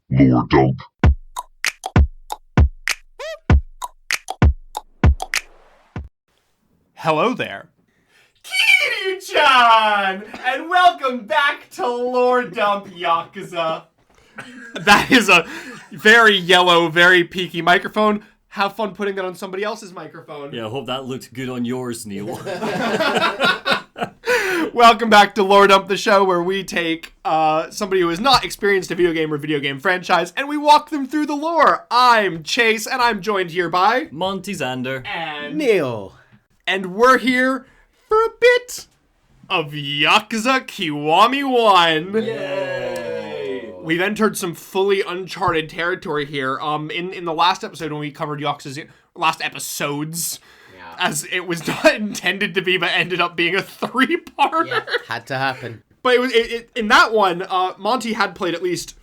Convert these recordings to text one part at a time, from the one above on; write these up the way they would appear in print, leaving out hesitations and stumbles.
Lore dump. Hello there. Kiryu-chan! And welcome back to Lore Dump Yakuza. That is a very yellow, very peaky microphone. Have fun putting that on somebody else's microphone. Yeah, I hope that looked good on yours, Neil. Welcome back to Lore Dump, the show where we take somebody who has not experienced a video game or video game franchise and we walk them through the lore. I'm Chase, and I'm joined here by... Monty Xander. And... Neil. And we're here for a bit of Yakuza Kiwami 1. Yay! We've entered some fully uncharted territory here. In the last episode when we covered Yakuza's last episodes, as it was not intended to be, but ended up being a 3-parter. Yeah, had to happen. But it was in that one, Monty had played at least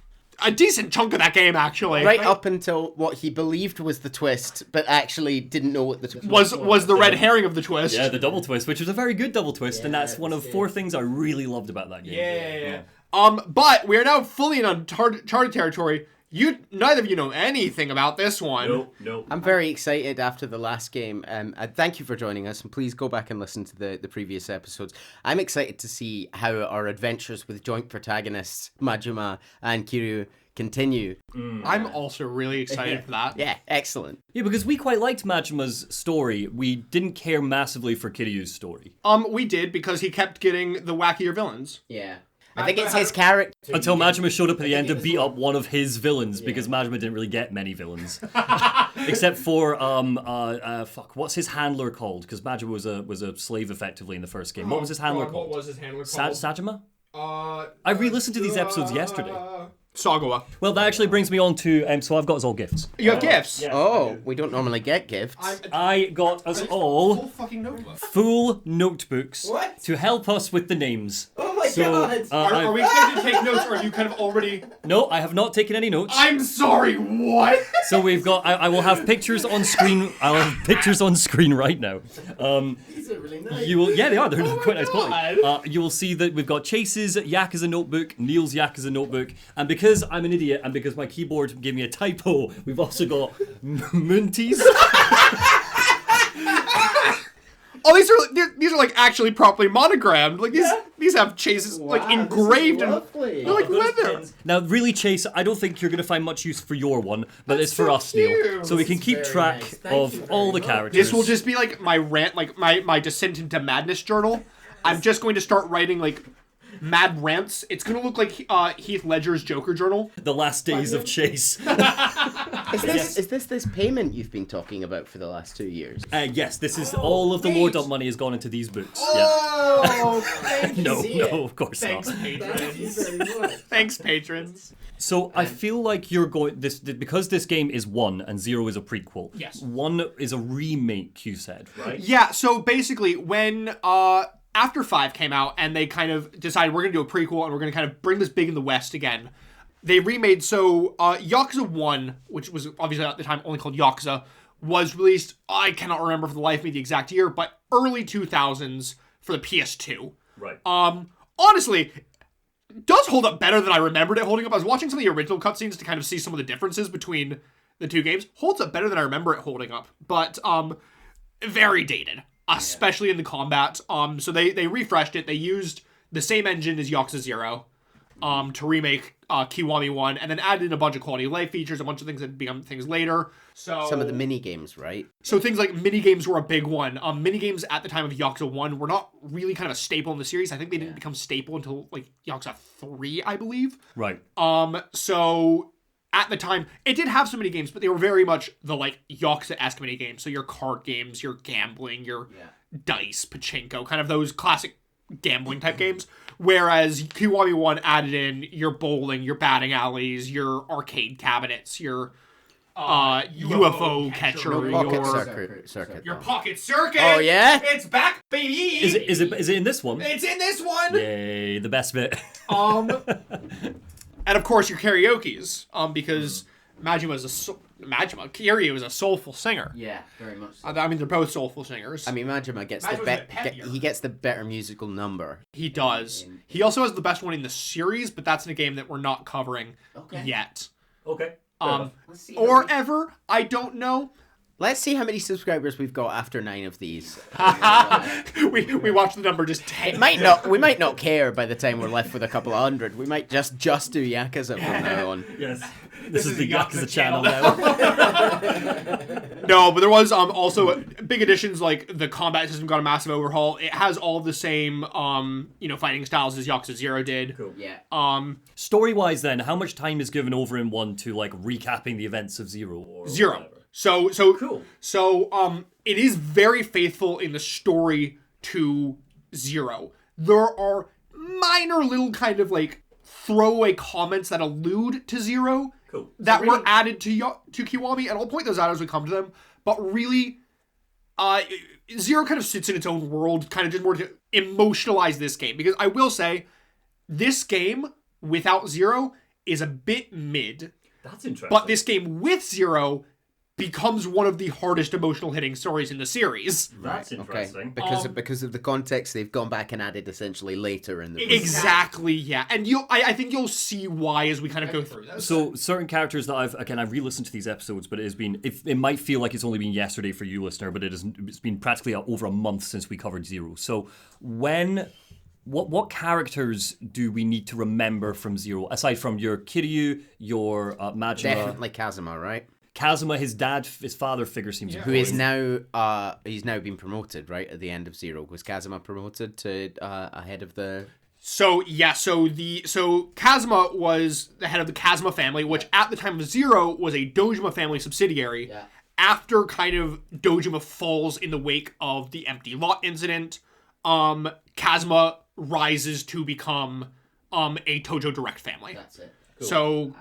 a decent chunk of that game, actually. Right up until what he believed was the twist, but actually didn't know what the twist was the red herring of the twist. Yeah, the double twist, which was a very good double twist, and that's one of 4 things I really loved about that game. Yeah. But we are now fully in uncharted territory. Neither of you know anything about this one. Nope. I'm very excited after the last game. Thank you for joining us, and please go back and listen to the previous episodes. I'm excited to see how our adventures with joint protagonists Majima and Kiryu continue. I'm also really excited for that. Yeah, excellent. Yeah, because we quite liked Majima's story. We didn't care massively for Kiryu's story. We did, because he kept getting the wackier villains. Yeah. I think it's his character. Until Majima showed up at the end to beat up one of his villains, because Majima didn't really get many villains. Except for, what's his handler called? Because Majima was a slave, effectively, in the first game. What was his handler called? What was his handler called? Sajima? I re-listened to these episodes yesterday. Sagawa. Well, that actually brings me on to, so I've got us all gifts. You have gifts? Yeah. Oh, we don't normally get gifts. I got us all Full fucking notebook. full notebooks What? to help us with the names. Oh my god! Are we expected to take notes, or are you kind of already... No, I have not taken any notes. I'm sorry, what? So we've got, I will have pictures on screen. I'll have pictures on screen right now. These are really nice. You will, yeah, they are. They're quite nice God. quality. You will see that we've got Chase's Yakuza notebook, Neil's Yakuza notebook, and because I'm an idiot and because my keyboard gave me a typo, we've also got Munty's. Oh, these are like actually properly monogrammed. Like these have Chases like engraved and they're like leather. Now, really, Chase, I don't think you're going to find much use for your one, but it's for so us, Neil. cute. So we can keep track of all the characters. This will just be like my rant, like my descent into madness journal. I'm just going to start writing like mad rants. It's going to look like Heath Ledger's Joker journal. the last days of Chase. Is this payment you've been talking about for the last 2 years? Yes, this is all of the Lore Dump money has gone into these books. Oh, Yeah. No, of course thanks, not. patrons. Thanks, patrons. So I feel like you're going because this game is 1 and 0 is a prequel. Yes. 1 is a remake, you said, right? Yeah. So basically, when after 5 came out and they kind of decided we're going to do a prequel and we're going to kind of bring this big in the West again, they remade, Yakuza 1, which was obviously at the time only called Yakuza, was released, I cannot remember for the life of me the exact year, but early 2000s for the PS2. Right. Honestly, it does hold up better than I remembered it holding up. I was watching some of the original cutscenes to kind of see some of the differences between the two games. Holds up better than I remember it holding up, but very dated. Especially in the combat. So they refreshed it. They used the same engine as Yakuza 0 to remake Kiwami 1, and then added in a bunch of quality of life features, a bunch of things that become things later. So Some of the mini games, right? So things like minigames were a big one. Minigames at the time of Yakuza 1 were not really kind of a staple in the series. I think they didn't become staple until like Yakuza 3, I believe. Right. So at the time, it did have some mini games, but they were very much the like Yakuza-esque mini games. So your card games, your gambling, your dice, pachinko, kind of those classic gambling type games. Whereas Kiwami 1 added in your bowling, your batting alleys, your arcade cabinets, your UFO catcher, your pocket circuit. Oh yeah, it's back, baby. Is it in this one? It's in this one. Yay, the best bit. And of course your karaoke's, because Majima is Majima. Kiryu is a soulful singer. Yeah, very much so. I mean, they're both soulful singers. I mean, Majima gets Majima's a bit peppier. he gets the better musical number. He does. He also has the best one in the series, but that's in a game that we're not covering yet. Okay. Let's see Or ever. I don't know. Let's see how many subscribers we've got after 9 of these. we watched the number just 10. We might not care by the time we're left with a couple of hundred. We might just do Yakuza from now on. Yes. This is the Yakuza channel now. No, but there was also big additions, like the combat system got a massive overhaul. It has all the same fighting styles as Yakuza 0 did. Cool. Yeah. Story-wise then, how much time is given over in 1 to like recapping the events of 0? Or 0. whatever? So cool. So it is very faithful in the story to 0. There are minor little kind of like throwaway comments that allude to 0 that were added to Kiwami, and I'll point those out as we come to them. But really, 0 kind of sits in its own world, kind of just more to emotionalize this game. Because I will say, this game without 0 is a bit mid. That's interesting. But this game with 0 becomes one of the hardest emotional hitting stories in the series. That's interesting. Okay. Because of the context, they've gone back and added essentially later in the Exactly, yeah. And I think you'll see why as we kind of go through this. So certain characters that I've re-listened to these episodes, but it might feel like it's only been yesterday for you, listener, but it's been practically over a month since we covered 0. So what characters do we need to remember from 0, aside from your Kiryu, your Majima? Definitely Kazuma, right? Kazuma, his father figure seems who is now he's now been promoted, right, at the end of 0. Was Kazuma promoted to ahead of the So Kazuma was the head of the Kazuma family, which at the time of 0 was a Dojima family subsidiary. Yeah. After kind of Dojima falls in the wake of the empty lot incident, Kazuma rises to become a Tojo Direct family. That's it. Cool. So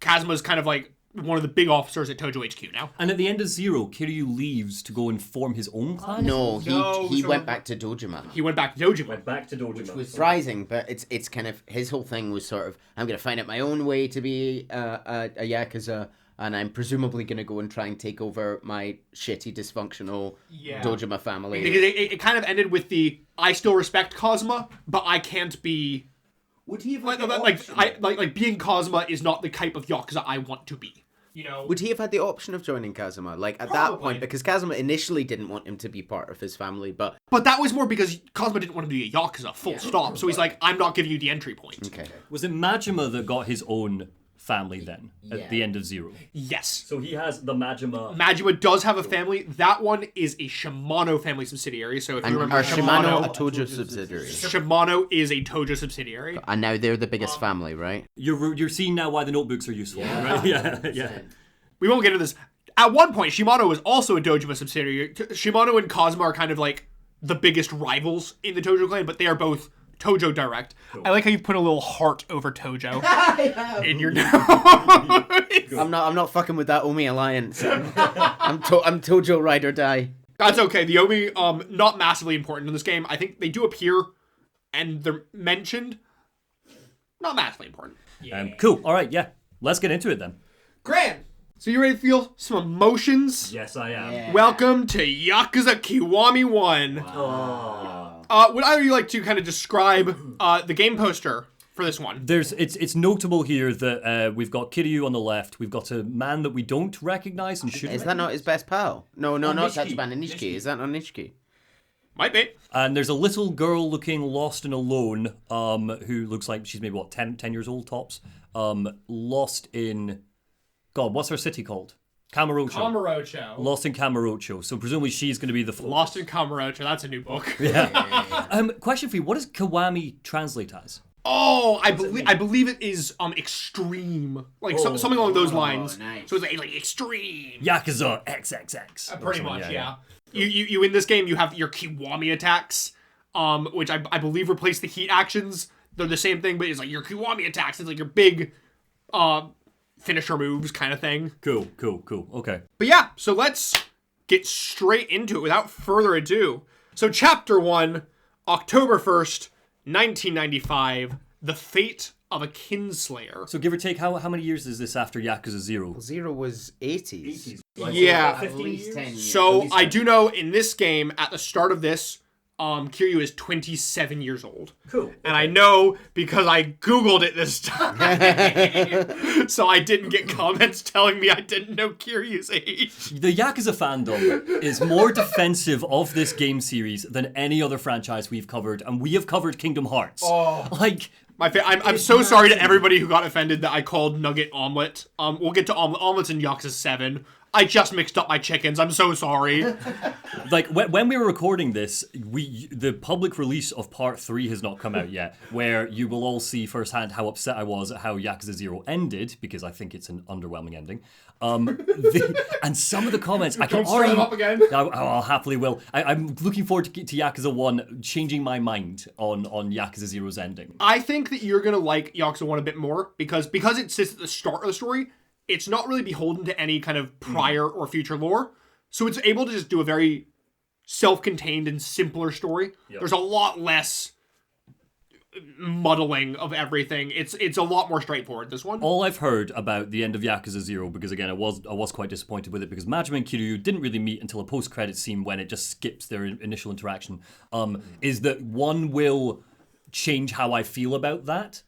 Kazuma's kind of like one of the big officers at Tojo HQ now. And at the end of 0, Kiryu leaves to go and form his own clan? No, he went back to Dojima. He went back to Dojima. Which was surprising, but it's kind of, his whole thing was sort of, I'm going to find out my own way to be a Yakuza, and I'm presumably going to go and try and take over my shitty, dysfunctional Dojima family. Because it kind of ended with I still respect Kazuma, but I can't be... Would he have like being Kazuma is not the type of Yakuza I want to be. Would he have had the option of joining Kazuma? Like, at that point, because Kazuma initially didn't want him to be part of his family, but that was more because Kazuma didn't want to be a Yakuza, full stop. So he's like, I'm not giving you the entry point. Okay. Was it Majima that got his own family then, at the end of 0? Yes. So he has the Majima... Majima does have a family. That one is a Shimano family subsidiary. So if you remember, Shimano a Tojo subsidiary. Shimano is a Tojo subsidiary. And now they're the biggest family, right? You're seeing now why the notebooks are useful, right? Yeah. We won't get into this. At one point, Shimano was also a Dojima subsidiary. Shimano and Kazuma are kind of like the biggest rivals in the Tojo clan, but they are both Tojo Direct. Cool. I like how you put a little heart over Tojo in your notes. I'm not fucking with that Omi alliance. I'm Tojo ride or die. That's okay. The Omi, not massively important in this game. I think they do appear and they're mentioned. Not massively important. Cool. All right. Yeah. Let's get into it then. Grand. So you ready to feel some emotions? Yes, I am. Yeah. Welcome to Yakuza Kiwami 1. Wow. Would either of you like to kind of describe the game poster for this one? It's notable here that we've got Kiryu on the left. We've got a man that we don't recognize and shouldn't. Is that not his best pal? No, not Tachibana Nishiki. Is that not Nishiki? Might be. And there's a little girl looking lost and alone, who looks like she's maybe 10 years old tops. Lost in, God, what's her city called? Kamurocho. Lost in Kamurocho. So presumably she's going to be the focus. Lost in Kamurocho. That's a new book. Yeah. Question for you: what does Kiwami translate as? Oh, I believe it is extreme, like something along those lines. Nice. So it's like extreme. Yakuza XXX. Pretty much, yeah. You in this game you have your Kiwami attacks, which I believe replace the heat actions. They're the same thing, but it's like your Kiwami attacks. It's like your big finisher moves kind of thing. Cool. Okay. But yeah, so let's get straight into it without further ado. So Chapter 1, October 1st, 1995, The Fate of a Kinslayer. So give or take, how many years is this after Yakuza 0? 0 was 80s. Yeah. At least 10 years. So I do know in this game, at the start of this, Kiryu is 27 years old. Cool. And I know because I Googled it this time. So I didn't get comments telling me I didn't know Kiryu's age. The Yakuza fandom is more defensive of this game series than any other franchise we've covered, and we have covered Kingdom Hearts. Oh. Like... I'm so sorry to everybody who got offended that I called Nugget omelet. We'll get to omelets in Yakuza 7. I just mixed up my chickens. I'm so sorry. Like, when we were recording this, the public release of Part 3 has not come out yet, where you will all see firsthand how upset I was at how Yakuza 0 ended, because I think it's an underwhelming ending. And some of the comments... I can Don't start already, them up again. I'll happily will. I'm looking forward to Yakuza 1 changing my mind on Yakuza 0's ending. I think that you're going to like Yakuza 1 a bit more, because it sits at the start of the story, it's not really beholden to any kind of prior or future lore. So it's able to just do a very self-contained and simpler story. Yep. There's a lot less muddling of everything. It's a lot more straightforward, this one. All I've heard about the end of Yakuza 0, because again, I was quite disappointed with it, because Majima and Kiryu didn't really meet until a post-credit scene when it just skips their initial interaction, is that one will change how I feel about that.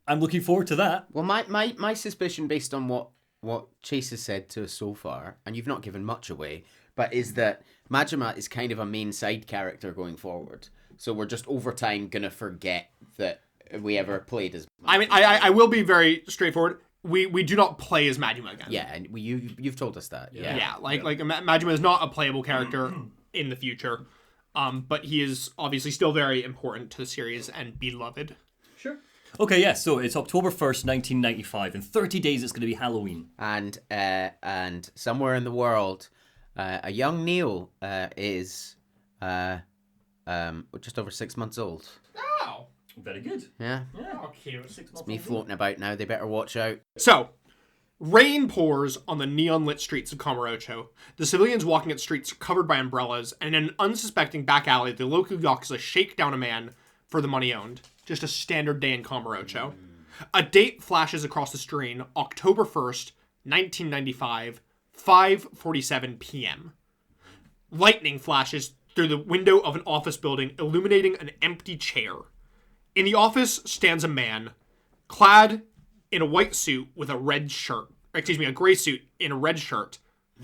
I'm looking forward to that. Well, my suspicion, based on what Chase has said to us so far, and you've not given much away, but is that Majima is kind of a main side character going forward. So we're just over time going to forget that we ever played as Majima. I mean, I will be very straightforward. We do not play as Majima again. Yeah, and you've told us that. Yeah. Like Majima is not a playable character in the future. But he is obviously still very important to the series and beloved. Sure. Okay, yeah, so it's October 1st, 1995. In 30 days, it's going to be Halloween. And somewhere in the world, a young Neil is just over 6 months old. Oh, very good. Yeah. Oh, cute. 6 months. Me floating about now. They better watch out. So, rain pours on the neon-lit streets of Kamurocho. The civilians walking at streets covered by umbrellas, and in an unsuspecting back alley, the local Yakuza shake down a man for the money owned. Just a standard day in Kamurocho. A date flashes across the screen, October 1st, 1995, 5:47 p.m. Lightning flashes through the window of an office building, illuminating an empty chair. In the office stands a man, clad in a white suit with a red shirt. A gray suit in a red shirt,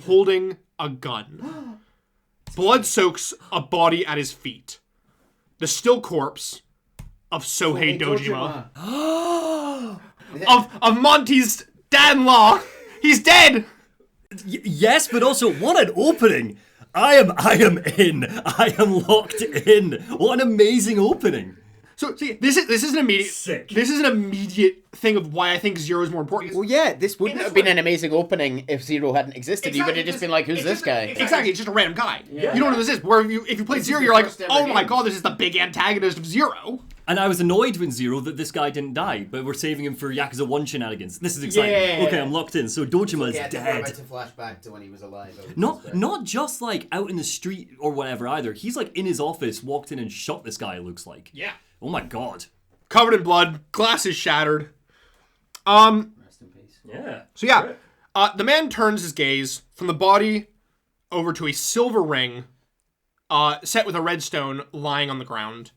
holding a gun. Blood soaks a body at his feet. The still corpse of Sohei Dojima. of Monty's dad-in-law. He's dead! Yes, but also, what an opening! I am in. I am locked in. What an amazing opening. So see, this is an immediate. Sick. This is an immediate thing of why I think Zero is more important. Well, yeah, this wouldn't have been an amazing opening if Zero hadn't existed. Exactly, You would have just been like, "Who's this guy?" Exactly, it's just a random guy. Yeah. You don't know who this is. Where if you play Zero, you're like, "Oh my god, this is the big antagonist of Zero." And I was annoyed with Zero that this guy didn't die, but we're saving him for Yakuza 1 shenanigans. This is exciting. Yeah. Okay, I'm locked in. So Dojima is Yeah, dead. to flashback to when he was alive. Not just like out in the street or whatever either. He's like in his office, walked in and shot this guy, it looks like. Yeah. Oh my god. Covered in blood, glasses shattered. Rest in peace. Yeah. So yeah, the man turns his gaze from the body over to a silver ring set with a red stone lying on the ground.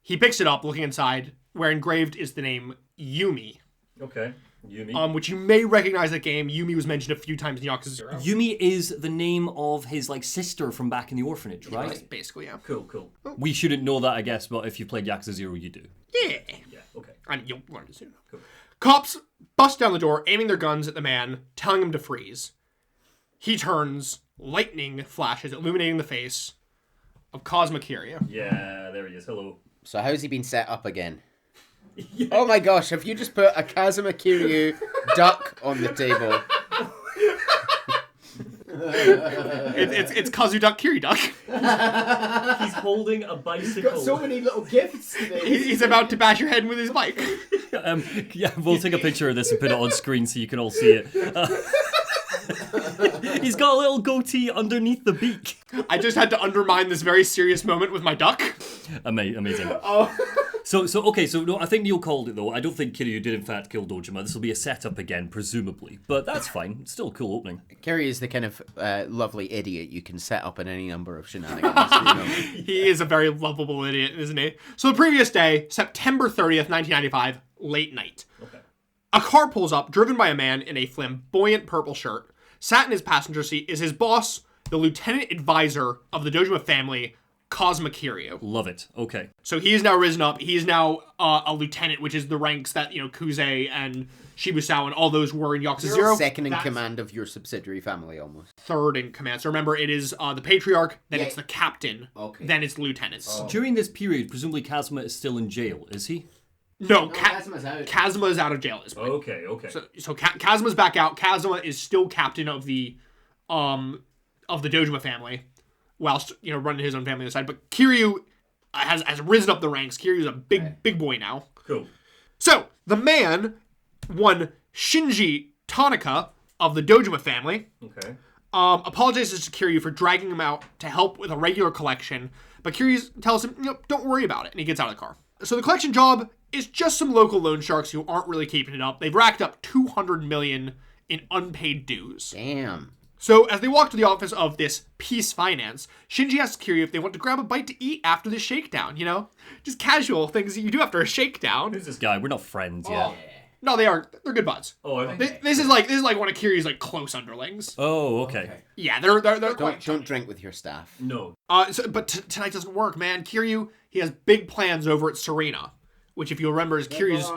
He picks it up, looking inside, where engraved is the name Yumi. Okay. Yumi. Which you may recognize that game. Yumi was mentioned a few times in Yakuza 0. Yumi is the name of his like sister from back in the orphanage, right? Basically, yeah. Cool. We shouldn't know that, I guess, but if you played Yakuza 0, you do. Yeah. Yeah, okay. And you'll learn it soon. Cool. Cops bust down the door, aiming their guns at the man, telling him to freeze. He turns, lightning flashes, illuminating the face of Kazuma Kiryu. Yeah, there he is. Hello. So how's he been set up again? Yeah. Oh my gosh, have you just put a Kazuma Kiryu duck on the table? It's Kazuduck Kiryu-duck. He's holding a bicycle. Got so many little gifts today. He's about to bash your head with his bike. Yeah, we'll take a picture of this and put it on screen so you can all see it. He's got a little goatee underneath the beak. I just had to undermine this very serious moment with my duck. Amazing. So okay, so no, I think Neil called it though. I don't think Kiryu did in fact kill Dojima. This will be a setup again, presumably. But that's fine. It's still a cool opening. Kiryu is the kind of lovely idiot you can set up in any number of shenanigans. He is a very lovable idiot, isn't he? So the previous day, September 30th, 1995, late night. Okay. A car pulls up, driven by a man in a flamboyant purple shirt. Sat in his passenger seat is his boss, the lieutenant advisor of the Dojima family, Kazuma Kiryu. Love it. Okay. So he is now risen up. He is now a lieutenant, which is the ranks that, Kuze and Shibusao and all those were in Yakuza You're Zero. second in command of your subsidiary family, almost. Third in command. So remember, it is the patriarch, then it's the captain, then it's the lieutenants. During this period, presumably Kazuma is still in jail, is he? No, Kazuma's out. Kazuma is out of jail at this point. Okay. So Kazuma's back out. Kazuma is still captain of the Dojima family, whilst running his own family on the side. But Kiryu has risen up the ranks. Kiryu's a big boy now. Cool. So the man, one Shinji Tanaka of the Dojima family, apologizes to Kiryu for dragging him out to help with a regular collection. But Kiryu tells him, don't worry about it, and he gets out of the car. So the collection job is just some local loan sharks who aren't really keeping it up. They've racked up $200 million in unpaid dues. Damn. So as they walk to the office of this Peace Finance, Shinji asks Kiryu if they want to grab a bite to eat after the shakedown, Just casual things that you do after a shakedown. Who's this guy? We're not friends yet. No, they are. They're good buds. Oh, I think. This is like one of Kiryu's close underlings. Oh, okay. Yeah, they're quite Don't drink with your staff. No. But tonight doesn't work, man. Kiryu, he has big plans over at Serena, which if you'll remember is Kiryu's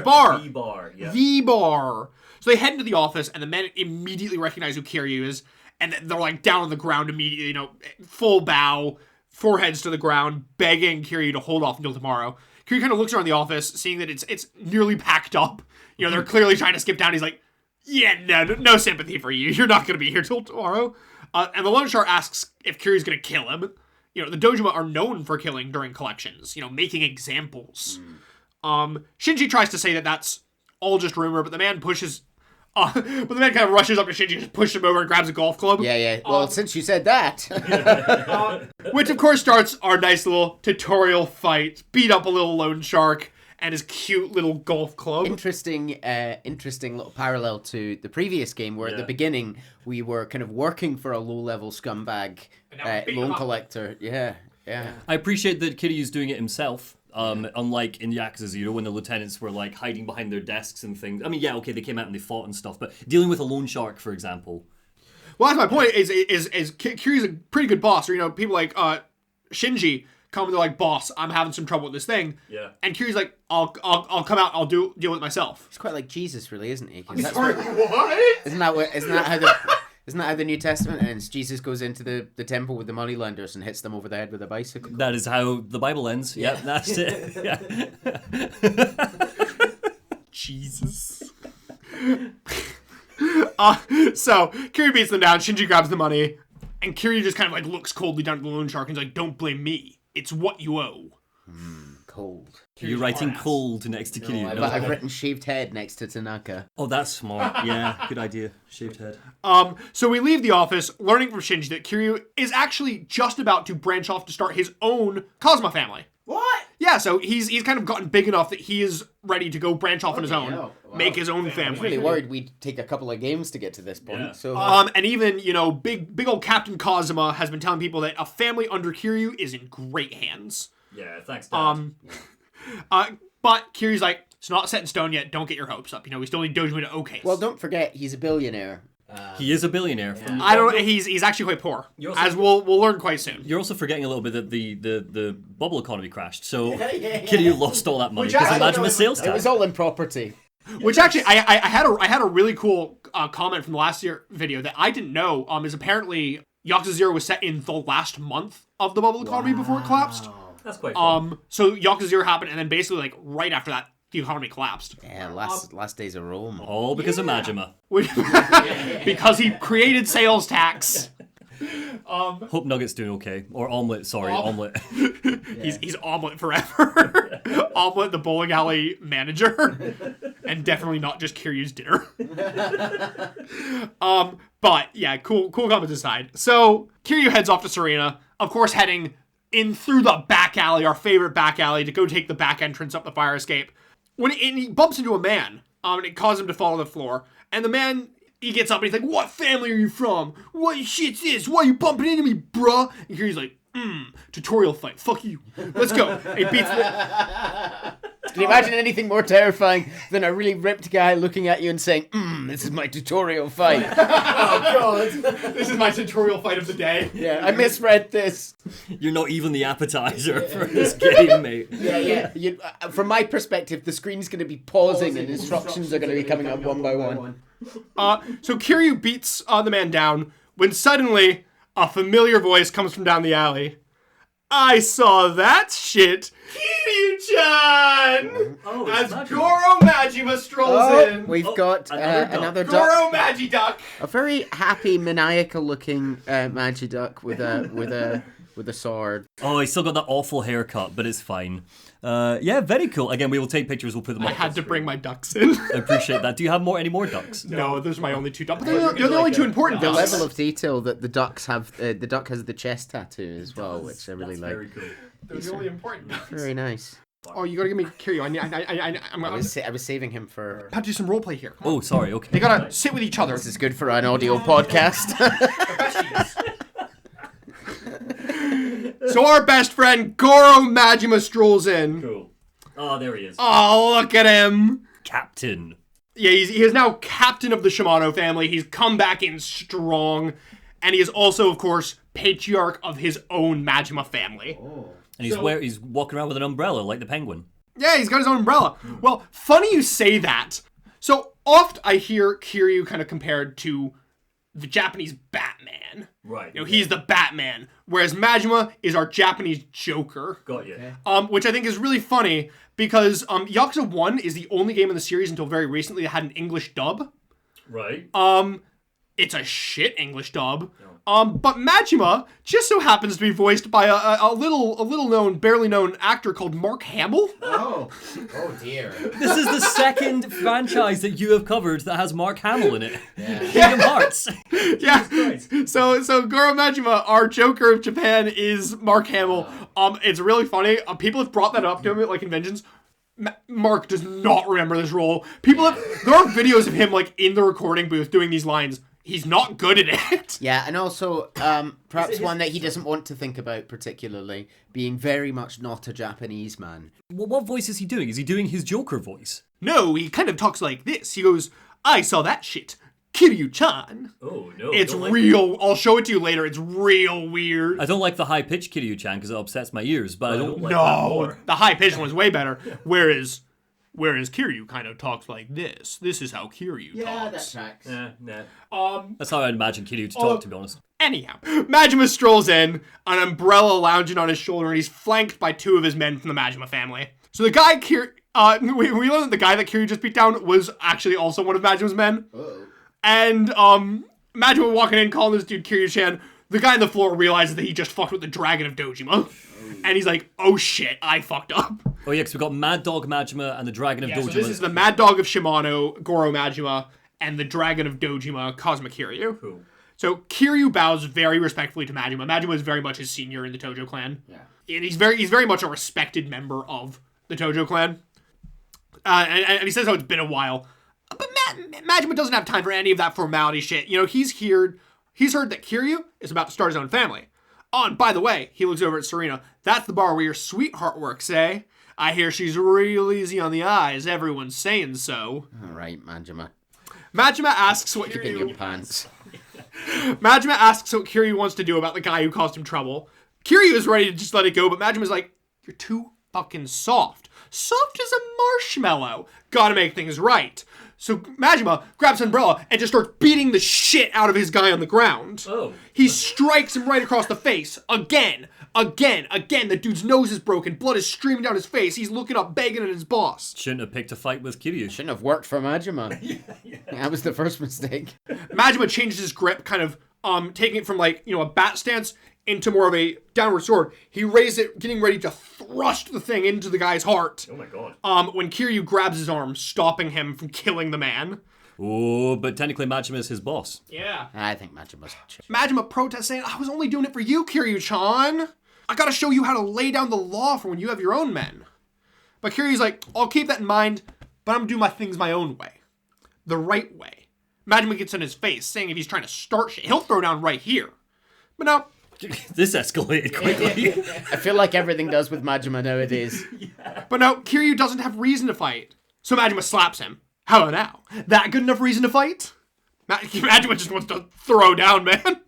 bar. The bar, yeah. The bar. So they head into the office, and the men immediately recognize who Kiryu is, and they're down on the ground immediately, full bow, foreheads to the ground, begging Kiryu to hold off until tomorrow. Kiryu kind of looks around the office, seeing that it's nearly packed up. They're clearly trying to skip down. He's like, yeah, no sympathy for you. You're not going to be here till tomorrow. And the loan shark asks if Kiryu's going to kill him. The Dojima are known for killing during collections, making examples. Shinji tries to say that that's all just rumor, but the man pushes... but the man kind of rushes up to Shinji, just pushes him over and grabs a golf club. Yeah. Well, since you said that... Which, of course, starts our nice little tutorial fight. Beat up a little loan shark and his cute little golf club. Interesting little parallel to the previous game, where at the beginning we were kind of working for a low-level scumbag loan collector. Yeah. I appreciate that Kiryu's doing it himself. Unlike in Yakuza 0, when the lieutenants were hiding behind their desks and things. I mean, yeah, okay, they came out and they fought and stuff, but dealing with a loan shark, for example. Well, that's my point. Is Kiryu's a pretty good boss. Or people like Shinji come and they're like, "Boss, I'm having some trouble with this thing." Yeah. And Kiryu's like, "I'll come out. I'll deal with it myself." He's quite like Jesus, really, isn't he? What? Isn't that how the New Testament ends? Jesus goes into the temple with the moneylenders and hits them over the head with a bicycle. That is how the Bible ends. Yeah, that's it. Yeah. Jesus. So Kiryu beats them down. Shinji grabs the money, and Kiryu just kind of looks coldly down at the loan shark and is like, "Don't blame me. It's what you owe." Cold. You're writing cold next to Kiryu. No, I've written shaved head next to Tanaka. Oh, that's smart. Yeah, good idea. Shaved head. So we leave the office, learning from Shinji that Kiryu is actually just about to branch off to start his own Kazuma family. What? Yeah, so he's kind of gotten big enough that he is ready to go branch off on his own, make his own family. I was really worried we'd take a couple of games to get to this point. Yeah. So, and even big old Captain Kazuma has been telling people that a family under Kiryu is in great hands. Yeah, thanks, Dad. But Kiryu's like, it's not set in stone yet. Don't get your hopes up. We still need Dojima to okay us. well, don't forget he's a billionaire. He is a billionaire. From I don't. He's actually quite poor, as we'll learn quite soon. You're also forgetting a little bit that the bubble economy crashed, so Kiryu lost all that money because of Majima's sales It was tax. all in property. Which actually, I had a really cool comment from the last year video that I didn't know. Is apparently Yakuza 0 was set in the last month of the bubble economy before it collapsed. That's quite fun. So Yakuza 0 happened, and then basically right after that, the economy collapsed. Yeah, last days of Rome. All because of Majima. Because he created sales tax. Hope Nugget's doing okay. Or Omelette, sorry, Omelette. He's Omelette forever. Omelette, the bowling alley manager. And definitely not just Kiryu's dinner. But yeah, cool comments aside. So Kiryu heads off to Serena, of course heading in through the back alley, our favorite back alley, to go take the back entrance up the fire escape. And he bumps into a man, and it causes him to fall to the floor. And the man, he gets up and he's like, "What family are you from? What shit's this? Why are you bumping into me, bruh?" And he's like, tutorial fight. Fuck you. Let's go. And he beats the... Can you imagine anything more terrifying than a really ripped guy looking at you and saying, "This is my tutorial fight." Oh, God. This is my tutorial fight of the day. Yeah, I misread this. You're not even the appetizer for this game, mate. Yeah. From my perspective, the screen's going to be pausing and instructions are going to be coming up one by one. So Kiryu beats the man down when suddenly a familiar voice comes from down the alley. "I saw that shit, Kiryu-chan!" As Goro Majima strolls in. We've got another duck. Goro Magiduck. A very happy, maniacal-looking Magiduck with a sword. Oh, he's still got that awful haircut, but it's fine. Yeah, very cool. Again, we will take pictures. We'll put them. I had to bring my ducks in. I appreciate that. Do you have any more ducks? No, those are my only two ducks. But they're the only two important The ducks. level of detail that the ducks have. The duck has the chest tattoo as well, which I really like. Very cool. They're the only important ducks. Very nice. Oh, you gotta give me Kiryu. I was saving him for. Have to do some roleplay here. Oh, sorry. Okay. They gotta sit with each other. This is good for an audio podcast. So our best friend Goro Majima strolls in. Cool. Oh, there he is. Oh, look at him. Captain. Yeah, he is now captain of the Shimano family. He's come back in strong. And he is also, of course, patriarch of his own Majima family. Oh. And he's walking around with an umbrella like the penguin. Yeah, he's got his own umbrella. Well, funny you say that. So oft I hear Kiryu kind of compared to the Japanese Batman. Right. You know, he's the Batman, whereas Majima is our Japanese Joker. Got you. Which I think is really funny because Yakuza 1 is the only game in the series until very recently that had an English dub. Right. It's a shit English dub. But Majima just so happens to be voiced by a little known, barely known actor called Mark Hamill. Oh dear. This is the second franchise that you have covered that has Mark Hamill in it. Kingdom Hearts. Yeah. So Goro Majima, our Joker of Japan, is Mark Hamill. It's really funny. People have brought that up to him at like conventions. Mark does not remember this role. There are videos of him like in the recording booth doing these lines. He's not good at it. Yeah, and also perhaps one that he doesn't want to think about particularly, being very much not a Japanese man. What voice is he doing? Is he doing his Joker voice? No, he kind of talks like this. He goes, "I saw that shit, Kiryu-chan." Oh, no. It's real. I'll show it to you later. It's real weird. I don't like the high-pitched Kiryu-chan because it upsets my ears, but I don't like that No, more. the high-pitched one's way better. Whereas Kiryu kind of talks like this. This is how Kiryu talks. tracks. Nah. That's how I'd imagine Kiryu to talk, to be honest. Anyhow, Majima strolls in, an umbrella lounging on his shoulder, and he's flanked by two of his men from the Majima family. So the guy we learned that the guy that Kiryu just beat down was actually also one of Majima's men. Uh-oh. And Majima walking in, calling this dude Kiryu-chan. The guy on the floor realizes that he just fucked with the Dragon of Dojima. And he's like, "Oh shit, I fucked up." Oh yeah, because we've got Mad Dog Majima and the Dragon of Dojima. So this is the Mad Dog of Shimano, Goro Majima, and the Dragon of Dojima, Cosmic Kiryu. Cool. So Kiryu bows very respectfully to Majima. Majima is very much his senior in the Tojo clan. Yeah. And he's very much a respected member of the Tojo clan. And he says how it's been a while. But Majima doesn't have time for any of that formality shit. You know, he's heard that Kiryu is about to start his own family. Oh, and by the way, he looks over at Serena. That's the bar where your sweetheart works, eh? I hear she's real easy on the eyes. Everyone's saying so. All right, Majima. Majima asks what Keep in your pants. Majima asks what Kiryu wants to do about the guy who caused him trouble. Kiryu is ready to just let it go, but Majima's like, "You're too fucking soft. Soft as a marshmallow. Gotta make things right." So Majima grabs an umbrella and just starts beating the shit out of his guy on the ground. Oh. He strikes him right across the face. Again. The dude's nose is broken. Blood is streaming down his face. He's looking up, begging at his boss. Shouldn't have picked a fight with Kiryu. Shouldn't have worked for Majima. That was the first mistake. Majima changes his grip, kind of taking it from like, a bat stance into more of a downward sword. He raised it, getting ready to thrust the thing into the guy's heart. Oh my god. When Kiryu grabs his arm, stopping him from killing the man. Oh, but technically Majima is his boss. Yeah. I think Majima's chill. Majima protests saying, "I was only doing it for you, Kiryu-chan. I gotta show you how to lay down the law for when you have your own men. But Kiryu's like, I'll keep that in mind, but I'm gonna do my things my own way. The right way. Majima gets in his face, saying if he's trying to start shit, he'll throw down right here. But no. This escalated quickly. I feel like everything does with Majima nowadays. But no, Kiryu doesn't have reason to fight. So Majima slaps him. How about now? That good enough reason to fight? Majima just wants to throw down, man.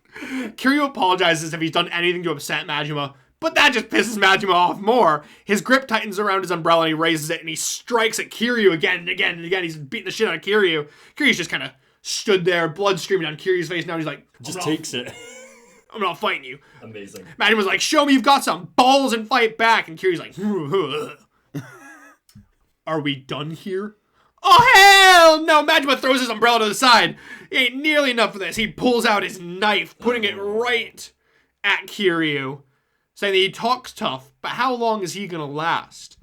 Kiryu apologizes if he's done anything to upset Majima, but that just pisses Majima off more. His grip tightens around his umbrella and he raises it and he strikes at Kiryu again and again and again. He's beating the shit out of Kiryu. Kiryu's just kind of stood there, blood streaming down Kiryu's face. Now he's like, Just takes it. I'm not fighting you. Amazing. Majima's like, show me you've got some balls and fight back. And Kiryu's like, are we done here? Oh, hell no! Majima throws his umbrella to the side. He ain't nearly enough for this. He pulls out his knife, putting it right at Kiryu, saying that he talks tough, but how long is he gonna last?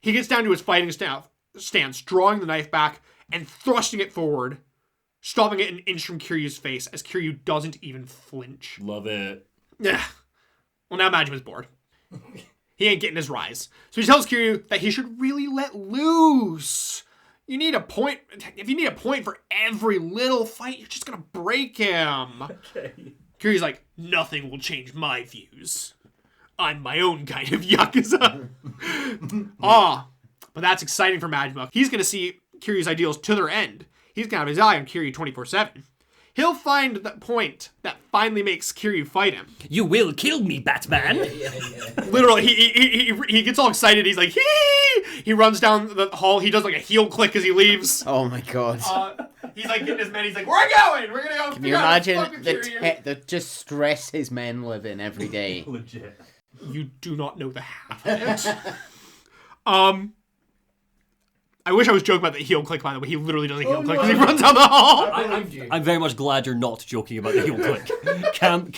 He gets down to his fighting stance, drawing the knife back and thrusting it forward, stopping it an inch from Kiryu's face as Kiryu doesn't even flinch. Love it. Yeah. Well, now Majima's bored. He ain't getting his rise. So he tells Kiryu that he should really let loose. You need a point. If you need a point for every little fight, you're just gonna break him. Okay. Kiryu's like, nothing will change my views. I'm my own kind of Yakuza. But that's exciting for Majima. He's gonna see Kiryu's ideals to their end. He's gonna have his eye on Kiryu 24/7. He'll find that point that finally makes Kiryu fight him. You will kill me, Batman. Literally, he gets all excited. He's like, hee! He runs down the hall. He does like a heel click as he leaves. Oh my god. He's like getting his men. He's like, we're going. We're gonna go. Can you imagine the just stress his men live in every day? Legit. You do not know the half of it. I wish I was joking about the heel click, by the way. He literally does a heel click because he runs down the hall. I'm very much glad you're not joking about the heel click. Camp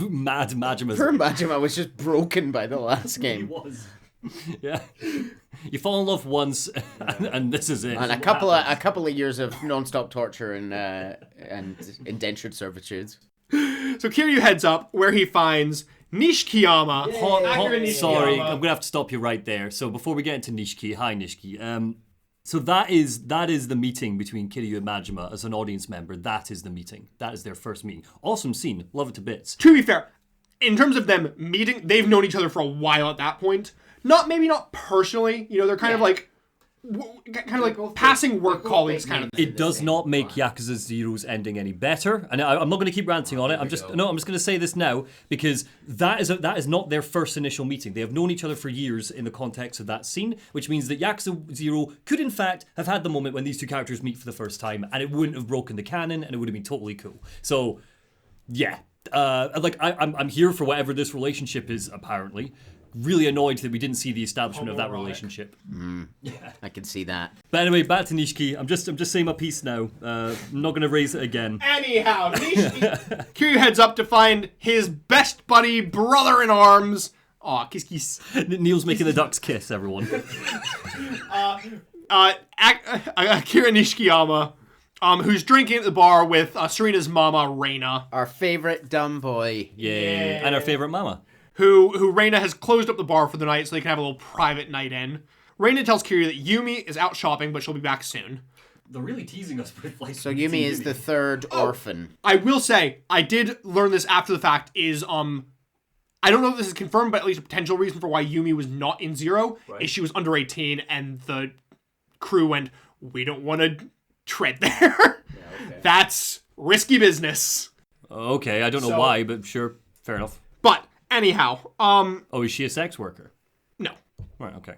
mad Majima. Poor Majima was just broken by the last He game. was. Yeah. You fall in love once, and this is it. And a couple of years of non-stop torture and indentured servitude. So Kiryu heads up where he finds Nishikiyama. Sorry, I'm gonna have to stop you right there. So before we get into Nishiki, hi Nishiki. So that is the meeting between Kiryu and Majima as an audience member. That is the meeting. That is their first meeting. Awesome scene. Love it to bits. To be fair, in terms of them meeting, they've known each other for a while at that point. Maybe not personally. You know, they're kind of like passing work colleagues kind of thing. It does not make Yakuza 0's ending any better, and I'm not going to keep ranting on it. I'm just going to say this now because that is not their first initial meeting. They have known each other for years in the context of that scene, which means that Yakuza 0 could in fact have had the moment when these two characters meet for the first time, and it wouldn't have broken the canon, and it would have been totally cool. So, yeah, I'm here for whatever this relationship is. Apparently. Really annoyed that we didn't see the establishment of that relationship. Yeah, I can see that. But anyway, back to Nishiki. I'm just saying my piece now. I'm not going to raise it again. Anyhow, Kiryu heads up to find his best buddy, brother-in-arms. Aw, kiss kiss. Neil's making the ducks kiss, everyone. Akira Nishikiyama, who's drinking at the bar with Serena's mama, Reina. Our favorite dumb boy. Yeah. And our favorite mama. Who Reina has closed up the bar for the night so they can have a little private night in. Reina tells Kiryu that Yumi is out shopping, but she'll be back soon. They're really teasing us with like. So Yumi is the third orphan. I will say, I did learn this after the fact, is, I don't know if this is confirmed, but at least a potential reason for why Yumi was not in Zero is she was under 18 and the crew went, we don't want to tread there. Yeah, okay. That's risky business. Okay, I don't know why, but sure, fair enough. But, anyhow, Oh, is she a sex worker? No. Right, okay.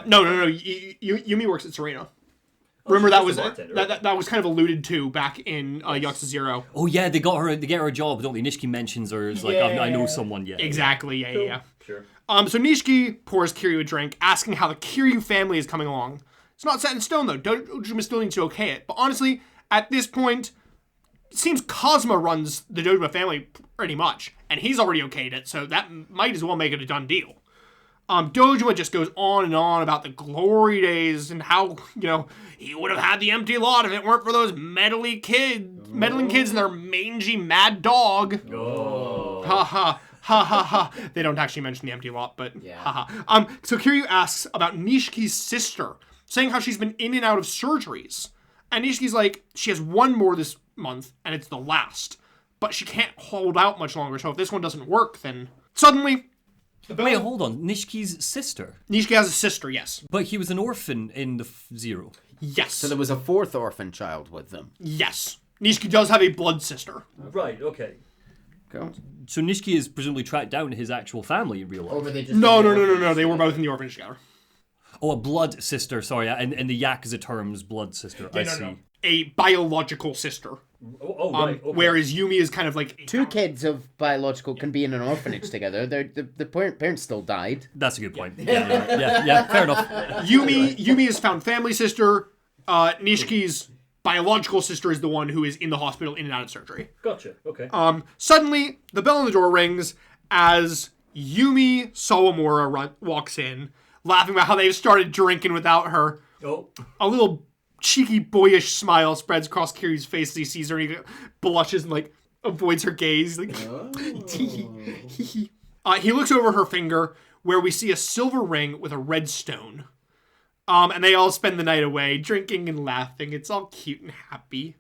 No. Yumi works at Serena. Remember that was that was kind of alluded to back in Yakuza 0. Oh yeah, they get her a job, don't they? Nishiki mentions her as like I know someone. Yeah. Exactly. Yeah. Sure. So Nishiki pours Kiryu a drink, asking how the Kiryu family is coming along. It's not set in stone though. Dojima still needs to okay it. But honestly, at this point, it seems Cosma runs the Dojima family pretty much, and he's already okayed it, so that might as well make it a done deal. Dojima just goes on and on about the glory days and how, he would have had the empty lot if it weren't for those meddling kids and their mangy mad dog. Oh. Ha ha Ha ha ha. They don't actually mention the empty lot, but Yeah. ha ha. So Kiryu asks about Nishiki's sister, saying how she's been in and out of surgeries. And Nishiki's like, she has one more this month, and it's the last. But she can't hold out much longer, so if this one doesn't work, then... Suddenly... Wait, hold on. Nishiki's sister? Nishiki has a sister, yes. But he was an orphan in the Zero. Yes. So there was a fourth orphan child with them. Yes. Nishiki does have a blood sister. Right, okay. Go. So Nishiki is presumably tracked down his actual family in real life. Or were they just No. They were both in the orphanage together. Oh, a blood sister, sorry. In the Yakuza terms, blood sister. I see. A biological sister. Right. Okay. Whereas Yumi is kind of like... Two kids of biological can be in an orphanage together. The parents still died. That's a good point. Yeah, fair enough. Yumi has found family sister. Nishiki's biological sister is the one who is in the hospital in and out of surgery. Gotcha, okay. Suddenly, the bell on the door rings as Yumi Sawamura walks in, laughing about how they've started drinking without her. Oh. A little cheeky, boyish smile spreads across Kiryu's face as he sees her, and he blushes and, like, avoids her gaze. Like, he looks over her finger, where we see a silver ring with a red stone. And they all spend the night away, drinking and laughing. It's all cute and happy.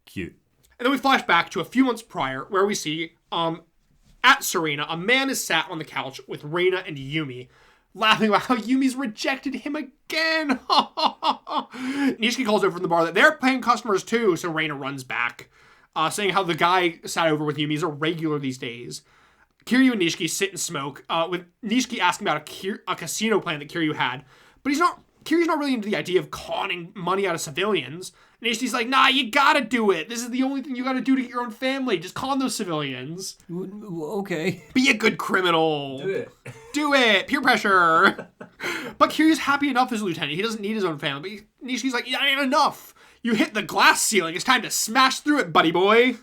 Cute. And then we flash back to a few months prior, where we see, at Serena, a man is sat on the couch with Reina and Yumi, laughing about how Yumi's rejected him again. Nishiki calls over from the bar that they're paying customers too, so Reina runs back, saying how the guy sat over with Yumi is a regular these days. Kiryu and Nishiki sit and smoke, with Nishiki asking about a casino plan that Kiryu had, but Kiryu's not really into the idea of conning money out of civilians. And Nishiki's like, nah, you gotta do it. This is the only thing you gotta do to get your own family. Just con those civilians. Okay. Be a good criminal. Do it. Do it. Peer pressure. But Kiryu's happy enough as a lieutenant. He doesn't need his own family. But Nishiki's like, yeah, ain't enough. You hit the glass ceiling. It's time to smash through it, buddy boy.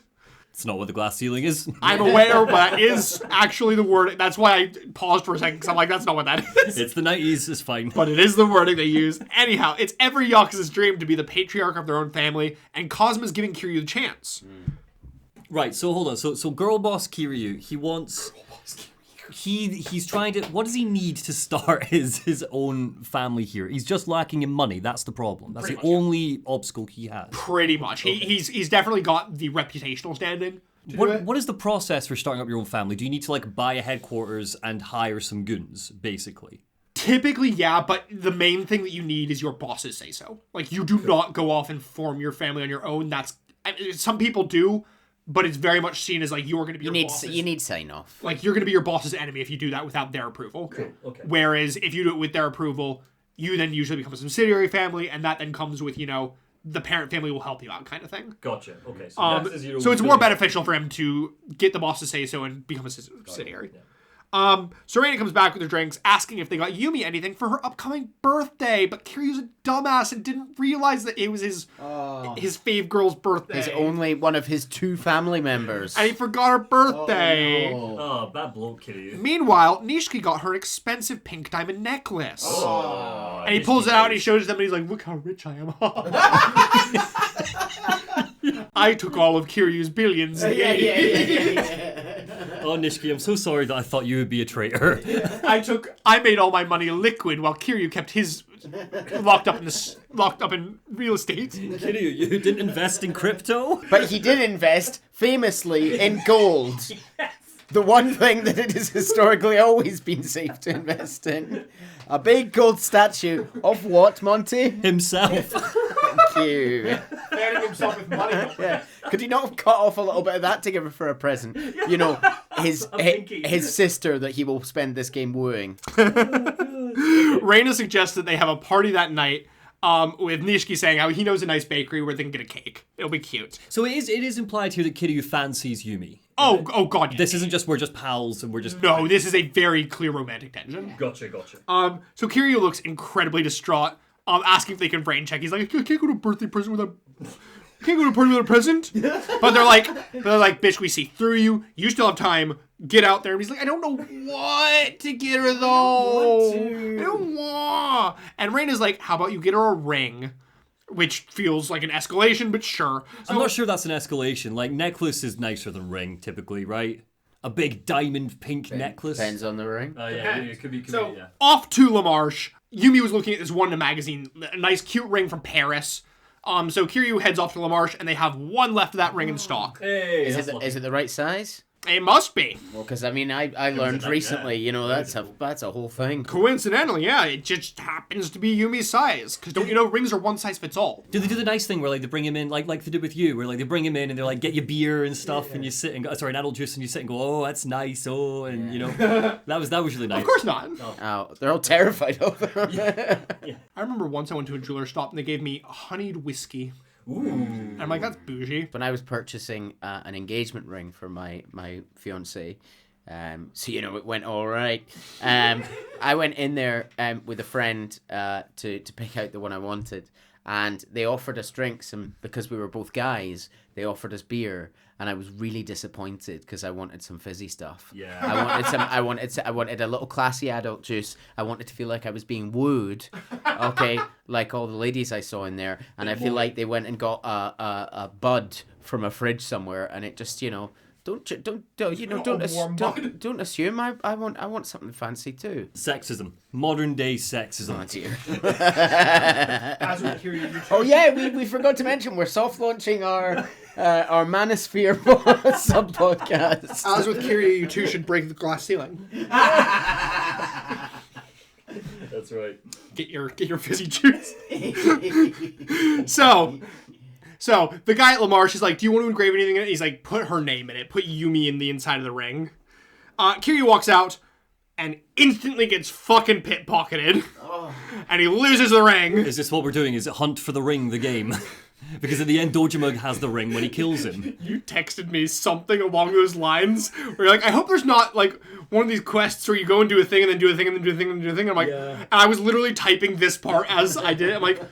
It's not what the glass ceiling is. I'm aware, but that is actually the word. That's why I paused for a second, because I'm like, that's not what that is. It's the 90s, it's fine. But it is the wording they use. Anyhow, it's every Yakuza's dream to be the patriarch of their own family, and Cosmo's giving Kiryu the chance. Right, so hold on. So Girl Boss Kiryu, he wants... He's trying to... What does he need to start his own family here? He's just lacking in money. That's the problem. That's the only obstacle he has. Pretty much. Okay. He's definitely got the reputational standing. What is the process for starting up your own family? Do you need to, like, buy a headquarters and hire some goons, basically? Typically, yeah, but the main thing that you need is your bosses say so. Like, you do not go off and form your family on your own. Some people do, but it's very much seen as, like, you're going to be your boss's... You need sign-off. Like, you're going to be your boss's enemy if you do that without their approval. Cool, okay. Whereas, if you do it with their approval, you then usually become a subsidiary family, and that then comes with, the parent family will help you out kind of thing. Gotcha, okay. So it's more beneficial for him to get the boss to say so and become a subsidiary. Serena comes back with her drinks, asking if they got Yumi anything for her upcoming birthday, but Kiryu's a dumbass and didn't realize that it was his fave girl's birthday. He's only one of his two family members. And he forgot her birthday. Oh, bad bloke, Kiryu. Meanwhile, Nishiki got her an expensive pink diamond necklace. Oh, and he pulls it out and he shows them and he's like, look how rich I am. I took all of Kiryu's billions. Oh, Nishiki, I'm so sorry that I thought you would be a traitor. I made all my money liquid while Kiryu kept his locked up in real estate. Kiryu, you didn't invest in crypto? But he did invest, famously, in gold. Yes. The one thing that it has historically always been safe to invest in. A big gold statue of what, Monty? Himself. Thank you. Fanning himself with money. Yeah. Could he not have cut off a little bit of that to give her for a present? His sister that he will spend this game wooing. Reina suggests that they have a party that night, with Nishiki saying how he knows a nice bakery where they can get a cake. It'll be cute. So it is implied here that Kiryu fancies Yumi. Oh god. This isn't just we're just pals and we're just... No, this is a very clear romantic tension. Gotcha. So Kiryu looks incredibly distraught, asking if they can brain check. He's like, I can't go to a birthday present without... Can't go to a party without a present. But they're like, bitch, we see through you. You still have time. Get out there. And he's like, I don't know what to get her though. I don't want. And Reina's like, how about you get her a ring? Which feels like an escalation, but sure. I'm not sure that's an escalation. Like, necklace is nicer than ring, typically, right? a big diamond pink necklace. Depends on the ring. Yeah, it could be. So, Yeah. off to La Marche. Yumi was looking at this one in a magazine, a nice cute ring from Paris. So Kiryu heads off to La Marche, and they have one left of that ring in stock. Hey, Is it the right size? It must be. Well, because I mean, I learned recently, you know, that's a whole thing. Coincidentally, yeah, it just happens to be Yumi's size. Because don't you know, rings are one size fits all. Do they do the nice thing where like they bring him in, like they did with you, where like they bring him in and they're like, get you beer and stuff, and you sit and go, sorry, an adult juice, and you sit and go, oh, that's nice, oh, and you know, that was really nice. Of course not. Oh, they're all terrified of him. I remember once I went to a jeweler shop and they gave me honeyed whiskey. Ooh. And I'm like, that's bougie. When I was purchasing an engagement ring for my fiancée, so you know it went all right. I went in there with a friend to pick out the one I wanted, and they offered us drinks, and because we were both guys, they offered us beer, and I was really disappointed because I wanted some fizzy stuff. Yeah. I wanted a little classy adult juice. I wanted to feel like I was being wooed, okay, like all the ladies I saw in there, and I feel like they went and got a bud from a fridge somewhere, and it just, you know. Don't assume I want something fancy too. Sexism, modern day sexism. Oh dear. As with Kiryu, Oh yeah, we forgot to mention we're soft launching our Manosphere sub podcast. As with Kiryu, you two should break the glass ceiling. That's right. Get your fizzy juice. So the guy at La Marche is like, do you want to engrave anything in it? He's like, put her name in it. Put Yumi in the inside of the ring. Kiryu walks out and instantly gets fucking pickpocketed. Oh. And he loses the ring. Is this what we're doing? Is it Hunt for the Ring, the game? Because at the end, Dojima has the ring when he kills him. You texted me something along those lines where you're like, I hope there's not like one of these quests where you go and do a thing and then do a thing and then do a thing and do a thing. And I'm like, and I was literally typing this part as I did it. I'm like,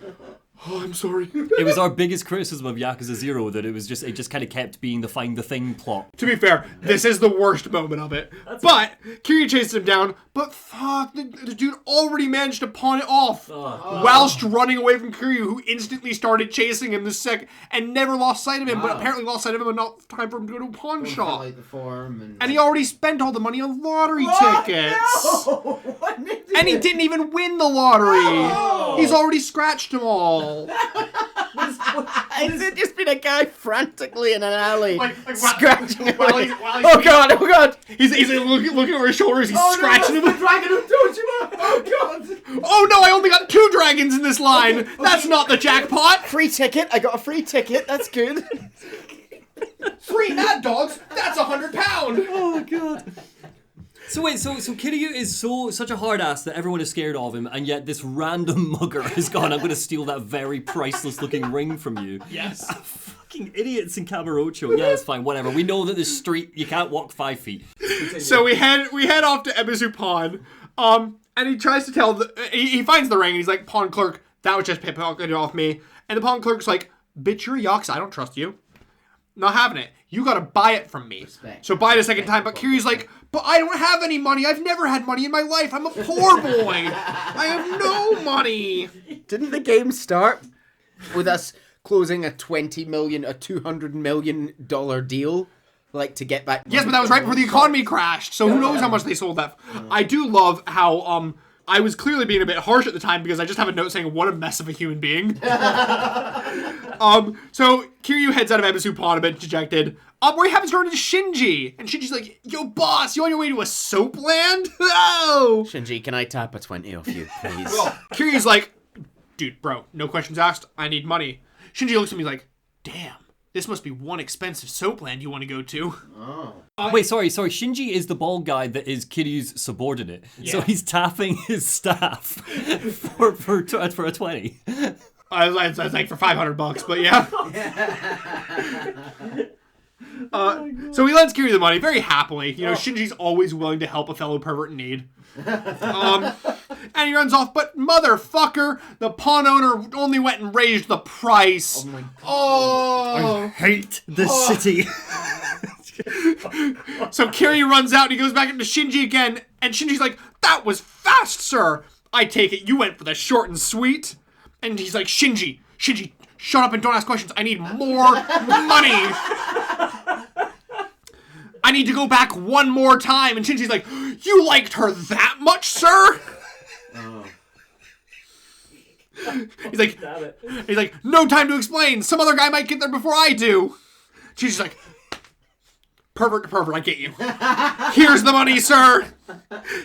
oh, I'm sorry. It was our biggest criticism of Yakuza 0 that it just kind of kept being the find the thing plot. To be fair, this is the worst moment of it. But Kiryu chases him down, but fuck, the dude already managed to pawn it off whilst running away from Kiryu, who instantly started chasing him the second and never lost sight of him, but apparently lost sight of him enough time for him to go to a pawn shop. And he already spent all the money on lottery tickets. No! What an idiot. And he didn't even win the lottery. He's already scratched them all. Has it just been a guy frantically in an alley scratching while away? he's Oh god! He's like looking over his shoulders, he's scratching him. The dragon of Dojima! Oh god! Oh no, I only got 2 dragons in this line! That's not the jackpot! Free ticket, I got a free ticket, that's good. Free Mad Dogs, that's £100! Oh my god. So wait, so Kiryu is such a hard ass that everyone is scared of him, and yet this random mugger has gone, I'm going to steal that very priceless looking ring from you. Yes. Fucking idiots in Kamurocho. Yeah, it's fine, whatever. We know that this street, you can't walk 5 feet. So we head off to Ebisu Pawn, and he tries to tell, he finds the ring, and he's like, pawn clerk, that was just pickpocketed off me. And the pawn clerk's like, bitch, you're a Yakuza, I don't trust you. Not having it. You gotta buy it from me. So buy it a second time. But Kiryu's like, but I don't have any money. I've never had money in my life. I'm a poor boy. I have no money. Didn't the game start with us closing a $200 million deal? Like, to get back... Yes, but that was right before the economy crashed. So who knows how much they sold that. I do love how, I was clearly being a bit harsh at the time because I just have a note saying, what a mess of a human being. So Kiryu heads out of Ebisu Pawn a bit dejected. Where he happens to run into Shinji. And Shinji's like, yo, boss, you on your way to a soap land? Oh! Shinji, can I tap a 20 off you, please? Kiryu's like, dude, bro, no questions asked. I need money. Shinji looks at me like, damn, this must be one expensive soap land you want to go to. Oh. Wait, sorry. Shinji is the bald guy that is Kiryu's subordinate. Yeah. So he's tapping his staff for a 20. I was like for $500, but yeah. So he lends Kiryu the money very happily. You know, Shinji's always willing to help a fellow pervert in need. And he runs off, but motherfucker, the pawn owner only went and raised the price. Oh my God. I hate this city. So Kiryu runs out and he goes back into Shinji again, and Shinji's like, that was fast, sir. I take it you went for the short and sweet. And he's like, Shinji, shut up and don't ask questions. I need more money. I need to go back one more time. And Shinji's like, you liked her that much, sir? He's like, no time to explain. Some other guy might get there before I do. Shinji's like, pervert to pervert, I get you. Here's the money, sir.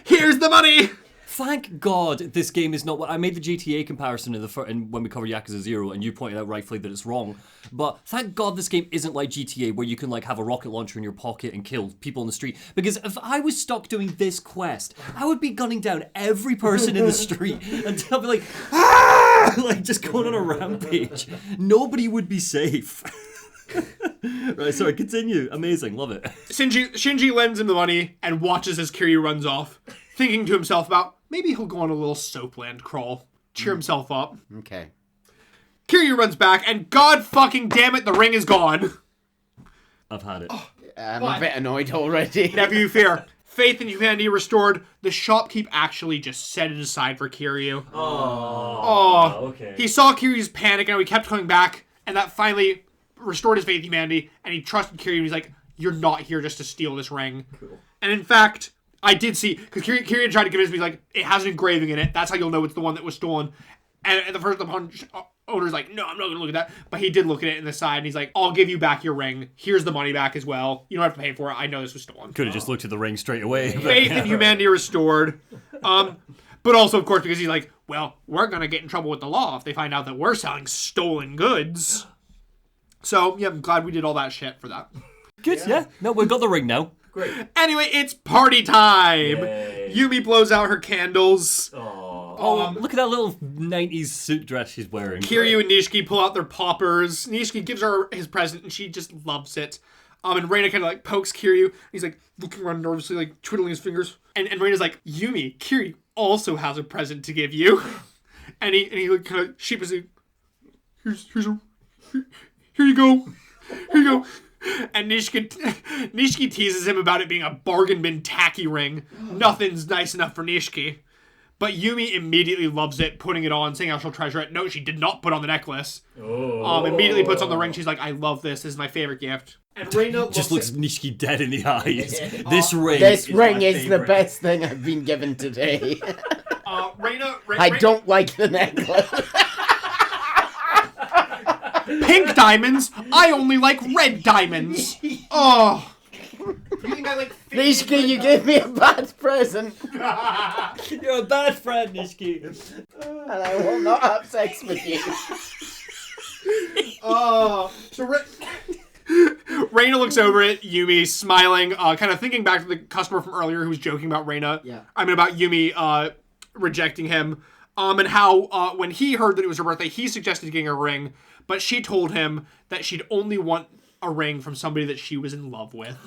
Here's the money. Thank God this game is not what I made the GTA comparison when we covered Yakuza 0, and you pointed out rightfully that it's wrong. But thank God this game isn't like GTA, where you can like have a rocket launcher in your pocket and kill people in the street. Because if I was stuck doing this quest, I would be gunning down every person in the street until I'd be like, ah! Like just going on a rampage. Nobody would be safe. Right, sorry, continue. Amazing, love it. Shinji lends him the money and watches as Kiryu runs off, thinking to himself about maybe he'll go on a little soapland crawl, cheer himself up. Okay. Kiryu runs back, and god fucking damn it, the ring is gone. I've had it. I'm a bit annoyed already. Never you fear. Faith in humanity restored. The shopkeep actually just set it aside for Kiryu. Oh, okay. He saw Kiryu's panic, and he kept coming back, and that finally restored his faith in humanity, and he trusted Kiryu, and he's like, you're not here just to steal this ring. Cool. And in fact, I did see, because Kiryu tried to convince me, he's like, it has an engraving in it, that's how you'll know it's the one that was stolen. And the first owner's like, no, I'm not going to look at that. But he did look at it in the side, and he's like, I'll give you back your ring. Here's the money back as well. You don't have to pay for it. I know this was stolen. Could have just looked at the ring straight away. Faith in humanity restored. But also, of course, because he's like, well, we're going to get in trouble with the law if they find out that we're selling stolen goods. So, yeah, I'm glad we did all that shit for that. Good, yeah. No, we've got the ring now. Great. Anyway, it's party time. Yay. Yumi blows out her candles. Oh, look at that little 90s suit dress she's wearing. Kiryu and Nishiki pull out their poppers. Nishiki gives her his present, and she just loves it. And Reina kind of like pokes Kiryu. He's like looking around nervously, like twiddling his fingers. And Reina's like, Yumi, Kiryu also has a present to give you. And he like kind of sheepishly, here you go. Here you go. And Nishiki teases him about it being a bargain bin tacky ring. Nothing's nice enough for Nishiki. But Yumi immediately loves it, putting it on, saying how she'll treasure it. No, she did not put on the necklace. Immediately puts on the ring. She's like, I love this. This is my favorite gift. And Reina just looks Nishiki dead in the eyes. This ring is the best thing I've been given today. Reina, I don't like the necklace. Pink diamonds? I only like red diamonds. Oh. You think I like Nishiki, you gave me a bad present. You're a bad friend, Nishiki. And I will not have sex with you. So Reina looks over at Yumi, smiling, kind of thinking back to the customer from earlier who was joking about Reina. Yeah. I mean, about Yumi rejecting him. And how when he heard that it was her birthday, he suggested getting a ring, but she told him that she'd only want a ring from somebody that she was in love with.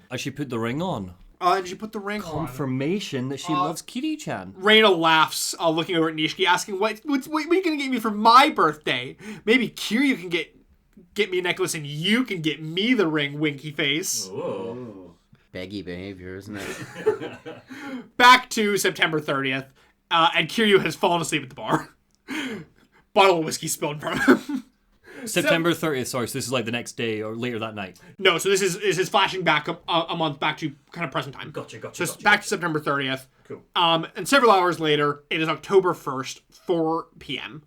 And she put the ring on. And she put the ring on. Confirmation that she loves Kiri-chan. Reina laughs, looking over at Nishiki, asking, what are you going to get me for my birthday? Maybe Kiryu can get me a necklace and you can get me the ring, winky face. Whoa. Beggy behavior, isn't it? Back to September 30th, and Kiryu has fallen asleep at the bar. Bottle of whiskey spilled in front of him. September 30th, sorry, so this is like the next day or later that night. No, so this is flashing back a month back to kind of present time. Gotcha. So it's back to September 30th. Cool. And several hours later, it is October 1st, 4 p.m.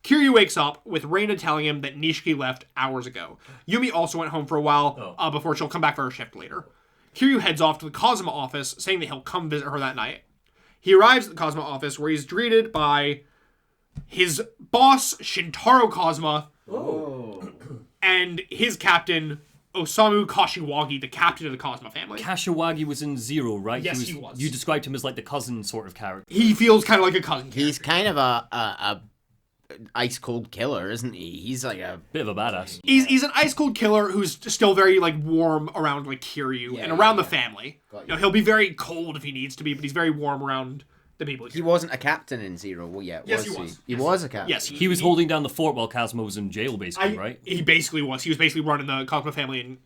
Kiryu wakes up with Reina telling him that Nishiki left hours ago. Yumi also went home for a while before she'll come back for her shift later. Kiryu heads off to the Cosmo office, saying that he'll come visit her that night. He arrives at the Cosmo office, where he's greeted by his boss, Shintaro Cosma, and his captain, Osamu Kashiwagi, the captain of the Cosma family. Kashiwagi was in Zero, right? Yes, he was. You described him as like the cousin sort of character. He feels kind of like a cousin character. He's kind of a ice cold killer, isn't he? He's like a bit of a badass. He's an ice cold killer who's still very like warm around like Kiryu and around the family. You know, he'll be very cold if he needs to be, but he's very warm around the people. He wasn't a captain in Zero yet, yes, was he was. He was a captain. Yes, he was holding down the fort while Cosmo was in jail, basically, right? He basically was. He was basically running the Cosmo family and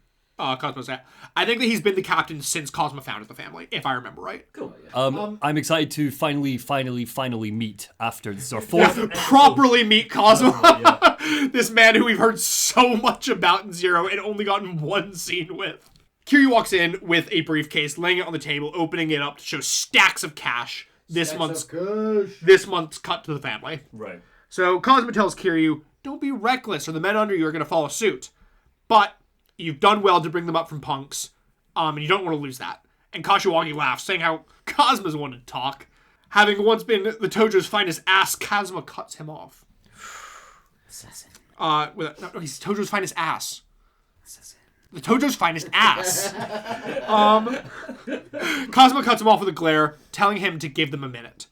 Cosmo's. I think that he's been the captain since Cosmo founded the family, if I remember right. Cool. I'm excited to finally meet after this is our fourth. Properly meet Cosmo. This man who we've heard so much about in Zero and only gotten one scene with. Kiryu walks in with a briefcase, laying it on the table, opening it up to show stacks of cash. This month's cut to the family. Right. So Kazuma tells Kiryu, don't be reckless or the men under you are going to follow suit. But you've done well to bring them up from punks, and you don't want to lose that. And Kashiwagi laughs, saying how Kazuma's wanted to talk. Having once been the Tojo's finest ass, Kazuma cuts him off. Assassin. He's Tojo's finest ass. Assassin. The Tojo's finest ass. Kazuma cuts him off with a glare, telling him to give them a minute.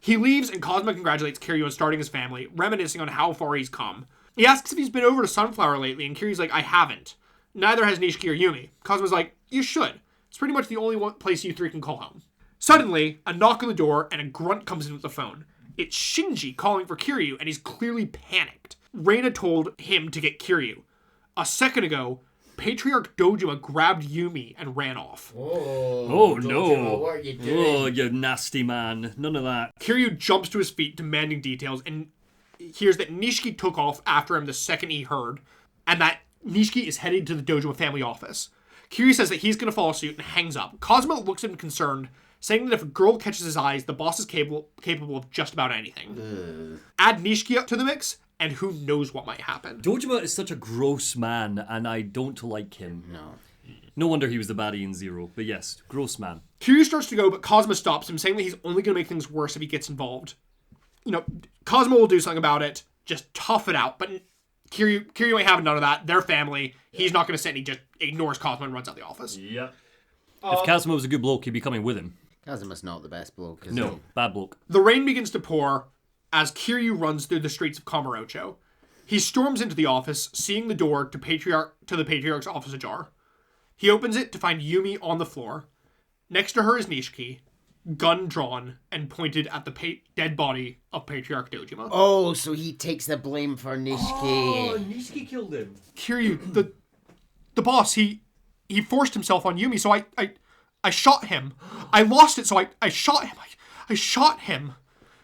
He leaves, and Kazuma congratulates Kiryu on starting his family, reminiscing on how far he's come. He asks if he's been over to Sunflower lately, and Kiryu's like, I haven't. Neither has Nishiki or Yumi. Kazuma's like, you should. It's pretty much the only one place you three can call home. Suddenly, a knock on the door, and a grunt comes in with the phone. It's Shinji calling for Kiryu, and he's clearly panicked. Reina told him to get Kiryu. A second ago, Patriarch Dojima grabbed Yumi and ran off. Oh Dojima, no. what are you doing? Oh, you nasty man. None of that. Kiryu jumps to his feet, demanding details, and hears that Nishiki took off after him the second he heard, and that Nishiki is headed to the Dojima family office. Kiryu says that he's going to follow suit and hangs up. Kazuma looks at him concerned, saying that if a girl catches his eyes, the boss is capable of just about anything. Add Nishiki to the mix, and who knows what might happen. Dojima is such a gross man, and I don't like him. No. No wonder he was the baddie in Zero. But yes, gross man. Kiryu starts to go, but Kazuma stops him, saying that he's only going to make things worse if he gets involved. You know, Kazuma will do something about it. Just tough it out. But Kiryu ain't having none of that. They're family. He's not going to sit, and he just ignores Kazuma and runs out the office. Yep. If Kazuma was a good bloke, he'd be coming with him. Kazuma's not the best bloke, is No, he? bad bloke. The rain begins to pour as Kiryu runs through the streets of Kamurocho. He storms into the office, seeing the door to the Patriarch's office ajar. He opens it to find Yumi on the floor. Next to her is Nishiki, gun drawn and pointed at the dead body of Patriarch Dojima. Oh, so he takes the blame for Nishiki. Nishiki killed him. Kiryu, the boss, he forced himself on Yumi, so I shot him. I lost it, so I shot him. I shot him.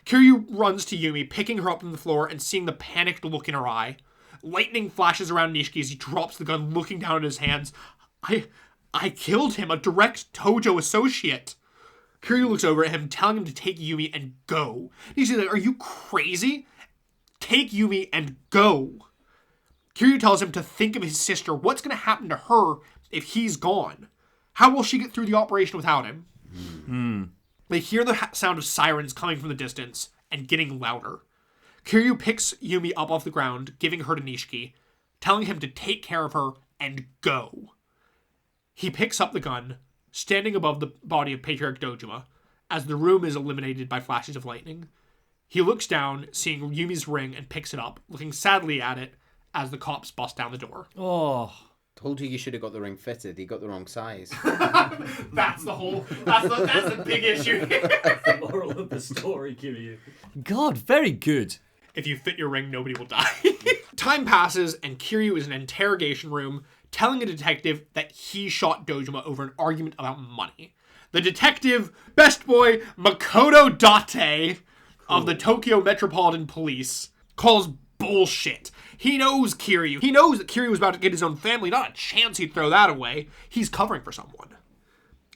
Kiryu runs to Yumi, picking her up from the floor and seeing the panicked look in her eye. Lightning flashes around Nishiki as he drops the gun, looking down at his hands. I killed him, a direct Tojo associate. Kiryu looks over at him, telling him to take Yumi and go. Nishiki's like, are you crazy? Take Yumi and go. Kiryu tells him to think of his sister. What's going to happen to her if he's gone? How will she get through the operation without him? They hear the sound of sirens coming from the distance and getting louder. Kiryu picks Yumi up off the ground, giving her to Nishiki, telling him to take care of her and go. He picks up the gun, standing above the body of Patriarch Dojima, as the room is illuminated by flashes of lightning. He looks down, seeing Yumi's ring, and picks it up, looking sadly at it as the cops bust down the door. Oh. Told you should have got the ring fitted. He got the wrong size. That's the big issue. The moral of the story, Kiryu. God, very good. If you fit your ring, nobody will die. Time passes, and Kiryu is in an interrogation room, telling a detective that he shot Dojima over an argument about money. The detective, best boy Makoto Date of the Tokyo Metropolitan Police, calls bullshit. He knows Kiryu. He knows that Kiryu was about to get his own family. Not a chance he'd throw that away. He's covering for someone.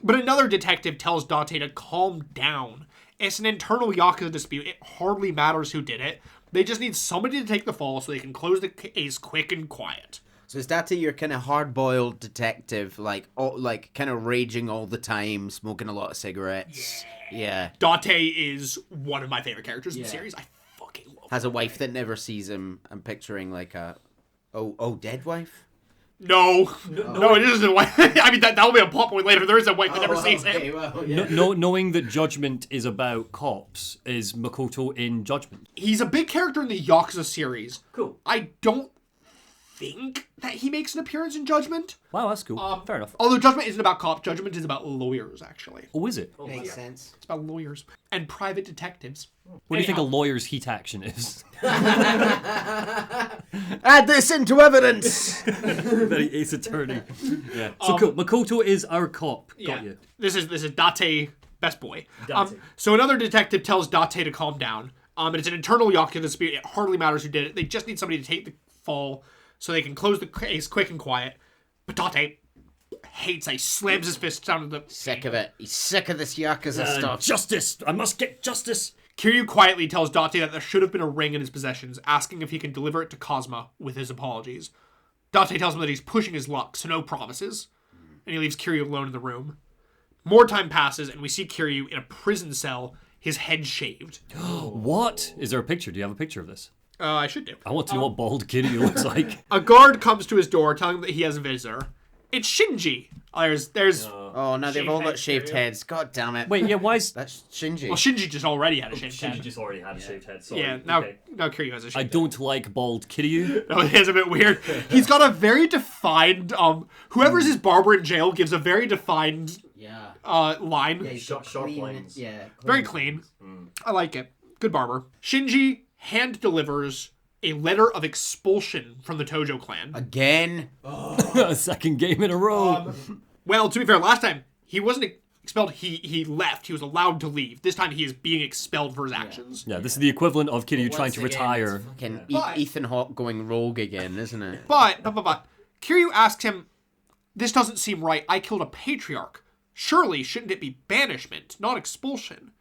But another detective tells Date to calm down. It's an internal Yakuza dispute. It hardly matters who did it. They just need somebody to take the fall so they can close the case quick and quiet. So is Date your kind of hard-boiled detective, like kind of raging all the time, smoking a lot of cigarettes? Yeah. Date is one of my favorite characters in the series. I fucking love him. Has a wife that never sees him. I'm picturing like a, dead wife? No, it isn't a wife. I mean, that will be a plot point later. There is a wife that never sees him. Well, yeah. Knowing that Judgment is about cops, is Makoto in Judgment? He's a big character in the Yakuza series. Cool. I don't think that he makes an appearance in Judgment. Wow, that's cool. Fair enough. Although Judgment isn't about cops, Judgment is about lawyers, actually. Oh, is it? Makes sense. It's about lawyers and private detectives. What do you think a lawyer's heat action is? Add this into evidence! Very Ace Attorney. Yeah. So cool. Makoto is our cop. Got you. This is Date, best boy. So another detective tells Date to calm down. And it's an internal Yakuza dispute. It hardly matters who did it. They just need somebody to take the fall so they can close the case quick and quiet. But Date hates it. He slams his fist down to the... Sick of it. He's sick of this Yakuza stuff. Justice! I must get justice! Kiryu quietly tells Date that there should have been a ring in his possessions, asking if he can deliver it to Cosma with his apologies. Date tells him that he's pushing his luck, so no promises. And he leaves Kiryu alone in the room. More time passes, and we see Kiryu in a prison cell, his head shaved. What? Is there a picture? Do you have a picture of this? I should do. I want to know what bald Kiryu looks like. A guard comes to his door, telling him that he has a visitor. It's Shinji. There's... Oh, now they've all got shaved heads. God damn it. Wait, yeah, why is... That's Shinji. Well, Shinji just already had a shaved Shinji head. just already had a shaved head, sorry. Yeah, now Okay. Kiryu has a shaved I head. don't like bald Kiryu. No, it is a bit weird. He's got a very defined... whoever's his barber in jail gives a very defined Yeah. line. He's Sharp clean, lines. Yeah. Very clean. I like it. Good barber. Shinji hand delivers a letter of expulsion from the Tojo clan. Again? A second game in a row. Well, to be fair, last time he wasn't expelled. He left. He was allowed to leave. This time he is being expelled for his actions. Yeah, this is the equivalent of Kiryu trying to Once again, retire. it's fucking But- Ethan Hawke going rogue again, isn't it? But Kiryu asks him, "This doesn't seem right. I killed a patriarch. Surely shouldn't it be banishment, not expulsion?"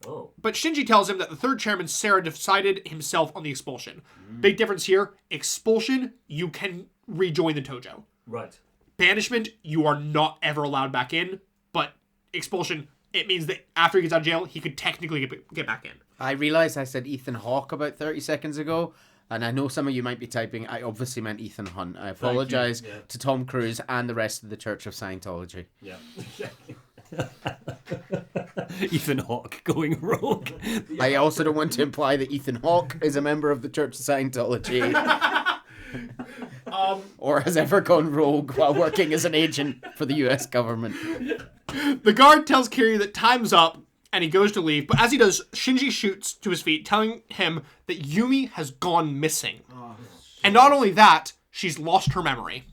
Oh. But Shinji tells him that the third chairman, Sarah, decided himself on the expulsion. Big difference here. Expulsion, you can rejoin the Tojo. Right. Banishment, you are not ever allowed back in. But expulsion, it means that after he gets out of jail, he could technically get back in. I realised I said Ethan Hawke about 30 seconds ago, and I know some of you might be typing, I obviously meant Ethan Hunt. I apologise Yeah. to Tom Cruise and the rest of the Church of Scientology. Yeah. Ethan Hawke going rogue. I also don't want to imply that Ethan Hawke is a member of the Church of Scientology. Or has ever gone rogue while working as an agent for the US government. The guard tells Kiryu that time's up, and he goes to leave. But as he does, Shinji shoots to his feet, telling him that Yumi has gone missing. And not only that, she's lost her memory.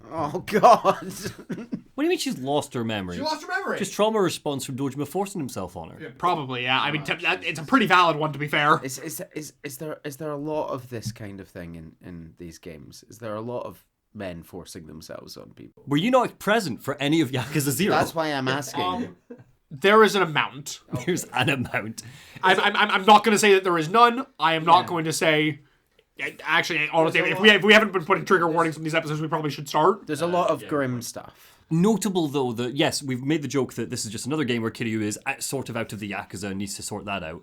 Oh, God. What do you mean she's lost her memory? lost her memory. Just trauma response from Dojima forcing himself on her. Probably, yeah. I mean, it's a pretty valid one, to be fair. Is there a lot of this kind of thing in these games? Is there a lot of men forcing themselves on people? Were you not present for any of Yakuza 0? That's why I'm asking. There is an amount. There's an amount. I'm not going to say that there is none. I am not going to say... Actually, honestly, if we haven't been putting trigger warnings in these episodes, we probably should start. There's a lot of grim stuff. Notable, though, that, yes, we've made the joke that this is just another game where Kiryu is sort of out of the Yakuza and needs to sort that out.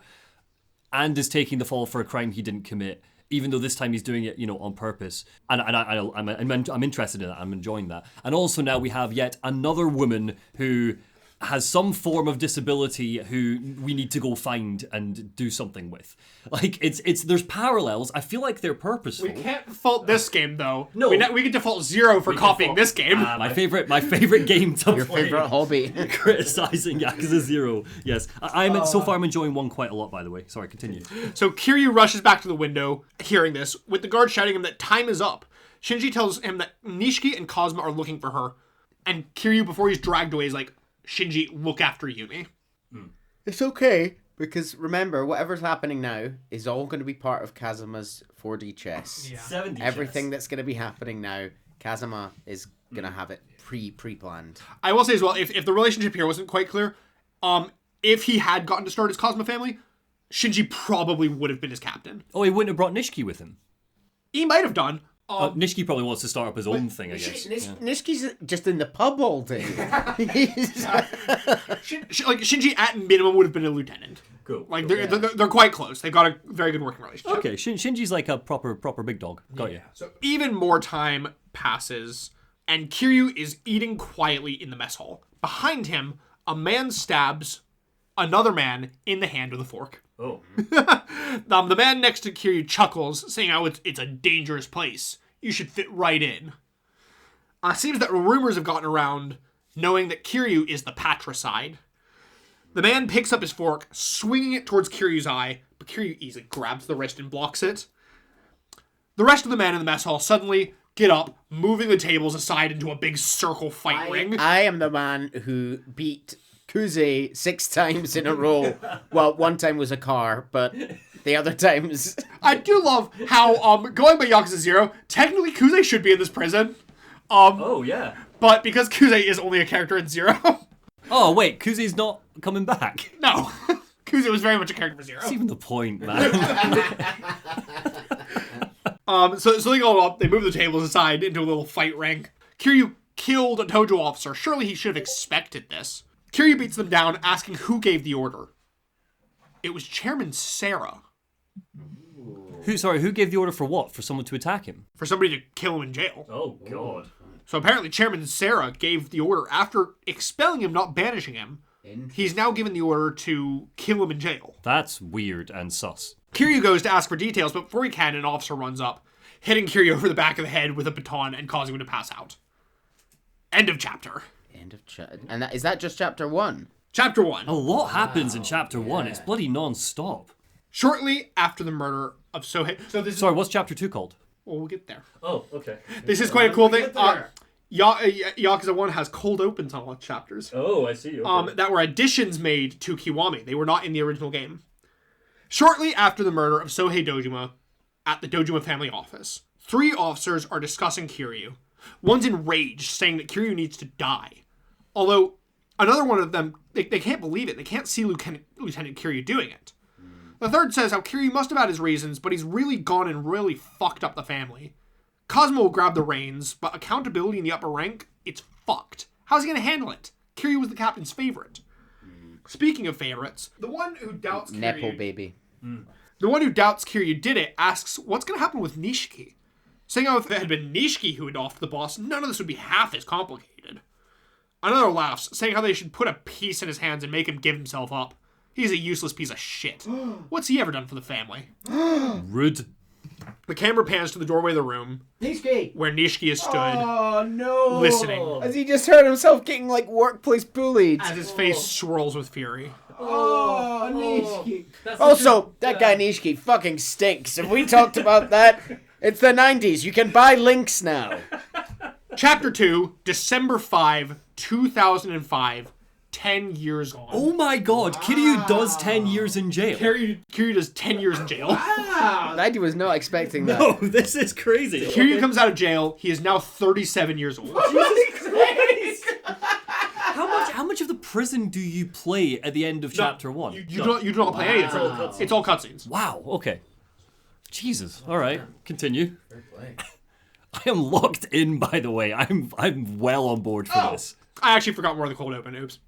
And is taking the fall for a crime he didn't commit, even though this time he's doing it, on purpose. And I'm interested in that. I'm enjoying that. And also now we have yet another woman who has some form of disability who we need to go find and do something with. Like, there's parallels. I feel like they're purposeful. We can't fault this game, though. No. We can default 0 for copying this game. My favorite game to Your play. favorite hobby. Criticizing Yakuza 0. Yes. So far I'm enjoying 1 quite a lot, by the way. Sorry, continue. So Kiryu rushes back to the window, hearing this, with the guard shouting him that time is up. Shinji tells him that Nishiki and Cosma are looking for her. And Kiryu, before he's dragged away, is like, Shinji, look after Yumi. It's okay, because remember, whatever's happening now is all going to be part of Kazuma's 4D chess. Yeah. 70 Everything that's going to be happening now, Kazuma is going to have it pre-planned. I will say as well, if the relationship here wasn't quite clear, if he had gotten to start his Cosma family, Shinji probably would have been his captain. Oh, he wouldn't have brought Nishiki with him. He might have done. Nishiki probably wants to start up his own thing, I guess. Nishiki's just in the pub all day. Shinji at minimum would have been a lieutenant. Cool. Like they're quite close. They've got a very good working relationship. Okay, Shinji's like a proper big dog. Got you. So even more time passes, and Kiryu is eating quietly in the mess hall. Behind him, a man stabs another man in the hand with a fork. Oh. The man next to Kiryu chuckles, saying how it's a dangerous place. You should fit right in. It seems that rumors have gotten around, knowing that Kiryu is the patricide. The man picks up his fork, swinging it towards Kiryu's eye, but Kiryu easily grabs the wrist and blocks it. The rest of the men in the mess hall suddenly get up, moving the tables aside into a big circle fight ring. I am the man who beat Kuze 6 times in a row. Well, one time was a car, but the other times. I do love how, going by Yakuza 0, technically Kuze should be in this prison. Oh, yeah. But because Kuze is only a character in 0... Oh, wait, Kuze's not coming back? No. Kuze was very much a character for 0. That's even the point, man. So they go up, they move the tables aside into a little fight ring. Kiryu killed a Tojo officer. Surely he should have expected this. Kiryu beats them down, asking who gave the order. It was Chairman Sarah. Who gave the order for what? For someone to attack him? For somebody to kill him in jail. Oh, God. So apparently Chairman Sarah gave the order after expelling him, not banishing him. He's now given the order to kill him in jail. That's weird and sus. Kiryu goes to ask for details, but before he can, an officer runs up, hitting Kiryu over the back of the head with a baton and causing him to pass out. End of chapter. End of chapter. And is that just chapter 1? Chapter 1. A lot happens in chapter 1. It's bloody non-stop. Shortly after the murder of Sohei... Sorry, what's chapter 2 called? Well, we'll get there. Oh, okay. This is quite a cool thing. Yakuza 1 has cold opens on all chapters. Oh, I see. Okay. That were additions made to Kiwami. They were not in the original game. Shortly after the murder of Sohei Dojima at the Dojima family office, 3 officers are discussing Kiryu. One's enraged, saying that Kiryu needs to die. Although, another one of them, they can't believe it. They can't see Lieutenant Kiryu doing it. The third says how Kiryu must have had his reasons, but he's really gone and really fucked up the family. Cosmo will grab the reins, but accountability in the upper rank, it's fucked. How's he going to handle it? Kiryu was the captain's favorite. Speaking of favorites, the one who doubts Kiryu... Nepo baby. The one who doubts Kiryu did it asks what's going to happen with Nishiki. Saying how if it had been Nishiki who had offed the boss, none of this would be half as complicated. Another laughs, saying how they should put a piece in his hands and make him give himself up. He's a useless piece of shit. What's he ever done for the family? Rude. The camera pans to the doorway of the room Nishiki! where Nishiki has stood, Oh, no! listening, Has he just heard himself getting, workplace bullied? as his face swirls with fury. Oh, Nishiki. Also, that guy Nishiki fucking stinks. Have we talked about that? It's the 90s. You can buy links now. Chapter 2, December 5, 2005. 10 years on. Oh my god, Kiryu does 10 years in jail. Kiryu does 10 years in jail. Wow, I was not expecting that. No, this is crazy. Kiryu comes out of jail. He is now 37 years old. How much of the prison do you play at the end of chapter 1? You do not play any of it. It's all cutscenes. Wow, okay. Jesus. Alright, continue. I am locked in, by the way. I'm well on board for this. I actually forgot more of the cold open. Oops.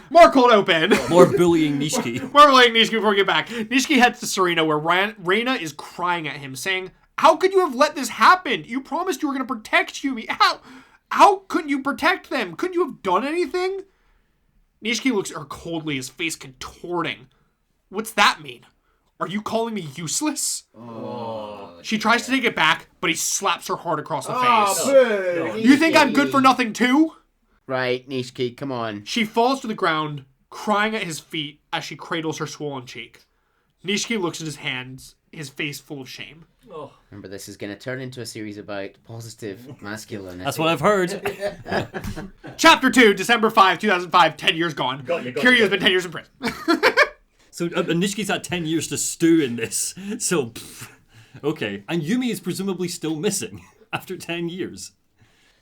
More cold open. More bullying Nishiki. More bullying Nishiki before we get back. Nishiki heads to Serena where Reina is crying at him, saying, "How could you have let this happen? You promised you were going to protect Yumi. How couldn't you protect them? Couldn't you have done anything?" Nishiki looks at her coldly, his face contorting. "What's that mean? Are you calling me useless?" She tries to take it back, but he slaps her hard across the face. Boo! You think I'm good for nothing too? Right, Nishiki, come on. She falls to the ground, crying at his feet as she cradles her swollen cheek. Nishiki looks at his hands, his face full of shame. Remember, this is going to turn into a series about positive masculinity. That's what I've heard. Chapter 2, December 5, 2005, 10 years gone. Kiryu has been 10 years in prison. So Nishiki's had 10 years to stew in this. So, okay. And Yumi is presumably still missing after 10 years.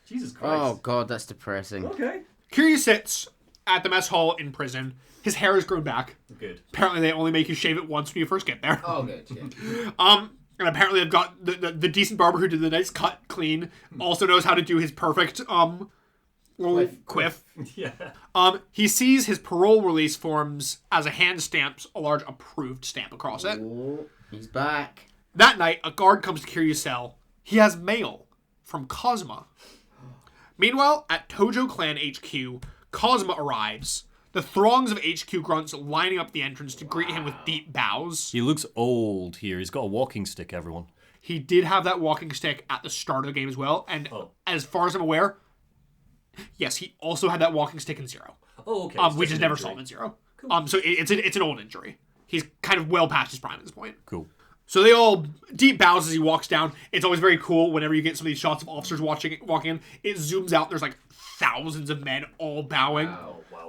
Jesus Christ. Oh, God, that's depressing. Okay. Kiryu sits at the mess hall in prison. His hair has grown back. Good. Apparently they only make you shave it once when you first get there. Oh, good, yeah. And apparently they've got the decent barber who did the nice cut clean. Also knows how to do his perfect, quiff. Yeah. He sees his parole release forms as a hand stamps a large approved stamp across it. Oh, he's back. That night, a guard comes to Kiryu's cell. He has mail from Cosma. Meanwhile, at Tojo Clan HQ, Cosma arrives. The throngs of HQ grunts lining up the entrance to greet him with deep bows. He looks old here. He's got a walking stick, everyone. He did have that walking stick at the start of the game as well, and as far as I'm aware, yes, he also had that walking stick in 0. Oh, okay. We just never saw him in 0. Cool. So it's an old injury. He's kind of well past his prime at this point. Cool. So they all deep bows as he walks down. It's always very cool whenever you get some of these shots of officers walking in. It zooms out. There's like thousands of men all bowing.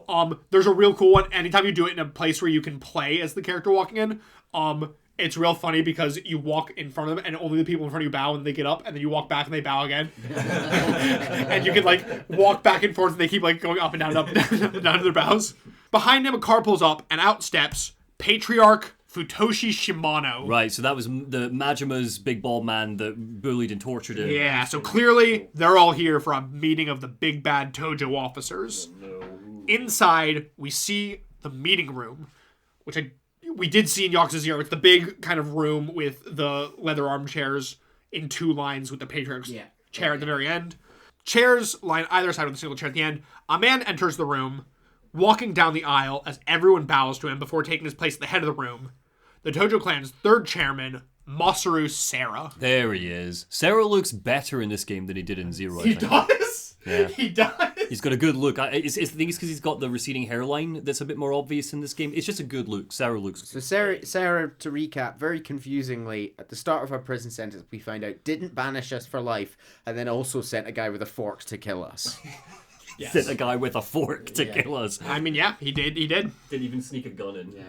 Wow. There's a real cool one. Anytime you do it in a place where you can play as the character walking in, it's real funny because you walk in front of them and only the people in front of you bow and they get up, and then you walk back and they bow again. And you can like walk back and forth and they keep like going up and down and up and down, and down to their bows. Behind him, a car pulls up and out steps Patriarch Futoshi Shimano. Right, so that was the Majima's big bald man that bullied and tortured him. Yeah, so clearly they're all here for a meeting of the big bad Tojo officers. Inside, we see the meeting room, which we did see in Yakuza 0. It's the big kind of room with the leather armchairs in 2 lines with the Patriarch's chair at the very end. Chairs line either side with a single chair at the end. A man enters the room, walking down the aisle as everyone bows to him before taking his place at the head of the room. The Tojo clan's 3rd chairman, Masaru Sera. There he is. Sera looks better in this game than he did in 0, I He think. does? Yeah. He does? He's got a good look. I think it's because he's got the receding hairline that's a bit more obvious in this game. It's just a good look. Sera looks... So Sarah, to recap, very confusingly, at the start of our prison sentence, we find out didn't banish us for life, and then also sent a guy with a fork to kill us. Yes. Sent a guy with a fork to kill us. I mean, yeah, he did. Didn't even sneak a gun in. Yeah.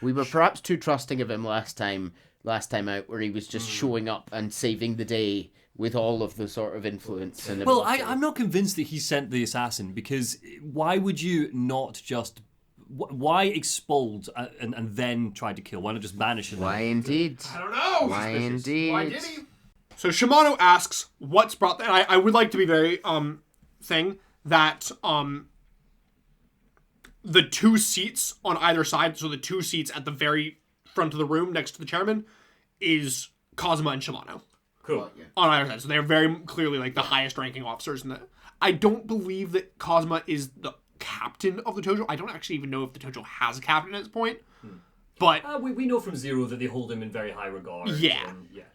We were perhaps too trusting of him last time out, where he was just showing up and saving the day with all of the sort of influence. And Well, I'm not convinced that he sent the assassin, because why would you not just... Why expelled and then try to kill? Why not just banish him? Why indeed? I don't know. Why indeed? Why did he? So Shimano asks, what's brought that? I would like to be very, thing that, the 2 seats on either side, so the 2 seats at the very front of the room next to the chairman, is Kazuma and Shimano. Cool. On either side. So they're very clearly like the highest ranking officers in the... I don't believe that Kazuma is the captain of the Tojo. I don't actually even know if the Tojo has a captain at this point. But... we know from 0 that they hold him in very high regard. Yeah.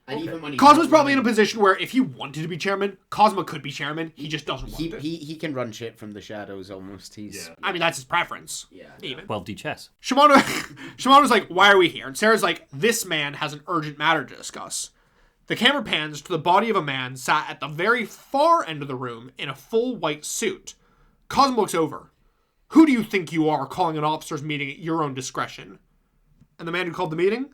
And even when Kazuma's probably in a position where if he wanted to be chairman, Kazuma could be chairman. He just doesn't want to. he can run shit from the shadows almost. I mean, that's his preference. Yeah. Even. 12D chess. Shimano's like, why are we here? And Sarah's like, this man has an urgent matter to discuss. The camera pans to the body of a man sat at the very far end of the room in a full white suit. Kazuma looks over. Who do you think you are calling an officers' meeting at your own discretion? And the man who called the meeting?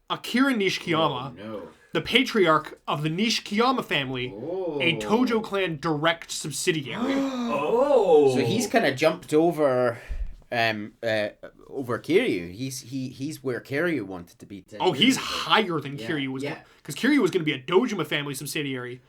Akira Nishikiyama, the patriarch of the Nishikiyama family, a Tojo clan direct subsidiary. So he's kind of jumped over Kiryu. He's where Kiryu wanted to be. He's higher than Kiryu was. Yeah. Because Kiryu was going to be a Dojima family subsidiary.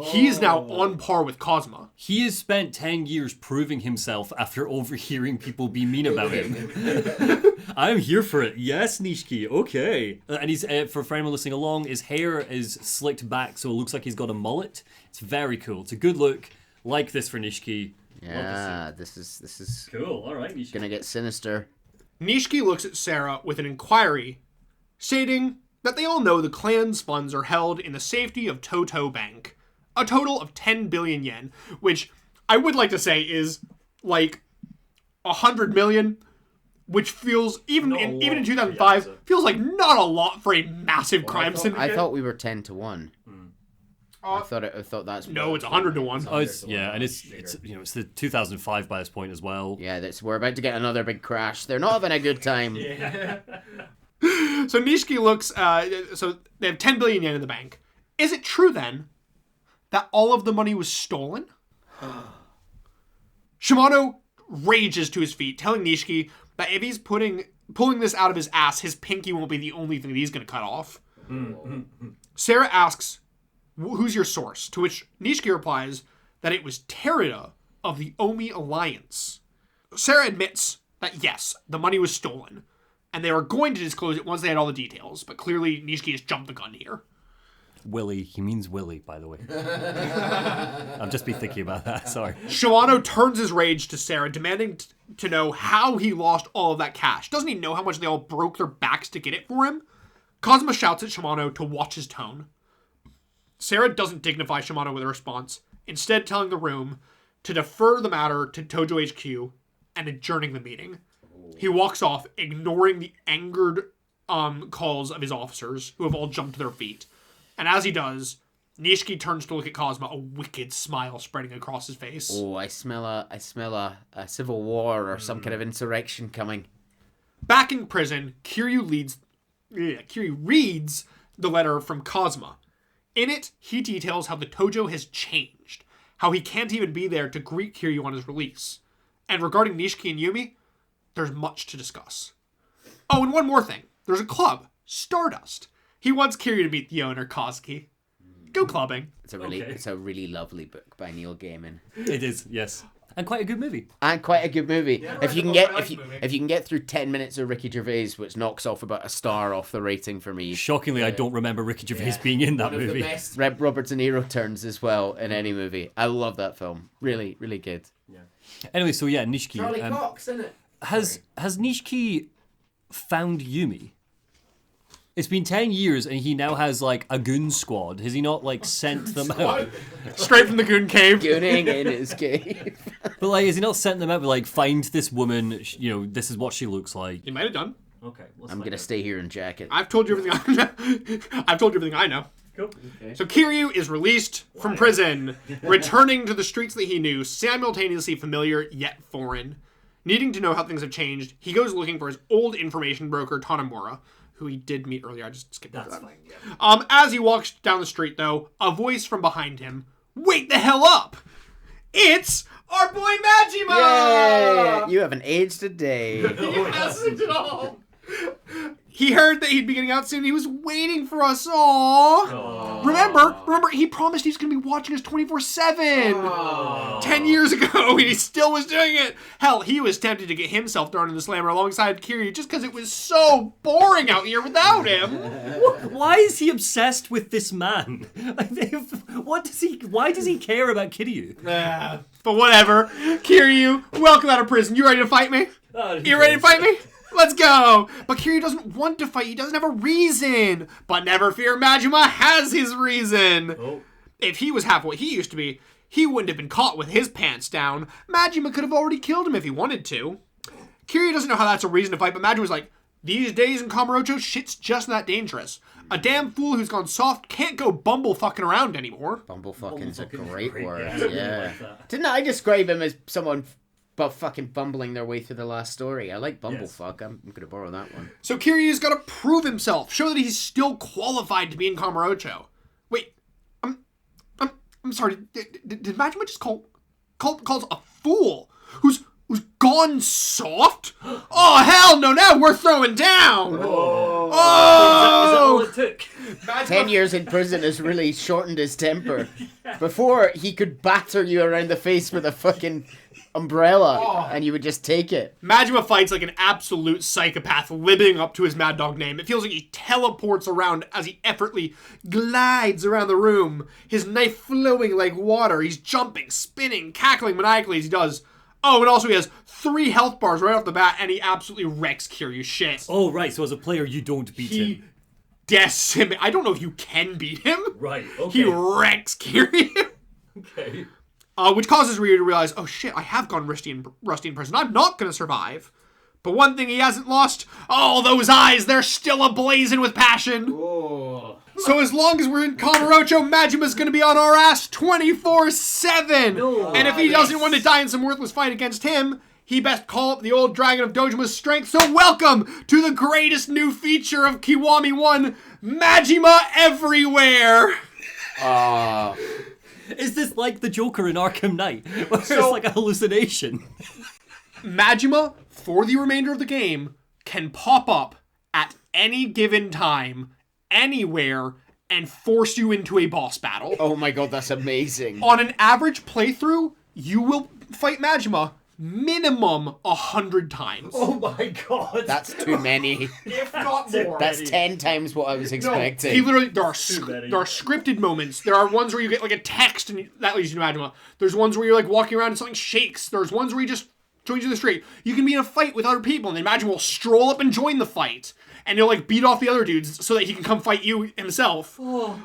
He is now on par with Kazuma. He has spent 10 years proving himself after overhearing people be mean about him. I'm here for it. Yes, Nishiki. Okay. And he's for anyone listening along, his hair is slicked back, so it looks like he's got a mullet. It's very cool. It's a good look. Like this for Nishiki. Yeah, this is Cool. All right, Nishiki. gonna get sinister. Nishiki looks at Sarah with an inquiry, stating that they all know the clan's funds are held in the safety of Toto Bank. A total of 10 billion yen, which I would like to say is like 100 million, which feels, even in 2005, feels like not a lot for a massive crime syndicate. I thought we were 10 to 1. I thought that's No, it's 100 to 1. Oh, it's and it's the 2005 by this point as well. Yeah, we're about to get another big crash. They're not having a good time. So Nishiki looks, so they have 10 billion yen in the bank. Is it true then that all of the money was stolen? Shimano rages to his feet, telling Nishiki that if he's pulling this out of his ass, his pinky won't be the only thing that he's going to cut off. Sarah asks, who's your source? To which Nishiki replies that it was Terida of the Omi Alliance. Sarah admits that yes, the money was stolen, and they were going to disclose it once they had all the details, but clearly Nishiki has jumped the gun here. Willie, he means Willie, by the way. I'll just be thinking about that, sorry. Shimano turns his rage to Sarah, demanding to know how he lost all of that cash. Doesn't he know how much they all broke their backs to get it for him? Kazuma shouts at Shimano to watch his tone. Sarah doesn't dignify Shimano with a response, instead telling the room to defer the matter to Tojo HQ and adjourning the meeting. He walks off, ignoring the angered calls of his officers, who have all jumped to their feet. And as he does, Nishiki turns to look at Kazuma, a wicked smile spreading across his face. Oh, I smell a civil war or some kind of insurrection coming. Back in prison, Kiryu leads Kiryu reads the letter from Cosma. In it, he details how the Tojo has changed, how he can't even be there to greet Kiryu on his release. And regarding Nishiki and Yumi, there's much to discuss. Oh, and one more thing. There's a club, Stardust. He wants Kiryu to meet the owner, Kazuki. Go clubbing. It's a really lovely book by Neil Gaiman. It is, yes. And quite a good movie. And quite a good movie. Yeah, if you can I get like the movie. if you can get through 10 minutes of Ricky Gervais, which knocks off about a star off the rating for me. Shockingly, I don't remember Ricky Gervais being in that One of the movie. best Robert De Niro turns as well in any movie. I love that film. Really, really good. Anyway, so yeah, Nishiki. Cox, isn't it? Has Nishiki found Yumi? It's been 10 years and he now has like a goon squad. Has he not like sent them out? Straight from the Goon Cave. Gooning in his cave. But like, has he not sent them out with like, find this woman, this is what she looks like? He might have done. Okay. I'm going to stay here and jack it. I've told you everything I know. I've told you everything I know. Cool. Okay. So Kiryu is released from prison, returning to the streets that he knew, simultaneously familiar yet foreign. Needing to know how things have changed, he goes looking for his old information broker, Tanamura, who he did meet earlier. I just skipped over that. Fine, yeah. As he walks down the street, though, a voice from behind him, "Wake the hell up! It's our boy Majima!" Yay! You haven't aged a day. He hasn't at all. He heard that he'd be getting out soon. He was waiting for us all. Remember, he promised he's going to be watching us 24/7. 10 years ago, and he still was doing it. Hell, he was tempted to get himself thrown in the slammer alongside Kiryu just because it was so boring out here without him. Why is he obsessed with this man? Why does he care about Kiryu? But whatever. Kiryu, welcome out of prison. You ready to fight me? You ready to fight me? Let's go! But Kiryu doesn't want to fight. He doesn't have a reason. But never fear, Majima has his reason. Oh. If he was half what he used to be, he wouldn't have been caught with his pants down. Majima could have already killed him if he wanted to. Kiryu doesn't know how that's a reason to fight, but Majima's like, these days in Kamurocho, shit's just that dangerous. A damn fool who's gone soft can't go bumble fucking around anymore. Bumblefucking's a Bumblefucking's great great, word. yeah. Yeah. Like that. Didn't I describe him as someone but fucking bumbling their way through the last story? I like bumblefuck. I'm going to borrow that one. So Kiryu's got to prove himself, show that he's still qualified to be in Kamurocho. Wait, I'm sorry. Did Majima just calls a fool who's gone soft? Oh hell no! Now we're throwing down. Oh! Is that all it took? 10 years in prison has really shortened his temper. Before, he could batter you around the face with a fucking umbrella, and you would just take it. Majima fights like an absolute psychopath, living up to his Mad Dog name. It feels like he teleports around as he effortlessly glides around the room, his knife flowing like water. He's jumping, spinning, cackling maniacally as he does. Oh, and also he has 3 health bars right off the bat, and he absolutely wrecks Kiryu's shit. Oh, right. So as a player, you don't beat him. Decimates. I don't know if you can beat him. Right. Okay. He wrecks Kiryu. Okay. Which causes Ryu to realize, oh shit, I have gone rusty in prison. I'm not going to survive. But one thing he hasn't lost, those eyes, they're still ablazing with passion. Oh. So as long as we're in Kamurocho, Majima's going to be on our ass 24/7. No. And if he doesn't want to die in some worthless fight against him, he best call up the old dragon of Dojima's strength. So welcome to the greatest new feature of Kiwami 1, Majima Everywhere. Is this like the Joker in Arkham Knight? Where it's So- like a hallucination? Majima, for the remainder of the game, can pop up at any given time, anywhere, and force you into a boss battle. Oh my god, that's amazing. On an average playthrough, you will fight Majima minimum 100 times. Oh my god. That's too many. If not more. That's 10 times what I was expecting. He literally, there are many. scripted moments. There are ones where you get like a text and that leads you to Majima. There's ones where you're like walking around and something shakes. There's ones where he just joins you in the street. You can be in a fight with other people and then Majima will stroll up and join the fight. And he'll like beat off the other dudes so that he can come fight you himself. You'll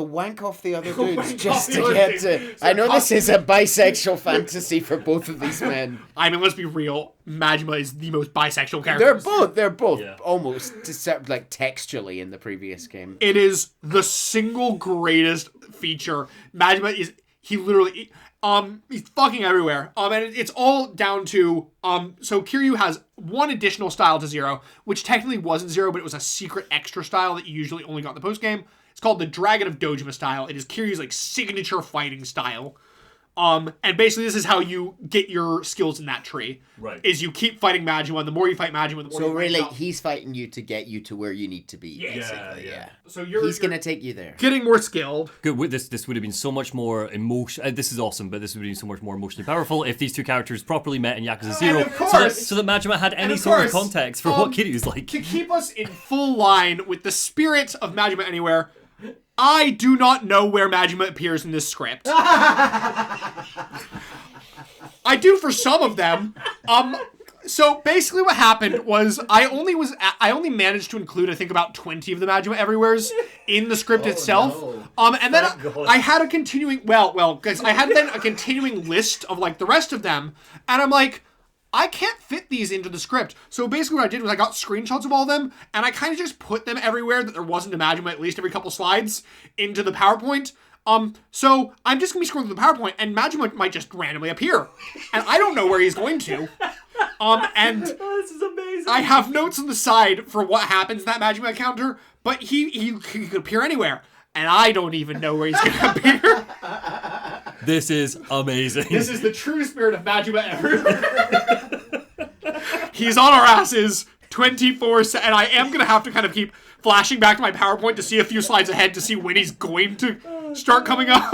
wank off the other dudes wank just off to the other get dudes. to... I know this is a bisexual fantasy for both of these men. I mean, let's be real. Majima is the most bisexual character. They're both Yeah. almost like textually in the previous game. It is the single greatest feature. Majima he literally, he's fucking everywhere. And it's all down to, so Kiryu has one additional style to Zero, which technically wasn't Zero, but it was a secret extra style that you usually only got in the post-game. It's called the Dragon of Dojima style. It is Kiryu's, like, signature fighting style. And basically this is how you get your skills in that tree. Right. Is you keep fighting Majima, and the more you fight Majima, the more you So fight really, yourself. he's fighting you to get you to where you need to be, Yeah. basically. Yeah. So He's going to take you there. getting more skilled. Good. This would have been so much more emotion. This is awesome, but this would have been so much more emotionally powerful if these two characters properly met in Yakuza 0, of course. so that Majima had any of sort of course, context for what Kiryu's like. To keep us in full line with the spirit of Majima Anywhere, I do not know where Majima appears in this script. I do for some of them. So basically what happened was I only managed to include, I think, about 20 of the Majima Everywheres in the script itself. no. And then I had a continuing, because I had then a continuing list of, like, the rest of them, and I'm like, I can't fit these into the script. So basically what I did was I got screenshots of all of them, and I kind of just put them everywhere that there wasn't a Majima, at least every couple slides, into the PowerPoint. So I'm just gonna be scrolling through the PowerPoint, and Majima might just randomly appear. And I don't know where he's going to. And This is amazing. I have notes on the side for what happens in that Majima encounter, but he could appear anywhere. And I don't even know where he's gonna appear. This is amazing. This is the true spirit of Majima everywhere. He's on our asses 24/7, and I am gonna have to kind of keep flashing back to my PowerPoint to see a few slides ahead to see when he's going to start coming up.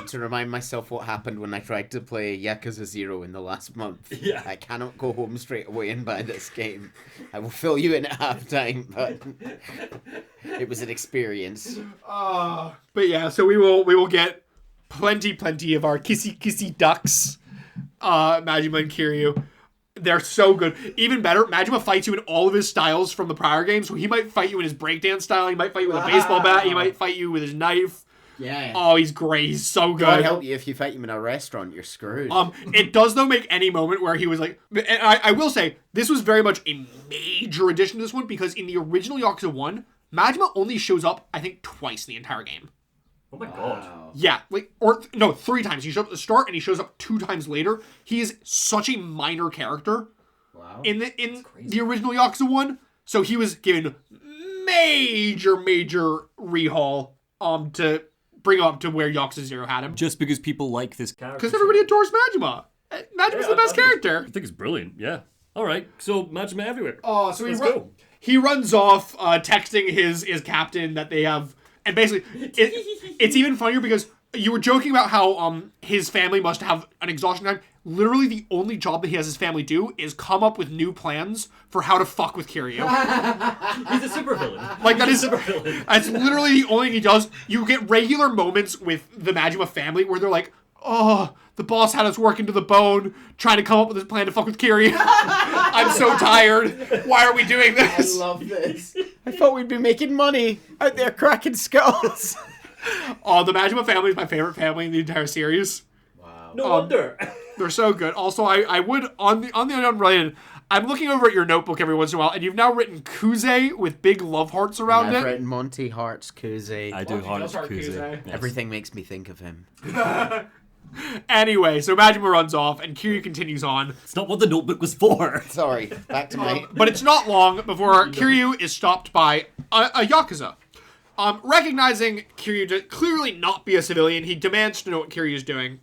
To remind myself what happened when I tried to play Yakuza 0 in the last month. Yeah. I cannot go home straight away and buy this game. I will fill you in at halftime, but it was an experience. But yeah, so we will get plenty of our kissy ducks, Majima and Kiryu. They're so good. Even better, Majima fights you in all of his styles from the prior game. So he might fight you in his breakdance style. He might fight you with a baseball bat. He might fight you with his knife. Yeah. Oh, he's great. He's so good. God help you if you fight him in a restaurant, you're screwed. It does though make any moment where he was like, and I will say this was very much a major addition to this one, because in the original Yakuza 1, Majima only shows up, I think, twice in the entire game. Oh my god. Yeah, three times. He shows up at the start and he shows up 2 times later. He is such a minor character in the original Yakuza 1. So he was given major rehaul to bring up to where Yakuza 0 had him. Just because people like this character. Because everybody adores Majima. Majima's the best character. I think it's brilliant, yeah. Alright, so Majima everywhere. Oh, so go. He runs off, texting his captain that they have, and basically, it's even funnier because you were joking about how his family must have an exhaustion time. Literally, the only job that he has his family do is come up with new plans for how to fuck with Kiryu. He's a supervillain. Like, that is, supervillain. that's literally the only thing he does. You get regular moments with the Majima family where they're like, oh, the boss had us working to the bone, trying to come up with this plan to fuck with Kiryu. I'm so tired. Why are we doing this? I love this. I thought we'd be making money out there cracking skulls. Oh, the Majima family is my favorite family in the entire series. Wow. No wonder. They're so good. Also, I would, on the unrelated, I'm looking over at your notebook every once in a while, and you've now written Kuze with big love hearts around I've it. written Monty Hearts Kuze. I do Hearts Heart Kuze. Kuze. Yes. Everything makes me think of him. Anyway, so Majima runs off, and Kiryu continues on. It's not what the notebook was for. Sorry, back to my... But it's not long before Kiryu is stopped by a Yakuza. Recognizing Kiryu to clearly not be a civilian, he demands to know what Kiryu is doing.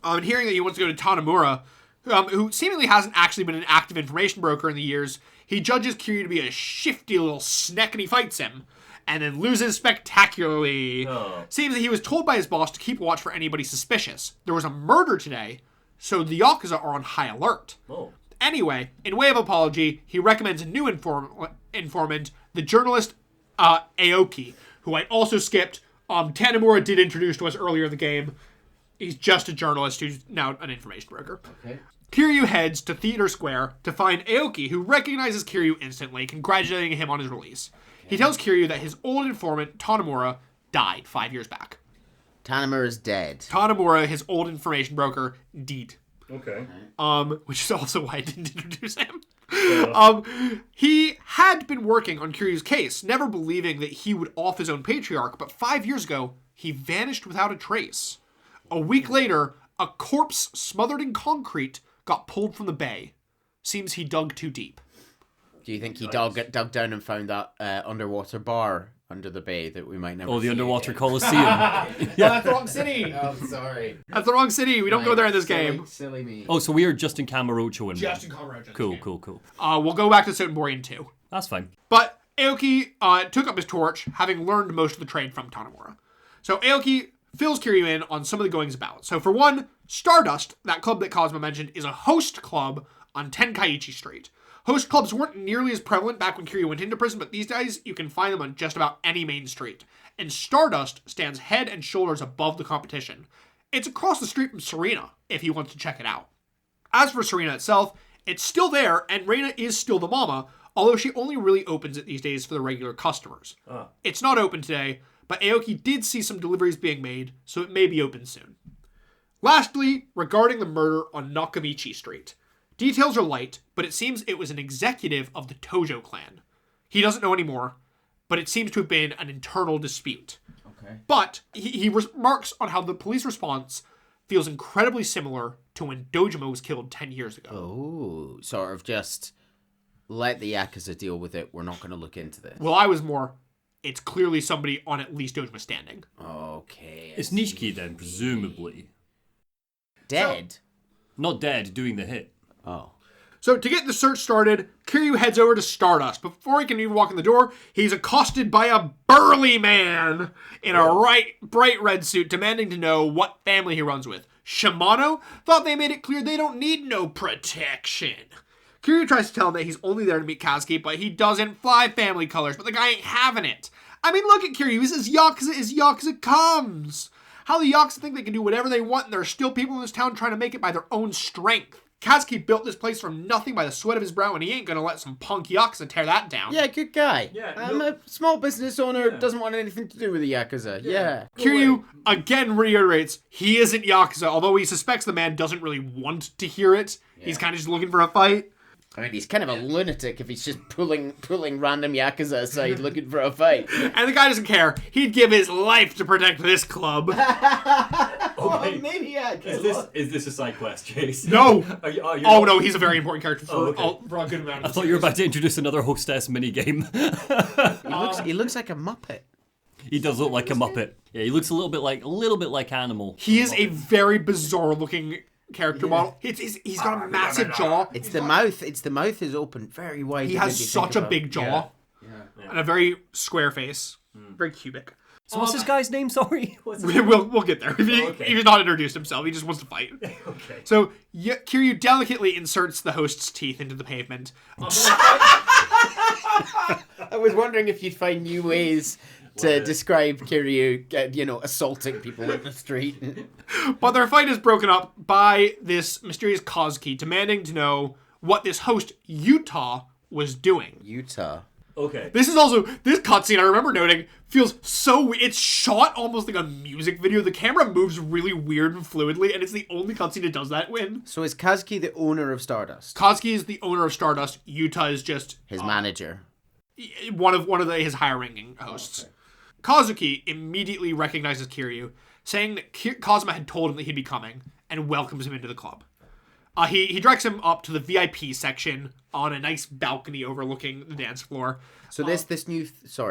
And hearing that he wants to go to Tanamura, who seemingly hasn't actually been an active information broker in the years, he judges Kiryu to be a shifty little sneck and he fights him, and then loses spectacularly. Oh. Seems that he was told by his boss to keep watch for anybody suspicious. There was a murder today, so the Yakuza are on high alert. Oh. Anyway, in way of apology, he recommends a new informant, the journalist Aoki, who I also skipped. Tanamura did introduce to us earlier in the game. He's just a journalist who's now an information broker. Okay. Kiryu heads to Theater Square to find Aoki, who recognizes Kiryu instantly, congratulating him on his release. He tells Kiryu that his old informant, Tanamura, died 5 years back. Tanamura is dead. Tanamura, his old information broker, deed. Okay. Which is also why I didn't introduce him. He had been working on Kiryu's case, never believing that he would off his own patriarch, but 5 years ago, he vanished without a trace. A week later, a corpse smothered in concrete got pulled from the bay. Seems he dug too deep. Do you think he dug down and found that underwater bar under the bay that we might never Oh, the see underwater again? Colosseum. Yeah, that's the wrong city. Oh, sorry. That's the wrong city. We don't go there in this game. Silly me. Oh, so we are just in Kamurocho and Just in Kamurocho. Cool. We'll go back to Sotenborian too. That's fine. But Aoki took up his torch, having learned most of the trade from Tanemura. So Aoki fills Kiryu in on some of the goings about. So for one, Stardust, that club that Cosmo mentioned, is a host club on Tenkaichi Street. Host clubs weren't nearly as prevalent back when Kiryu went into prison, but these days you can find them on just about any main street. And Stardust stands head and shoulders above the competition. It's across the street from Serena, if he wants to check it out. As for Serena itself, it's still there, and Reina is still the mama, although she only really opens it these days for the regular customers. It's not open today, but Aoki did see some deliveries being made, so it may be open soon. Lastly, regarding the murder on Nakamichi Street. Details are light, but it seems it was an executive of the Tojo clan. He doesn't know anymore, but it seems to have been an internal dispute. Okay. But he remarks on how the police response feels incredibly similar to when Dojima was killed 10 years ago. Oh, sort of just let the Yakuza deal with it. We're not going to look into this. Well, I was more, it's clearly somebody on at least Dojima standing. Okay. It's Nishiki then, presumably. Dead? Not dead, doing the hit. Oh. So to get the search started, Kiryu heads over to Stardust. Before he can even walk in the door, he's accosted by a burly man in a bright red suit demanding to know what family he runs with. Shimano thought they made it clear they don't need no protection. Kiryu tries to tell him that he's only there to meet Kazuki, but he doesn't fly family colors, but the guy ain't having it. I mean, look at Kiryu. He says Yakuza is Yakuza comes. How the Yakuza think they can do whatever they want, and there are still people in this town trying to make it by their own strength. Kazuki built this place from nothing by the sweat of his brow, and he ain't gonna let some punk Yakuza tear that down. Yeah, good guy. Yeah, I'm a small business owner, doesn't want anything to do with the Yakuza. Yeah. Kiryu again reiterates he isn't Yakuza, although he suspects the man doesn't really want to hear it. He's kind of just looking for a fight. I mean, he's kind of a lunatic if he's just pulling random Yakuza aside looking for a fight. And the guy doesn't care. He'd give his life to protect this club. Oh, maniac! Is this a side quest, Chase? No! You're Oh no, he's a very important character for, okay. for a good amount of I thought you were about to introduce another hostess minigame. He looks like a Muppet. He does look like a Muppet. Yeah, he looks a little bit like Animal. He is a very bizarre looking character model. He's got a massive jaw. It's the mouth. It's the mouth is open very wide. He has such a big jaw. And a very square face. Very cubic. So what's this guy's name? Sorry. We'll get there. If he's not introduced himself, he just wants to fight. Okay. So Kiryu delicately inserts the host's teeth into the pavement. I was wondering if you'd find new ways to describe Kiryu, assaulting people in the street. But their fight is broken up by this mysterious Kazuki demanding to know what this host, Utah, was doing. Utah. Okay. This cutscene, I remember noting, feels so... It's shot almost like a music video. The camera moves really weird and fluidly, and it's the only cutscene that does that in. So is Kazuki the owner of Stardust? Kazuki is the owner of Stardust. Utah is just... His manager. One of his higher-ranking hosts. Okay. Kazuki immediately recognizes Kiryu, saying that Kazuma had told him that he'd be coming, and welcomes him into the club. He directs him up to the VIP section on a nice balcony overlooking the dance floor. So this new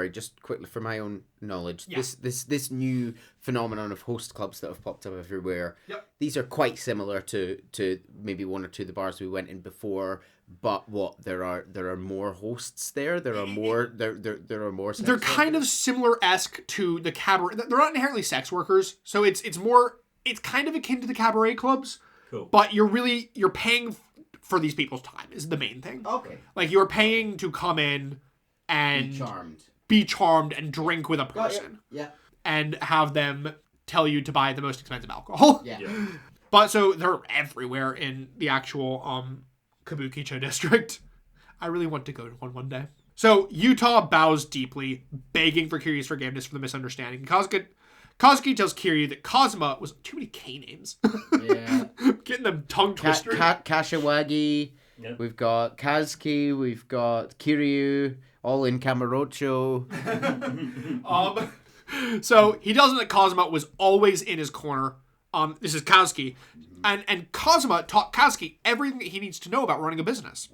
just quickly for my own knowledge, this new phenomenon of host clubs that have popped up everywhere. Yep. These are quite similar to maybe one or two of the bars we went in before, but there are more hosts there. There are more. There are more. They're kind of similar-esque to the cabaret. They're not inherently sex workers, so it's kind of akin to the cabaret clubs. Cool. But you're paying for these people's time is the main thing. Okay. Like you're paying to come in and be charmed and drink with a person. Yeah. And have them tell you to buy the most expensive alcohol. Yeah. But so they're everywhere in the actual Kabukicho district. I really want to go to one day. So Utah bows deeply, begging for Kiryu's forgiveness for the misunderstanding. Kazuki tells Kiryu that Kazuma was too many K names. Yeah. Getting them tongue twisted. Kashiwagi. Yep. We've got Kazuki. We've got Kiryu. All in Kamurocho. So he tells him that Kazuma was always in his corner, This is Kazuki. And Kazuma taught Kazuki everything that he needs to know about running a business.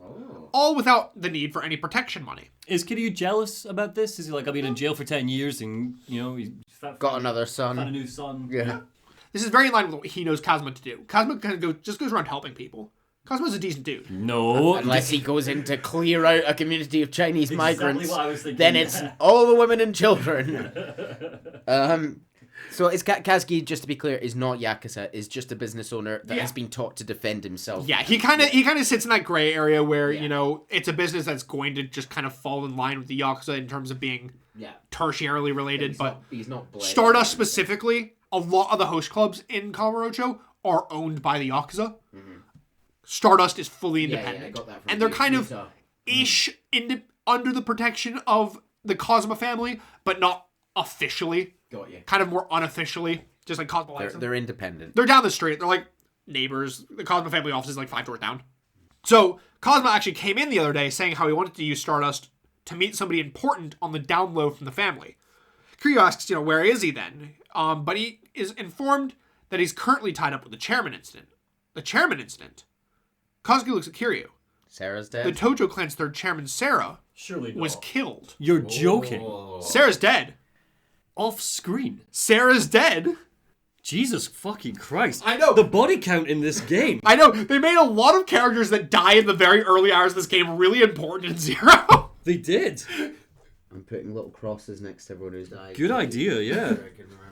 All without the need for any protection money. Is Kiryu jealous about this? Is he like, I've been in jail for 10 years and, he's Got another son. found a new son. Yeah. This is very in line with what he knows Kazuma to do. Kazuma kind of just goes around helping people. Kazuma's a decent dude. No. Unless he goes in to clear out a community of Chinese migrants, what I was thinking. then it's all the women and children. So is Kazuki, just to be clear, is not Yakuza, is just a business owner that has been taught to defend himself. Yeah, he kind of sits in that gray area where, it's a business that's going to just kind of fall in line with the Yakuza in terms of being tertiarily related. He's not Stardust specifically, a lot of the host clubs in Kamurocho are owned by the Yakuza. Stardust is fully independent. I got that from and they're kind of Utah. under the protection of the Kazuma family, but not officially. Got you. Kind of more unofficially, just like Kazuma likes them. They're independent. They're down the street. They're like neighbors. The Kazuma family office is like 5 doors down. So Kazuma actually came in the other day saying how he wanted to use Stardust to meet somebody important on the down low from the family. Kiryu asks, where is he then? But he is informed that he's currently tied up with the chairman incident. The chairman incident? Kazuki looks at Kiryu. Sarah's dead. The Tojo clan's third chairman, Sarah, Surely not. was killed. You're joking. Sarah's dead. Off screen. Sarah's dead. Jesus fucking Christ. I know. The body count in this game. I know. They made a lot of characters that die in the very early hours of this game really important in Zero. They did. I'm putting little crosses next to everyone who's died. Good idea, yeah.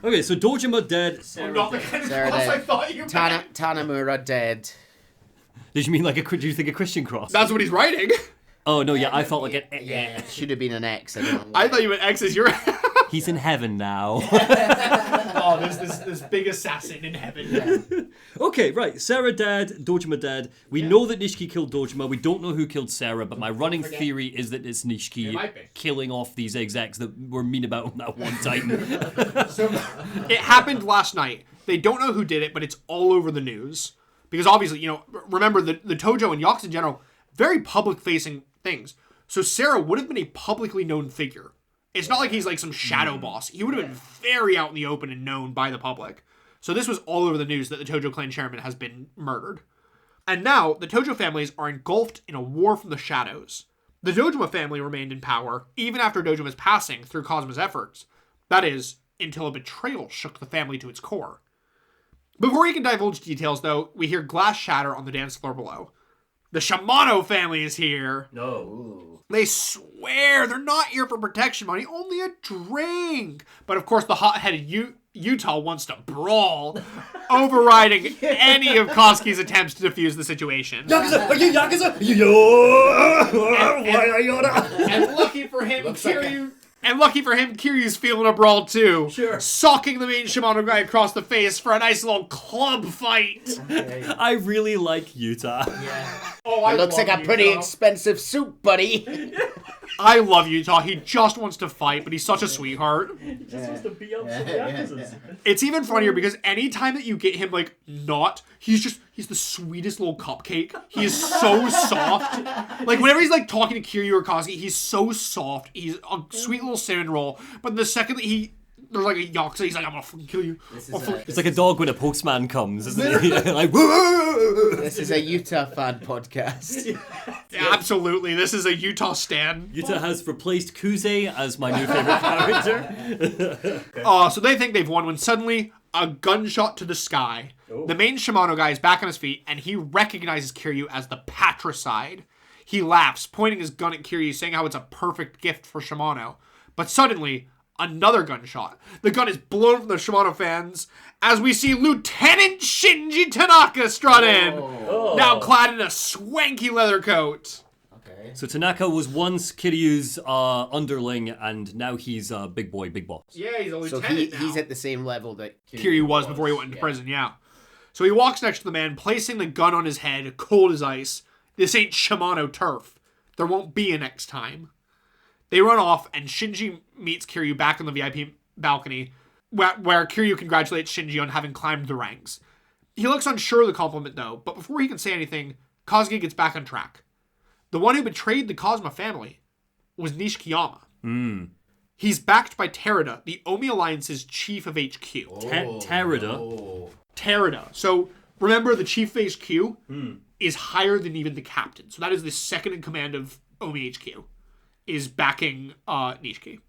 Okay, so Dojima dead. Not the kind of Sarah cross dead. I thought you meant. Tanamura dead. Did you mean do you think a Christian cross? That's what he's writing. Oh, no, yeah, I thought like an... Yeah, should have been an X. I don't know I why. thought you meant X is your... He's in heaven now. Oh, there's this big assassin in heaven. Okay, right. Sarah dead, Dojima dead. We know that Nishiki killed Dojima. We don't know who killed Sarah, but my running theory is that it's Nishiki might be. killing off these execs that were mean about him that one time. It happened last night. They don't know who did it, but it's all over the news. Because obviously, remember the Tojo and Yakuza in general, very public-facing things. So Sarah would have been a publicly known figure. It's not like he's like some shadow boss. He would have been very out in the open and known by the public. So this was all over the news that the Tojo clan chairman has been murdered. And now, the Tojo families are engulfed in a war from the shadows. The Dojima family remained in power, even after Dojima's passing through Kazuma's efforts. That is, until a betrayal shook the family to its core. Before he can divulge details, though, we hear glass shatter on the dance floor below. The Shimano family is here. No. They swear they're not here for protection money, only a drink. But of course, the hot-headed Utah wants to brawl, overriding any of Koski's attempts to defuse the situation. Yakuza! Are you Yakuza? And lucky for him, Kiryu's feeling a brawl too. Sure. Socking the main Shimano guy across the face for a nice little club fight. I really like Utah. Oh, I It looks like love a pretty Utah. expensive suit, buddy. I love Utah. He just wants to fight, but he's such a sweetheart. He just wants to beat up some Yakuzas. It's even funnier because anytime that you get him, he's the sweetest little cupcake. He is so soft. Like, whenever he's, talking to Kiryu or Koski, he's so soft. He's a sweet little cinnamon roll. But the second that there's a Yakuza, he's like, I'm gonna fucking kill you. It's like a dog when a postman comes, isn't he? Like, This is a Utah fan podcast. Absolutely. This is a Utah stan. Utah has replaced Kuze as my new favorite character. So they think they've won when suddenly a gunshot to the sky. The main Shimano guy is back on his feet, and he recognizes Kiryu as the patricide. He laughs, pointing his gun at Kiryu, saying how it's a perfect gift for Shimano. But suddenly, another gunshot. The gun is blown from the Shimano fans as we see Lieutenant Shinji Tanaka strut in, now clad in a swanky leather coat. Okay. So Tanaka was once Kiryu's underling, and now he's big boy, big boss. Yeah, he's a So lieutenant now. he's at the same level that Kiryu was before he went into prison, yeah. So he walks next to the man, placing the gun on his head, cold as ice. This ain't Shimano turf. There won't be a next time. They run off, and Shinji meets Kiryu back on the VIP balcony, where Kiryu congratulates Shinji on having climbed the ranks. He looks unsure of the compliment, though, but before he can say anything, Kazuki gets back on track. The one who betrayed the Kazuma family was Nishikiyama. He's backed by Terada, the Omi Alliance's chief of HQ. Terada? Terada. So remember, the chief face Q is higher than even the captain. So that is the second in command of Omi HQ, is backing Nishiki.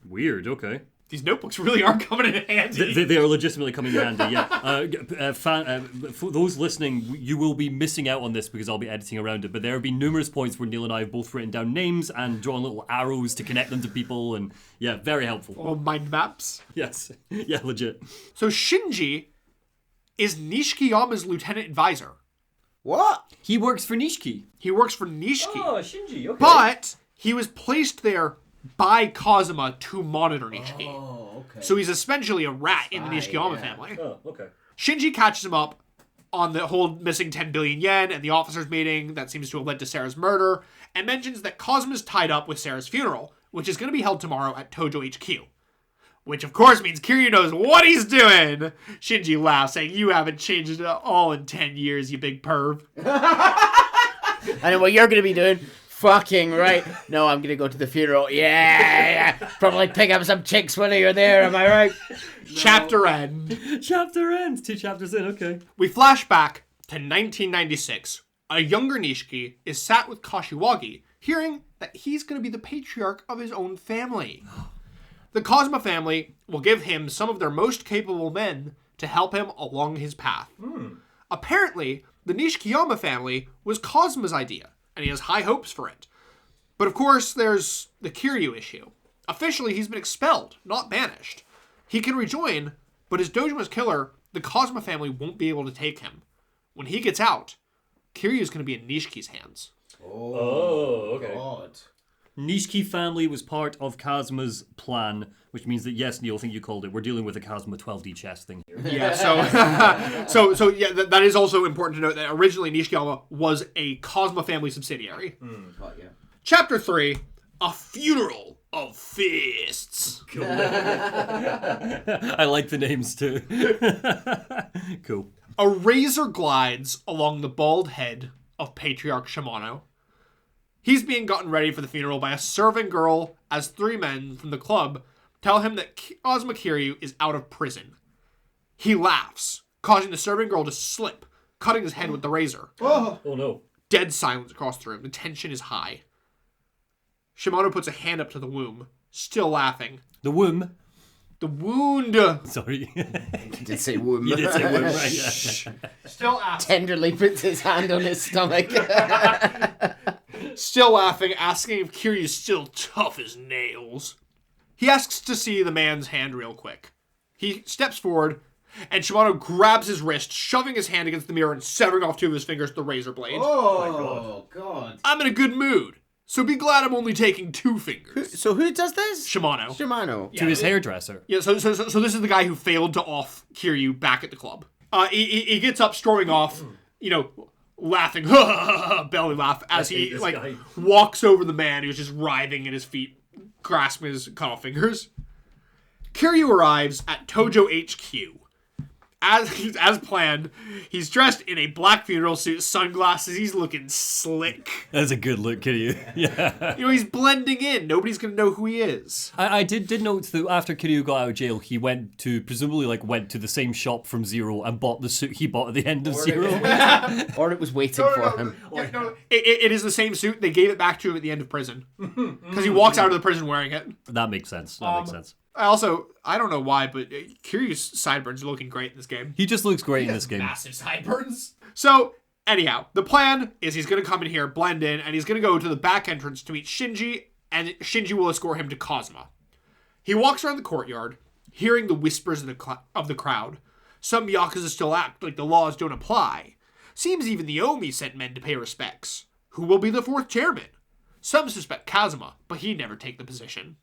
Weird, okay. These notebooks really are coming in handy. They are legitimately coming in handy, yeah. For those listening, you will be missing out on this because I'll be editing around it, but there have been numerous points where Neil and I have both written down names and drawn little arrows to connect them to people, and yeah, very helpful. Oh, mind maps. Yes. Yeah, legit. So Shinji is Nishikiyama's lieutenant advisor. What? He works for Nishiki. He works for Nishiki. Oh, Shinji, okay. But he was placed there by Kazuma to monitor Nishiki. Oh, okay. So he's essentially a rat in the Nishikiyama family. Oh, okay. Shinji catches him up on the whole missing 10 billion yen and the officers' meeting that seems to have led to Sarah's murder, and mentions that Kazuma's tied up with Sarah's funeral, which is going to be held tomorrow at Tojo HQ. Which, of course, means Kiryu knows what he's doing. Shinji laughs, saying, "You haven't changed at all in 10 years, you big perv." I know what you're going to be doing. Fucking right. No, I'm going to go to the funeral. Yeah. Probably pick up some chicks when you're there, am I right? Chapter end. Chapter ends. 2 chapters in, okay. We flash back to 1996. A younger Nishiki is sat with Kashiwagi, hearing that he's going to be the patriarch of his own family. The Kazuma family will give him some of their most capable men to help him along his path. Apparently, the Nishikiyama family was Kazuma's idea, and he has high hopes for it. But of course, there's the Kiryu issue. Officially, he's been expelled, not banished. He can rejoin, but as Dojima's killer, the Kazuma family won't be able to take him. When he gets out, Kiryu's going to be in Nishiki's hands. Oh, okay. God. Nishiki family was part of Kazuma's plan, which means that, yes, Neil, I think you called it, we're dealing with a Kazuma 12D chess thing here. Yeah, so yeah, that is also important to note that originally Nishikiyama was a Kazuma family subsidiary. But, yeah. Chapter 3, A Funeral of Fists. Cool. I like the names too. Cool. A razor glides along the bald head of Patriarch Shimano. He's being gotten ready for the funeral by a serving girl as 3 men from the club tell him that Kazuma Kiryu is out of prison. He laughs, causing the serving girl to slip, cutting his head with the razor. Oh no. Dead silence across the room. The tension is high. Shimano puts a hand up to the womb, still laughing. The womb. The wound. Sorry. You did say womb. You did say womb, right? Yeah. Still laughing. Tenderly puts his hand on his stomach. Still laughing, asking if Kiryu's still tough as nails. He asks to see the man's hand real quick. He steps forward, and Shimano grabs his wrist, shoving his hand against the mirror and severing off 2 of his fingers with the razor blade. Oh, God. I'm in a good mood, so be glad I'm only taking 2 fingers. So who does this? Shimano. Shimano. To his hairdresser. Yeah, so this is the guy who failed to off Kiryu back at the club. He gets up, storming off, laughing, belly laugh, as he guy. walks over the man who's just writhing at his feet, grasping his cut-off fingers. Kiryu arrives at Tojo HQ. As planned, he's dressed in a black funeral suit, sunglasses. He's looking slick. That's a good look, Kiryu. Yeah. He's blending in. Nobody's gonna know who he is. I did note that after Kiryu got out of jail, he presumably went to the same shop from Zero and bought the suit he bought at the end of Zero. Or it was waiting for him. It is the same suit. They gave it back to him at the end of prison. Because he walks out of the prison wearing it. That makes sense. That makes sense. I don't know why, but Kiryu's sideburns are looking great in this game. He just looks great in this game. Massive sideburns. So, anyhow, the plan is he's going to come in here, blend in, and he's going to go to the back entrance to meet Shinji, and Shinji will escort him to Kazuma. He walks around the courtyard, hearing the whispers of the crowd. Some Yakuza still act like the laws don't apply. Seems even the Omi sent men to pay respects. Who will be the 4th chairman? Some suspect Kazuma, but he'd never take the position.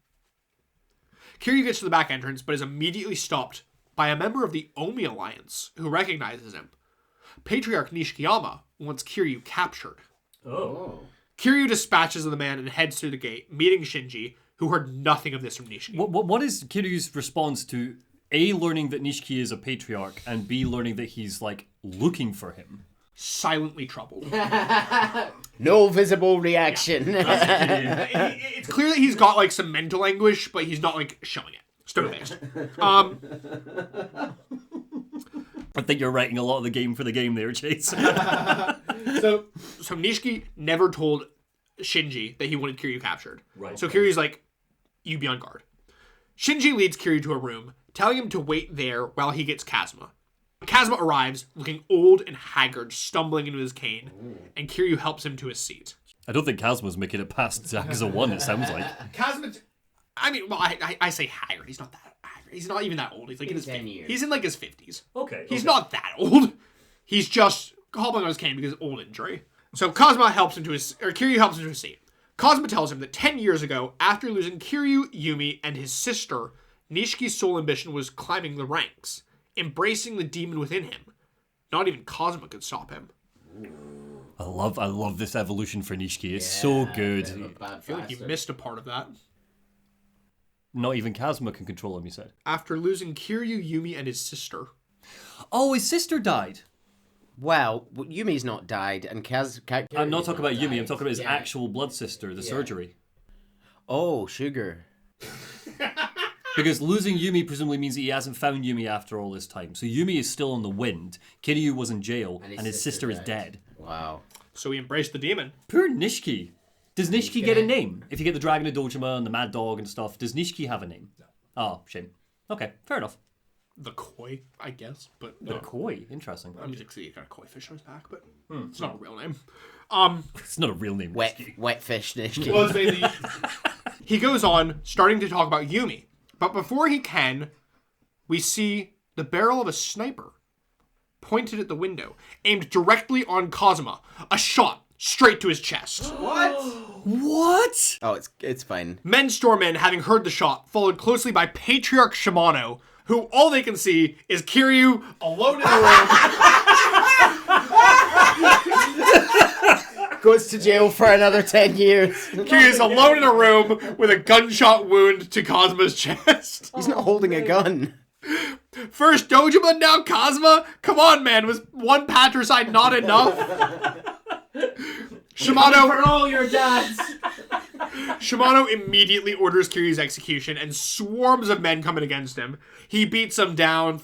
Kiryu gets to the back entrance, but is immediately stopped by a member of the Omi Alliance, who recognizes him. Patriarch Nishikiyama wants Kiryu captured. Oh. Kiryu dispatches the man and heads through the gate, meeting Shinji, who heard nothing of this from Nishiki. What is Kiryu's response to A, learning that Nishiki is a patriarch, and B, learning that he's, looking for him? Silently troubled. No visible reaction. It's clear that he's got, some mental anguish, but he's not, showing it. Stone-faced. I think you're writing a lot of the game for the game there, Chase. So Nishiki never told Shinji that he wanted Kiryu captured. Right. So Kiryu's like, you be on guard. Shinji leads Kiryu to a room, telling him to wait there while he gets Kazuma. Kazuma arrives, looking old and haggard, stumbling into his cane, and Kiryu helps him to his seat. I don't think Kazuma's making it past Yakuza 1, it sounds like. Kazuma, I mean, well, I say haggard. He's not that haggard. He's not even that old. He's like in his 10 years. He's in like his 50s. Okay. He's not that old. He's just hobbling on his cane because of old injury. So Kiryu helps him to his seat. Kazuma tells him that 10 years ago, after losing Kiryu, Yumi, and his sister, Nishiki's sole ambition was climbing the ranks, embracing the demon within him. Not even Kazuma could stop him. I love this evolution for Nishiki. It's so good. I feel like you missed a part of that. Not even Kazuma can control him, you said. After losing Kiryu, Yumi, and his sister. Oh, his sister died. Well, Yumi's not died, and I'm not talking about Yumi, I'm talking about his actual blood sister, the surgery. Oh, sugar. Because losing Yumi presumably means that he hasn't found Yumi after all this time. So Yumi is still on the wind, Kiryu was in jail, and his sister is dead. Wow. So he embraced the demon. Poor Nishiki. Does Nishiki get a name? If you get the Dragon of Dojima and the Mad Dog and stuff, does Nishiki have a name? No. Oh, shame. Okay, fair enough. The koi, I guess, but The koi, interesting. I'm just see got a koi fish on his back, but it's not a real name. It's not a real name. Wet fish Nishiki. Well, it's mainly... He goes on, starting to talk about Yumi, but before he can, we see the barrel of a sniper pointed at the window, aimed directly on Kazuma. A shot straight to his chest. What? Oh, it's fine. Men storm in, having heard the shot, followed closely by Patriarch Shimano, who all they can see is Kiryu alone in the room. Goes to jail for another 10 years. Kiryu's alone in a room with a gunshot wound to Kazuma's chest. He's not holding a gun. First Dojima, now Kazuma? Come on, man. Was one patricide not enough? Shimano... For all your dads. Shimano immediately orders Kiryu's execution, and swarms of men coming against him. He beats them down,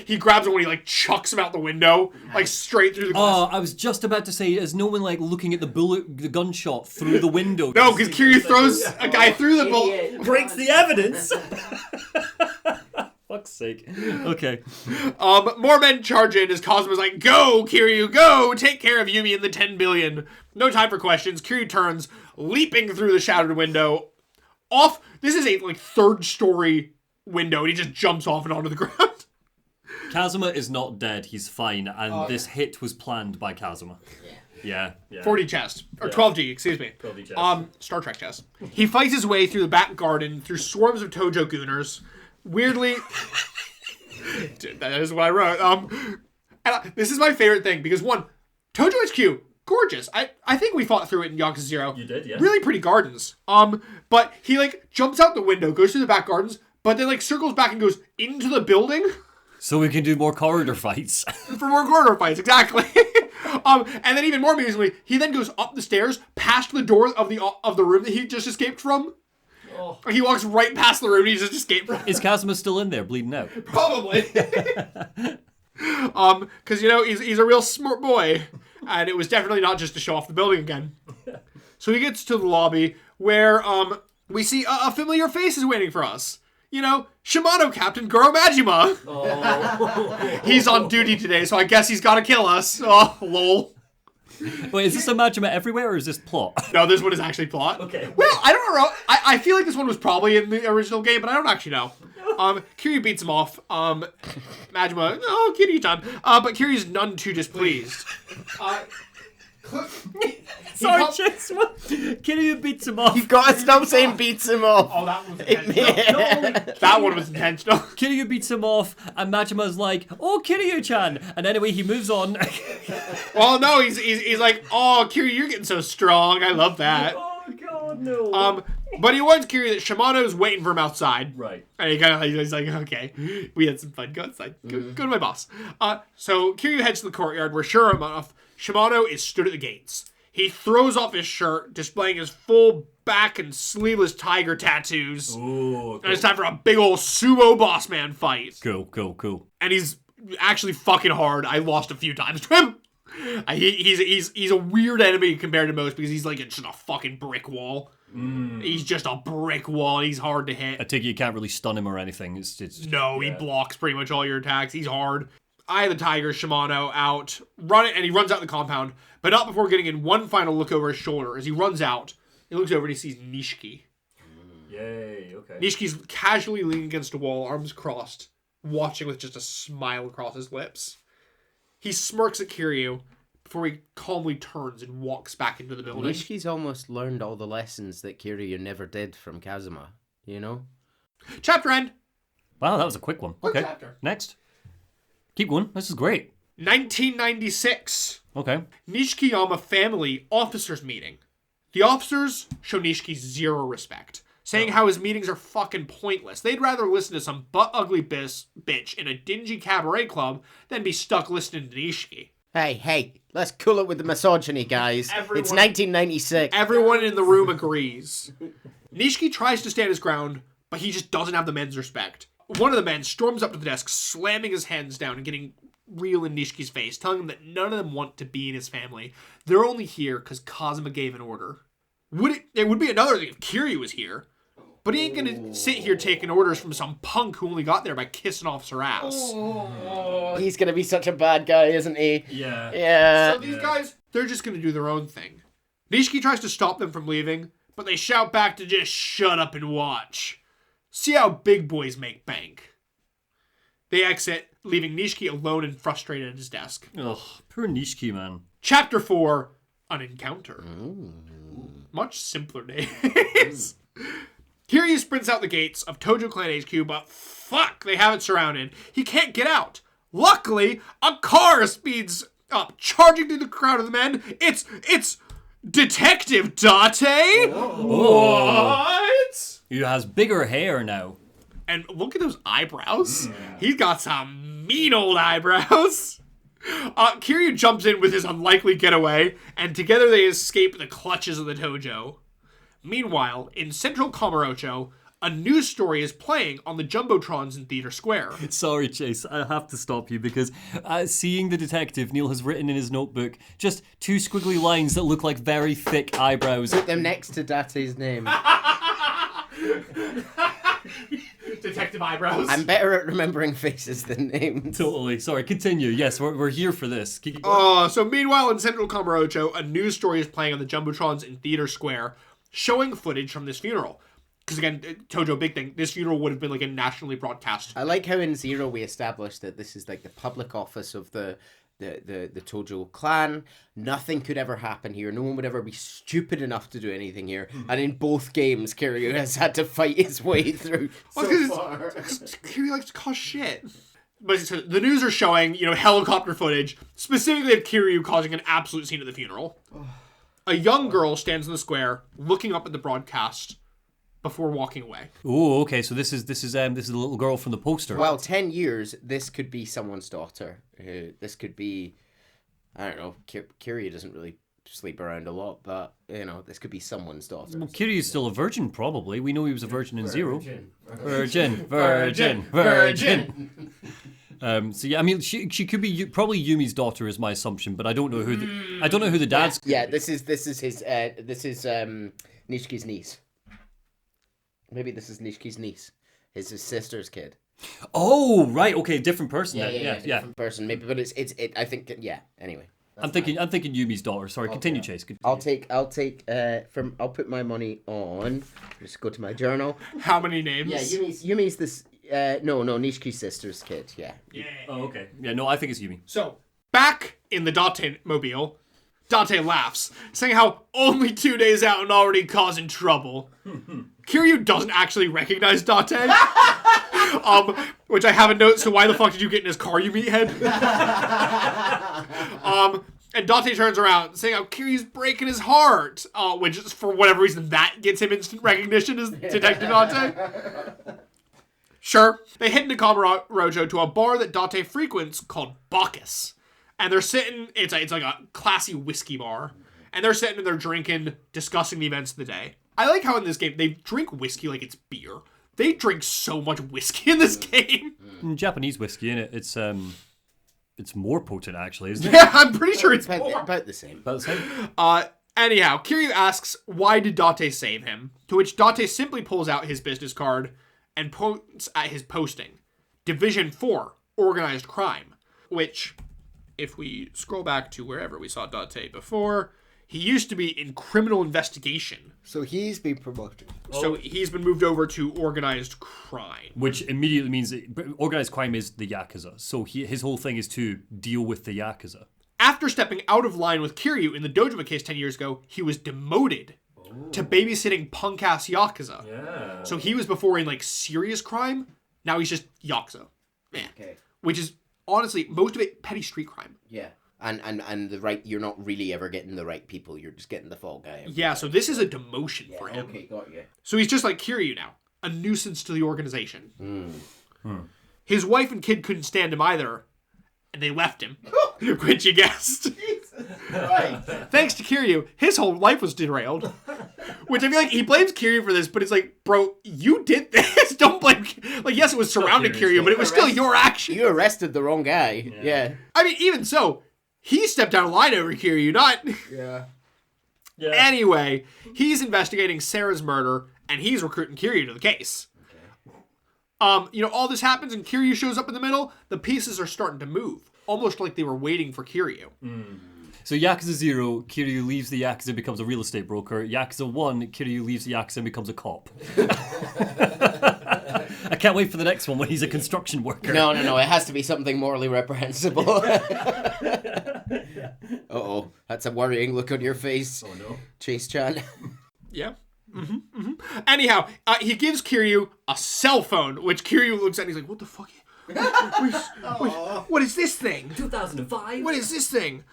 he grabs one and he like chucks him out the window, like straight through the glass. Oh, I was just about to say, is no one like looking at the gunshot through the window? No, because Kiryu throws a guy through the bullet. Breaks the evidence. Fuck's sake. Okay. More men charge in as Kazuma's like, go, Kiryu, go! Take care of Yumi and the 10 billion. No time for questions. Kiryu turns, leaping through the shattered window. This is a third story window, and he just jumps off and onto the ground. Kazuma is not dead, he's fine, and this hit was planned by Kazuma. Yeah. 40 chest. Or 12G, excuse me. 12G chest. Star Trek chest. He fights his way through the back garden, through swarms of Tojo Gooners. Weirdly... Dude, that is what I wrote. This is my favorite thing, because one, Tojo HQ, gorgeous. I think we fought through it in Yakuza 0. You did, yeah. Really pretty gardens. But he jumps out the window, goes through the back gardens, but then circles back and goes into the building. So we can do more corridor fights. For more corridor fights, exactly. And then even more amusingly, he then goes up the stairs, past the door of the room that he just escaped from. Oh. He walks right past the room he just escaped from. Is Kazuma still in there, bleeding out? Probably. Because, he's a real smart boy. And it was definitely not just to show off the building again. So he gets to the lobby where we see a familiar face is waiting for us. Shimano Captain Goro Majima. Oh. He's on duty today, so I guess he's got to kill us. Oh, lol. Wait, is this a Majima everywhere, or is this plot? No, this one is actually plot. Okay. Well, I don't know. I feel like this one was probably in the original game, but I don't actually know. Kiryu beats him off. Majima, Kiryu-chan. But Kiryu's none too displeased. Sorry, Chase. Kiryu beats him off. You've got to stop saying beats him off. Oh, that was intentional. That one was intentional. Kiryu beats him off, and Majima's like, "Oh, Kiryu-chan," and anyway, he moves on. Well, no, he's like, "Oh, Kiryu, you're getting so strong. I love that." Oh God, no. But he warns Kiryu that Shimano's waiting for him outside. Right. And he's like, "Okay, we had some fun. Go outside. Go to my boss." So Kiryu heads to the courtyard where, sure enough, Shimano is stood at the gates. He throws off his shirt, displaying his full back and sleeveless tiger tattoos. Ooh, cool. And it's time for a big old sumo boss man fight. Cool. And he's actually fucking hard. I lost a few times to him. He's a weird enemy compared to most because he's like just a fucking brick wall. He's just a brick wall. He's hard to hit. I take it you can't really stun him or anything. No, he blocks pretty much all your attacks. He's hard. Eye of the Tiger, Shimano out. And he runs out the compound, but not before getting in one final look over his shoulder. As he runs out, he looks over and he sees Nishiki. Yay, okay. Nishiki's casually leaning against a wall, arms crossed, watching with just a smile across his lips. He smirks at Kiryu before he calmly turns and walks back into the building. Nishiki's almost learned all the lessons that Kiryu never did from Kazuma, you know? Chapter end. Wow, that was a quick one. Okay, chapter. Next. Keep going. This is great. 1996. Okay. Nishikiyama family officers meeting. The officers show Nishiki zero respect, saying how his meetings are fucking pointless. They'd rather listen to some butt-ugly bitch in a dingy cabaret club than be stuck listening to Nishiki. Hey, let's cool it with the misogyny, guys. It's 1996. Everyone in the room agrees. Nishiki tries to stand his ground, but he just doesn't have the men's respect. One of the men storms up to the desk, slamming his hands down and getting real in Nishiki's face, telling him that none of them want to be in his family. They're only here because Kazuma gave an order. It would be another thing if Kiryu was here, but he ain't gonna sit here taking orders from some punk who only got there by kissing off her ass. He's gonna be such a bad guy, isn't he? Yeah. So these guys, they're just gonna do their own thing. Nishiki tries to stop them from leaving, but they shout back to just shut up and watch. See how big boys make bank. They exit, leaving Nishiki alone and frustrated at his desk. Ugh, poor Nishiki, man. Chapter 4, An Encounter. Much simpler names. Kiryu sprints out the gates of Tojo Clan HQ, but fuck, they have it surrounded. He can't get out. Luckily, a car speeds up, charging through the crowd of the men. It's Detective Date. What? He has bigger hair now. And look at those eyebrows. He's got some mean old eyebrows. Kiryu jumps in with his unlikely getaway, and together they escape the clutches of the Tojo. Meanwhile, in central Kamurocho, a news story is playing on the Jumbotrons in Theater Square. Sorry, Chase, I have to stop you because seeing the detective, Neil has written in his notebook just two squiggly lines that look like very thick eyebrows. Put them next to Date's name. Detective eyebrows. I'm better at remembering faces than names. Totally. Sorry, continue. Yes, we're here for this. Keep going. So meanwhile, in central Kamurocho, a news story is playing on the Jumbotrons in Theater Square, showing footage from this funeral. Because again, Tojo, big thing, this funeral would have been like a nationally broadcast. I like how in Zero we established that this is like the public office of the Tojo clan. Nothing could ever happen here. No one would ever be stupid enough to do anything here. And in both games, Kiryu has had to fight his way through so far. Kiryu likes to cause shit. But the news are showing, helicopter footage, specifically of Kiryu causing an absolute scene at the funeral. A young girl stands in the square, looking up at the broadcast before walking away. Oh, okay. So this is the little girl from the poster. Well, 10 years, this could be someone's daughter. This could be, I don't know, Kiryu doesn't really sleep around a lot, but, this could be someone's daughter. Well, Kiryu's still a virgin, probably. We know he was a virgin in Zero. Virgin. So yeah, I mean, she could be probably Yumi's daughter is my assumption, but I don't know who the dad's. Yeah, this is Nishiki's niece. Maybe this is Nishiki's niece. His sister's kid. Oh, right. Okay, different person. Yeah. Different person. Maybe, but it's. I think. Yeah. Anyway. I'm thinking Yumi's daughter. Sorry, continue, Chase. I'll put my money on. Just go to my journal. How many names? Yeah, Yumi's this. No, Nishiki's sister's kid. Yeah. Oh, okay. Yeah, no, I think it's Yumi. So back in the Date mobile, Date laughs, saying how only 2 days out and already causing trouble. Kiryu doesn't actually recognize Date. Which I have a note, so why the fuck did you get in his car, you meathead? And Date turns around, saying how Kiryu's breaking his heart, which is, for whatever reason, that gets him instant recognition as Detective Date. Sure. They head into Kamurocho to a bar that Date frequents called Bacchus. And they're sitting, it's like a classy whiskey bar. And they're sitting and they're drinking, discussing the events of the day. I like how in this game, they drink whiskey like it's beer. They drink so much whiskey in this game. Japanese whiskey, innit? It's It's more potent, actually, isn't it? Yeah, I'm pretty sure it's more. About the same. About the same. Anyhow, Kiryu asks, why did Date save him? To which Date simply pulls out his business card and points at his posting. Division 4, Organized Crime. Which, if we scroll back to wherever we saw Date before, he used to be in criminal investigation. So he's been promoted. So he's been moved over to Organized Crime. Which immediately means organized crime is the Yakuza. So his whole thing is to deal with the Yakuza. After stepping out of line with Kiryu in the Dojima case 10 years ago, he was demoted to babysitting punk-ass Yakuza. Yeah. So he was before in, like, serious crime. Now he's just Yakuza. Man. Okay. Which is, honestly, most of it petty street crime. Yeah. And the right, you're not really ever getting the right people. You're just getting the fall guy. Yeah, so this is a demotion for him. Okay, got you. So he's just like Kiryu now. A nuisance to the organization. His wife and kid couldn't stand him either. And they left him. Which you guessed. Right. Thanks to Kiryu, his whole life was derailed. Which I feel like he blames Kiryu for this, but it's like, bro, you did this. Don't blame... Like, yes, it was surrounding Kiryu, but it was still your action. You arrested the wrong guy. Yeah. I mean, even so, he stepped out of line over Kiryu, not... Yeah. Anyway, he's investigating Sarah's murder, and he's recruiting Kiryu to the case. All this happens, and Kiryu shows up in the middle. The pieces are starting to move, almost like they were waiting for Kiryu. So Yakuza 0, Kiryu leaves the Yakuza and becomes a real estate broker. Yakuza 1, Kiryu leaves the Yakuza and becomes a cop. I can't wait for the next one when he's a construction worker. No. It has to be something morally reprehensible. Uh-oh. That's a worrying look on your face. Oh, no. Chase-chan. Yeah. Anyhow, he gives Kiryu a cell phone, which Kiryu looks at and he's like, what the fuck? What is this thing? 2005? What is this thing?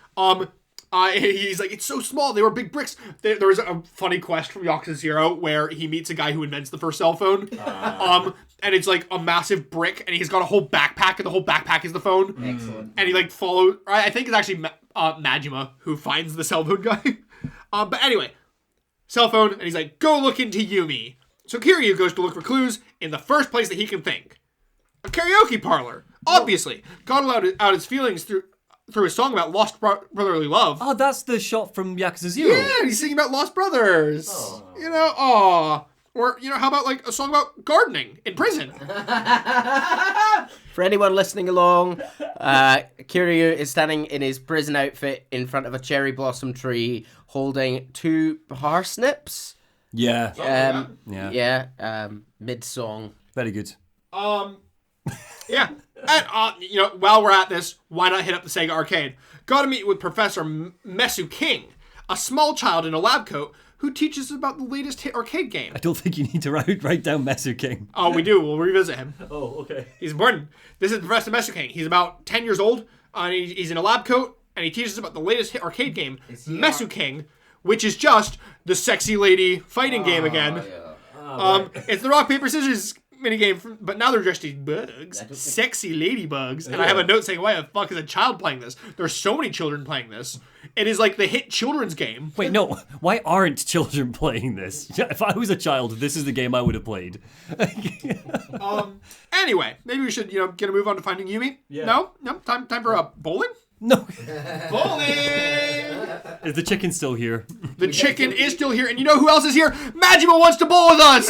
He's like, it's so small. They were big bricks. There was a funny quest from Yakuza 0 where he meets a guy who invents the first cell phone. And it's like a massive brick, and he's got a whole backpack, and the whole backpack is the phone. Excellent. And he like follows. I think it's actually Majima who finds the cell phone guy. But anyway, cell phone, and he's like, go look into Yumi. So Kiryu goes to look for clues in the first place that he can think. A karaoke parlor. Obviously. God allowed out his feelings through his song about lost brotherly love. Oh, that's the shot from Yakuza 0. Yeah, he's singing about lost brothers. Aww. Or, how about, like, a song about gardening in prison? For anyone listening along, Kiryu is standing in his prison outfit in front of a cherry blossom tree holding 2 parsnips. Yeah. Mid-song. Very good. Yeah. And, while we're at this, why not hit up the Sega arcade? Gotta meet with Professor Mesu King, a small child in a lab coat who teaches us about the latest hit arcade game. I don't think you need to write down Mesu King. Oh, we do. We'll revisit him. Oh, okay. He's important. This is Professor Mesu King. He's about 10 years old, and he's in a lab coat, and he teaches us about the latest hit arcade game, Mesu King, which is just the sexy lady fighting game again. Yeah. It's the rock, paper, scissors minigame, but now they're dressed as bugs. Sexy ladybugs. And I have a note saying, why the fuck is a child playing this? There's so many children playing this. It is like the hit children's game. Wait, no. Why aren't children playing this? If I was a child, this is the game I would have played. Anyway, maybe we should, get a move on to Finding Yumi. Yeah. No? Time for bowling? No. Bowling! Is the chicken still here? The chicken is still here, and you know who else is here? Majima wants to bowl with us!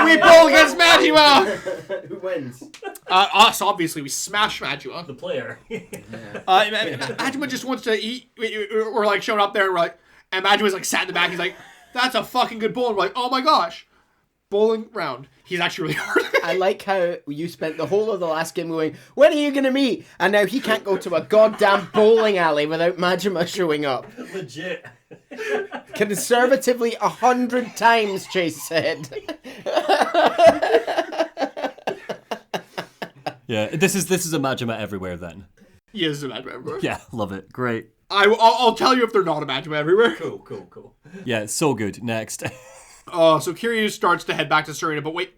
We bowl against Majima! Who wins? Us, obviously. We smash Majima. The player. Majima just wants to eat. We're like showing up there, and we're like, and Majima's like sat in the back. He's like, that's a fucking good bowl. And we're like, oh my gosh. Bowling round. He's actually really hard. I like how you spent the whole of the last game going, when are you going to meet? And now he can't go to a goddamn bowling alley without Majima showing up. Legit. Conservatively 100 times, Chase said. Yeah, this is a Majima everywhere then. Yes, a Majima everywhere. Yeah, love it. Great. I'll tell you if they're not a Majima everywhere. Cool. Yeah, so good. Next. So Kiryu starts to head back to Serena, but wait,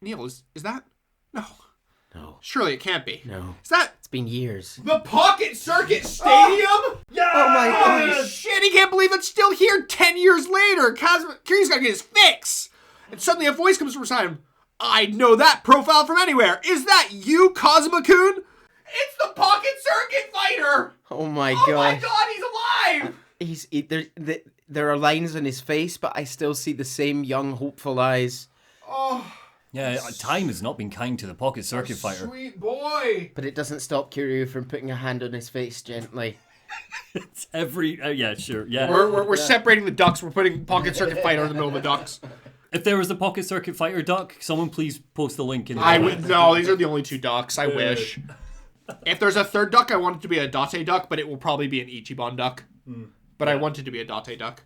Neil, is that? No. Surely it can't be. No. Is that It's been years. the Pocket Circuit Stadium? Yeah! Oh my Holy gosh. shit, he can't believe it's still here 10 years later. Kiryu's gotta get his fix. And suddenly a voice comes from beside him. I know that profile from anywhere. Is that you, Kazuma-kun? It's the Pocket Circuit Fighter! Oh my Oh my gosh. god, he's alive! There are lines on his face, but I still see the same young, hopeful eyes. Oh, Yeah, time has not been kind to the Pocket Circuit Fighter. sweet boy! But it doesn't stop Kiryu from putting a hand on his face gently. It's every... yeah, sure, yeah. We're separating the ducks. We're putting Pocket Circuit Fighter in the middle of the ducks. If there was a Pocket Circuit Fighter duck, someone please post the link in the No, these are the only two ducks. I wish. If there's a third duck, I want it to be a Date duck, but it will probably be an Ichiban duck. But I want it to be a Date duck.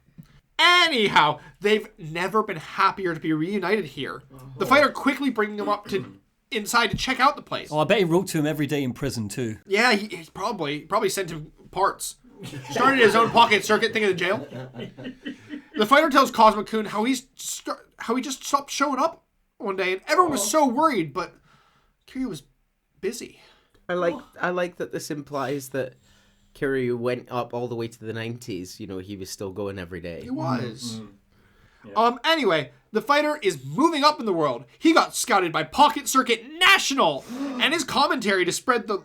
Anyhow, they've never been happier to be reunited here. The fighter quickly bringing him up to inside to check out the place. Oh, I bet he wrote to him every day in prison too. Yeah, he's probably sent him parts. Started his own Pocket Circuit thing in the jail. The fighter tells Cosmo-kun how he just stopped showing up one day, and everyone was so worried, but Kiryu was busy. I like that this implies that Kiryu went up all the way to the 90s. You know, he was still going every day. He was. Anyway, the fighter is moving up in the world. He got scouted by Pocket Circuit National and his commentary to spread the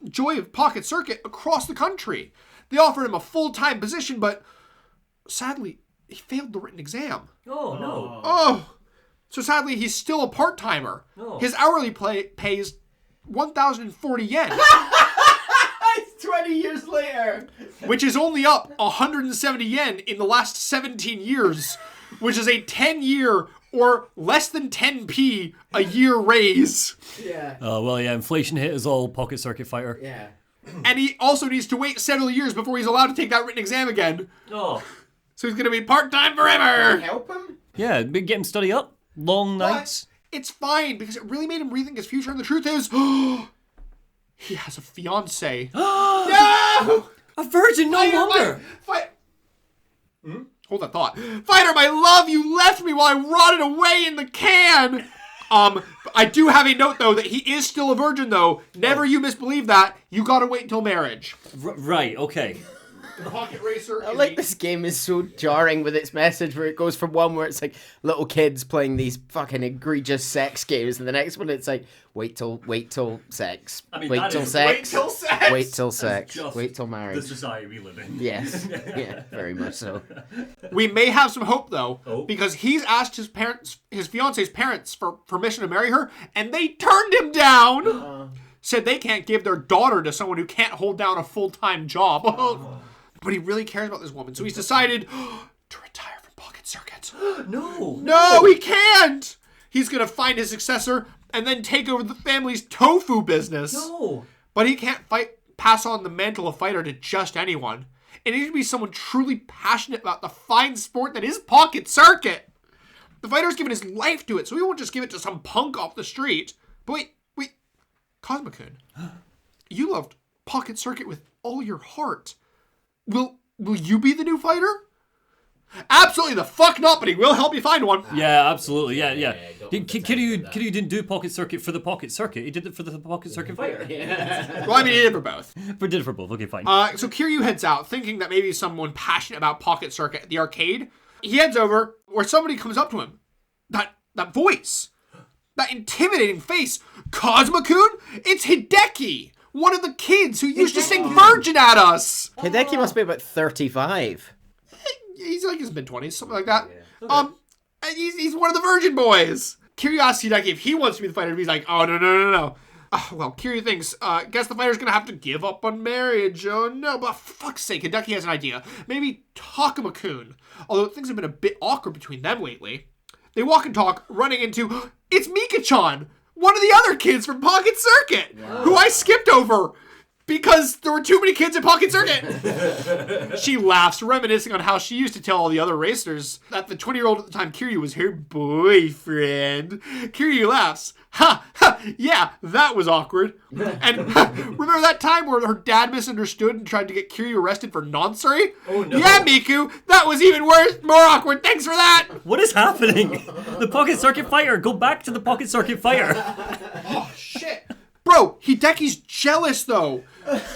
joy of Pocket Circuit across the country. They offered him a full-time position, but sadly, he failed the written exam. Oh, no. Oh, so sadly, he's still a part-timer. His hourly pay is 1,040 yen. It's 20 years later. Which is only up 170 yen in the last 17 years, which is a 10-year or less than 10p a year raise. Yeah. Well, yeah, inflation hit us all, Pocket Circuit Fighter. Yeah. And he also needs to wait several years before he's allowed to take that written exam again. Oh. So he's going to be part-time forever. Help him? Yeah, get him study up. Long nights. But it's fine, because it really made him rethink his future, and the truth is, he has a fiancé. No! A virgin, no wonder. Hold that thought. Fighter, my love, you left me while I rotted away in the can. I do have a note, though, that he is still a virgin, though. Never you misbelieve that. You gotta wait until marriage. Right, okay. Pocket Racer. I like this game is so jarring with its message where it goes from one where it's like little kids playing these fucking egregious sex games, and the next one it's like wait till sex. I mean, wait that till is- sex. Wait till sex. Wait till sex. just Wait till The marriage. society we live in. Yes. Yeah, very much so. We may have some hope, though, Oh. because he's asked his fiance's parents for permission to marry her, and they turned him down. Said they can't give their daughter to someone who can't hold down a full-time job. But he really cares about this woman, so he's decided to retire from Pocket Circuit. No. No, he can't! He's gonna find his successor and then take over the family's tofu business. No. But he can't pass on the mantle of fighter to just anyone. It needs to be someone truly passionate about the fine sport that is Pocket Circuit. The fighter's given his life to it, so he won't just give it to some punk off the street. But wait, Cosmo-kun, you loved Pocket Circuit with all your heart. Will you be the new fighter? Absolutely the fuck not, but he will help you find one. Yeah, absolutely. Yeah. Kiryu didn't do Pocket Circuit for the Pocket Circuit. He did it for the Pocket Circuit Fighter. Well, I mean, he did for both. But did it for both. Okay, fine. So Kiryu heads out, thinking that maybe someone passionate about Pocket Circuit at the arcade. He heads over where somebody comes up to him. That voice. That intimidating face. Cosmo-kun? It's Hideki! One of the kids who used to sing Virgin at us! Hideki must be about 35. He's like his mid-20s, something like that. And he's one of the Virgin boys. Kiryu asks Hideki if he wants to be the fighter, and he's like, oh, no. Well, Kiryu thinks, guess the fighter's gonna have to give up on marriage. Oh no, but for fuck's sake, Hideki has an idea. Maybe Takuma-kun. Although things have been a bit awkward between them lately. They walk and talk, running into, it's Mika-chan, one of the other kids from Pocket Circuit, who I skipped over because there were too many kids in Pocket Circuit. She laughs, reminiscing on how she used to tell all the other racers that the 20-year-old at the time, Kiryu, was her boyfriend. Kiryu laughs. Ha! Yeah, that was awkward. And remember that time where her dad misunderstood and tried to get Kiryu arrested for noncery? Oh, no. Yeah, Miku, that was even worse, more awkward. Thanks for that. What is happening? The Pocket Circuit Fighter. Go back to the Pocket Circuit Fighter. Oh, shit. Bro, Hideki's jealous, though.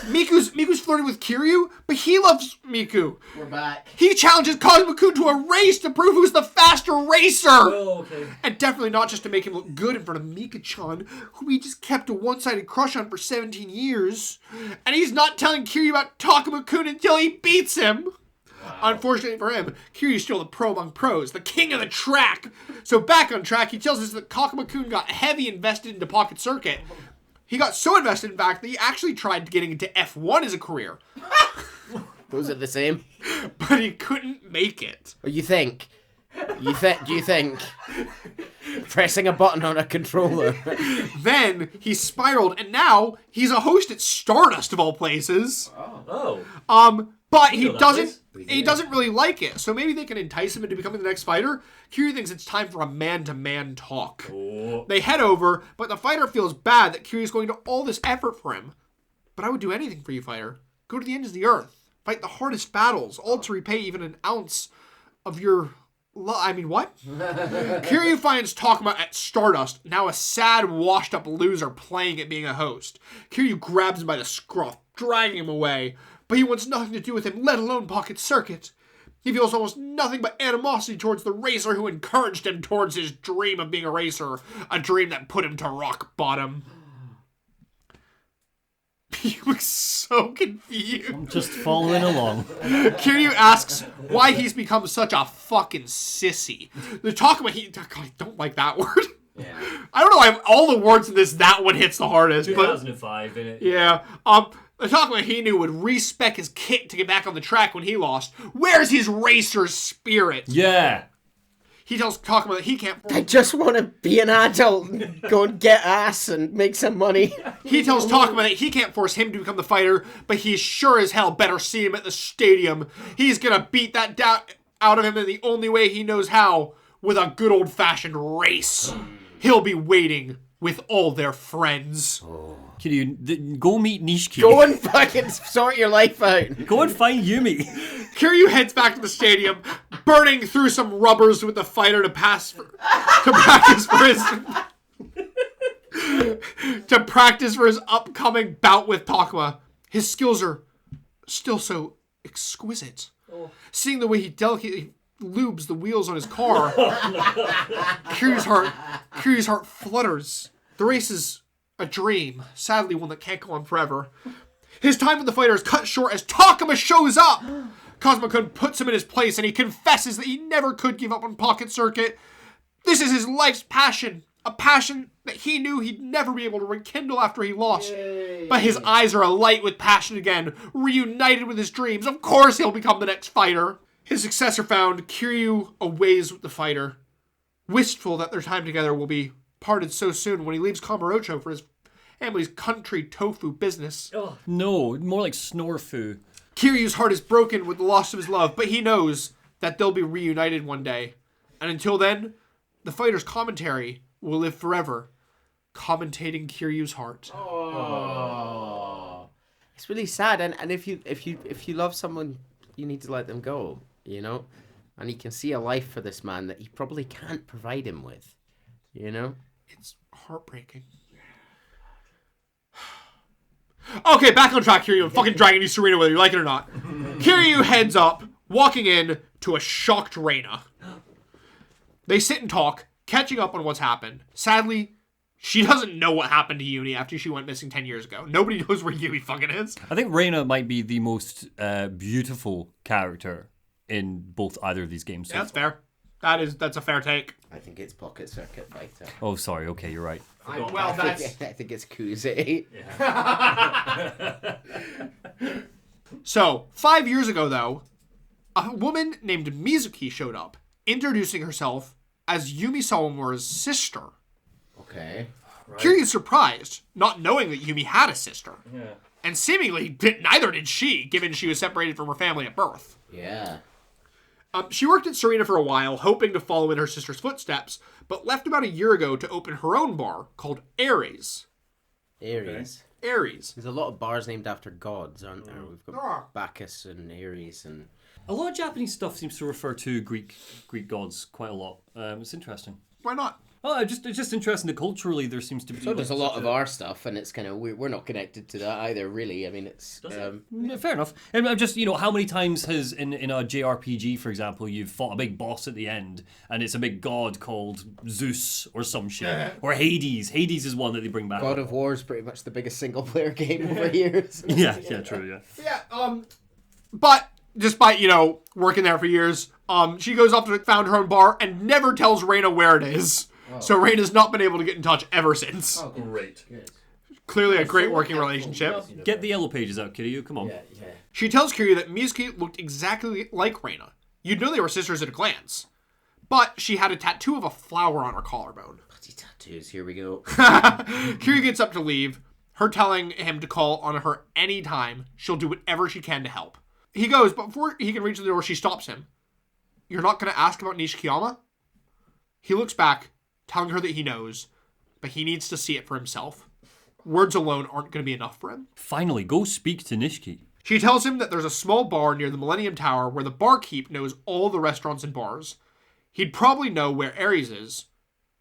Miku's flirting with Kiryu, but he loves Miku. We're back. He challenges Cosmo-kun to a race to prove who's the faster racer. Oh, okay. And definitely not just to make him look good in front of Mika-chan, who he just kept a one-sided crush on for 17 years. And he's not telling Kiryu about Takuma-kun until he beats him. Wow. Unfortunately for him, Kiryu's still the pro among pros, the king of the track. So back on track, he tells us that Takuma-kun got heavy invested into Pocket Circuit. He got so invested, in fact, that he actually tried getting into F1 as a career. Those are the same. But he couldn't make it. Or do you think pressing a button on a controller? Then he spiraled, and now he's a host at Stardust of all places. Oh. But he doesn't really like it. So maybe they can entice him into becoming the next fighter. Kiryu thinks it's time for a man-to-man talk. Oh. They head over, but the fighter feels bad that Kiryu's going to all this effort for him. But I would do anything for you, fighter. Go to the ends of the earth. Fight the hardest battles, all to repay even an ounce of your... I mean, what? Kiryu finds Takuma at Stardust, now a sad, washed-up loser playing at being a host. Kiryu grabs him by the scruff, dragging him away, but he wants nothing to do with him, let alone Pocket Circuit. He feels almost nothing but animosity towards the racer who encouraged him towards his dream of being a racer, a dream that put him to rock bottom. He looks so confused. I'm just following along. Kiryu asks why he's become such a fucking sissy. The Takuma, God, I don't like that word. Yeah. I don't know why all the words in this, that one hits the hardest. 2005, innit? Yeah. The Takuma he knew would respec his kit to get back on the track when he lost. Where's his racer spirit? Yeah. He tells Takuma that he can't... I just want to be an adult and go and get ass and make some money. He tells Takuma that he can't force him to become the fighter, but he sure as hell better see him at the stadium. He's gonna beat that doubt out of him in the only way he knows how, with a good old-fashioned race. He'll be waiting with all their friends. Kiryu, go meet Nishiki. Go and fucking sort your life out. Go and find Yumi. Kiryu heads back to the stadium, burning through some rubbers with the fighter to practice for his upcoming bout with Takuma. His skills are still so exquisite. Oh. Seeing the way he delicately lubes the wheels on his car, Kiryu's heart flutters. The race is a dream, sadly one that can't go on forever. His time with the fighter is cut short as Takuma shows up. Cosmo-kun puts him in his place and he confesses that he never could give up on Pocket Circuit. This is his life's passion, a passion that he knew he'd never be able to rekindle after he lost. Yay. But his eyes are alight with passion again, reunited with his dreams. Of course he'll become the next fighter. His successor found, Kiryu aways with the fighter, wistful that their time together will be parted so soon when he leaves Kamurocho for his family's country tofu business. Oh, no, more like Snorfu. Kiryu's heart is broken with the loss of his love, but he knows that they'll be reunited one day. And until then, the fighter's commentary will live forever, commentating Kiryu's heart. Oh. It's really sad, and if you love someone, you need to let them go, you know? And you can see a life for this man that he probably can't provide him with, you know? It's heartbreaking. Okay, back on track, Kiryu. I'm fucking dragging you, Serena, whether you like it or not. Kiryu heads up, walking in to a shocked Reina. They sit and talk, catching up on what's happened. Sadly, she doesn't know what happened to Yumi after she went missing 10 years ago. Nobody knows where Yumi fucking is. I think Reina might be the most beautiful character in both either of these games. Yeah, that's fair. That's a fair take. I think it's Pocket Circuit Fighter. Oh, sorry. Okay, you're right. I think it's Kuze. Yeah. So, 5 years ago, though, a woman named Mizuki showed up, introducing herself as Yumi Sawamura's sister. Okay. Right. Kiryu's surprised, not knowing that Yumi had a sister. Yeah. And seemingly, neither did she, given she was separated from her family at birth. Yeah. She worked at Serena for a while, hoping to follow in her sister's footsteps, but left about a year ago to open her own bar called Ares. Ares. Okay. Ares. There's a lot of bars named after gods, aren't there? We've got Bacchus and Ares and... A lot of Japanese stuff seems to refer to Greek gods quite a lot. It's interesting. Why not? Oh, it's just interesting that culturally there seems to be... So there's a lot of our stuff, and it's kind of we're not connected to that either, really. I mean, it's Yeah, fair enough. And I'm just, how many times has in a JRPG, for example, you've fought a big boss at the end, and it's a big god called Zeus or some shit, or Hades. Hades is one that they bring back. God of War is pretty much the biggest single-player game over years. Yeah, true. Yeah. But despite working there for years, she goes off to found her own bar and never tells Reina where it is. So Reina's not been able to get in touch ever since. Oh, great. Clearly a great working relationship. Get the yellow pages out, Kiryu. Come on. Yeah. She tells Kiryu that Mizuki looked exactly like Reina. You'd know they were sisters at a glance. But she had a tattoo of a flower on her collarbone. Bloody tattoos, here we go. Kiryu gets up to leave, her telling him to call on her anytime. She'll do whatever she can to help. He goes, but before he can reach the door, she stops him. You're not going to ask about Nishikiyama? He looks back, telling her that he knows, but he needs to see it for himself. Words alone aren't going to be enough for him. Finally, go speak to Nishiki. She tells him that there's a small bar near the Millennium Tower where the barkeep knows all the restaurants and bars. He'd probably know where Ares is.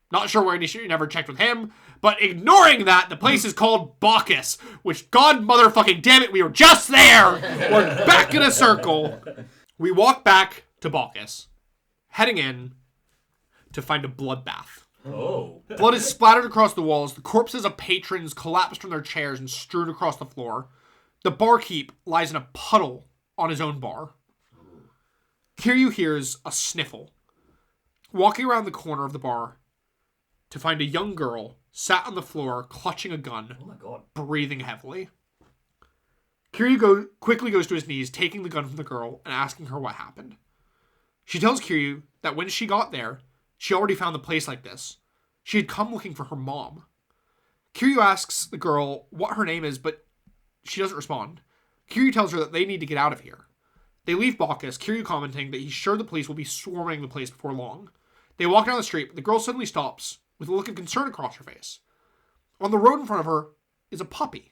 Not sure where Nishiki never checked with him, but ignoring that, the place is called Bacchus, which, god motherfucking damn it, we were just there! We're back in a circle. We walk back to Bacchus, heading in to find a bloodbath. Oh. Blood is splattered across the walls. The corpses of patrons collapsed from their chairs and strewn across the floor. The barkeep lies in a puddle on his own bar. Kiryu hears a sniffle. Walking around the corner of the bar to find a young girl sat on the floor clutching a gun, Oh my god. breathing heavily. Kiryu quickly goes to his knees, taking the gun from the girl and asking her what happened. She tells Kiryu that when she got there, she already found the place like this. She had come looking for her mom. Kiryu asks the girl what her name is, but she doesn't respond. Kiryu tells her that they need to get out of here. They leave Bacchus, Kiryu commenting that he's sure the police will be swarming the place before long. They walk down the street, but the girl suddenly stops with a look of concern across her face. On the road in front of her is a puppy.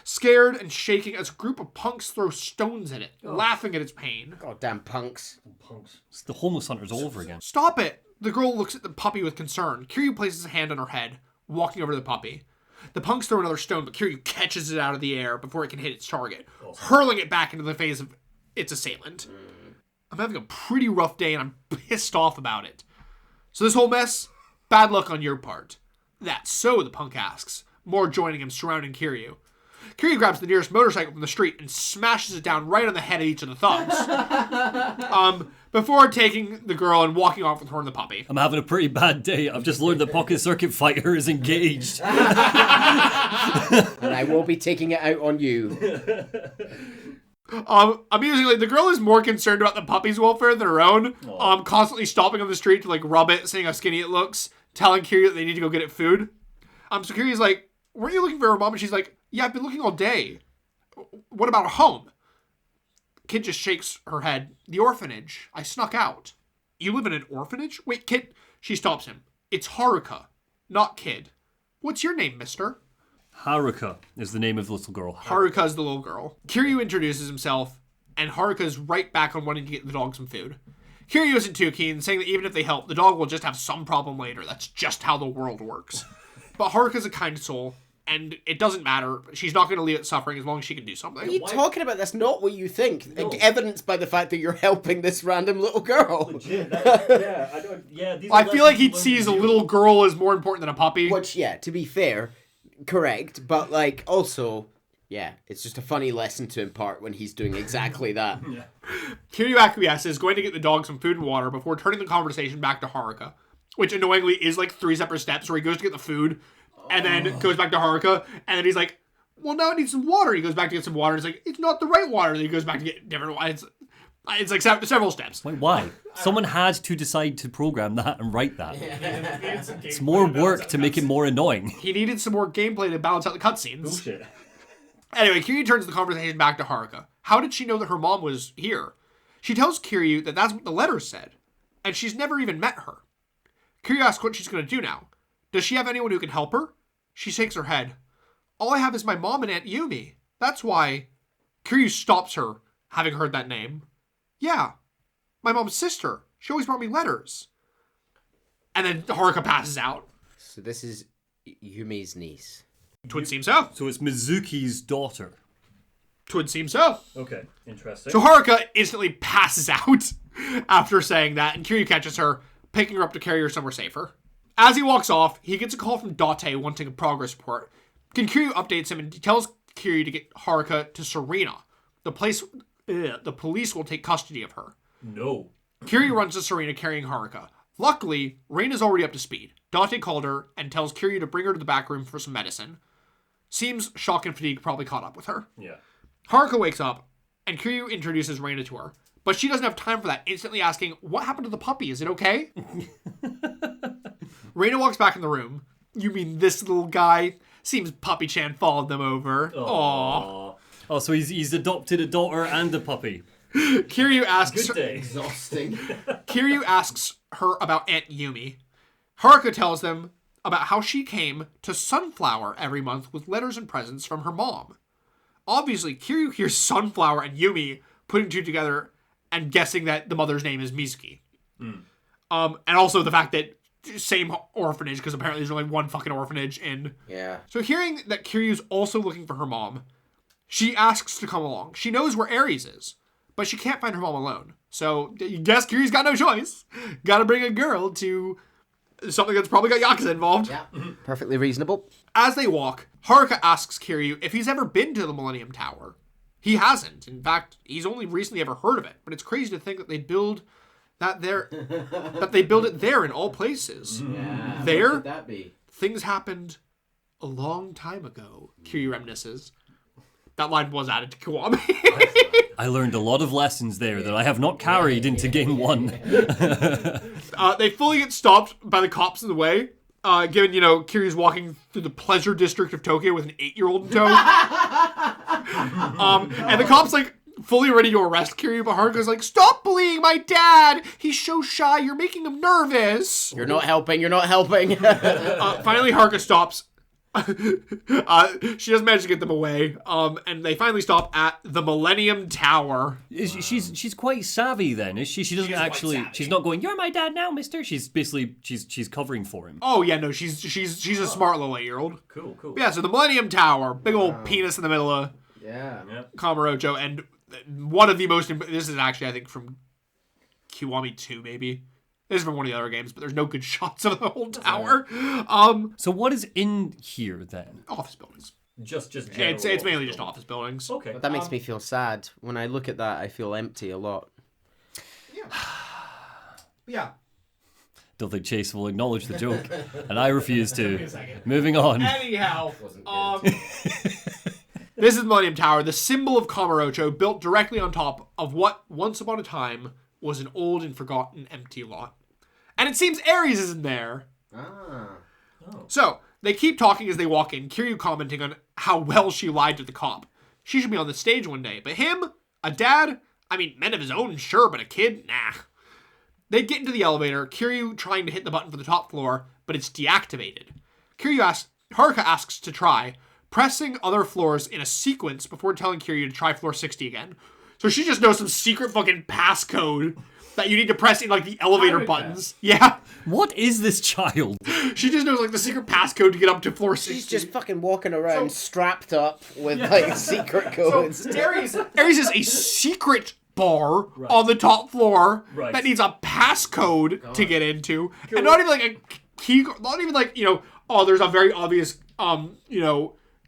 Scared and shaking as a group of punks throw stones at it, laughing at its pain. Goddamn punks. Punks. It's the homeless hunters all over again. Stop it! The girl looks at the puppy with concern. Kiryu places a hand on her head, walking over to the puppy. The punks throw another stone, but Kiryu catches it out of the air before it can hit its target, hurling it back into the face of its assailant. I'm having a pretty rough day and I'm pissed off about it. So this whole mess, bad luck on your part. That's so, the punk asks, more joining him, surrounding Kiryu. Kiryu grabs the nearest motorcycle from the street and smashes it down right on the head of each of the thugs. Before taking the girl and walking off with her and the puppy. I'm having a pretty bad day. I've just learned the Pocket Circuit Fighter is engaged. And I will be taking it out on you. Amusingly, the girl is more concerned about the puppy's welfare than her own. Constantly stopping on the street to rub it, saying how skinny it looks, telling Kiryu that they need to go get it food. So Kiryu's like, weren't you looking for her mom? And she's like, yeah, I've been looking all day. What about a home? Kid just shakes her head. The orphanage. I snuck out. You live in an orphanage? Wait, Kid. She stops him. It's Haruka, not Kid. What's your name, mister? Haruka is the name of the little girl. Haruka's the little girl. Kiryu introduces himself, and Haruka's right back on wanting to get the dog some food. Kiryu isn't too keen, saying that even if they help, the dog will just have some problem later. That's just how the world works. But Haruka's a kind soul, and it doesn't matter. She's not going to leave it suffering as long as she can do something. What are you talking about? That's not what you think. No. Evidenced by the fact that you're helping this random little girl. Legit. I don't. Yeah. I feel like he sees a little girl as more important than a puppy. Which, yeah, to be fair, correct. But also, yeah, it's just a funny lesson to impart when he's doing exactly that. Yeah. Kiryu acquiesces, going to get the dog some food and water before turning the conversation back to Haruka, which annoyingly is 3 separate steps where he goes to get the food. And then goes back to Haruka, and then he's like, well, now I need some water. He goes back to get some water, and he's like, it's not the right water. And then he goes back to get different water. It's several steps. Wait, why? Someone had to decide to program that and write that. It's more work to make it more annoying. He needed some more gameplay to balance out the cutscenes. Bullshit. Anyway, Kiryu turns the conversation back to Haruka. How did she know that her mom was here? She tells Kiryu that that's what the letters said, and she's never even met her. Kiryu asks what she's going to do now. Does she have anyone who can help her? She shakes her head. All I have is my mom and Aunt Yumi. That's why... Kiryu stops her, having heard that name. Yeah, my mom's sister. She always brought me letters. And then Haruka passes out. So this is Yumi's niece. Twould seem so. So it's Mizuki's daughter. Twould seem so. Okay, interesting. So Haruka instantly passes out after saying that, and Kiryu catches her, picking her up to carry her somewhere safer. As he walks off, he gets a call from Date wanting a progress report. Kiryu updates him and tells Kiryu to get Haruka to Serena. The police will take custody of her. No. Kiryu runs to Serena carrying Haruka. Luckily, Rain is already up to speed. Date called her and tells Kiryu to bring her to the back room for some medicine. Seems shock and fatigue probably caught up with her. Yeah. Haruka wakes up, and Kiryu introduces Reina to her. But she doesn't have time for that, instantly asking, what happened to the puppy? Is it okay? Reina walks back in the room. You mean this little guy? Seems Puppy-chan followed them over. Aww. Oh, so he's adopted a daughter and a puppy. Kiryu asks Good day. Exhausting. Kiryu asks her about Aunt Yumi. Haruka tells them about how she came to Sunflower every month with letters and presents from her mom. Obviously, Kiryu hears Sunflower and Yumi putting two together and guessing that the mother's name is Mizuki. And also the fact that same orphanage, because apparently there's only one fucking orphanage in. Yeah. So hearing that Kiryu's also looking for her mom, she asks to come along. She knows where Ares is, but she can't find her mom alone. So you guess Kiryu's got no choice. Gotta bring a girl to something that's probably got Yakuza involved. Yeah. Perfectly reasonable. As they walk, Haruka asks Kiryu if he's ever been to the Millennium Tower. He hasn't. In fact, he's only recently ever heard of it. But it's crazy to think that they build that there, that they build it there in all places. Yeah. There, What could that be? things happened a long time ago. Kiryu reminisces. That line was added to Kiwami. I learned a lot of lessons there that I have not carried into Game 1. They fully get stopped by the cops in the way. Given, Kiryu's walking through the pleasure district of Tokyo with an 8-year-old in tow. And the cops, fully ready to arrest Kiryu, but Haruka's like, stop bullying my dad! He's so shy, you're making him nervous! You're not helping. Finally, Haruka stops. She does manage to get them away. And they finally stop at the Millennium Tower. She's quite savvy then, is she? She doesn't actually. She's not going, "You're my dad now, mister." She's basically she's covering for him. Oh yeah, no, she's a smart little 8-year-old. Cool. Yeah, so the Millennium Tower, big old penis in the middle of Yeah. Kamurocho, and one of the most. This is actually, I think, from Kiwami 2, maybe. This is from one of the other games, but there's no good shots of the whole tower. So what is in here then? Office buildings. Just general It's mainly just building. office buildings. Okay. But that makes me feel sad. When I look at that, I feel empty a lot. Yeah. Don't think Chase will acknowledge the joke, and I refuse to. Moving on. Anyhow, this is Millennium Tower, the symbol of Kamurocho, built directly on top of what once upon a time was an old and forgotten empty lot. And it seems Ares isn't there. So, they keep talking as they walk in, Kiryu commenting on how well she lied to the cop. She should be on the stage one day, but him? A dad? I mean, men of his own, sure, but a kid? Nah. They get into the elevator, Kiryu trying to hit the button for the top floor, but it's deactivated. Haruka asks to try, pressing other floors in a sequence before telling Kiryu to try floor 60 again. So she just knows some secret fucking passcode that you need to press in, the elevator buttons. Yeah. What is this child? She just knows, the secret passcode to get up to floor 60. She's just fucking walking around strapped up with, secret codes. Ares is a secret bar on the top floor that needs a passcode to get into. And not even, a key, not even, there's a very obvious,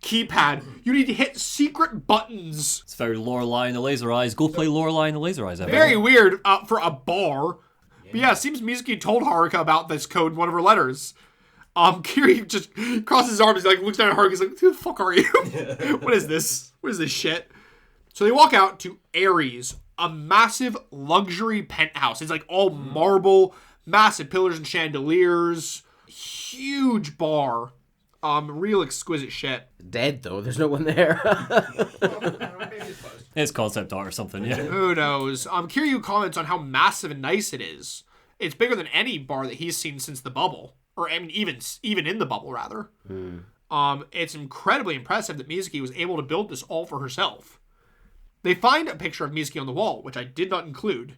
keypad. You need to hit secret buttons. It's very Lorelei and the Laser Eyes. Go play Lorelei and the Laser Eyes. Very weird for a bar. But yeah, it seems Mizuki told Haruka about this code in one of her letters. Kiryu just crosses his arms, looks down at Haruka, he's like, who the fuck are you? What is this? What is this shit? So they walk out to Ares, a massive luxury penthouse. It's all marble, massive pillars and chandeliers, huge bar. Real exquisite shit. Dead, though. There's no one there. It's concept art or something, yeah. Who knows? Kiryu comments on how massive and nice it is. It's bigger than any bar that he's seen since the bubble. Or, I mean, even in the bubble, rather. It's incredibly impressive that Mizuki was able to build this all for herself. They find a picture of Mizuki on the wall, which I did not include.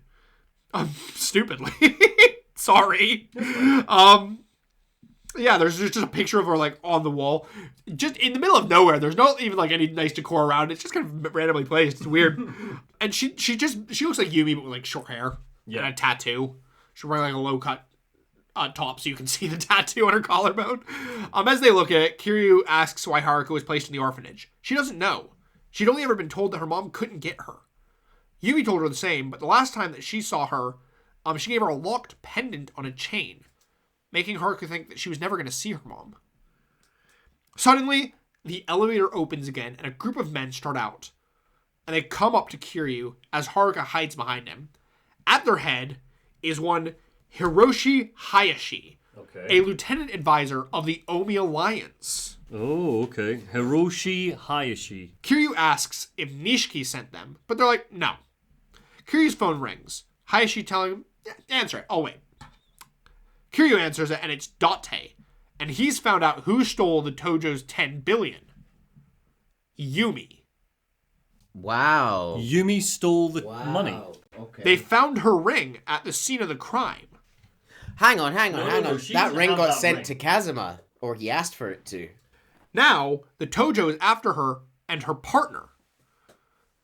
Stupidly. Sorry. Yeah, there's just a picture of her, like, on the wall. Just in the middle of nowhere. There's not even, like, any nice decor around it. It's just kind of randomly placed. It's weird. And she looks like Yumi, but with, like, short hair. Yeah. And a tattoo. She's wearing, like, a low-cut top so you can see the tattoo on her collarbone. As they look at it, Kiryu asks why Haruka was placed in the orphanage. She doesn't know. She'd only ever been told that her mom couldn't get her. Yumi told her the same, but the last time that she saw her, she gave her a locked pendant on a chain, making Haruka think that she was never going to see her mom. Suddenly, the elevator opens again, and a group of men start out. And they come up to Kiryu as Haruka hides behind him. At their head is one Hiroshi Hayashi, a lieutenant advisor of the Omi Alliance. Oh, okay. Hiroshi Hayashi. Kiryu asks if Nishiki sent them, but they're like, no. Kiryu's phone rings. Hayashi telling him, answer it. Oh, wait. Kiryu answers it, and it's Date. And he's found out who stole the Tojo's 10 billion. Yumi. Wow. Yumi stole the money. Okay. They found her ring at the scene of the crime. Hang on. No, she That doesn't ring have got that sent ring. to Kazuma, or he asked for it to. Now, the Tojo is after her and her partner.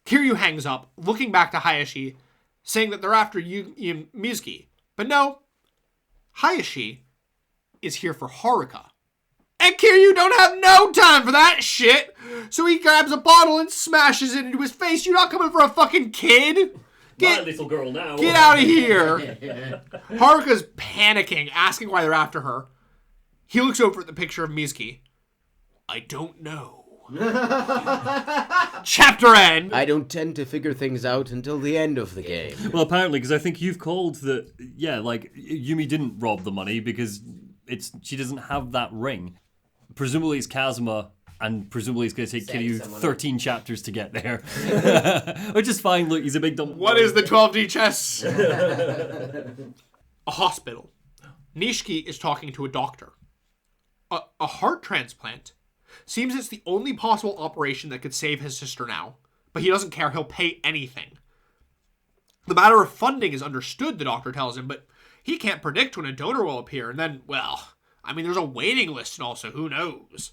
Kiryu hangs up, looking back to Hayashi, saying that they're after Mizuki. But no, Hayashi is here for Haruka. And Kiryu don't have no time for that shit. So he grabs a bottle and smashes it into his face. You're not coming for a fucking kid. My little girl now. Get out of here. Haruka's panicking, asking why they're after her. He looks over at the picture of Mizuki. I don't know. Chapter end. I don't tend to figure things out until the end of the game. Well, apparently, because I think you've called that. Yeah, like Yumi didn't rob the money because she doesn't have that ring. Presumably, it's Kazuma, and presumably it's going to take Kiryu 13 chapters to get there, which is fine. Look, he's a big dumb. What is the 12D chess? A hospital. Nishiki is talking to a doctor. A heart transplant. Seems it's the only possible operation that could save his sister now. But he doesn't care, he'll pay anything. The matter of funding is understood, the doctor tells him, but he can't predict when a donor will appear, and then, well, I mean, there's a waiting list and all, so who knows?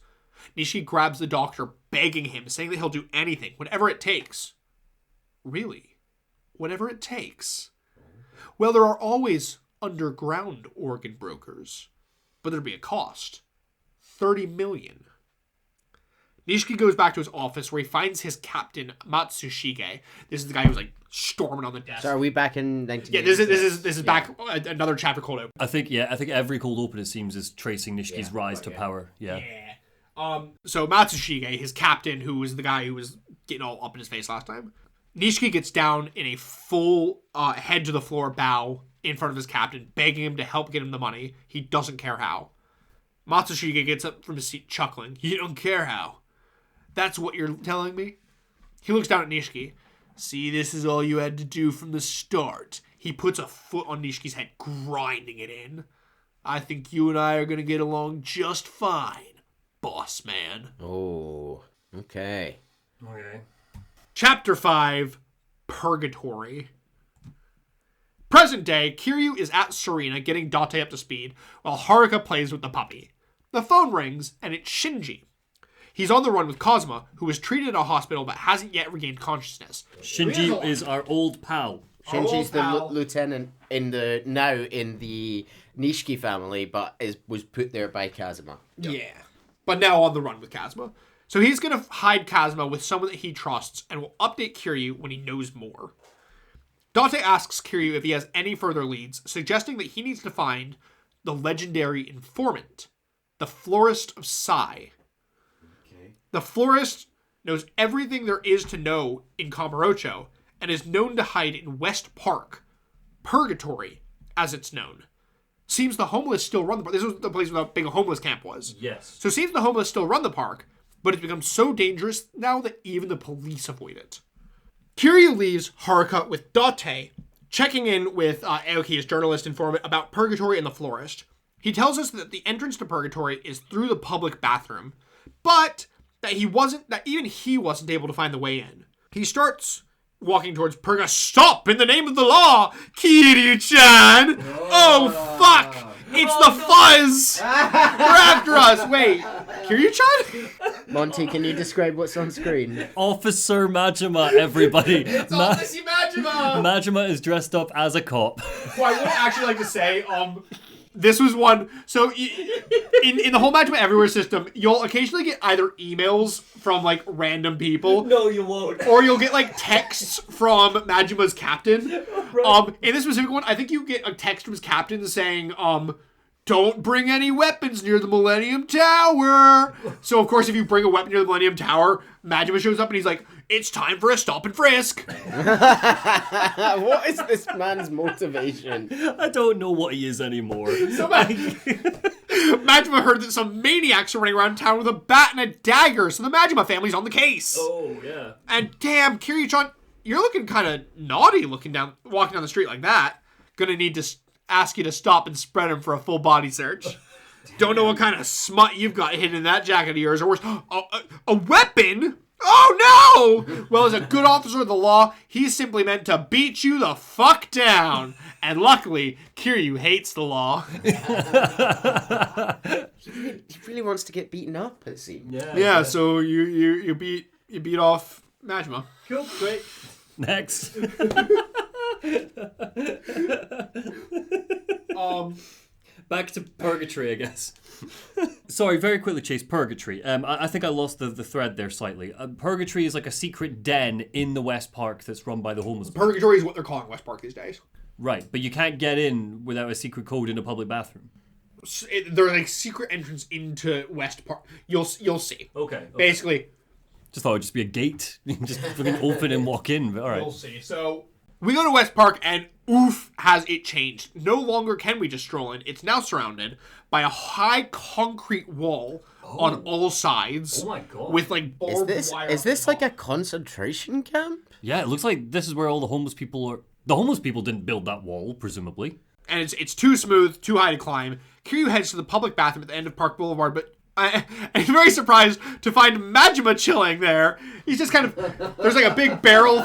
Nishiki grabs the doctor, begging him, saying that he'll do anything, whatever it takes. Really? Whatever it takes? Well, there are always underground organ brokers, but there'd be a cost. 30 million. Nishiki goes back to his office where he finds his captain, Matsushige. This is the guy who's like storming on the desk. So are we back in 1980s? Yeah, this is back another chapter cold open. I think every cold open, it seems, is tracing Nishiki's rise to power. Yeah. So Matsushige, his captain, who was the guy who was getting all up in his face last time, Nishiki gets down in a full head to the floor bow in front of his captain, begging him to help get him the money. He doesn't care how. Matsushige gets up from his seat chuckling. You don't care how? That's what you're telling me? He looks down at Nishiki. See, this is all you had to do from the start. He puts a foot on Nishiki's head, grinding it in. I think you and I are going to get along just fine, boss man. Oh, okay. Okay. Chapter 5, Purgatory. Present day, Kiryu is at Serena getting Date up to speed, while Haruka plays with the puppy. The phone rings, and it's Shinji. He's on the run with Kazuma, who was treated at a hospital but hasn't yet regained consciousness. Shinji is our old pal. Shinji's the lieutenant in the Nishiki family, but was put there by Kazuma. Yeah. But now on the run with Kazuma. So he's going to hide Kazuma with someone that he trusts and will update Kiryu when he knows more. Date asks Kiryu if he has any further leads, suggesting that he needs to find the legendary informant, the Florist of Sai. Okay. The Florist knows everything there is to know in Kamurocho and is known to hide in West Park, Purgatory, as it's known. Seems the homeless still run the park. This was the place where the big homeless camp was. Yes. So it seems the homeless still run the park, but it's become so dangerous now that even the police avoid it. Kiryu leaves Haruka with Date, checking in with Aoki, his journalist informant, about Purgatory and the Florist. He tells us that the entrance to Purgatory is through the public bathroom, but that even he wasn't able to find the way in. He starts walking towards Purga. Stop! In the name of the law! Kiryu-chan! Oh, fuck! It's the Fuzz! They're after us! Wait, Kiryu-chan? Monty, can you describe what's on screen? Officer Majima, everybody. It's Officer Majima! Majima is dressed up as a cop. Well, I would actually like to say, this was one. So, in the whole Majima Everywhere system, you'll occasionally get either emails from like random people. No, you won't. Or you'll get like texts from Majima's captain. In this specific one, I think you get a text from his captain saying, don't bring any weapons near the Millennium Tower. So, of course, if you bring a weapon near the Millennium Tower, Majima shows up and he's like, it's time for a stop and frisk. What is this man's motivation? I don't know what he is anymore. So Majima heard that some maniacs are running around town with a bat and a dagger, so the Majima family's on the case. Oh, yeah. And damn, Kiryu-chan, you're looking kind of naughty walking down the street like that. Gonna need to ask you to stop and spread him for a full body search. Don't know what kind of smut you've got hidden in that jacket of yours, or worse, a weapon? Oh no! Well, as a good officer of the law, he's simply meant to beat you the fuck down. And luckily, Kiryu hates the law. He really wants to get beaten up, it seems. Yeah, so you beat off Majima. Cool, great. Next. Back to Purgatory, I guess. Sorry, very quickly, Chase. Purgatory. I think I lost the thread there slightly. Purgatory is like a secret den in the West Park that's run by the homeless. Purgatory is what they're calling West Park these days. Right, but you can't get in without a secret code in a public bathroom. They're like secret entrance into West Park. You'll see. Okay. Basically, Just thought it would just be a gate. You can just fucking open and walk in, but alright. you'll see. So we go to West Park and oof, has it changed. No longer can we just stroll in. It's now surrounded by a high concrete wall on all sides. Oh my god. With like barbed wire. Is this like a concentration camp? Yeah, it looks like this is where all the homeless people are. The homeless people didn't build that wall, presumably. And it's too smooth, too high to climb. Kiryu heads to the public bathroom at the end of Park Boulevard, but I'm very surprised to find Majima chilling there. He's just kind of... There's like a big barrel...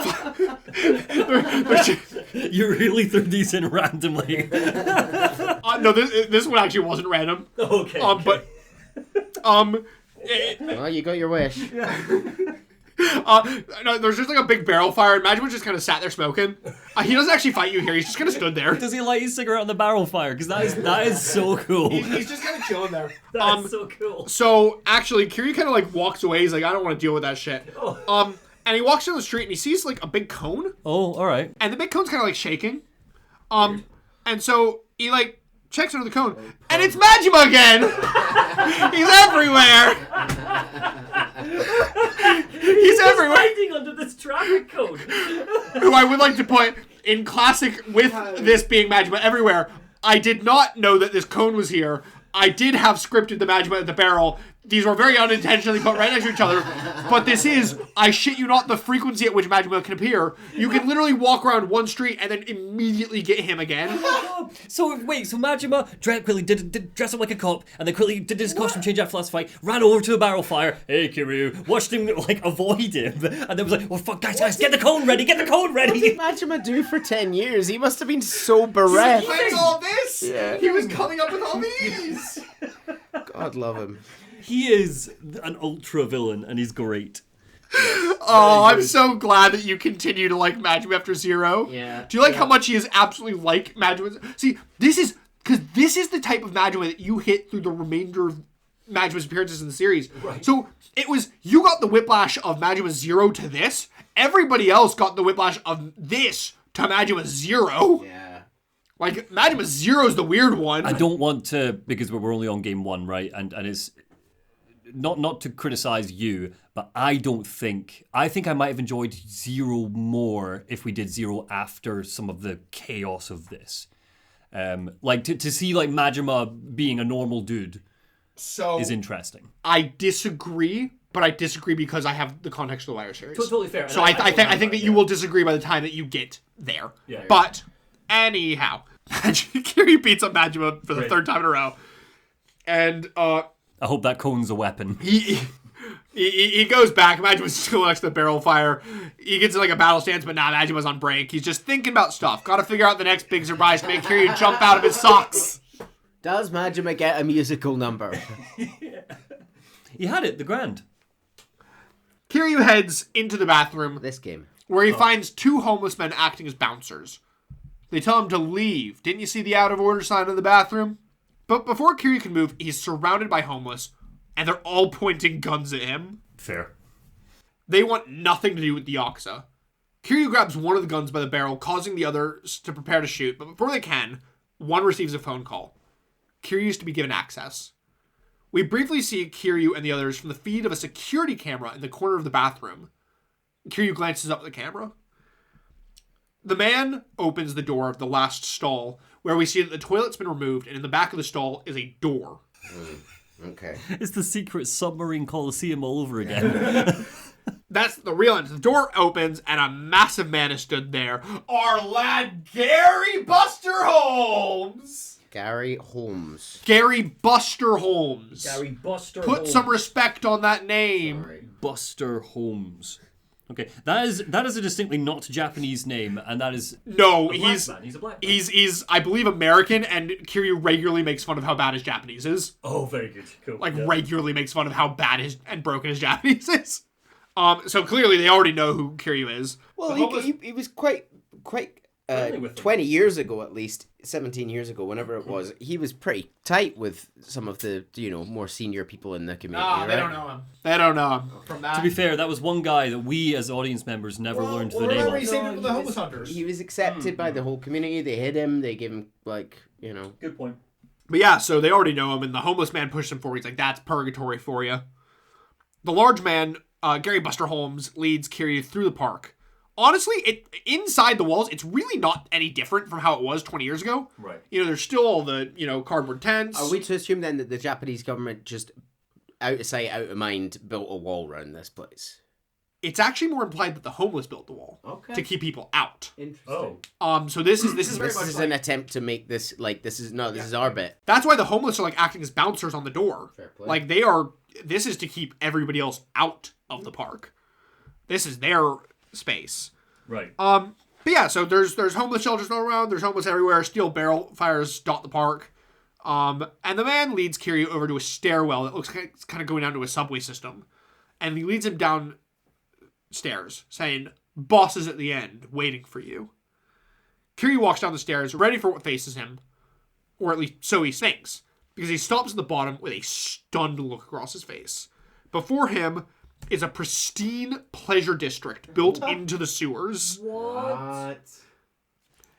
You really threw these in randomly. No, this one actually wasn't random. Okay. But... Well, you got your wish. No, there's just like a big barrel fire, and Majima just kind of sat there smoking. He doesn't actually fight you here. He's just kind of stood there. Does he light his cigarette on the barrel fire? Because that is so cool. He's just kind of chilling there. That's so cool. So actually, Kiryu kind of like walks away. He's like, I don't want to deal with that shit. And he walks down the street and he sees like a big cone, Oh, alright. and the big cone's kind of like shaking. And so he like checks under the cone, and it's Majima again. He's everywhere. He's everywhere. Hiding under this traffic code. Who I would like to point in classic with this being Majima everywhere. I did not know that this cone was here. I did have scripted the Majima at the barrel. These were very unintentionally put right next to each other. But this is, I shit you not, the frequency at which Majima can appear. You can literally walk around one street and then immediately get him again. So wait, so Majima quickly did dress up like a cop, and then quickly did his costume change after last fight, ran over to a barrel fire, hey Kiryu, watched him like avoid him, and then was like, well fuck guys, get the cone ready! What did Majima do for 10 years? He must have been so bereft. He all this? Yeah. He was coming up with all these. God love him. He is an ultra villain, and he's great. Oh, I'm so glad that you continue to like Majima after Zero. Yeah. Do you like how much he is absolutely like Majima? See, this is the type of Majima that you hit through the remainder of Majima's appearances in the series. Right. So it was, you got the whiplash of Majima Zero to this. Everybody else got the whiplash of this to Majima Zero. Yeah. Like, Majima Zero's the weird one. I don't want to, because we're only on game one, right? And it's not to criticize you, but I think I might have enjoyed Zero more if we did Zero after some of the chaos of this. Like to see like Majima being a normal dude is interesting. I disagree, but I disagree because I have the context of the Wire series. Totally fair. So I think that you will disagree by the time that you get there. Yeah. But anyhow, Kiryu beats up Majima for the third time in a row, and I hope that cone's a weapon. he He goes back. Majima's still next to the barrel fire. He gets in like a battle stance, but nah, Majima's on break. He's just thinking about stuff. Gotta figure out the next big surprise to make Kiryu jump out of his socks. Does Majima get a musical number? He had it, the grand. Kiryu heads into the bathroom This game. where he finds two homeless men acting as bouncers. They tell him to leave. Didn't you see the out of order sign in the bathroom? But before Kiryu can move, he's surrounded by homeless, and they're all pointing guns at him. Fair. They want nothing to do with the Yakuza. Kiryu grabs one of the guns by the barrel, causing the others to prepare to shoot, but before they can, one receives a phone call. Kiryu is to be given access. We briefly see Kiryu and the others from the feed of a security camera in the corner of the bathroom. Kiryu glances up at the camera. The man opens the door of the last stall, where we see that the toilet's been removed, and in the back of the stall is a door. Okay. It's the secret submarine coliseum all over again. That's the real end. The door opens, and a massive man is stood there. Our lad, Gary Buster Holmes! Gary Holmes. Gary Buster Holmes. Gary Buster Put Holmes. some respect on that name. Buster Holmes. Okay, that is a distinctly not Japanese name, and that is No, Black he's man. He's a black man. he's I believe American, and Kiryu regularly makes fun of how bad his Japanese is. Oh, very good. Cool. Like Yeah. regularly makes fun of how bad his and broken his Japanese is. So clearly they already know who Kiryu is. Well, The homeless- he was quite Friendly with them. 20 years ago at least, 17 years ago, whenever it was, he was pretty tight with some of the, more senior people in the community, right? They don't know him. They don't know him. From that. to be fair, that was one guy that we as audience members never learned the name remember of. he saved it with the he homeless was- hunters. He was accepted by the whole community. They hid him. They gave him, Good point. But yeah, so they already know him, and the homeless man pushes him forward. He's like, that's purgatory for you. The large man, Gary Buster Holmes, leads Kiryu through the park. Honestly, inside the walls, it's really not any different from how it was 20 years ago. Right. There's still all the, cardboard tents. Are we to assume then that the Japanese government just, out of sight, out of mind, built a wall around this place? It's actually more implied that the homeless built the wall to keep people out. Interesting. Oh. So this is very This much is like, an attempt to make this, this is our bit. that's why the homeless are like acting as bouncers on the door. Fair play. Like this is to keep everybody else out of the park. This is their space. Right. But yeah, so there's homeless shelters all around. There's homeless everywhere. Steel barrel fires dot the park. And the man leads Kiryu over to a stairwell that looks like it's kind of going down to a subway system. And he leads him down stairs, saying, "Boss is at the end, waiting for you." Kiryu walks down the stairs, ready for what faces him. Or at least so he thinks. Because he stops at the bottom with a stunned look across his face. Before him is a pristine pleasure district built into the sewers. What?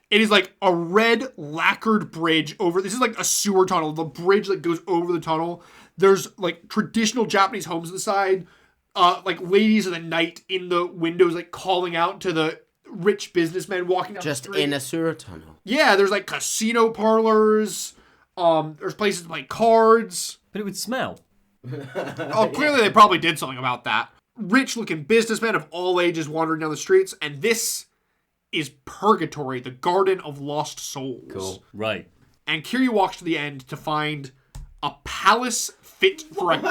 It is like a red lacquered bridge over. This is like a sewer tunnel. The bridge that goes over the tunnel. There's like traditional Japanese homes on the side. Like ladies of the night in the windows, like calling out to the rich businessmen walking down Just the street. in a sewer tunnel. Yeah, there's like casino parlors. There's places to play cards. But it would smell. Oh, clearly they probably did something about that. Rich-looking businessmen of all ages wandering down the streets, and this is Purgatory, the Garden of Lost Souls. Cool. Right. And Kiryu walks to the end to find a palace fit for a king.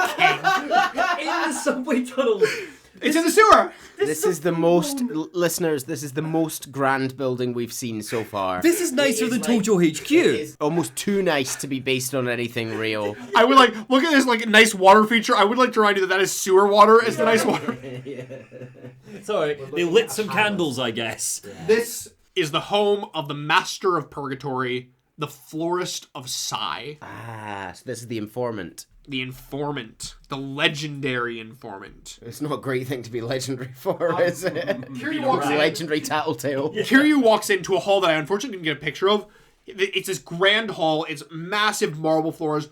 In the subway tunnel. It's in the sewer. This is the most, listeners, this is the most grand building we've seen so far. This is nicer than Tojo HQ. It's almost too nice to be based on anything real. I would like, look at this like nice water feature. I would like to remind you that is sewer water as the nice water. It's alright. They lit some candles, I guess. This is the home of the master of Purgatory, the florist of Sai. Ah, so this is the informant. The informant. The legendary informant. It's not a great thing to be legendary for, is it? Kiryu walks in. Legendary tattletale. Kiryu walks into a hall that I unfortunately didn't get a picture of. It's this grand hall. It's massive marble floors,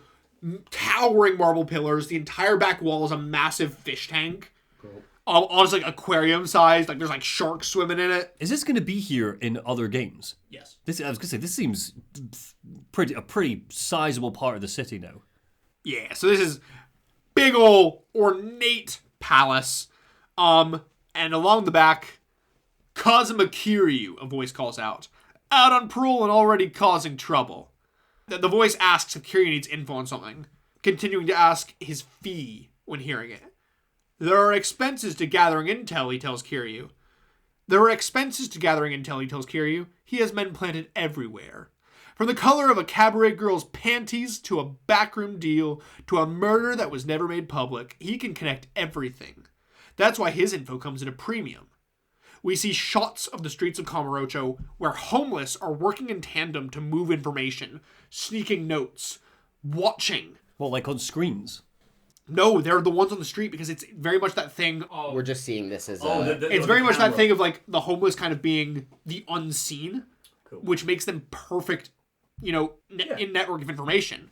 towering marble pillars. The entire back wall is a massive fish tank. Cool. Almost like aquarium sized. Like there's like sharks swimming in it. Is this going to be here in other games? Yes. I was going to say, this seems a pretty sizable part of the city now. Yeah, so this is big ol' ornate palace. And along the back, Kazuma Kiryu, a voice calls out. Out on parole and already causing trouble. The voice asks if Kiryu needs info on something, continuing to ask his fee when hearing it. There are expenses to gathering intel, he tells Kiryu. There are expenses to gathering intel, he tells Kiryu. He has men planted everywhere. From the color of a cabaret girl's panties to a backroom deal to a murder that was never made public, he can connect everything. That's why his info comes at a premium. We see shots of the streets of Kamurocho where homeless are working in tandem to move information, sneaking notes, watching. Well, like on screens. No, they're the ones on the street because it's very much that thing of... We're just seeing this as it's very much that thing of like the homeless kind of being the unseen, which makes them perfect, in network of information.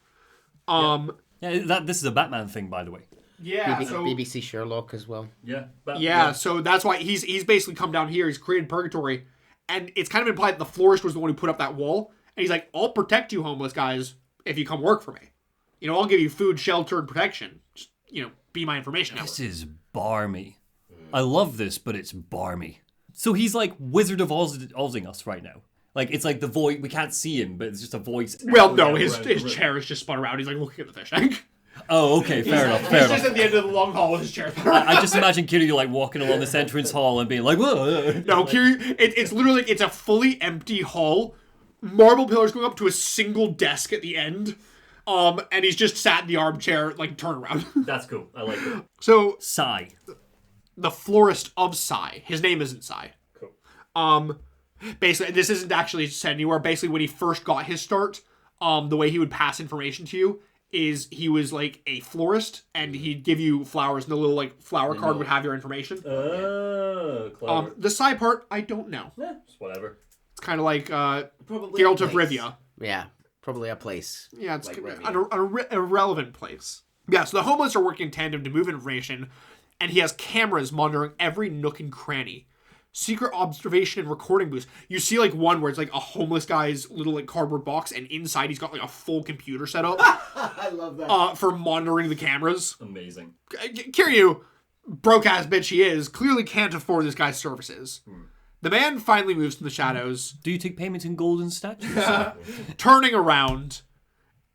This is a Batman thing, by the way. Yeah, BBC Sherlock as well. Yeah. So that's why he's basically come down here. He's created Purgatory, and it's kind of implied that the florist was the one who put up that wall. And he's like, "I'll protect you, homeless guys, if you come work for me. I'll give you food, shelter, and protection. Just be my information." This is barmy. I love this, but it's barmy. So he's like Wizard of Ozing us right now. Like, it's like the voice, we can't see him, but it's just a voice. Well, no, his chair is just spun around. He's like looking at the fish tank. Oh, okay, fair enough. He's just at the end of the long hall with his chair spun around. I just imagine Kiryu like walking along this entrance hall and being like, whoa. No, Kiryu, it's literally, it's a fully empty hall. Marble pillars going up to a single desk at the end. And he's just sat in the armchair, like, turn around. That's cool. I like it. So, Sai. The florist of Sai. His name isn't Sai. Cool. Basically, this isn't actually said anywhere. Basically, when he first got his start, the way he would pass information to you is he was like a florist, and he'd give you flowers, and the little like flower card would have your information. Oh, clever. The Sai part, I don't know. Just whatever. It's kind of like Probably Geralt of Rivia. Yeah, probably a place. Yeah, it's like an irrelevant place. Yeah, so the homeless are working in tandem to move information, and he has cameras monitoring every nook and cranny. Secret observation and recording booths. You see like one where it's like a homeless guy's little like cardboard box, and inside he's got like a full computer set up. I love that. For monitoring the cameras. Amazing. Kiryu, broke ass bitch he is, clearly can't afford this guy's services. The man finally moves from the shadows. Do you take payment in golden statues? Turning around,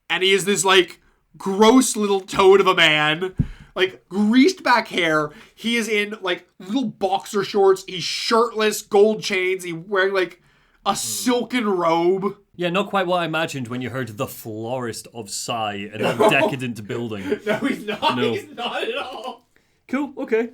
and he is this like gross little toad of a man. Like, greased back hair. He is in, like, little boxer shorts. He's shirtless, gold chains. He's wearing, like, a silken robe. Yeah, not quite what I imagined when you heard the florist of Sai in a decadent building. No, he's not. No. He's not at all. Cool, okay.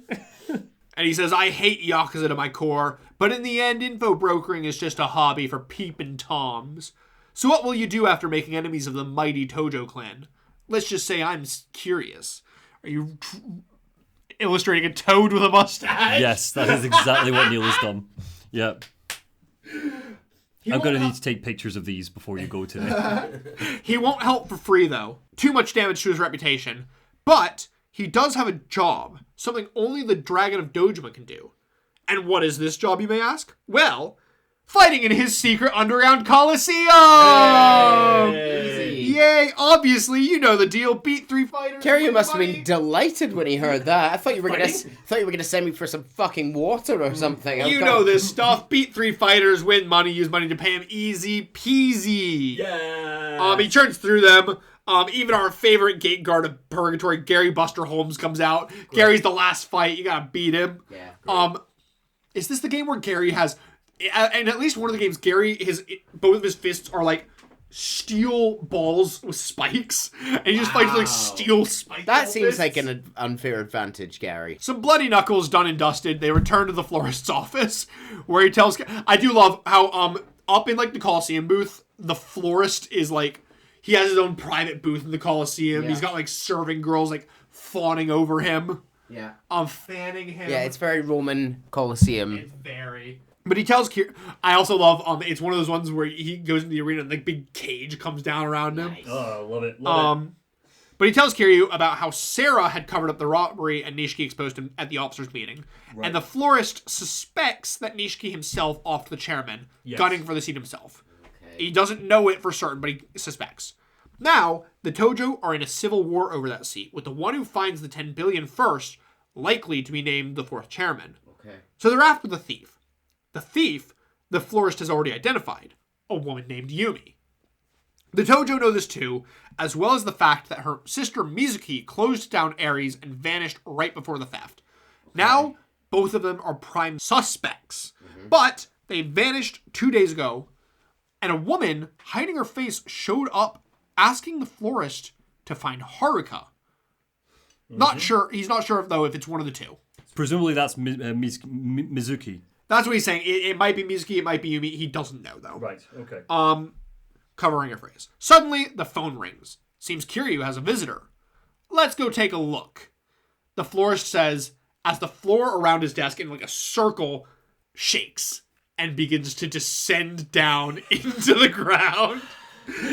And he says, I hate Yakuza to my core, but in the end, info brokering is just a hobby for peepin' toms. So what will you do after making enemies of the mighty Tojo clan? Let's just say I'm curious. Are you illustrating a toad with a mustache? Yes, that is exactly what Neil has done. Yep. I'm going to need to take pictures of these before you go today. He won't help for free, though. Too much damage to his reputation. But he does have a job, something only the Dragon of Dojima can do. And what is this job, you may ask? Well, fighting in his secret underground coliseum! Yay! Obviously, you know the deal. Beat 3 fighters. Kiryu must have been delighted when he heard that. I thought you were gonna send me for some fucking water or something. You know this stuff. Beat 3 fighters, win money, use money to pay him. Easy peasy. Yeah. He turns through them. Even our favorite gate guard of Purgatory, Gary Buster Holmes, comes out. Great. Gary's the last fight. You gotta beat him. Yeah. Is this the game where Gary has, and at least one of the games, Gary, both of his fists are like steel balls with spikes, and he just fights like steel spikes. That seems like an unfair advantage, Gary. Some bloody knuckles done and dusted. They return to the florist's office, where he tells. I do love how up in like the Coliseum booth, the florist is like he has his own private booth in the Coliseum. Yeah. He's got like serving girls like fawning over him. Yeah. Fanning him. Yeah, it's very Roman Coliseum. It's very. But he tells Kiryu. I also love. It's one of those ones where he goes into the arena and the big cage comes down around him. Nice. Oh, love it. Love it. But he tells Kiryu about how Sarah had covered up the robbery and Nishiki exposed him at the officers' meeting. Right. And the florist suspects that Nishiki himself offed the chairman, gunning for the seat himself. Okay. He doesn't know it for certain, but he suspects. Now, the Tojo are in a civil war over that seat, with the one who finds the 10 billion first likely to be named the 4th chairman. Okay. So they're after the thief. The thief, the florist has already identified, a woman named Yumi. The Tojo know this too, as well as the fact that her sister Mizuki closed down Ares and vanished right before the theft. Now, both of them are prime suspects. But they vanished 2 days ago, and a woman hiding her face showed up asking the florist to find Haruka. Not sure. He's not sure, though, if it's one of the two. Presumably that's Mizuki. That's what he's saying. It might be Mizuki, it might be Yumi. He doesn't know, though. Right, okay. Covering her face. Suddenly, the phone rings. Seems Kiryu has a visitor. Let's go take a look. The florist says, as the floor around his desk in like a circle shakes and begins to descend down into the ground.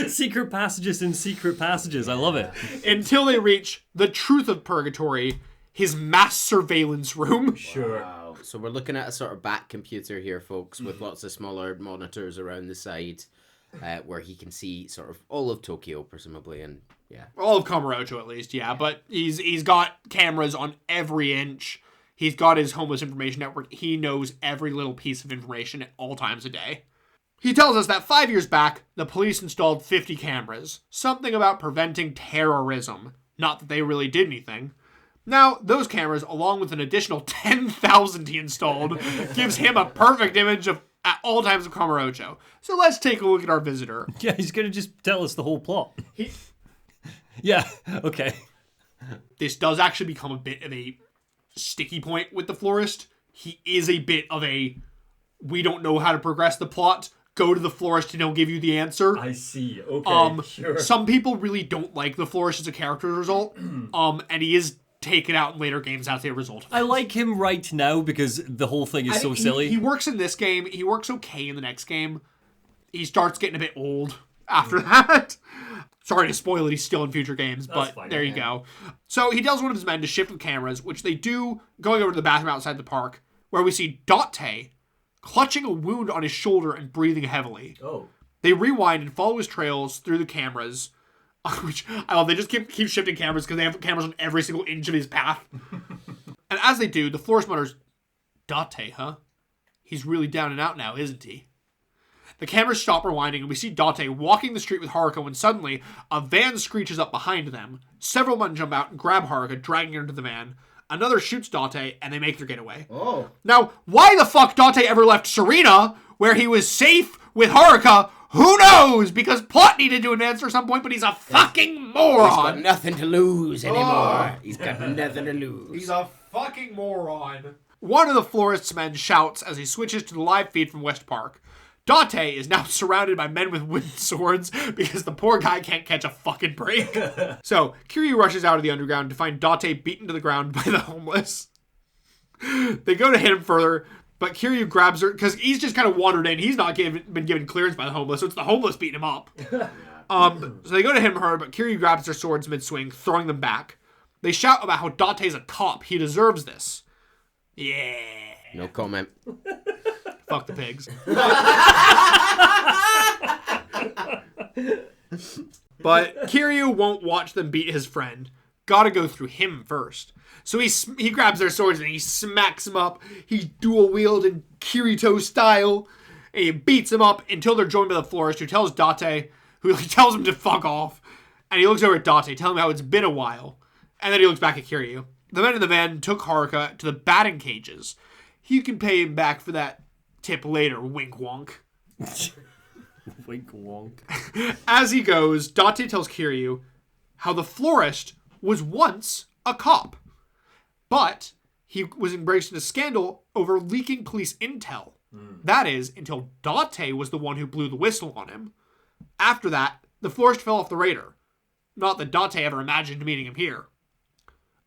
Secret passages in secret passages. I love it. Until they reach the truth of Purgatory, his mass surveillance room. Sure. Wow. So we're looking at a sort of back computer here, folks, with lots of smaller monitors around the side, where he can see sort of all of Tokyo, presumably, and yeah. All of Kamurocho, at least, yeah. But he's got cameras on every inch. He's got his homeless information network. He knows every little piece of information at all times a day. He tells us that 5 years back, the police installed 50 cameras. Something about preventing terrorism. Not that they really did anything. Now, those cameras, along with an additional 10,000 he installed, gives him a perfect image of at all times of Kamurocho. So let's take a look at our visitor. Yeah, he's going to just tell us the whole plot. He, Yeah, okay. this does actually become a bit of a sticky point with the florist. He is a bit of a, we don't know how to progress the plot. Go to the florist and he'll give you the answer. I see, okay, sure. Some people really don't like the florist as a character result. And he is taken out in later games as a result. I like him right now because the whole thing is so silly. He works in this game. He works okay in the next game. He starts getting a bit old after that. Sorry to spoil it, he's still in future games, but fine, there you go. So he tells one of his men to shift the cameras, which they do, going over to the bathroom outside the park, where we see Date clutching a wound on his shoulder and breathing heavily. Oh. They rewind and follow his trails through the cameras, which I love. They just keep shifting cameras because they have cameras on every single inch of his path. And as they do, the florist mutters, Date, huh? He's really down and out now, isn't he? The cameras stop rewinding and we see Date walking the street with Haruka when suddenly a van screeches up behind them. Several men jump out and grab Haruka, dragging her into the van. Another shoots Date and they make their getaway. Oh. Now, why the fuck Date ever left Serena, where he was safe with Haruka, who knows? Because plot needed to advance at some point, but he's a fucking He's moron. got nothing to lose anymore. He's got nothing to lose. He's a fucking moron. One of the florist's men shouts as he switches to the live feed from West Park. Date is now surrounded by men with wooden swords because the poor guy can't catch a fucking break. So, Kiryu rushes out of the underground to find Date beaten to the ground by the homeless. They go to hit him further, but Kiryu grabs her because he's just kind of wandered in. He's not been given clearance by the homeless, so it's the homeless beating him up. So they go to hit her, but Kiryu grabs their swords mid-swing, throwing them back. They shout about how Date's a cop. He deserves this. Yeah. No comment. Fuck the pigs. But Kiryu won't watch them beat his friend. Gotta go through him first. So he grabs their swords and he smacks them up. He's dual-wielded Kirito style. And he beats him up until they're joined by the florist, who tells Date, who tells him to fuck off. And he looks over at Date, telling him how it's been a while. And then he looks back at Kiryu. The men in the van took Haruka to the batting cages. You can pay him back for that tip later, wink wonk. Wink wonk. As he goes, Date tells Kiryu how the florist was once a cop, but he was embraced in a scandal over leaking police intel. That is, until Date was the one who blew the whistle on him. After that, the florist fell off the radar. Not that Date ever imagined meeting him here.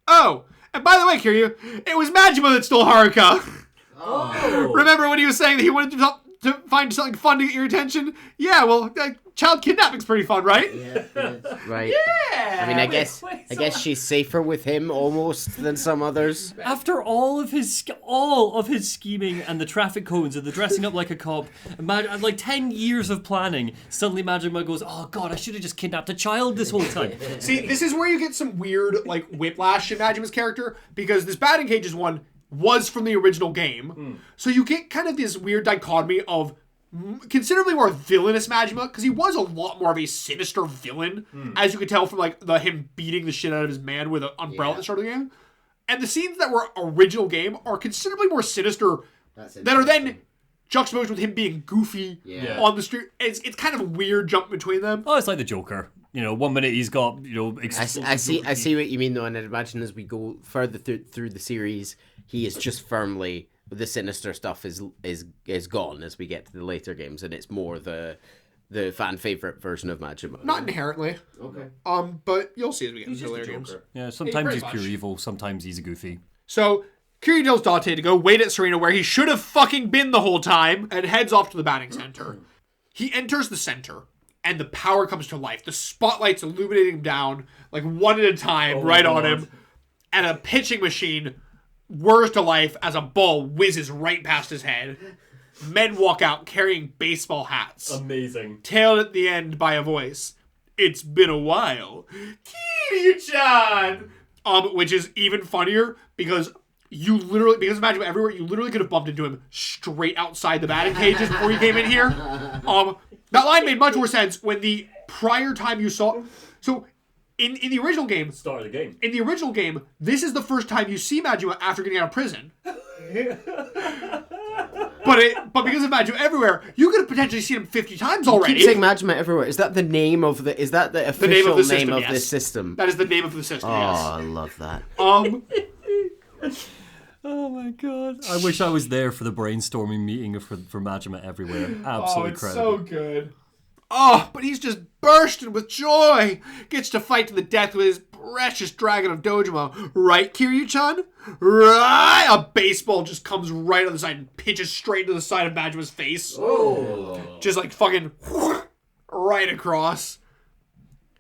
Oh, and by the way, Kiryu, it was Majima that stole Haruka. Oh. Remember when he was saying that he wanted to find something fun to get your attention? Yeah, well, child kidnapping's pretty fun, right? Yeah. Right. Yeah. I mean, I guess she's safer with him almost than some others. After all of his scheming and the traffic cones and the dressing up like a cop, like 10 years of planning, suddenly Majima goes, oh god, I should have just kidnapped a child this whole time. See, this is where you get some weird, like, whiplash in Majima's character, because this batting cages one was from the original game. So you get kind of this weird dichotomy of considerably more villainous Majima, because he was a lot more of a sinister villain, as you could tell from like him beating the shit out of his man with an umbrella at the start of the game. And the scenes that were original game are considerably more sinister That's that are then interesting. juxtaposed with him being goofy Yeah. on the street. It's kind of a weird jump between them. Oh, it's like the Joker. 1 minute he's got, I see what you mean though, and I'd imagine as we go further through the series, he is just firmly the sinister stuff is gone as we get to the later games, and it's more the fan favorite version of Majima. Not inherently. Okay. But you'll see as we get He's into just a later games. Joker. Yeah, sometimes pretty he's pure much. evil, sometimes he's a goofy. So Kiryu tells Date to go wait at Serena where he should have fucking been the whole time and heads off to the batting center. He enters the center and the power comes to life. The spotlight's illuminating him down like one at a time right on him. And a pitching machine whirs to life as a ball whizzes right past his head. Men walk out carrying baseball hats. Amazing. Tailed at the end by a voice. It's been a while. Kiryu-chan! Which is even funnier because because of Majima Everywhere, you literally could have bumped into him straight outside the batting cages before you came in here. That line made much more sense when the prior time you saw... So, in the original game... Start of the game. In the original game, this is the first time you see Majima after getting out of prison. But because of Majima Everywhere, you could have potentially seen him 50 times already. Keep saying Majima Everywhere. Is that the name of the? Is that the official name of the name system, of yes. this system? That is the name of the system, Oh, yes. I love that. Oh my god. I wish I was there for the brainstorming meeting for Majima Everywhere. Absolutely incredible. good. Oh, but he's just bursting with joy. Gets to fight to the death with his precious dragon of Dojima. Right, Kiryu-chan? Right? A baseball just comes right on the side and pitches straight to the side of Majima's face. Oh. Just like fucking right across.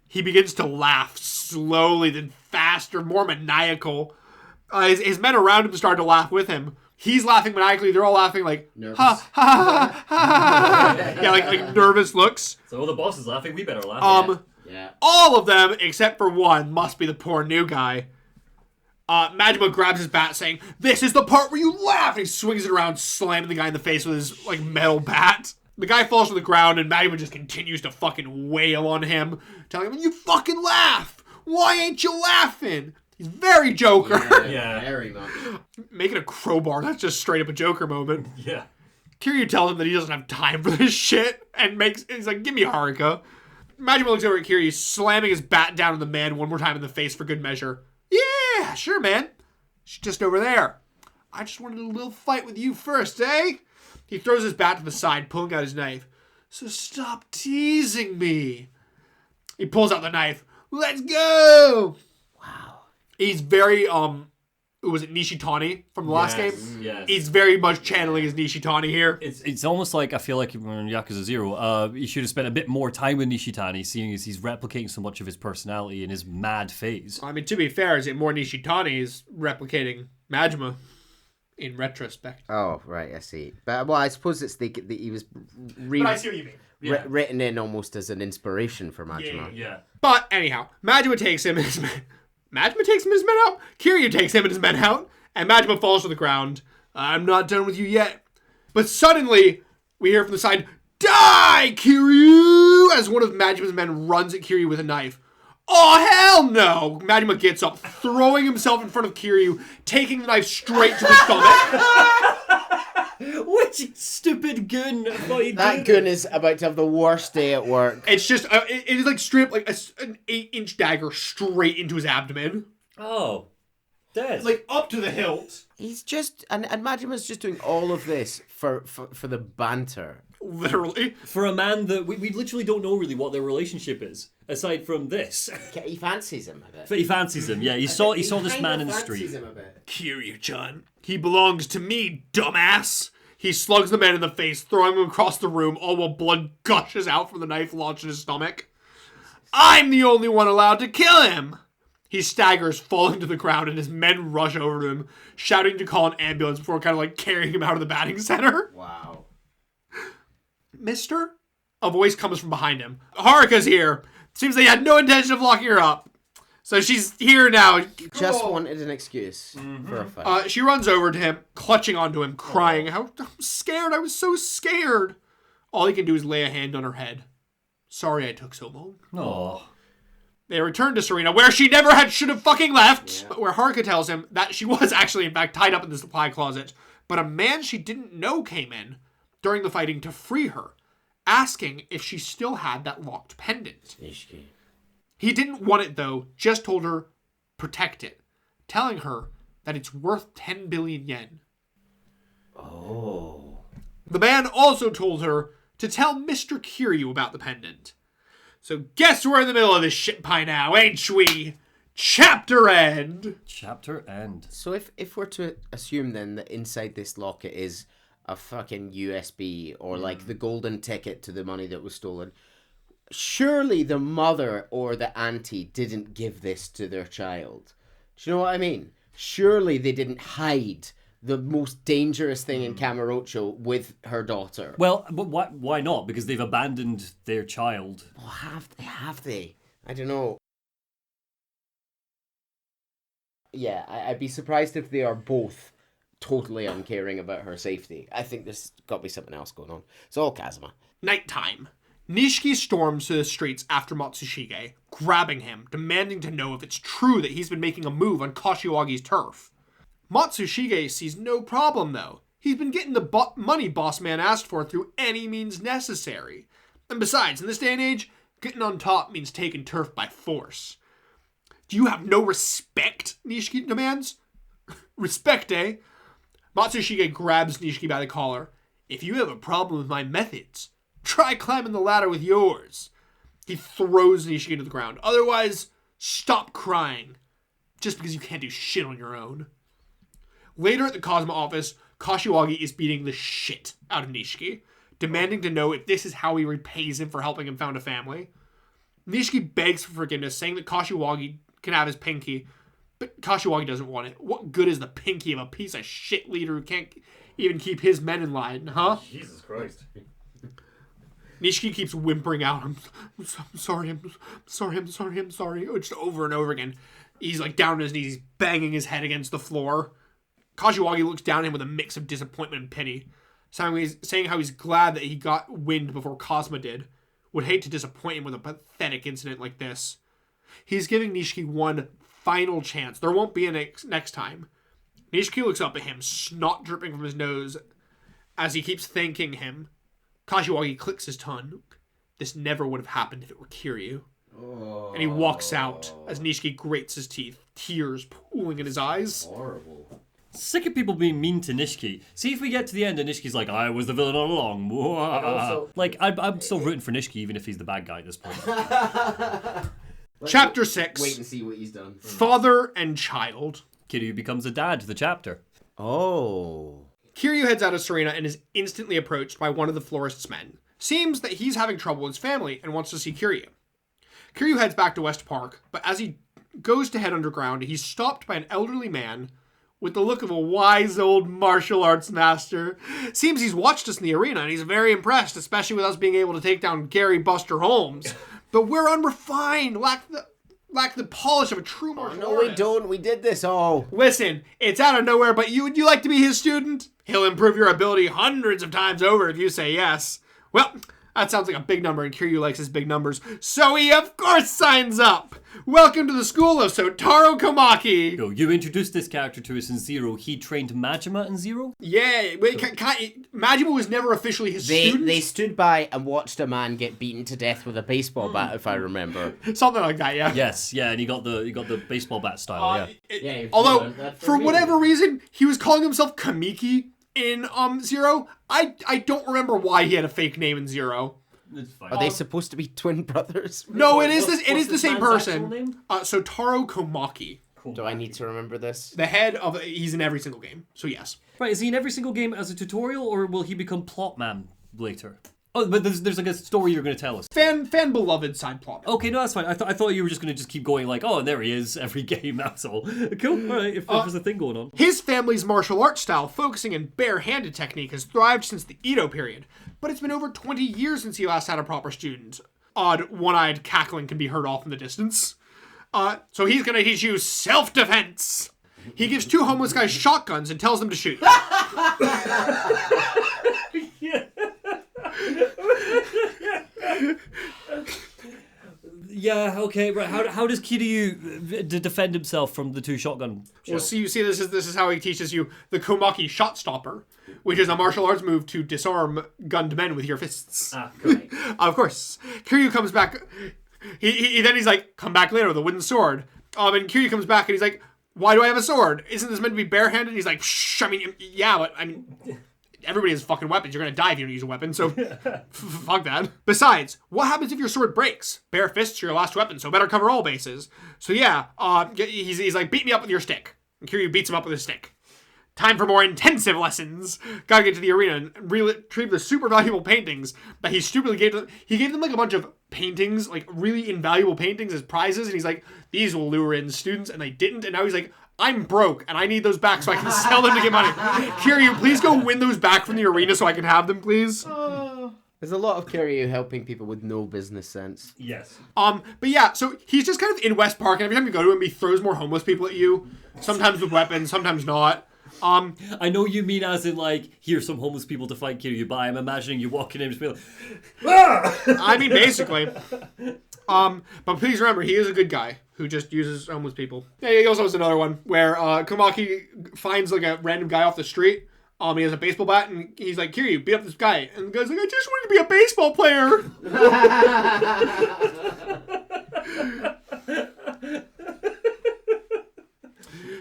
He begins to laugh slowly, then faster, more maniacal. His men around him start to laugh with him. He's laughing maniacally. They're all laughing like, Nervous. ha, ha, ha, ha, ha. Yeah, like nervous looks. So all the boss is laughing, we better laugh. Yeah. All of them, except for one, must be the poor new guy. Majima grabs his bat saying, "This is the part where you laugh!" And he swings it around, slamming the guy in the face with his like metal bat. The guy falls to the ground and Majima just continues to fucking wail on him, telling him, "You fucking laugh! Why ain't you laughing?" He's very Joker. Yeah. Very much. Making a crowbar, that's just straight up a Joker moment. Yeah. Kiryu tells him that he doesn't have time for this shit and he's like, "Give me a Haruka." Majima looks over at Kiryu, slamming his bat down on the man one more time in the face for good measure. "Yeah, sure, man. She's just over there. I just wanted a little fight with you first, eh?" He throws his bat to the side, pulling out his knife. "So stop teasing me." He pulls out the knife. "Let's go!" Wow. He's very, was it Nishitani from the last game? Yes. He's very much channeling his Nishitani here. It's almost like I feel like in Yakuza 0, he should have spent a bit more time with Nishitani, seeing as he's replicating so much of his personality in his mad phase. I mean, to be fair, is it more Nishitani is replicating Majima in retrospect? Oh, right, I see. But well, I suppose it's the he was But I see what you mean. written in almost as an inspiration for Majima. Yeah. But anyhow, Majima takes him and his men. Majima takes him and his men out. Kiryu takes him and his men out, and Majima falls to the ground. "I'm not done with you yet." But suddenly, we hear from the side, "Die, Kiryu!" as one of Majima's men runs at Kiryu with a knife. Oh, hell no! Majima gets up, throwing himself in front of Kiryu, taking the knife straight to the stomach. Which stupid goon? That goon is about to have the worst day at work. It's just, it is like straight up like an 8-inch dagger straight into his abdomen. Oh. Dead. Like up to the hilt. He's just and Majima's just doing all of this for the banter. Literally. For a man that we literally don't know really what their relationship is, aside from this. He fancies him a bit. But he fancies him, yeah. He saw this man in the street. Him a bit. Kiryu-chan. He belongs to me, dumbass. He slugs the man in the face, throwing him across the room, all while blood gushes out from the knife launched in his stomach. I'm the only one allowed to kill him. He staggers, falling to the ground, and his men rush over to him, shouting to call an ambulance before kind of like carrying him out of the batting center. Wow. "Mister?" A voice comes from behind him. "Haruka's here. Seems they had no intention of locking her up. So she's here now." Just wanted an excuse for a fight. She runs over to him, clutching onto him, crying, I'm scared. I was so scared." All he can do is lay a hand on her head. "Sorry I took so long." Oh. They return to Serena, where she never should have fucking left, but where Haruka tells him that she was actually, in fact, tied up in the supply closet. But a man she didn't know came in during the fighting to free her, asking if she still had that locked pendant. He didn't want it, though, just told her, protect it, telling her that it's worth 10 billion yen. Oh. The man also told her to tell Mr. Kiryu about the pendant. So guess we're in the middle of this shit pie now, ain't we? Chapter end. Chapter end. So if we're to assume then that inside this locket is a fucking USB or like the golden ticket to the money that was stolen, surely the mother or the auntie didn't give this to their child. Do you know what I mean? Surely they didn't hide the most dangerous thing in Kamurocho with her daughter. Well, but why not? Because they've abandoned their child. Well, have they? I don't know. Yeah, I'd be surprised if they are both totally uncaring about her safety. I think there's got to be something else going on. It's all Kazuma. Nighttime. Nishiki storms to the streets after Matsushige, grabbing him, demanding to know if it's true that he's been making a move on Kashiwagi's turf. Matsushige sees no problem, though. He's been getting the money boss man asked for through any means necessary. And besides, in this day and age, getting on top means taking turf by force. Do you have no respect? Nishiki demands. Respect, eh? Matsushige grabs Nishiki by the collar. If you have a problem with my methods, try climbing the ladder with yours. He throws Nishiki to the ground. Otherwise, stop crying. Just because you can't do shit on your own. Later at the Cosmo office, Kashiwagi is beating the shit out of Nishiki, demanding to know if this is how he repays him for helping him found a family. Nishiki begs for forgiveness, saying that Kashiwagi can have his pinky, but Kashiwagi doesn't want it. What good is the pinky of a piece of shit leader who can't even keep his men in line, huh? Jesus Christ. Nishiki keeps whimpering out, I'm sorry, just over and over again. He's like down on his knees, he's banging his head against the floor. Kashiwagi looks down at him with a mix of disappointment and pity, saying how he's glad that he got wind before Cosma did. Would hate to disappoint him with a pathetic incident like this. He's giving Nishiki one final chance. There won't be a next time. Nishiki looks up at him, snot dripping from his nose, as he keeps thanking him. Kashiwagi clicks his tongue. This never would have happened if it were Kiryu. Oh. And he walks out as Nishiki grates his teeth, tears pooling in his eyes. Horrible. Sick of people being mean to Nishiki. See if we get to the end and Nishiki's like, I was the villain all along. Also, like, I'm still rooting for Nishiki even if he's the bad guy at this point. Chapter 6. Wait and see what he's done. Father and child. Kiryu becomes a dad to the chapter. Oh. Kiryu heads out of Serena and is instantly approached by one of the florist's men. Seems that he's having trouble with his family and wants to see Kiryu. Kiryu heads back to West Park, but as he goes to head underground, he's stopped by an elderly man with the look of a wise old martial arts master. Seems he's watched us in the arena and he's very impressed, especially with us being able to take down Gary Buster Holmes. But we're unrefined, lack the polish of a true martial artist. No, we don't. We did this all. Listen, it's out of nowhere, but would you like to be his student? He'll improve your ability hundreds of times over if you say yes. Well, that sounds like a big number, and Kiryu likes his big numbers, so he of course signs up. Welcome to the school of Sotaro Komaki. Yo, you introduced this character to us in Zero. He trained Majima in Zero? Yeah, wait, Majima was never officially his student. They stood by and watched a man get beaten to death with a baseball bat, if I remember. Something like that, yeah. Yes, yeah, and he got the baseball bat style, yeah. Although, for whatever reason, he was calling himself Kamiki in Zero. I don't remember why he had a fake name in Zero. It's fine. Are they supposed to be twin brothers? No, it is the same man's actual person. name? Sotaro Komaki. Do I need to remember this? The head of he's in every single game, so yes. Right, is he in every single game as a tutorial, or will he become plot man later? Oh, but there's like a story you're going to tell us. Fan beloved side plot. Okay, no, that's fine. I thought you were just going to keep going like, oh, and there he is every game, that's all. Cool, alright, if there's a thing going on. His family's martial arts style, focusing in bare-handed technique, has thrived since the Edo period, but it's been over 20 years since he last had a proper student. Odd, one-eyed cackling can be heard off in the distance. So he's going to teach you self-defense. He gives two homeless guys shotguns and tells them to shoot. Yeah, okay, right. How does Kiryu defend himself from the two shotgun Well, shells? see, this is how he teaches you the Komaki Shot Stopper, which is a martial arts move to disarm gunned men with your fists. Great. Of course. Kiryu comes back. He's like, come back later with a wooden sword. And Kiryu comes back and he's like, why do I have a sword? Isn't this meant to be barehanded? And he's like, shh, I mean, yeah, but I mean, everybody has fucking weapons. You're gonna die if you don't use a weapon, so fuck that. Besides, what happens if your sword breaks? Bare fists are your last weapon, so better cover all bases. So yeah, he's like, beat me up with your stick. And Kiryu beats him up with his stick. Time for more intensive lessons. Gotta get to the arena and retrieve the super valuable paintings that he stupidly gave to them. He gave them like a bunch of paintings, like really invaluable paintings as prizes, and he's like, these will lure in students, and they didn't, and now he's like, I'm broke, and I need those back so I can sell them to get money. Kiryu, please go win those back from the arena so I can have them, please. There's a lot of Kiryu helping people with no business sense. Yes. But yeah, so he's just kind of in West Park, and every time you go to him, he throws more homeless people at you. Sometimes with weapons, sometimes not. I know you mean as in like, here's some homeless people to fight Kiryu, but I'm imagining you walking in and just be like, I mean, basically. But please remember, he is a good guy who just uses homeless people. Yeah, he also has another one where Komaki finds like a random guy off the street. He has a baseball bat, and he's like, Kiryu, beat up this guy. And the guy's like, I just wanted to be a baseball player.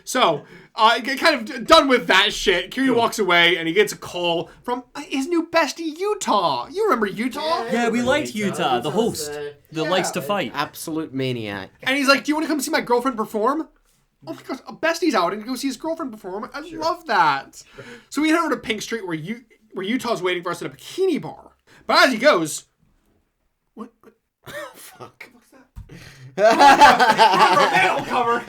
So, kind of done with that shit, Kiryu walks away, and he gets a call from his new bestie, Utah. You remember Utah? yeah, we liked Utah, the host, that likes to fight. Absolute maniac. And he's like, do you want to come see my girlfriend perform? Oh my gosh, a bestie's out and go see his girlfriend perform. I love that. So we head over to Pink Street where Utah's waiting for us at a bikini bar. But as he goes, what? Fuck. What's that? Manhole cover.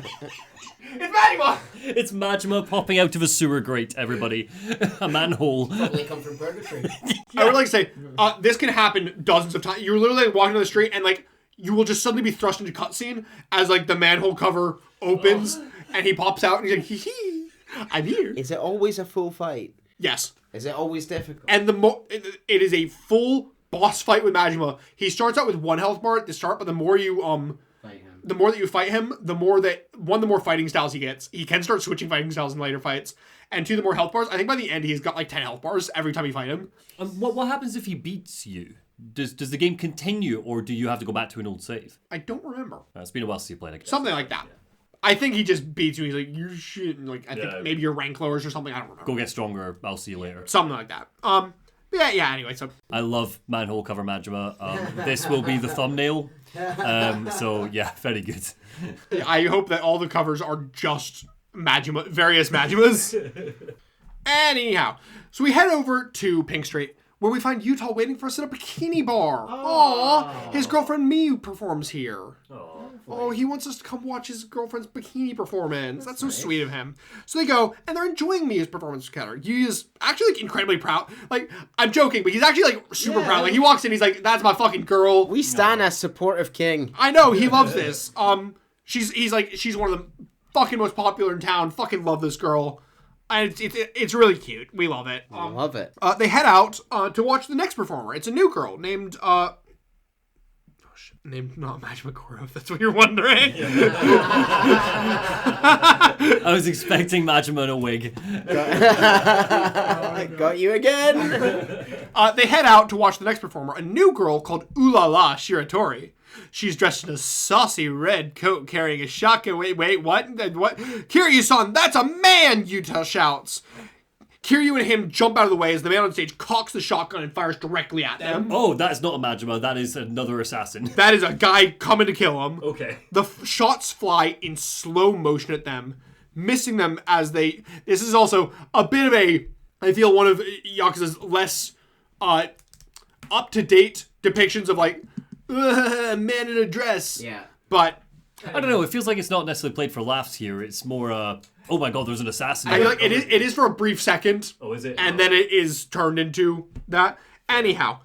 It's Majima. It's Majima popping out of a sewer grate, everybody. A manhole. Probably come from Purgatory. I would like to say, this can happen dozens of times. You're literally walking down the street and like, you will just suddenly be thrust into cutscene as like the manhole cover opens and he pops out and he's like, hee hee, I'm here. Is it always a full fight? Yes. Is it always difficult? And it is a full boss fight with Majima. He starts out with 1 health bar at the start, but the more you Fight him. the more that you fight him, the more fighting styles he gets. He can start switching fighting styles in later fights. And 2, the more health bars. I think by the end he's got like 10 health bars every time you fight him. What happens if he beats you? Does the game continue, or do you have to go back to an old save? I don't remember. It's been a while since you played it. Something like that. I think he just beats you. He's like, you shit. And like, I think Yeah. maybe your rank lowers or something. I don't remember. Go get stronger, I'll see you later. Something like that. Yeah, anyway, so. I love manhole cover Majima. This will be the thumbnail. So yeah, very good. I hope that all the covers are just Majima, various Majimas. Anyhow, so we head over to Pink Street, where we find Utah waiting for us at a bikini bar. Aww. His girlfriend Miyu performs here. Oh, he wants us to come watch his girlfriend's bikini performance. That's so sweet of him. So they go, and they're enjoying Miyu's performance together. He is actually like, incredibly proud. Like, I'm joking, but he's actually like super proud. Like, he walks in, he's like, that's my fucking girl. We stand as supportive king. I know, he loves this. She's one of the fucking most popular in town. Fucking love this girl. And it's really cute. We love it. I love it. They head out to watch the next performer. It's a new girl named named not Majima Goro, if that's what you're wondering. I was expecting Majima in a wig. I got you again. They head out to watch the next performer, a new girl called Ulala Shiratori. She's dressed in a saucy red coat carrying a shotgun. Wait, what? What? Kiryu-san, that's a man, Yuta shouts. Kiryu and him jump out of the way as the man on stage cocks the shotgun and fires directly at them. Oh, that is not a Majima. That is another assassin. That is a guy coming to kill him. Okay. The shots fly in slow motion at them, missing them as they... This is also a bit of a... I feel one of Yakuza's less up-to-date depictions of like, man in a dress. Yeah. But... I don't know. It feels like it's not necessarily played for laughs here. It's more, oh my god, there's an assassin. I feel like it is for a brief second. Oh, is it? And then it is turned into that. Anyhow,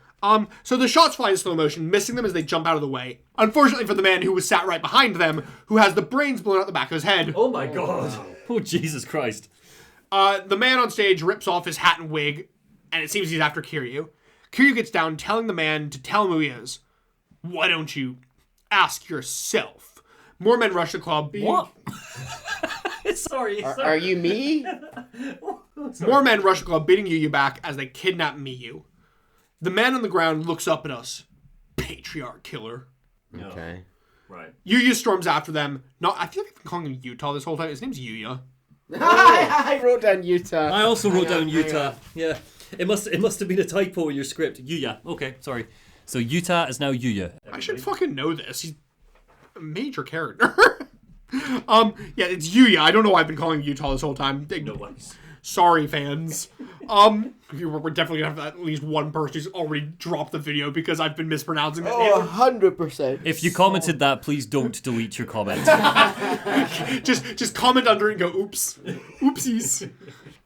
so the shots fly in slow motion, missing them as they jump out of the way. Unfortunately for the man who was sat right behind them, who has the brains blown out the back of his head. Oh my god. Oh, Jesus Christ. The man on stage rips off his hat and wig, and it seems he's after Kiryu. Kiryu gets down, telling the man to tell him who he is. Why don't you Ask yourself. More men rush the club. What? Sorry. Are you me? More men rush the club, beating Yuya back as they kidnap Miyu. The man on the ground looks up at us. Patriarch killer. Okay. Right. Yuya storms after them. I feel like I've been calling him Utah this whole time. His name's Yuya. I wrote down Utah. I also wrote down Utah. Yeah. It must have been a typo in your script. Yuya. Okay, sorry. So Utah is now Yuya. I should fucking know this. He's a major character. Yeah, it's Yuya. I don't know why I've been calling him Utah this whole time. No worries. Sorry, fans. We're definitely gonna have at least one person who's already dropped the video because I've been mispronouncing his name. 100%. If you commented that, please don't delete your comment. Just comment under it and go, oops. Oopsies.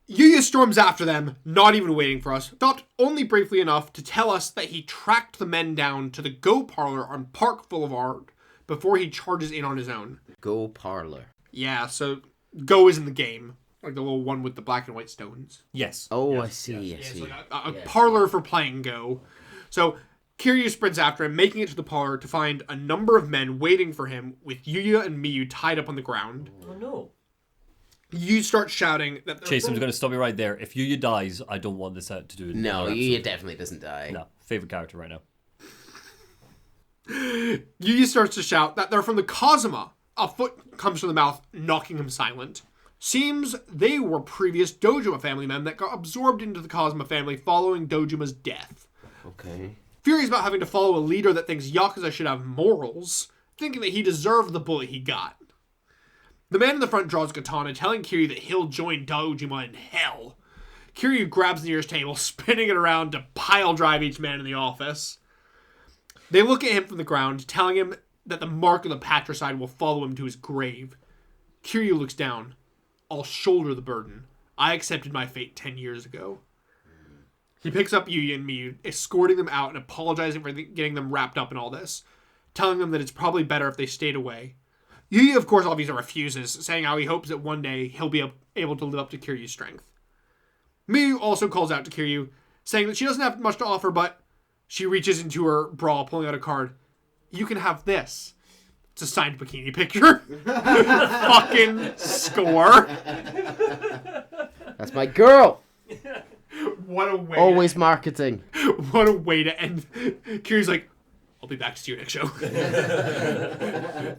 Yuya storms after them, not even waiting for us. Stopped only briefly enough to tell us that he tracked the men down to the Go Parlor on Park Boulevard before he charges in on his own. Go Parlor. Yeah, so Go is in the game. Like the little one with the black and white stones. Yes. Oh, Yes. I see. Yeah, I it's see. like a parlor for playing Go. So Kiryu sprints after him, making it to the parlor to find a number of men waiting for him with Yuya and Miyu tied up on the ground. Oh no. You start shouting that they're Chase, I'm going to stop you right there. If Yuya dies, I don't want this out to do with No, another Yuya episode. definitely doesn't die. No, favorite character right now. Yuya starts to shout that they're from the Kazuma. A foot comes from the mouth, knocking him silent. Seems they were previous Dojima family men that got absorbed into the Kazuma family following Dojima's death. Okay. Furious about having to follow a leader that thinks Yakuza should have morals, thinking that he deserved the bullet he got. The man in the front draws a katana, telling Kiryu that he'll join Dojima in hell. Kiryu grabs the nearest table, spinning it around to pile drive each man in the office. They look at him from the ground, telling him that the mark of the patricide will follow him to his grave. Kiryu looks down. I'll shoulder the burden. I accepted my fate 10 years ago. He picks up Yuya and Miyu, escorting them out and apologizing for getting them wrapped up in all this, telling them that it's probably better if they stayed away. Yuya, of course, obviously refuses, saying how he hopes that one day he'll be able to live up to Kiryu's strength. Miyu also calls out to Kiryu, saying that she doesn't have much to offer, but she reaches into her bra, pulling out a card. You can have this. It's a signed bikini picture. Fucking score. That's my girl. What a way. Always marketing. What a way to end. Kiryu's like, I'll be back to see you next show.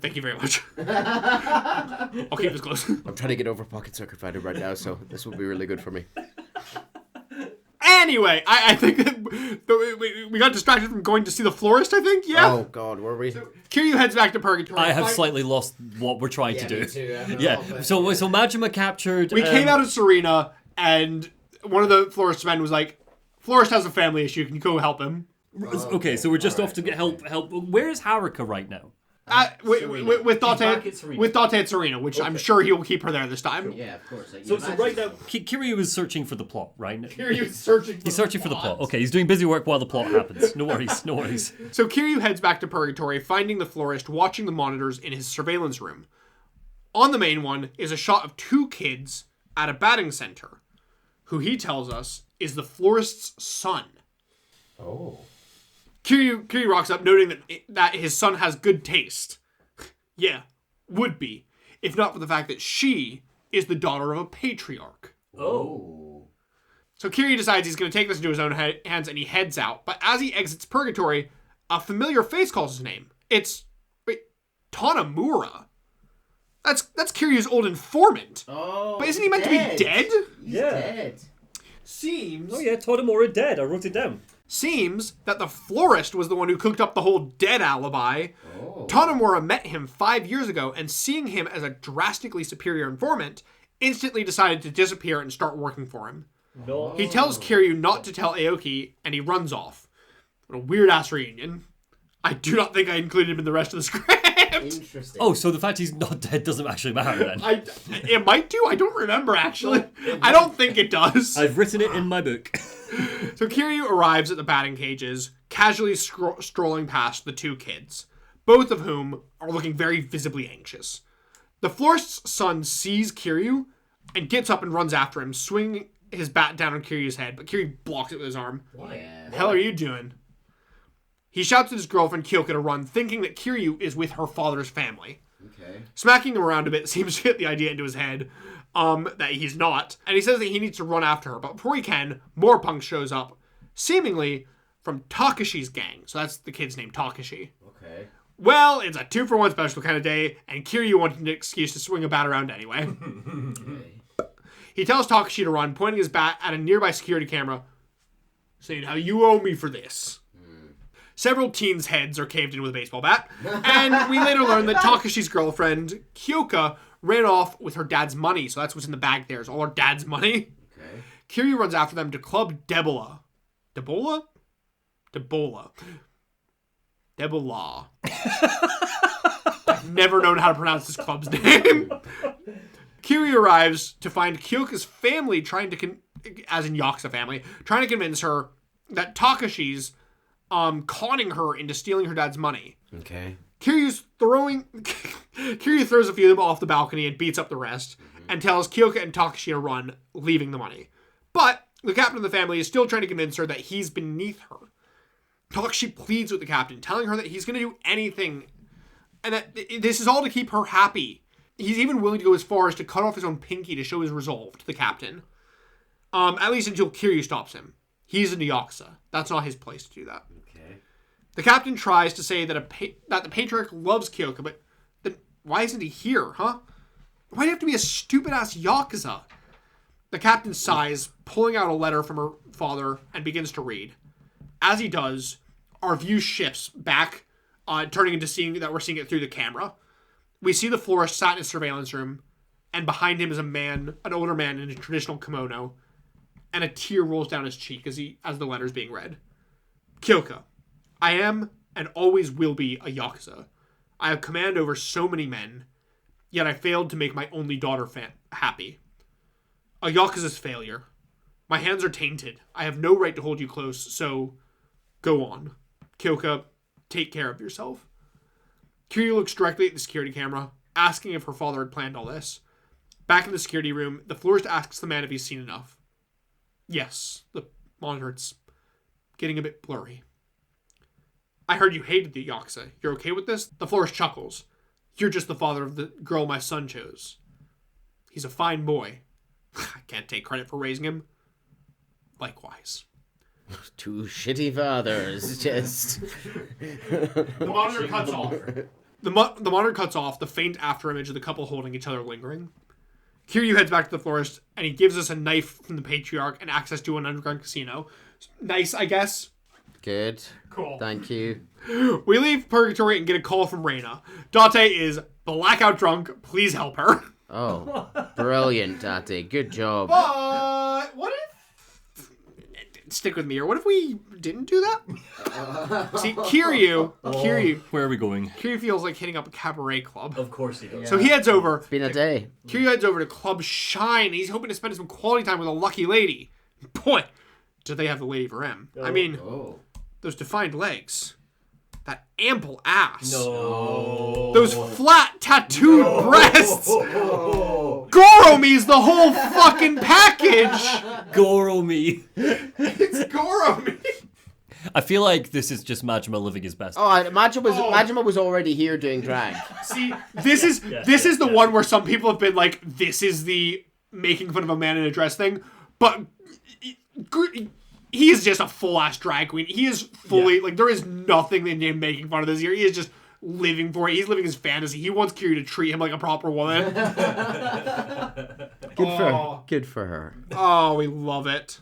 Thank you very much. I'll keep this close. I'm trying to get over Pocket Circuit Fighter right now, so this will be really good for me. Anyway, I think that we got distracted from going to see the florist, I think? Yeah? Oh, God, were we? Kiryu heads back to Purgatory. I have slightly lost what we're trying to do. me too. I don't know, Yeah. but- So Majima captured. We came out of Serena, and one of the florist men was like, Florist has a family issue, can you go help him? Okay, so we're just off to get help. Where is Haruka right now? With back at Date Serena. at Serena, which I'm sure he will keep her there this time. Yeah, of course. Like, So right now, Kiryu is searching for the plot, right? Kiryu's searching for He's searching for the plot. Okay, he's doing busy work while the plot happens. No worries, no worries. So Kiryu heads back to Purgatory, finding the florist watching the monitors in his surveillance room. On the main one is a shot of two kids at a batting center, who he tells us is the florist's son. Oh. Kiryu rocks up, noting that his son has good taste. Yeah, would be, if not for the fact that she is the daughter of a patriarch. Oh. So Kiryu decides he's going to take this into his own hands, and he heads out. But as he exits Purgatory, a familiar face calls his name. It's Tanamura. That's Kiryu's old informant. Oh. But isn't he meant to be dead? He's Yeah. dead. Seems Oh yeah, Todamura dead. I wrote it down. Seems that the florist was the one who cooked up the whole dead alibi. Oh. Tanamura met him 5 years ago, and seeing him as a drastically superior informant, instantly decided to disappear and start working for him. No. He tells Kiryu not to tell Aoki, and he runs off. What a weird-ass reunion. I do not think I included him in the rest of the script. Interesting. Oh, so the fact he's not dead doesn't actually matter then. It might do. I don't remember, actually. I don't think it does. I've written it in my book. So Kiryu arrives at the batting cages, casually strolling past the two kids, both of whom are looking very visibly anxious. The florist's son sees Kiryu and gets up and runs after him, swinging his bat down on Kiryu's head, but Kiryu blocks it with his arm. Yeah. The hell are you doing? He shouts at his girlfriend Kyoka to run, thinking that Kiryu is with her father's family. Okay. Smacking him around a bit seems to get the idea into his head that he's not. And he says that he needs to run after her. But before he can, more punk shows up, seemingly from Takashi's gang. So that's the kid's name, Takashi. Okay. Well, it's a 2-for-1 special kind of day, and Kiryu wanted an excuse to swing a bat around anyway. Okay. He tells Takashi to run, pointing his bat at a nearby security camera, saying how you owe me for this. Several teens' heads are caved in with a baseball bat, and we later learn that Takashi's girlfriend, Kyoka, ran off with her dad's money, so that's what's in the bag there, is all her dad's money. Okay. Kiryu runs after them to Club Debola. Debola? Debola. Debola. I've never known how to pronounce this club's name. Kiryu arrives to find Kyoka's family trying to, as in Yakuza family, trying to convince her that Takashi's conning her into stealing her dad's money. Okay. Kiryu throws a few of them off the balcony and beats up the rest, and tells Kyoka and Takashi to run, leaving the money. But the captain of the family is still trying to convince her that he's beneath her. Takashi pleads with the captain, telling her that he's going to do anything, and that this is all to keep her happy. He's even willing to go as far as to cut off his own pinky to show his resolve to the captain. At least until Kiryu stops him. He's in the Yakuza. That's not his place to do that. Okay. The captain tries to say that that the patriarch loves Kyoka, but then why isn't he here, huh? Why'd it have to be a stupid-ass Yakuza? The captain sighs, pulling out a letter from her father, and begins to read. As he does, our view shifts back, turning into seeing that we're seeing it through the camera. We see the florist sat in his surveillance room, and behind him is an older man in a traditional kimono, and a tear rolls down his cheek as the letter's being read. Kyoka, I am and always will be a Yakuza. I have command over so many men, yet I failed to make my only daughter happy. A Yakuza's failure. My hands are tainted. I have no right to hold you close, so go on. Kyoka, take care of yourself. Kiryu looks directly at the security camera, asking if her father had planned all this. Back in the security room, the florist asks the man if he's seen enough. Yes, the monitor, it's getting a bit blurry. I heard you hated the Yakuza. You're okay with this? The florist chuckles. You're just the father of the girl my son chose. He's a fine boy. I can't take credit for raising him. Likewise. Two shitty fathers, just... The monitor cuts off. The monitor cuts off, the faint after image of the couple holding each other lingering. Kiryu heads back to the florist, and he gives us a knife from the patriarch and access to an underground casino. Nice, I guess. Good. Cool. Thank you. We leave Purgatory and get a call from Reina. Date is blackout drunk. Please help her. Oh, brilliant, Date. Good job. But what if... Stick with me here. What if we didn't do that? See, Kiryu... Where are we going? Kiryu feels like hitting up a cabaret club. Of course he does. So he heads over. It's been a day. Kiryu heads over to Club Shine. He's hoping to spend some quality time with a lucky lady. Boy, do they have the lady for him. I mean, those defined legs. That ample ass. No. Those flat, tattooed breasts. Goro me's the whole fucking package. Goro me. It's Goro me. I feel like this is just Majima living his best. Oh, Majima was already here doing drag. See, this is the one where some people have been like, this is the making fun of a man in a dress thing, but he is just a full-ass drag queen. He is fully, like, there is nothing in him making fun of this here. He is just living for it. He's living his fantasy. He wants Kiryu to treat him like a proper woman. Good for her. Oh, we love it.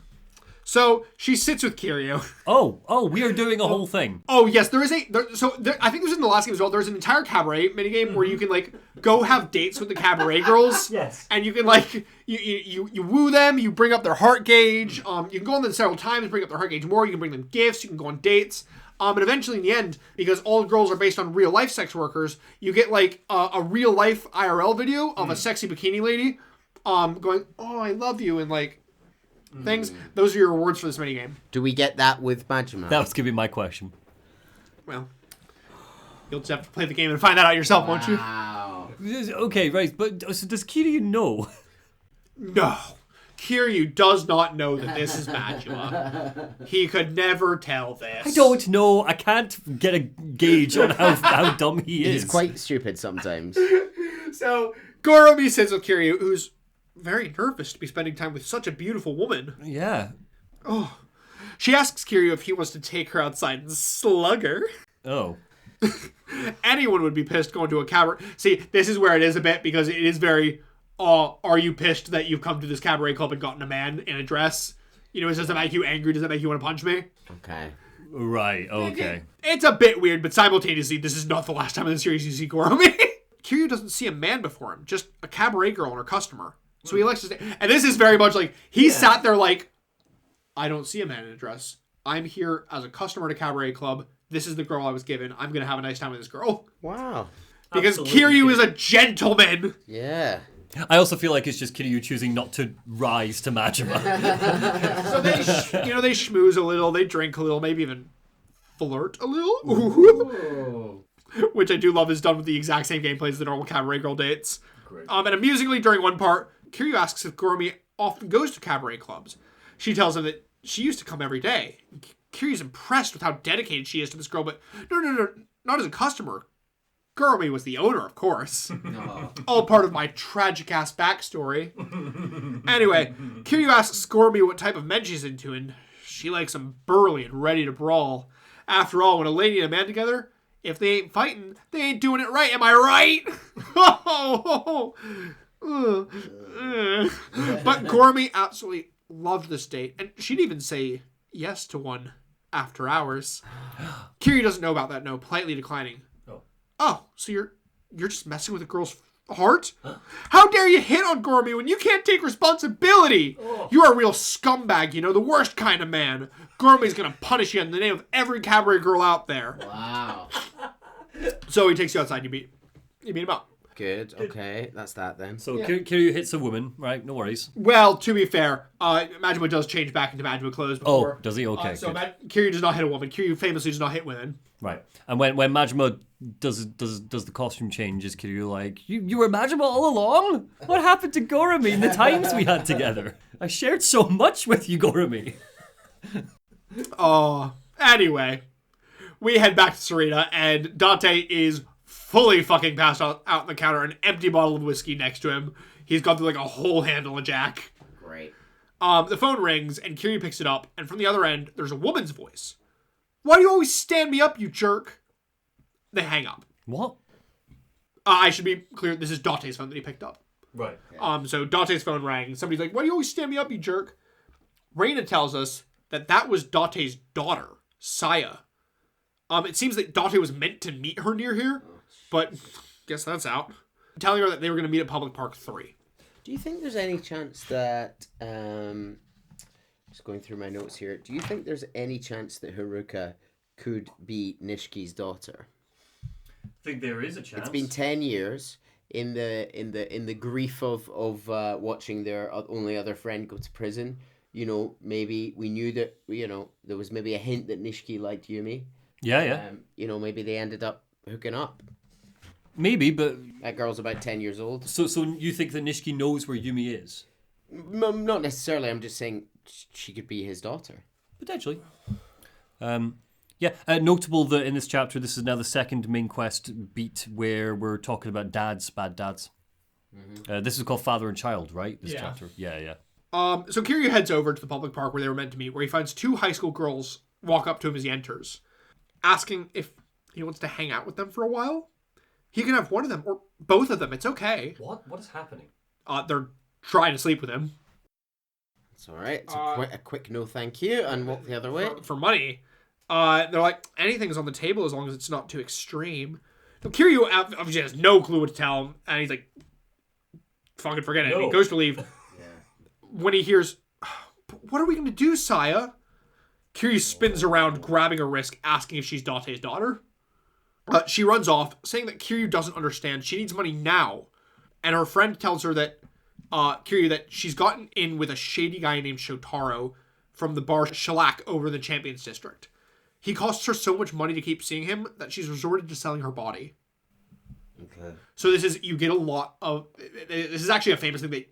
So, she sits with Kiryu. Oh, we are doing a whole thing. Oh, yes, I think this was in the last game as well. There's an entire cabaret minigame where you can, like, go have dates with the cabaret girls. Yes. And you can, like, you woo them, you bring up their heart gauge. You can go on them several times, bring up their heart gauge more. You can bring them gifts, you can go on dates. And eventually, in the end, because all girls are based on real-life sex workers, you get, like, a real-life IRL video of a sexy bikini lady going, oh, I love you, and, like, things. Those are your rewards for this minigame. Do we get that with Majima? That was going to be my question. Well, you'll just have to play the game and find that out yourself, won't you? Wow. Okay, right, but so does Kiryu know? No. Kiryu does not know that this is Majima. He could never tell this. I don't know. I can't get a gauge on how dumb he is. He's quite stupid sometimes. So, Goromi sits with Kiryu, who's very nervous to be spending time with such a beautiful woman. Yeah. She asks Kiryu if he wants to take her outside and slug her. Oh. Anyone would be pissed going to a cabaret. See, this is where it is a bit, because it is very, are you pissed that you've come to this cabaret club and gotten a man in a dress? You know, does that make you angry? Does that make you want to punch me? Okay. Right, okay. It's a bit weird, but simultaneously, this is not the last time in the series you see Goromi. Kiryu doesn't see a man before him, just a cabaret girl and her customer. So he likes to stay. And this is very much like, he sat there like, I don't see a man in a dress. I'm here as a customer at a cabaret club. This is the girl I was given. I'm going to have a nice time with this girl. Wow. Because Absolutely. Kiryu is a gentleman. Yeah. I also feel like it's just Kiryu choosing not to rise to Majima. So they schmooze a little, they drink a little, maybe even flirt a little. Ooh. Which I do love is done with the exact same gameplay as the normal cabaret girl dates. Great. And amusingly, during one part, Kiryu asks if Goromi often goes to cabaret clubs. She tells him that she used to come every day. Kiryu's impressed with how dedicated she is to this girl, but no, not as a customer. Goromi was the owner, of course. All part of my tragic-ass backstory. Anyway, Kiryu asks Goromi what type of men she's into, and she likes them burly and ready to brawl. After all, when a lady and a man together, if they ain't fighting, they ain't doing it right. Am I right? But Goromi absolutely loved this date, and she'd even say yes to one after hours. Kiryu doesn't know about that, no, politely declining. Oh, so you're just messing with a girl's heart? How dare you hit on Goromi when you can't take responsibility? You are a real scumbag, you know, the worst kind of man. Goromi's gonna punish you in the name of every cabaret girl out there. Wow. So he takes you outside and you beat him up. Good. Okay. That's that then. So Kiryu hits a woman, right? No worries. Well, to be fair, Majima does change back into Majima clothes before. Oh, does he? Okay, So good. Kiryu does not hit a woman. Kiryu famously does not hit women. Right. And when Majima does the costume change, is Kiryu like, you were Majima all along? What happened to Goromi in the times we had together? I shared so much with you, Goromi. Anyway, we head back to Serena, and Dante is fully fucking passed out on the counter, an empty bottle of whiskey next to him. He's got like a whole handle of Jack. Great. The phone rings, and Kiryu picks it up, and from the other end, there's a woman's voice. Why do you always stand me up, you jerk? They hang up. What? I should be clear, this is Dante's phone that he picked up. Right. So Dante's phone rang. Somebody's like, why do you always stand me up, you jerk? Reina tells us that was Dante's daughter, Saya. It seems that Dante was meant to meet her near here, but guess that's out. Telling her that they were going to meet at Public Park 3. Do you think there's any chance that, just going through my notes here, do you think there's any chance that Haruka could be Nishiki's daughter? I think there is a chance. It's been 10 years in the grief of watching their only other friend go to prison. You know, maybe we knew that, you know, there was maybe a hint that Nishiki liked Yumi. Yeah. You know, maybe they ended up hooking up. Maybe, but... That girl's about 10 years old. So you think that Nishiki knows where Yumi is? Not necessarily, I'm just saying she could be his daughter. Potentially. Notable that in this chapter, this is now the second main quest beat where we're talking about bad dads. Mm-hmm. This is called Father and Child, right? This chapter. Yeah. So Kiryu heads over to the public park where they were meant to meet, where he finds two high school girls walk up to him as he enters, asking if he wants to hang out with them for a while. He can have one of them or both of them. It's okay. What is happening? They're trying to sleep with him. It's all right. It's a quick no thank you and walk the other way. For money. They're like, anything's on the table as long as it's not too extreme. So Kiryu obviously has no clue what to tell him, and he's like, fucking forget it. No. And he goes to leave. When he hears, what are we going to do, Saya? Kiryu spins around, grabbing her wrist, asking if she's Dante's daughter. She runs off, saying that Kiryu doesn't understand. She needs money now. And her friend tells her that, Kiryu, that she's gotten in with a shady guy named Shotaro from the bar Shellac over in the Champions District. He costs her so much money to keep seeing him that she's resorted to selling her body. Okay. So you get a lot of... This is actually a famous thing that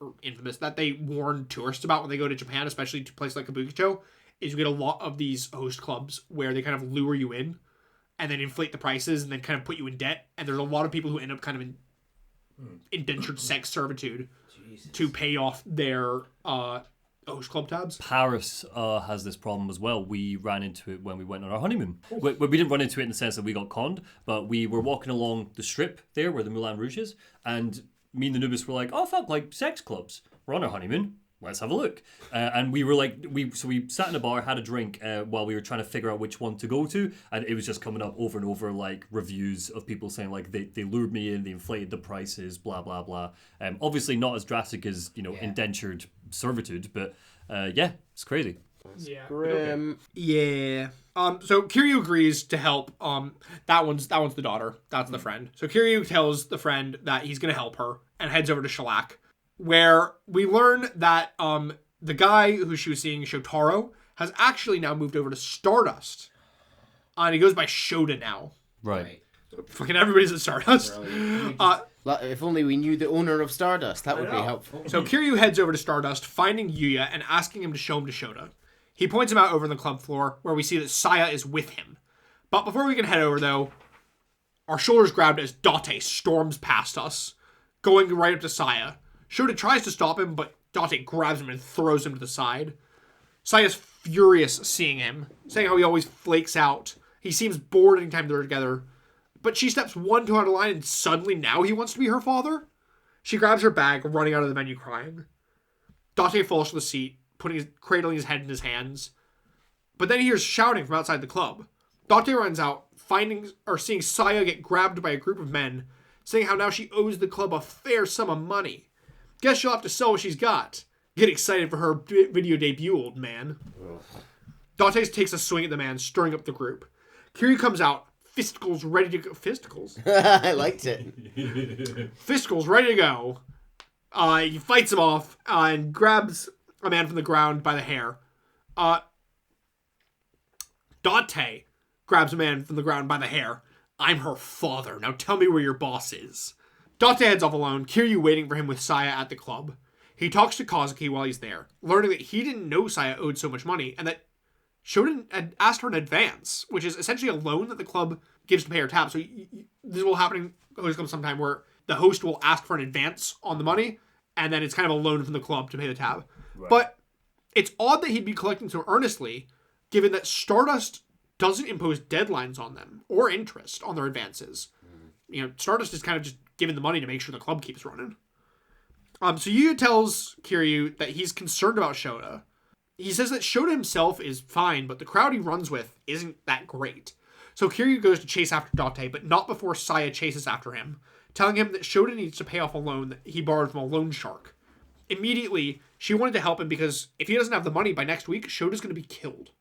or infamous, that they warn tourists about when they go to Japan, especially to places like Kabukicho, is you get a lot of these host clubs where they kind of lure you in and then inflate the prices and then kind of put you in debt. And there's a lot of people who end up kind of in indentured sex servitude to pay off their host club tabs. Paris has this problem as well. We ran into it when we went on our honeymoon. We didn't run into it in the sense that we got conned, but we were walking along the strip there where the Moulin Rouge is, and me and the Nubis were like, oh fuck, like sex clubs. We're on our honeymoon. Let's have a look. And we were like, we sat in a bar, had a drink while we were trying to figure out which one to go to. And it was just coming up over and over, like reviews of people saying like they lured me in, they inflated the prices, blah, blah, blah. Obviously not as drastic as, indentured servitude, but yeah, it's crazy. Yeah. Grim. Yeah. So Kiryu agrees to help. That one's the daughter. That's the friend. So Kiryu tells the friend that he's gonna help her and heads over to Shellac, where we learn that the guy who she was seeing, Shotaro, has actually now moved over to Stardust. And he goes by Shota now. Right. So fucking everybody's at Stardust. If only we knew the owner of Stardust, that would be helpful. So Kiryu heads over to Stardust, finding Yuya and asking him to show him to Shota. He points him out over on the club floor, where we see that Saya is with him. But before we can head over, though, our shoulders grabbed as Date storms past us, going right up to Saya. Shota tries to stop him, but Date grabs him and throws him to the side. Saya's furious seeing him, saying how he always flakes out. He seems bored anytime they're together. But she steps one toe out of line, and suddenly now he wants to be her father? She grabs her bag, running out of the venue crying. Date falls to the seat, cradling his head in his hands. But then he hears shouting from outside the club. Date runs out, seeing Saya get grabbed by a group of men, saying how now she owes the club a fair sum of money. Guess she'll have to sell what she's got. Get excited for her video debut, old man. Date takes a swing at the man, stirring up the group. Kiryu comes out, fisticles ready to go. Fisticles? I liked it. Fisticles ready to go. He fights him off and grabs a man from the ground by the hair. Date grabs a man from the ground by the hair. I'm her father. Now tell me where your boss is. Date heads off alone, Kiryu waiting for him with Saya at the club. He talks to Kazuki while he's there, learning that he didn't know Saya owed so much money, and that Shoden had asked for an advance, which is essentially a loan that the club gives to pay her tab. So this will happen sometime where the host will ask for an advance on the money, and then it's kind of a loan from the club to pay the tab. Right. But it's odd that he'd be collecting so earnestly, given that Stardust doesn't impose deadlines on them or interest on their advances. Stardust is kind of just giving the money to make sure the club keeps running. So Yuya tells Kiryu that he's concerned about Shota. He says that Shota himself is fine, but the crowd he runs with isn't that great. So Kiryu goes to chase after Date, but not before Saya chases after him, telling him that Shota needs to pay off a loan that he borrowed from a loan shark. Immediately, she wanted to help him because if he doesn't have the money by next week, Shota's going to be killed.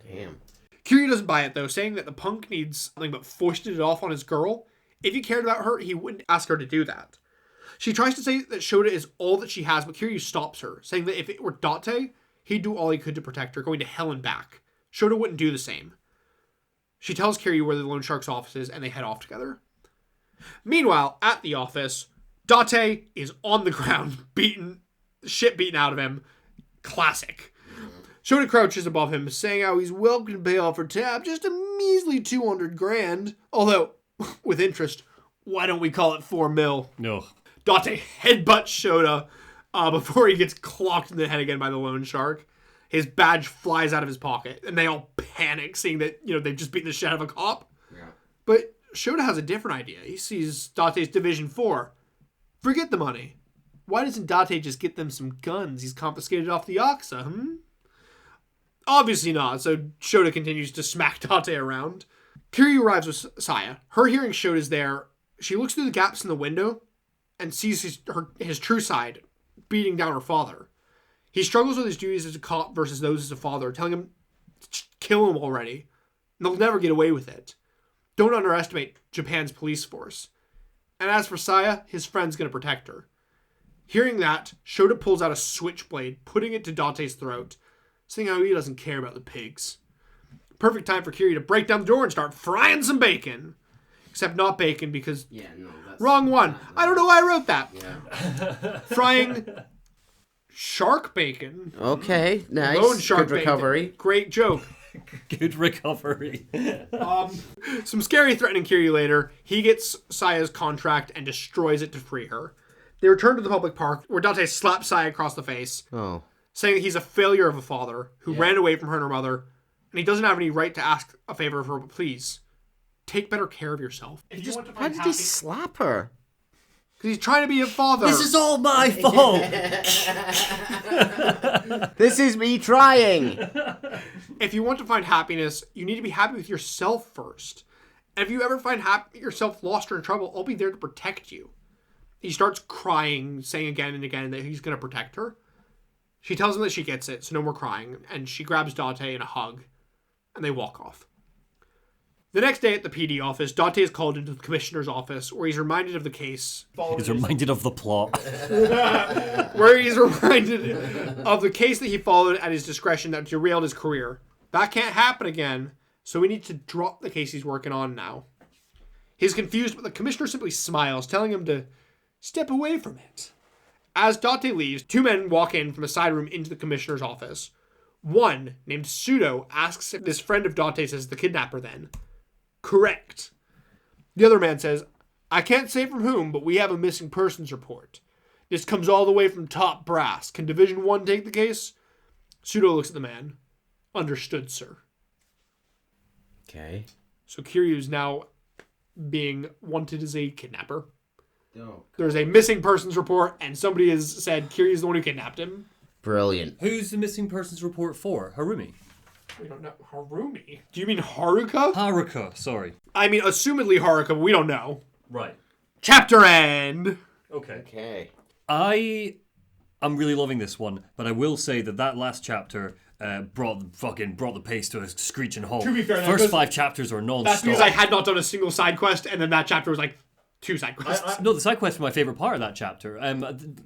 Damn. Kiryu doesn't buy it, though, saying that the punk needs something but foisted it off on his girl. If he cared about her, he wouldn't ask her to do that. She tries to say that Shota is all that she has, but Kiryu stops her, saying that if it were Date, he'd do all he could to protect her, going to hell and back. Shota wouldn't do the same. She tells Kiryu where the loan shark's office is, and they head off together. Meanwhile, at the office, Date is on the ground, shit beaten out of him. Classic. Shota crouches above him, saying how he's welcome to pay off her tab, just a measly 200 grand. Although, with interest, why don't we call it 4 mil? No. Date headbutts Shota before he gets clocked in the head again by the loan shark. His badge flies out of his pocket, and they all panic, seeing that, they've just beaten the shit out of a cop. Yeah. But Shota has a different idea. He sees Date's Division 4. Forget the money. Why doesn't Date just get them some guns he's confiscated off the Yakuza, Obviously not, so Shota continues to smack Date around. Kiryu arrives with Saya. Her hearing Shota's there. She looks through the gaps in the window and sees his true side, beating down her father. He struggles with his duties as a cop versus those as a father, telling him to kill him already. They'll never get away with it. Don't underestimate Japan's police force. And as for Saya, his friend's going to protect her. Hearing that, Shota pulls out a switchblade, putting it to Date's throat, saying how he doesn't care about the pigs. Perfect time for Kiryu to break down the door and start frying some bacon. Except not bacon because... Yeah, no. That's, Wrong one. I don't know why I wrote that. Yeah. Frying shark bacon. Okay, nice. Bone shark Good recovery. bacon. Great joke. Good recovery. Some scary threatening Kiryu later. He gets Saya's contract and destroys it to free her. They return to the public park where Date slaps Saya across the face, Oh. saying that he's a failure of a father who ran away from her and her mother, and he doesn't have any right to ask a favor of her, but please, take better care of yourself. If you want to How find did he slap her? Because he's trying to be a father. This is all my fault. This is me trying. If you want to find happiness, you need to be happy with yourself first. And if you ever find yourself lost or in trouble, I'll be there to protect you. He starts crying, saying again and again that he's going to protect her. She tells him that she gets it, so no more crying, and she grabs Date in a hug, and they walk off. The next day at the PD office, Date is called into the commissioner's office, where he's reminded of the case. He's reminded of the plot. Where he's reminded of the case that he followed at his discretion that derailed his career. That can't happen again, so we need to drop the case he's working on now. He's confused, but the commissioner simply smiles, telling him to step away from it. As Date leaves, two men walk in from a side room into the commissioner's office. One, named Pseudo, asks if this friend of Dante's is the kidnapper then. Correct. The other man says, I can't say from whom, but we have a missing persons report. This comes all the way from top brass. Can Division 1 take the case? Pseudo looks at the man. Understood, sir. Okay. So Kiryu's now being wanted as a kidnapper. Oh. There's a missing persons report, and somebody has said Kiryu's the one who kidnapped him. Brilliant. Who's the missing persons report for? Harumi? We don't know. Harumi? Do you mean Haruka? Haruka, sorry. I mean, assumedly Haruka, but we don't know. Right. Chapter end! Okay. Okay. I'm really loving this one, but I will say that last chapter brought the pace to a screeching halt. To be fair, First because 5 chapters are non-stop. That's because I had not done a single side quest, and then that chapter was like 2 side quests. No, the side quest was my favourite part of that chapter.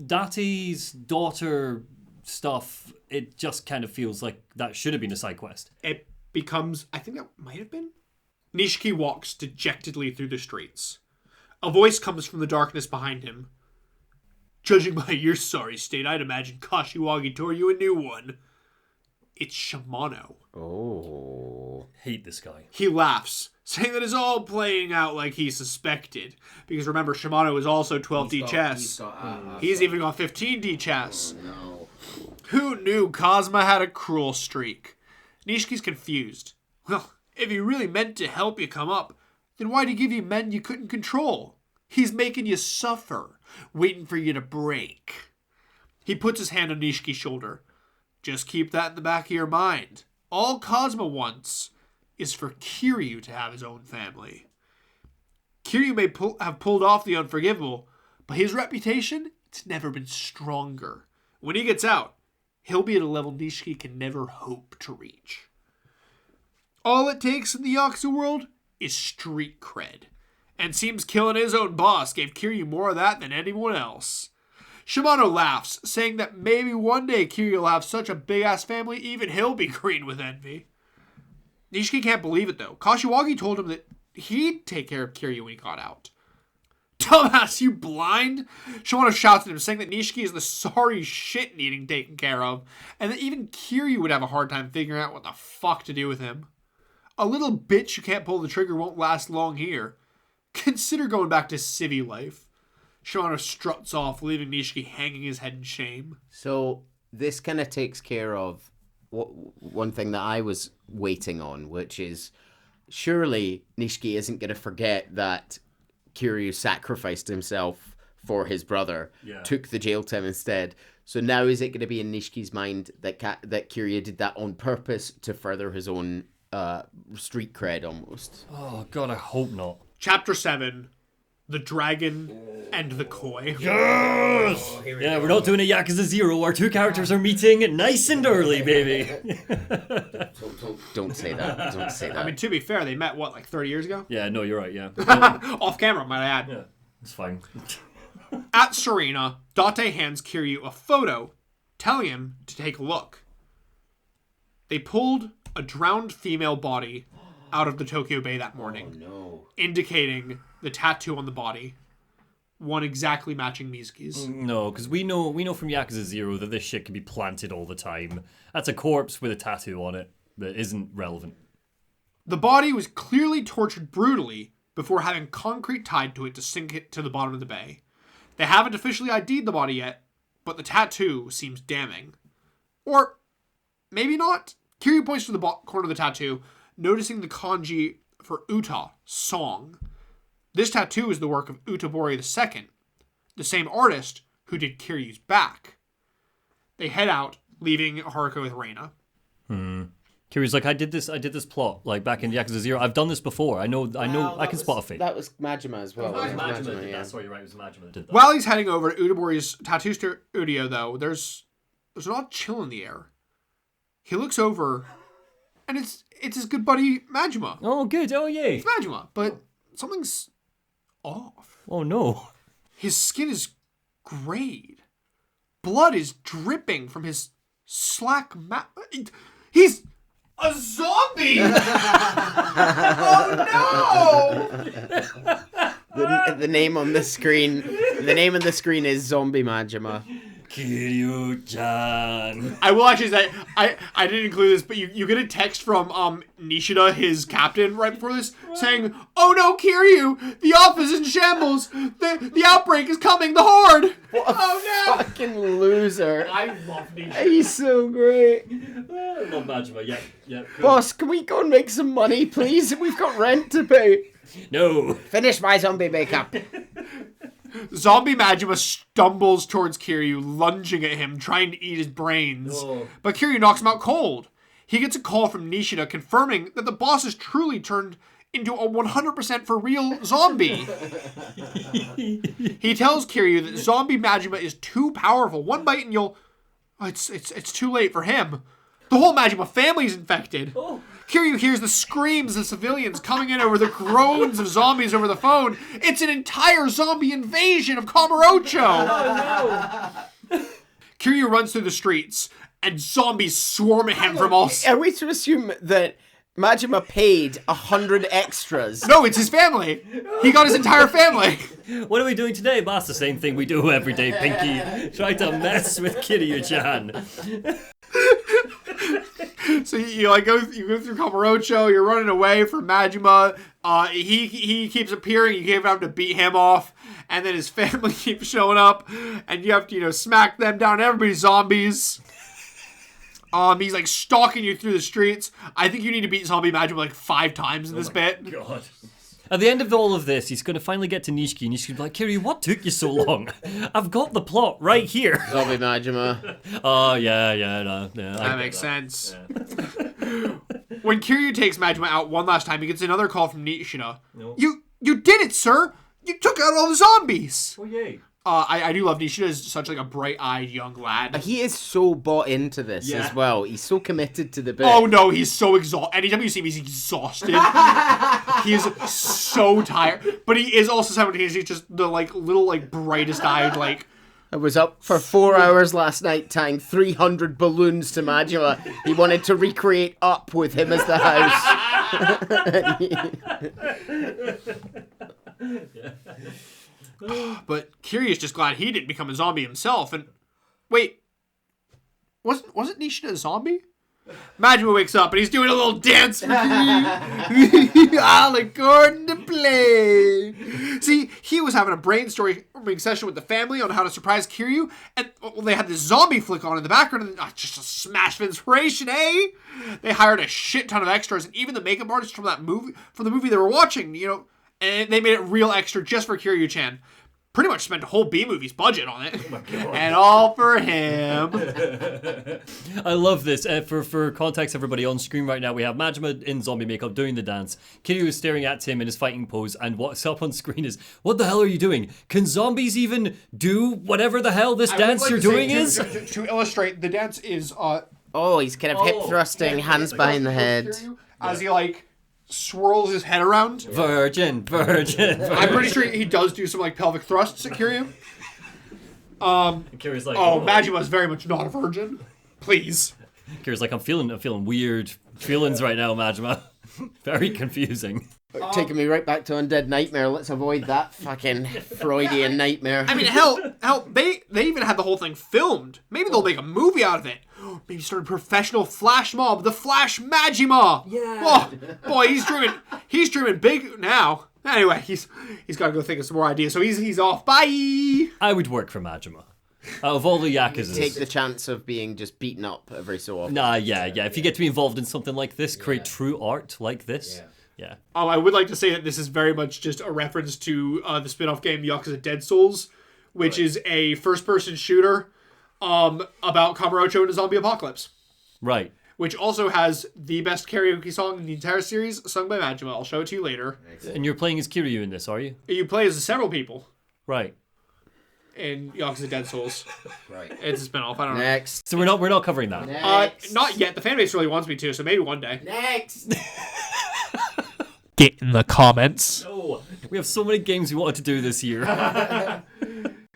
Date's daughter stuff, it just kind of feels like that should have been a side quest. It becomes, I think that might have been. Nishiki walks dejectedly through the streets. A voice comes from the darkness behind him. Judging by your sorry state, I'd imagine Kashiwagi tore you a new one. It's Shimano. Oh. Hate this guy. He laughs, saying that it's all playing out like he suspected. Because remember, Shimano is also 12D chess. He's even got 15D chess. No. Who knew Cosma had a cruel streak? Nishiki's confused. Well, if he really meant to help you come up, then why'd he give you men you couldn't control? He's making you suffer, waiting for you to break. He puts his hand on Nishiki's shoulder. Just keep that in the back of your mind. All Cosma wants is for Kiryu to have his own family. Kiryu may have pulled off the unforgivable, but his reputation, it's never been stronger. When he gets out, he'll be at a level Nishiki can never hope to reach. All it takes in the Yakuza world is street cred. And seems killing his own boss gave Kiryu more of that than anyone else. Shimano laughs, saying that maybe one day Kiryu will have such a big-ass family, even he'll be green with envy. Nishiki can't believe it, though. Kashiwagi told him that he'd take care of Kiryu when he got out. Dumbass, you blind? Shimano shouts at him, saying that Nishiki is the sorry shit needing taken care of, and that even Kiryu would have a hard time figuring out what the fuck to do with him. A little bitch who can't pull the trigger won't last long here. Consider going back to civvy life. Shimano struts off, leaving Nishiki hanging his head in shame. So this kind of takes care of one thing that I was waiting on, which is surely Nishiki isn't going to forget that Kiryu sacrificed himself for his brother, took the jail time instead. So now is it going to be in Nishiki's mind that Kiryu did that on purpose to further his own street cred almost? Oh, God, I hope not. Chapter 7, The Dragon and the Koi. Yes! Yeah, we're not doing a Yakuza 0. Our 2 characters are meeting nice and early, baby. Don't say that. Don't say that. I mean, to be fair, they met, like 30 years ago? Yeah, no, you're right, yeah. Off camera, might I add. Yeah, it's fine. At Serena, Date hands Kiryu a photo, telling him to take a look. They pulled a drowned female body out of the Tokyo Bay that morning, indicating the tattoo on the body, one exactly matching Mizuki's. No, because we know from Yakuza 0 that this shit can be planted all the time. That's a corpse with a tattoo on it that isn't relevant. The body was clearly tortured brutally before having concrete tied to it to sink it to the bottom of the bay. They haven't officially ID'd the body yet, but the tattoo seems damning. Or maybe not. Kiryu points to the corner of the tattoo, noticing the kanji for Uta, song. This tattoo is the work of Utabori II, the same artist who did Kiryu's back. They head out, leaving Haruka with Reina. Kiryu's like, I did this plot like back in Yakuza 0. I've done this before. I know. I can spot a fake. That was Majima as well. Majima did yeah. that. Sorry, you're right. It was Majima that did that. While he's heading over to Utabori's tattoo studio, though, there's an odd chill in the air. He looks over, and it's his good buddy Majima. Oh, good. Oh, yay. It's Majima, but something's off. Oh, no. His skin is grayed. Blood is dripping from his slack He's a zombie! Oh no! The name on the screen. The name on the screen is Zombie Majima. Kiryu-chan. I will actually say I didn't include this, but you get a text from Nishida, his captain, right before this, saying, "Oh no, Kiryu! The office is in shambles! The outbreak is coming! The horde! Oh no!" Fucking loser. I love Nishida. He's so great. I love Majima. Yeah. Cool. Boss, can we go and make some money, please? We've got rent to pay. No. Finish my zombie makeup. Zombie Majima stumbles towards Kiryu, lunging at him, trying to eat his brains. Oh. But Kiryu knocks him out cold. He gets a call from Nishida confirming that the boss has truly turned into a 100% for real zombie. He tells Kiryu that Zombie Majima is too powerful. One bite and you'll... Oh, it's too late for him. The whole Majima family is infected. Oh. Kiryu hears the screams of civilians coming in over the groans of zombies over the phone. It's an entire zombie invasion of Kamurocho. Oh, no. Kiryu runs through the streets, and zombies swarm at him from all sides. Are we to assume that Majima paid 100 extras? No, it's his family. He got his entire family. What are we doing today, boss? The same thing we do every day, Pinky. Try to mess with Kiryu-chan. So you go through Kamurocho, you're running away from Majima. He keeps appearing, you have to beat him off, and then his family keeps showing up, and you have to, smack them down. Everybody's zombies. He's like stalking you through the streets. I think you need to beat Zombie Majima like 5 times in this bit. God. At the end of all of this, he's going to finally get to Nishiki, and Nishiki's like, Kiryu, what took you so long? I've got the plot right here. Zombie Majima. Oh, yeah. That makes sense. When Kiryu takes Majima out one last time, he gets another call from Nishida. No. You did it, sir! You took out all the zombies! Oh, yay. I do love Nishida is such like a bright-eyed young lad. He is so bought into this as well. He's so committed to the bit. Oh no, he's so exhausted. Anytime you see him, he's exhausted. He is so tired. But he is also simultaneously just the little brightest-eyed I was up for 4 hours last night tying 300 balloons to Majima. He wanted to recreate Up with him as the house. But Kiryu's just glad he didn't become a zombie himself. And wait, wasn't Nishida a zombie? Majima wakes up and he's doing a little dance for Kiryu. All according to plan. See, he was having a brainstorming session with the family on how to surprise Kiryu, and they had this zombie flick on in the background, and just a smash of inspiration, eh? They hired a shit ton of extras, and even the makeup artist from the movie they were watching, and they made it real extra just for Kiryu-chan. Pretty much spent a whole B-movie's budget on it. Oh my God. And all for him. I love this. For context, everybody, on screen right now, we have Majima in zombie makeup doing the dance. Kiryu is staring at him in his fighting pose, and what's up on screen is, what the hell are you doing? Can zombies even do whatever the hell this dance you're doing is? To illustrate, the dance is... Oh, he's kind of hip thrusting, hands behind the head. As he, swirls his head around. Virgin. I'm pretty sure he does do some pelvic thrusts at Kiryu. Kiryu's like, Majima is very much not a virgin. Please. Kiryu's like, I'm feeling weird feelings right now, Majima. Very confusing. Taking me right back to Undead Nightmare. Let's avoid that fucking Freudian nightmare. I mean, hell, they even had the whole thing filmed. Maybe they'll make a movie out of it. Maybe start a professional flash mob, the Flash Majima. Yeah. Oh, boy, he's dreaming big now. Anyway, he's got to go think of some more ideas. So he's off. Bye. I would work for Majima. Out of all the Yakuzas. Take the chance of being just beaten up every so often. Nah, yeah. If you get to be involved in something like this, create true art like this. Yeah. I would like to say that this is very much just a reference to the spin-off game Yakuza Dead Souls, which is a first-person shooter about Kamurocho and a zombie apocalypse. Right. Which also has the best karaoke song in the entire series, sung by Majima. I'll show it to you later. And you're playing as Kiryu in this, are you? You play as several people Right. in Yakuza Dead Souls. Right. It's a spin-off. I don't know. Next. So we're not covering that. Next. Not yet. The fan base really wants me to, so maybe one day. Next. Get in the comments. Oh, we have so many games we wanted to do this year.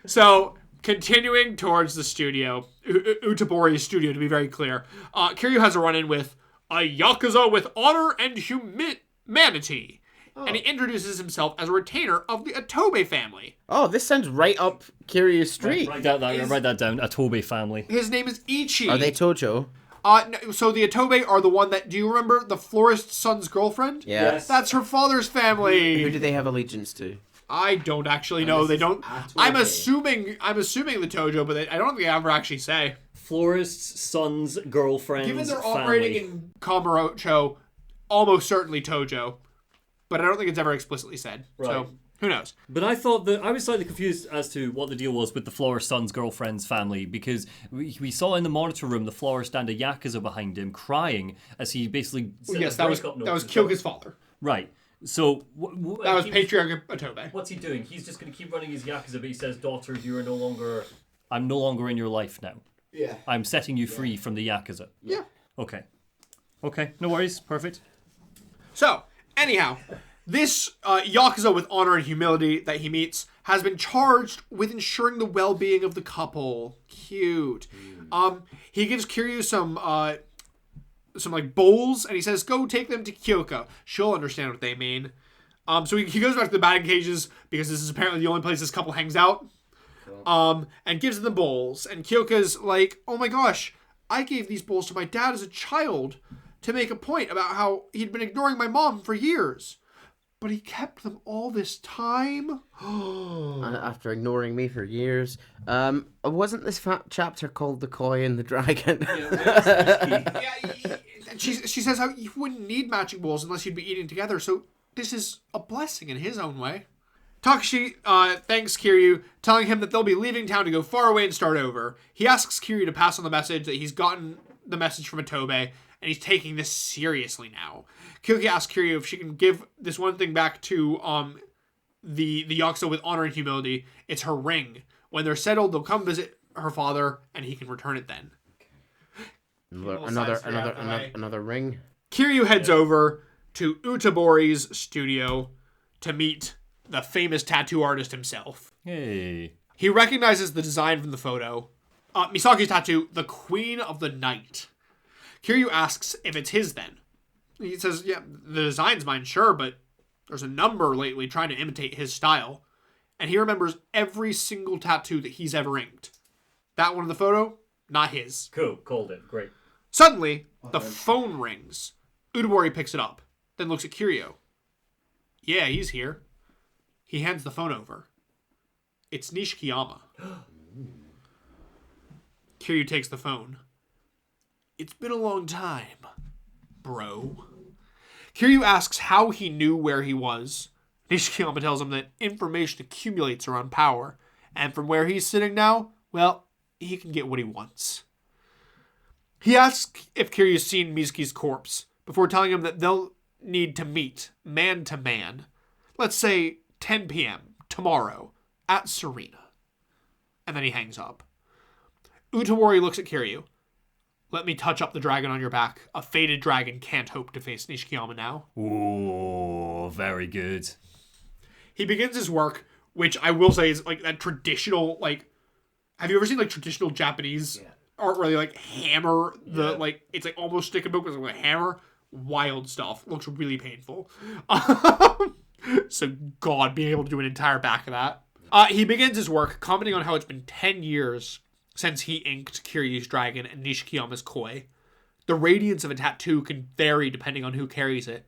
So, continuing towards the studio, Utabori's studio, to be very clear, Kiryu has a run-in with a Yakuza with honor and humanity. And he introduces himself as a retainer of the Atobe family. Oh, this sounds right up Kiryu's street. Write that down. Atobe family. His name is Ichi. Are they Tojo? No, so the Atobe are the one that, do you remember the florist's son's girlfriend? Yeah. Yes. That's her father's family. Who do they have allegiance to? I don't actually know. They don't. Atobe. I'm assuming the Tojo, but I don't think they ever actually say. Florist's son's girlfriend's Given they're family. operating in Kamurocho, almost certainly Tojo, but I don't think it's ever explicitly said. Right. So who knows? But I thought that I was slightly confused as to what the deal was with the florist's son's girlfriend's family, because we saw in the monitor room the florist and a Yakuza behind him crying as he basically sent Yes, a that was breakup note to Kyoka's father. Right. So That was Patriarch Atobe. What's he doing? He's just going to keep running his Yakuza, but he says, "Daughter, I'm no longer in your life now. Yeah. I'm setting you free from the Yakuza." Yeah. Okay, no worries. Perfect. So anyhow, this Yakuza with honor and humility that he meets has been charged with ensuring the well-being of the couple. Cute. He gives Kiryu some like bowls, and he says, "Go take them to Kyoka. She'll understand what they mean." So he goes back to the batting cages because this is apparently the only place this couple hangs out. And gives them the bowls, and Kyoka's like, "Oh my gosh, I gave these bowls to my dad as a child to make a point about how he'd been ignoring my mom for years. But he kept them all this time?" After ignoring me for years. Wasn't this chapter called The Koi and the Dragon? She says how you wouldn't need matching bowls unless you'd be eating together, so this is a blessing in his own way. Takashi thanks Kiryu, telling him that they'll be leaving town to go far away and start over. He asks Kiryu to pass on the message that he's gotten the message from Atobe, and he's taking this seriously now. Kyoki asks Kiryu if she can give this one thing back to the Yakuza with honor and humility. It's her ring. When they're settled, they'll come visit her father, and he can return it then. Another ring. Kiryu heads over to Utabori's studio to meet the famous tattoo artist himself. Hey. He recognizes the design from the photo. Misaki's tattoo, the Queen of the Night. Kiryu asks if it's his then. He says, "Yeah, the design's mine, sure, but there's a number lately trying to imitate his style." And he remembers every single tattoo that he's ever inked. That one in the photo, not his. Cool. Called it. Great. Suddenly, the phone rings. Utabori picks it up, then looks at Kiryu. "Yeah, he's here." He hands the phone over. It's Nishikiyama. Kiryu takes the phone. "It's been a long time, bro." Kiryu asks how he knew where he was. Nishikiyama tells him that information accumulates around power, and from where he's sitting now, well, he can get what he wants. He asks if Kiryu's seen Mizuki's corpse, before telling him that they'll need to meet, man to man. Let's say 10 p.m. tomorrow at Serena. And then he hangs up. Utabori looks at Kiryu. "Let me touch up the dragon on your back. A faded dragon can't hope to face Nishikiyama now." Ooh, very good. He begins his work, which I will say is like that traditional, like, have you ever seen like traditional Japanese art where they like hammer the, like, it's like almost stick and book with a hammer? wild stuff. Looks really painful. So, God, being able to do an entire back of that. He begins his work, commenting on how it's been 10 years since he inked Kiryu's dragon and Nishikiyama's koi. The radiance of a tattoo can vary depending on who carries it.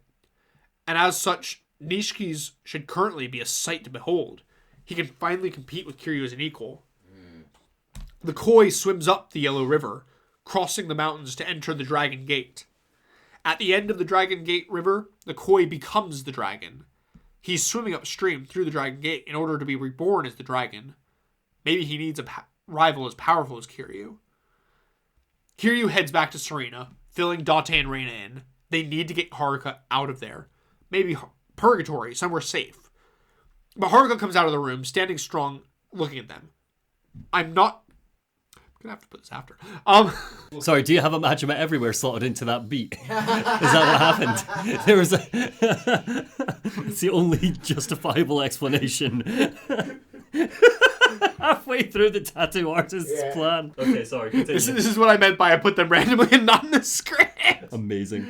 And as such, Nishiki's should currently be a sight to behold. He can finally compete with Kiryu as an equal. The koi swims up the Yellow River, crossing the mountains to enter the Dragon Gate. At the end of the Dragon Gate River, the koi becomes the dragon. He's swimming upstream through the Dragon Gate in order to be reborn as the dragon. Maybe he needs a rival as powerful as Kiryu. Kiryu heads back to Serena, filling Date and Reina in. They need to get Haruka out of there. Maybe Purgatory, somewhere safe. But Haruka comes out of the room, standing strong, looking at them. I'm gonna have to put this after. Sorry, do you have a Majima everywhere slotted into that beat? Is that what happened? There was a... It's the only justifiable explanation. Halfway through the tattoo artist's plan. Okay, sorry, continue. This is what I meant by I put them randomly and not in the script. Amazing.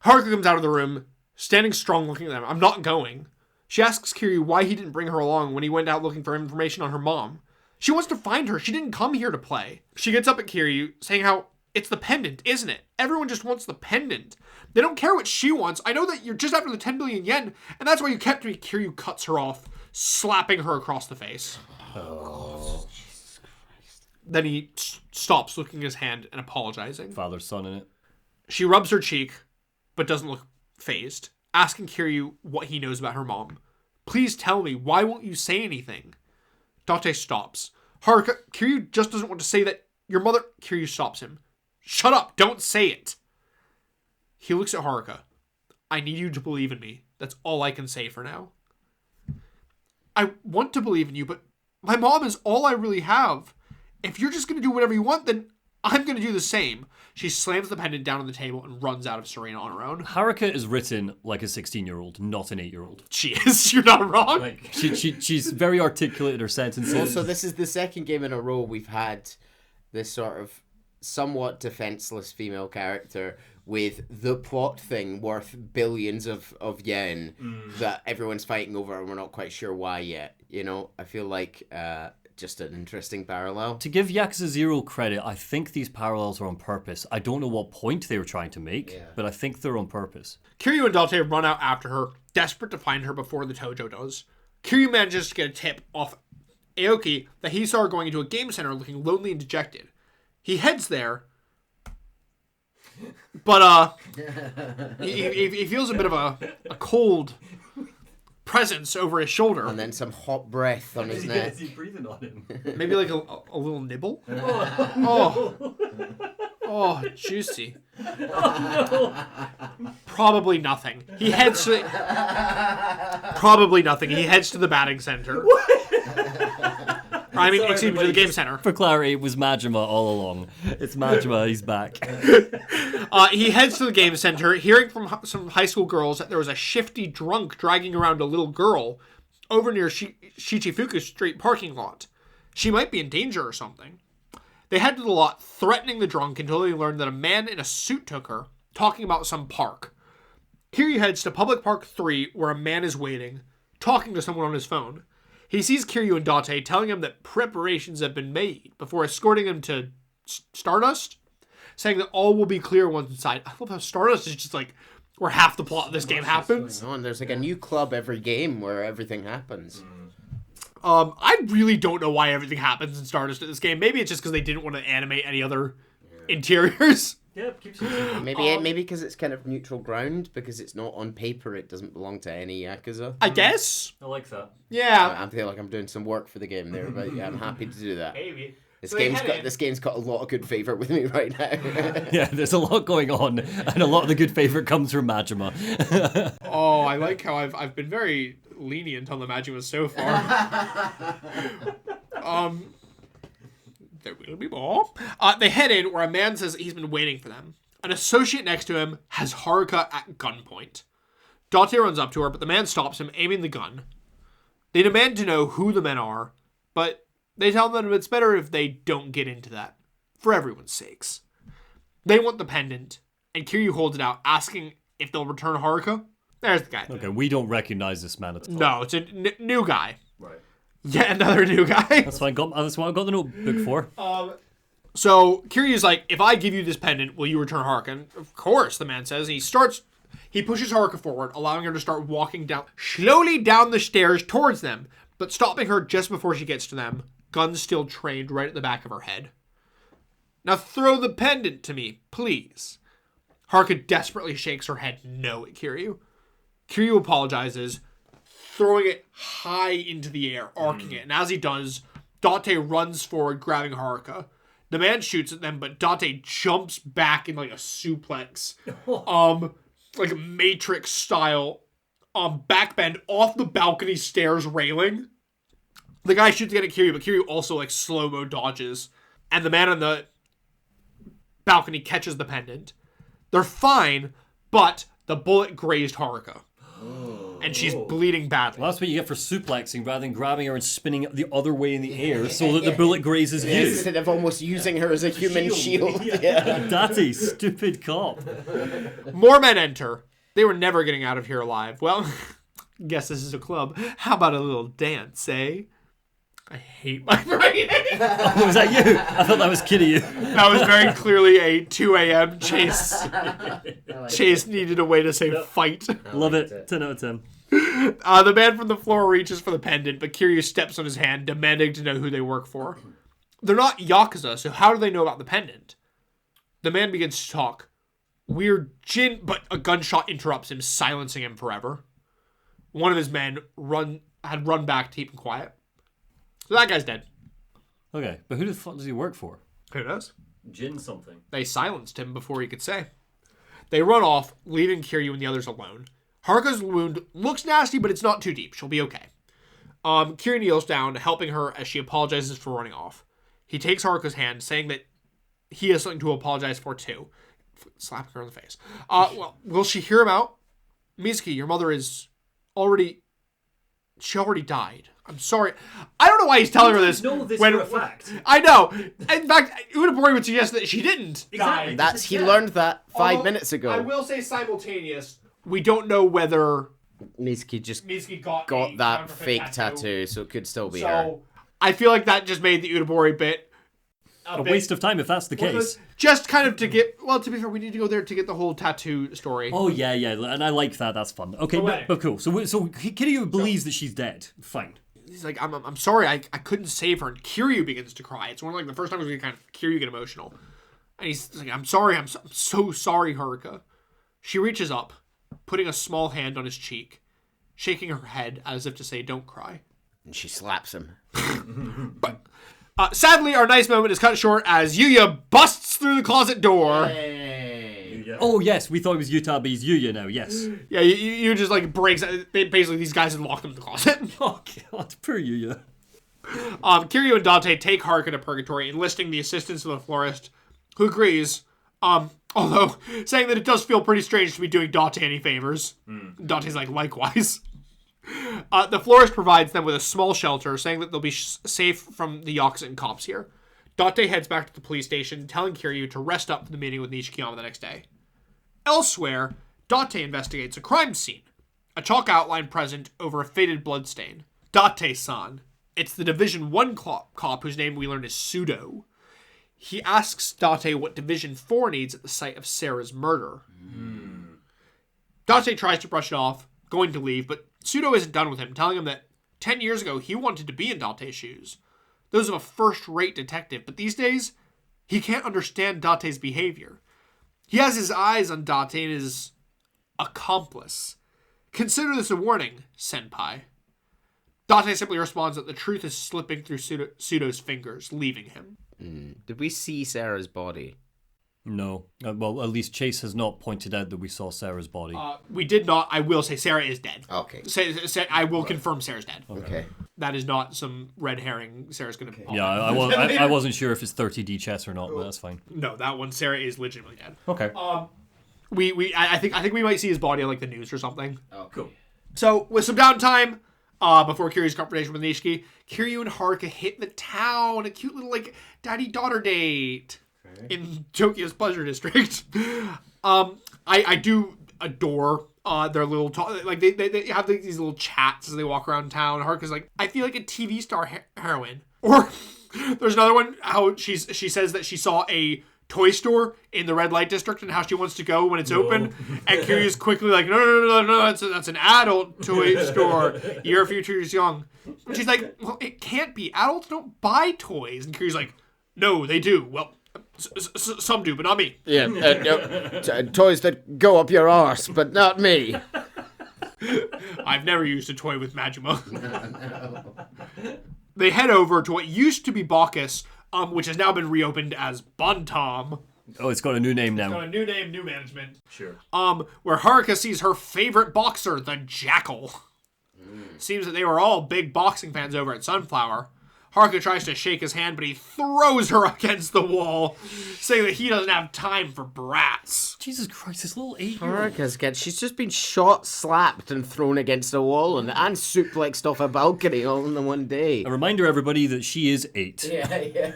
Haruka comes out of the room, standing strong, looking at them. I'm not going. She asks Kiryu why he didn't bring her along when he went out looking for information on her mom. She wants to find her. She didn't come here to play. She gets up at Kiryu, saying how it's the pendant, isn't it? Everyone just wants the pendant. They don't care what she wants. I know that you're just after the 10 billion yen, and that's why you kept me. Kiryu cuts her off, slapping her across the face. Oh. Then he stops, looking at his hand and apologizing. Father, son in it. She rubs her cheek, but doesn't look fazed, asking Kiryu what he knows about her mom. Please tell me, why won't you say anything? Date stops. Haruka, Kiryu just doesn't want to say that your mother... Kiryu stops him. Shut up, don't say it. He looks at Haruka. I need you to believe in me. That's all I can say for now. I want to believe in you, but my mom is all I really have. If you're just going to do whatever you want, then I'm going to do the same. She slams the pendant down on the table and runs out of Serena on her own. Haruka is written like a 16-year-old, not an 8-year-old. She is. You're not wrong. Like, she's very articulate in her sentences. Also, this is the second game in a row we've had this sort of somewhat defenseless female character with the plot thing worth billions of yen that everyone's fighting over and we're not quite sure why yet. You know, I feel like just an interesting parallel. To give Yakuza 0 credit, I think these parallels are on purpose. I don't know what point they were trying to make, but I think they're on purpose. Kiryu and Date run out after her, desperate to find her before the Tojo does. Kiryu manages to get a tip off Aoki that he saw her going into a game center looking lonely and dejected. He heads there, but he feels a bit of a cold presence over his shoulder. And then some hot breath on his neck. Is he breathing on him? Maybe like a little nibble? Oh, juicy. Probably nothing. He heads to the batting center. I mean, excuse me, to the game center. For clarity, it was Majima all along. It's Majima, he's back. He heads to the game center, hearing from some high school girls that there was a shifty drunk dragging around a little girl over near Shichifuku Street parking lot. She might be in danger or something. They head to the lot, threatening the drunk until they learn that a man in a suit took her, talking about some park. Kiryu heads to Public Park 3, where a man is waiting, talking to someone on his phone. He sees Kiryu and Date, telling him that preparations have been made before escorting him to Stardust, saying that all will be clear once inside. I love how Stardust is just like where half the plot of this game happens. There's like a new club every game where everything happens. I really don't know why everything happens in Stardust in this game. Maybe it's just because they didn't want to animate any other interiors. Yeah, keeps Maybe because it's kind of neutral ground, because it's not on paper, it doesn't belong to any Yakuza. I guess. I like that. Yeah. I feel like I'm doing some work for the game there, but yeah, I'm happy to do that. Maybe. This game's got a lot of good favour with me right now. Yeah, there's a lot going on, and a lot of the good favour comes from Majima. Oh, I like how I've been very lenient on the Majima so far. There will be more. They head in where a man says he's been waiting for them. An associate next to him has Haruka at gunpoint. Date runs up to her, but the man stops him, aiming the gun. They demand to know who the men are, but they tell them it's better if they don't get into that, for everyone's sakes. They want the pendant, and Kiryu holds it out, asking if they'll return Haruka. There's the guy. Okay, we don't recognize this man at all. No, it's a new guy. Right. Yet another new guy. That's fine. That's what I got the notebook for. So Kiryu's like, if I give you this pendant, will you return Haruka? And of course, the man says. And he pushes Haruka forward, allowing her to start walking slowly down the stairs towards them, but stopping her just before she gets to them, gun still trained right at the back of her head. Now throw the pendant to me, please. Haruka desperately shakes her head no at Kiryu. Kiryu apologizes, throwing it high into the air, arcing it. And as he does, Date runs forward, grabbing Haruka. The man shoots at them, but Date jumps back in like a suplex. Like Matrix style, backbend off the balcony stairs railing. The guy shoots again at Kiryu, but Kiryu also like slow-mo dodges. And the man on the balcony catches the pendant. They're fine, but the bullet grazed Haruka. And she's bleeding badly. Well, that's what you get for suplexing rather than grabbing her and spinning it the other way in the air so that the bullet grazes you. Instead of almost using her as a human shield. Yeah. Daddy, stupid cop. More men enter. They were never getting out of here alive. Well, guess this is a club. How about a little dance, eh? I hate my brain. Oh, was that you? I thought that was Kiryu. That was very clearly a 2 a.m. chase. Chase needed a way to say fight. Love it. 10 out of 10. The man from the floor reaches for the pendant, but Kiryu steps on his hand, demanding to know who they work for. They're not Yakuza, so how do they know about the pendant? The man begins to talk. We're Jin, but a gunshot interrupts him, silencing him forever. One of his men had run back to keep him quiet. So that guy's dead. Okay, but who the fuck does he work for? Who knows? Jin something. They silenced him before he could say. They run off, leaving Kiryu and the others alone. Haruka's wound looks nasty, but it's not too deep. She'll be okay. Kiryu kneels down, helping her as she apologizes for running off. He takes Haruka's hand, saying that he has something to apologize for too. Slapping her in the face. Well, will she hear him out? Mizuki, your mother is already... She already died. I'm sorry. I don't know why he's telling her this. Know this for a fact. I know. In fact, Unabori would suggest that she didn't die. He learned that 5 minutes ago. I will say simultaneous. We don't know whether Mizuki just Mizuki got that fake tattoo, so it could still be her. So I feel like that just made the Unabori bit A waste of time if that's the case. Just kind of to get... Well, to be fair, we need to go there to get the whole tattoo story. Oh, yeah, and I like that. That's fun. Okay, but cool. So Kiryu believes that she's dead. Fine. He's like, I'm sorry, I couldn't save her. And Kiryu begins to cry. It's one of like the first times we kind of Kiryu get emotional. And he's like, I'm sorry, I'm so sorry, Haruka. She reaches up, putting a small hand on his cheek, shaking her head as if to say, don't cry. And she slaps him. But sadly, our nice moment is cut short as Yuya busts through the closet door. Oh, yes, we thought it was Yuta, but he's Yuya now, yes. Yeah, you just like breaks... Basically, these guys had locked him in the closet. Oh, God, poor Yuya. Kiryu and Date take Haruka to Purgatory, enlisting the assistance of the florist, who agrees, although saying that it does feel pretty strange to be doing Date any favors. Date's like, likewise. The florist provides them with a small shelter, saying that they'll be safe from the Yakuza and cops here. Date heads back to the police station, telling Kiryu to rest up for the meeting with Nishikiyama the next day. Elsewhere, Date investigates a crime scene, a chalk outline present over a faded bloodstain. Date-san. It's the Division 1 cop whose name we learn is Pseudo. He asks Date what Division 4 needs at the site of Sarah's murder. Date tries to brush it off, going to leave, but Pseudo isn't done with him, telling him that 10 years ago he wanted to be in Date's shoes. Those of a first-rate detective, but these days, he can't understand Date's behavior. He has his eyes on Date and his accomplice. Consider this a warning, senpai. Date simply responds that the truth is slipping through Pseudo's fingers, leaving him. Did we see Sarah's body? No. Well, at least Chase has not pointed out that we saw Sarah's body. We did not. I will say Sarah is dead. Okay. I will confirm Sarah's dead. Okay. That is not some red herring. Sarah's going to... Yeah, I wasn't sure if it's 30D chess or not, but that's fine. No, that one, Sarah is legitimately dead. Okay. I think we might see his body on like the news or something. Oh, cool. So with some downtime, before Kiryu's confrontation with Nishiki, Kiryu and Haruka hit the town, a cute little like daddy-daughter date in Tokyo's pleasure district. I do adore their little like they have these little chats as they walk around town. Haruka's like, I feel like a TV star heroine. Or there's another one how she says that she saw a toy store in the red light district and how she wants to go when it's open, and Kiryu's quickly like, no, that's an adult toy store. Your future is young. And she's like, well, it can't be. Adults don't buy toys. And Kiryu's like, no, they do. Well, some do, but not me. Yeah, toys that go up your arse, but not me. I've never used a toy with Majima. They head over to what used to be Bacchus, which has now been reopened as Bantam. Oh, it's got a new name now. It's got a new name, new management. Sure. Where Haruka sees her favorite boxer, the Jackal. Seems that they were all big boxing fans over at Sunflower. Haruka tries to shake his hand, but he throws her against the wall, saying that he doesn't have time for brats. Jesus Christ, this little 8-year-old. Haruka's she's just been shot, slapped, and thrown against a wall and suplexed off a balcony all in the one day. A reminder, everybody, that she is 8. Yeah.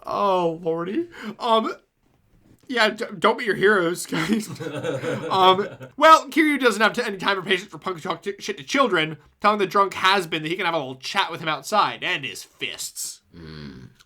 Oh, lordy. Yeah, don't be your heroes, guys. Well, Kiryu doesn't have any time or patience for punk talk shit to children, telling the drunk has-been that he can have a little chat with him outside, and his fists.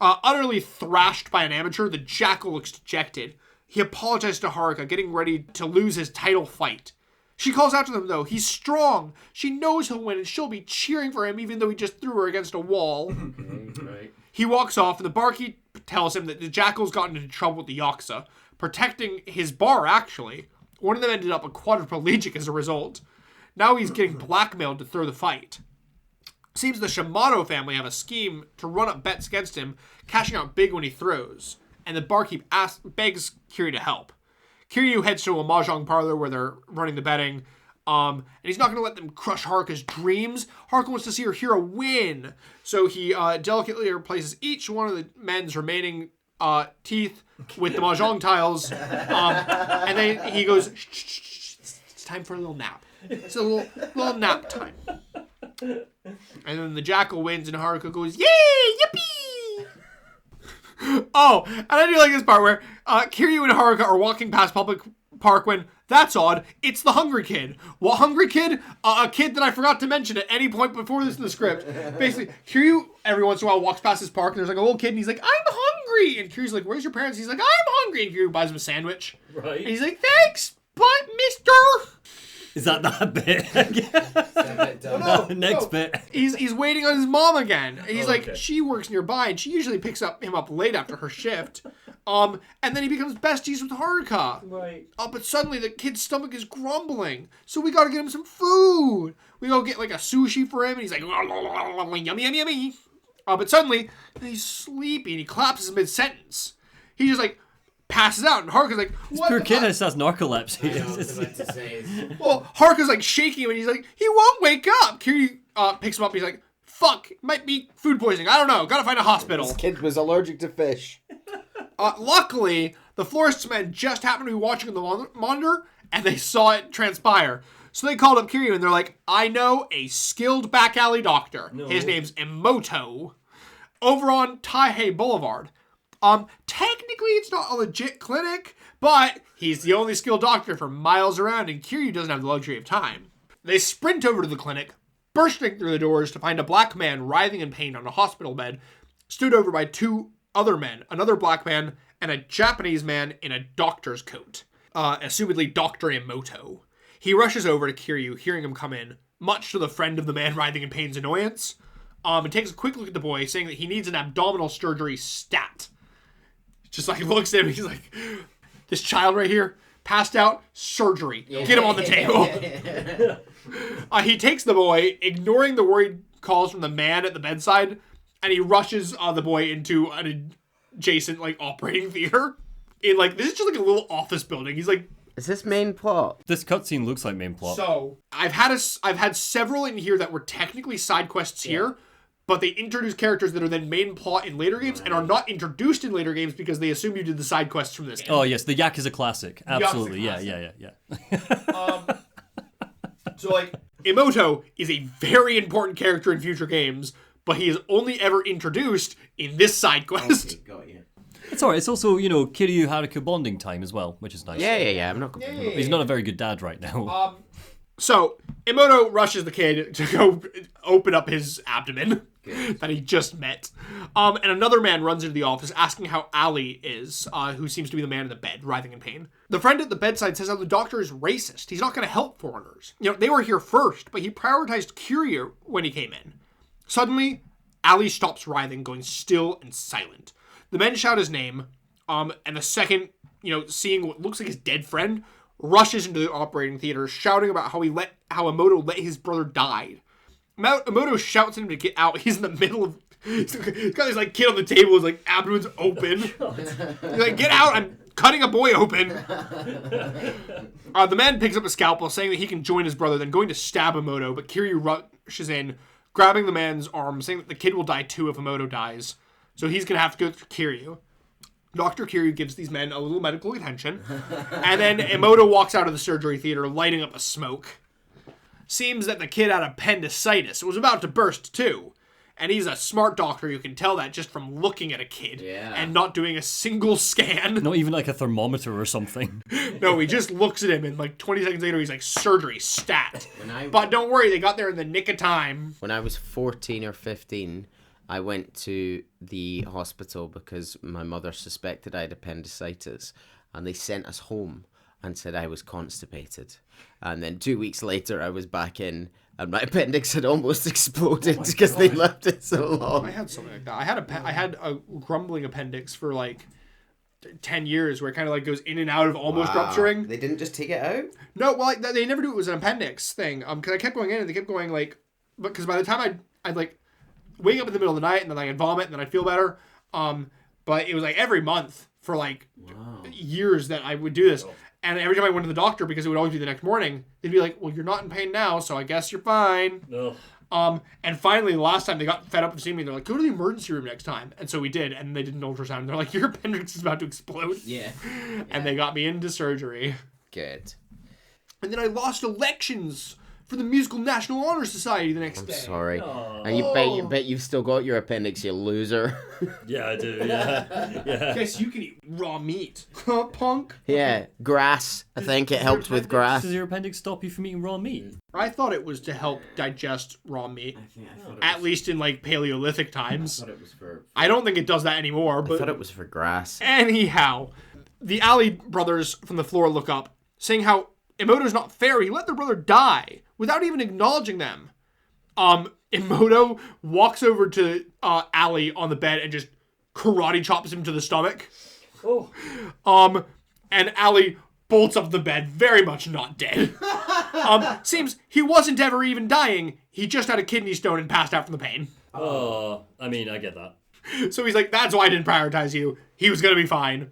Utterly thrashed by an amateur, the Jackal looks dejected. He apologizes to Haruka, getting ready to lose his title fight. She calls out to them, though. He's strong. She knows he'll win, and she'll be cheering for him, even though he just threw her against a wall. Right. He walks off, and the barkeep tells him that the Jackal's gotten into trouble with the Yakuza, protecting his bar, actually. One of them ended up a quadriplegic as a result. Now he's getting blackmailed to throw the fight. Seems the Shimano family have a scheme to run up bets against him, cashing out big when he throws. And the barkeep begs Kiryu to help. Kiryu heads to a mahjong parlor where they're running the betting. And he's not going to let them crush Haruka's dreams. Haruka wants to see her hero win. So he delicately replaces each one of the men's remaining teeth with the mahjong tiles. And then he goes, shh, it's time for a little nap. It's a little nap time. And then the Jackal wins and Haruka goes, yay, yippee! Oh, and I do like this part where Kiryu and Haruka are walking past public park when, that's odd, it's the Hungry Kid. What Hungry Kid? A kid that I forgot to mention at any point before this in the script. Basically, Kiryu every once in a while walks past this park and there's like a little kid and he's like, I'm hungry! And Kiryu's like, where's your parents? He's like, I'm hungry! And Kiryu buys him a sandwich. Right. And he's like, thanks, but mister! Is that bit? Next bit. He's waiting on his mom again. And he's like, okay. she works nearby and she usually picks him up late after her shift. And then he becomes besties with Haruka. Right. But suddenly the kid's stomach is grumbling. So we gotta get him some food. We go get like a sushi for him and he's like, yummy, yummy, yummy. But suddenly he's sleepy and he collapses mid-sentence. He just like passes out and Haruka's like, what Poor the kid fuck? has narcolepsy. Well, Haruka's like shaking him and he's like, he won't wake up. Kiryu picks him up and he's like, fuck, might be food poisoning. I don't know. Gotta find a hospital. This kid was allergic to fish. Luckily, the florist's men just happened to be watching the monitor and they saw it transpire. So they called up Kiryu and they're like, I know a skilled back alley doctor. No. His name's Emoto. Over on Taihei Boulevard. Technically it's not a legit clinic, but he's the only skilled doctor for miles around and Kiryu doesn't have the luxury of time. They sprint over to the clinic, bursting through the doors to find a black man writhing in pain on a hospital bed, stood over by two other men, another black man and a Japanese man in a doctor's coat, assumedly Dr. Emoto. He rushes over to Kiryu, hearing him come in, much to the friend of the man writhing in pain's annoyance, and takes a quick look at the boy, saying that he needs an abdominal surgery stat. Just like looks at him, he's like, this child right here, passed out, surgery. Get him on the table. He takes the boy, ignoring the worried calls from the man at the bedside, and he rushes the boy into an adjacent like operating theater. In like, this is just like a little office building. He's like, Is this main plot? This cutscene looks like main plot. so I've had several in here that were technically side quests here, but they introduce characters that are then main plot in later games and are not introduced in later games because they assume you did the side quests from this game. Oh yes, the Yakuza classic. Absolutely. Yakuza Yeah. So like, Emoto is a very important character in future games, but he is only ever introduced in this side quest. Got you. It's alright. It's also, Kiryu Haruka bonding time as well, which is nice. Yeah. I'm not complaining. He's not a very good dad right now. So, Emoto rushes the kid to go open up his abdomen that he just met. And another man runs into the office asking how Ali is, who seems to be the man in the bed, writhing in pain. The friend at the bedside says how the doctor is racist. He's not going to help foreigners. They were here first, but he prioritized Kiryu when he came in. Suddenly, Ali stops writhing, going still and silent. The men shout his name, and the second, seeing what looks like his dead friend, rushes into the operating theater, shouting about how Emoto let his brother die. Emoto shouts at him to get out. He's in the middle of... He's got this kid on the table, his abdomen's open. He's like, get out, I'm cutting a boy open. The man picks up a scalpel, saying that he can join his brother, then going to stab Emoto, but Kiryu rushes in, grabbing the man's arm, saying that the kid will die too if Emoto dies. So he's going to have to go through Kiryu. Dr. Kiryu gives these men a little medical attention, and then Emoto walks out of the surgery theater, lighting up a smoke. Seems that the kid had appendicitis. It was about to burst, too. And he's a smart doctor. You can tell that just from looking at a kid and not doing a single scan. Not even a thermometer or something. No, he just looks at him, and 20 seconds later, he's like, surgery, stat. But don't worry, they got there in the nick of time. When I was 14 or 15... I went to the hospital because my mother suspected I had appendicitis, and they sent us home and said I was constipated. And then 2 weeks later, I was back in, and my appendix had almost exploded because they left it so long. I had something like that. I had a grumbling appendix for 10 years, where it kind of goes in and out of almost rupturing. They didn't just take it out? No, well, they never knew it was an appendix thing. Because I kept going in, and they kept going because by the time I'd wake up in the middle of the night, and then I'd vomit, and then I'd feel better. But it was every month for years that I would do this. And every time I went to the doctor, because it would always be the next morning, they'd be like, well, you're not in pain now, so I guess you're fine. Ugh. And finally, the last time they got fed up of seeing me, they're like, go to the emergency room next time. And so we did, and they did an ultrasound, and they're like, your appendix is about to explode. Yeah. And they got me into surgery. Good. And then I lost elections for the Musical National Honor Society the next day. I'm sorry. And you bet you've still got your appendix, you loser. Yeah, I do, yeah. Guess you can eat raw meat. Huh, punk? Yeah, grass. I think it helped with grass. Does your appendix stop you from eating raw meat? I thought it was to help digest raw meat. At least in Paleolithic times. I thought it was for... I don't think it does that anymore, but... I thought it was for grass. Anyhow, the Ali brothers from the floor look up, saying how Emoto's not fair. He let their brother die without even acknowledging them. Emoto walks over to Ali on the bed and just karate chops him to the stomach. Oh. And Ali bolts up the bed, very much not dead. Seems he wasn't ever even dying. He just had a kidney stone and passed out from the pain. Oh, I mean, I get that. So he's like, that's why I didn't prioritize you. He was going to be fine.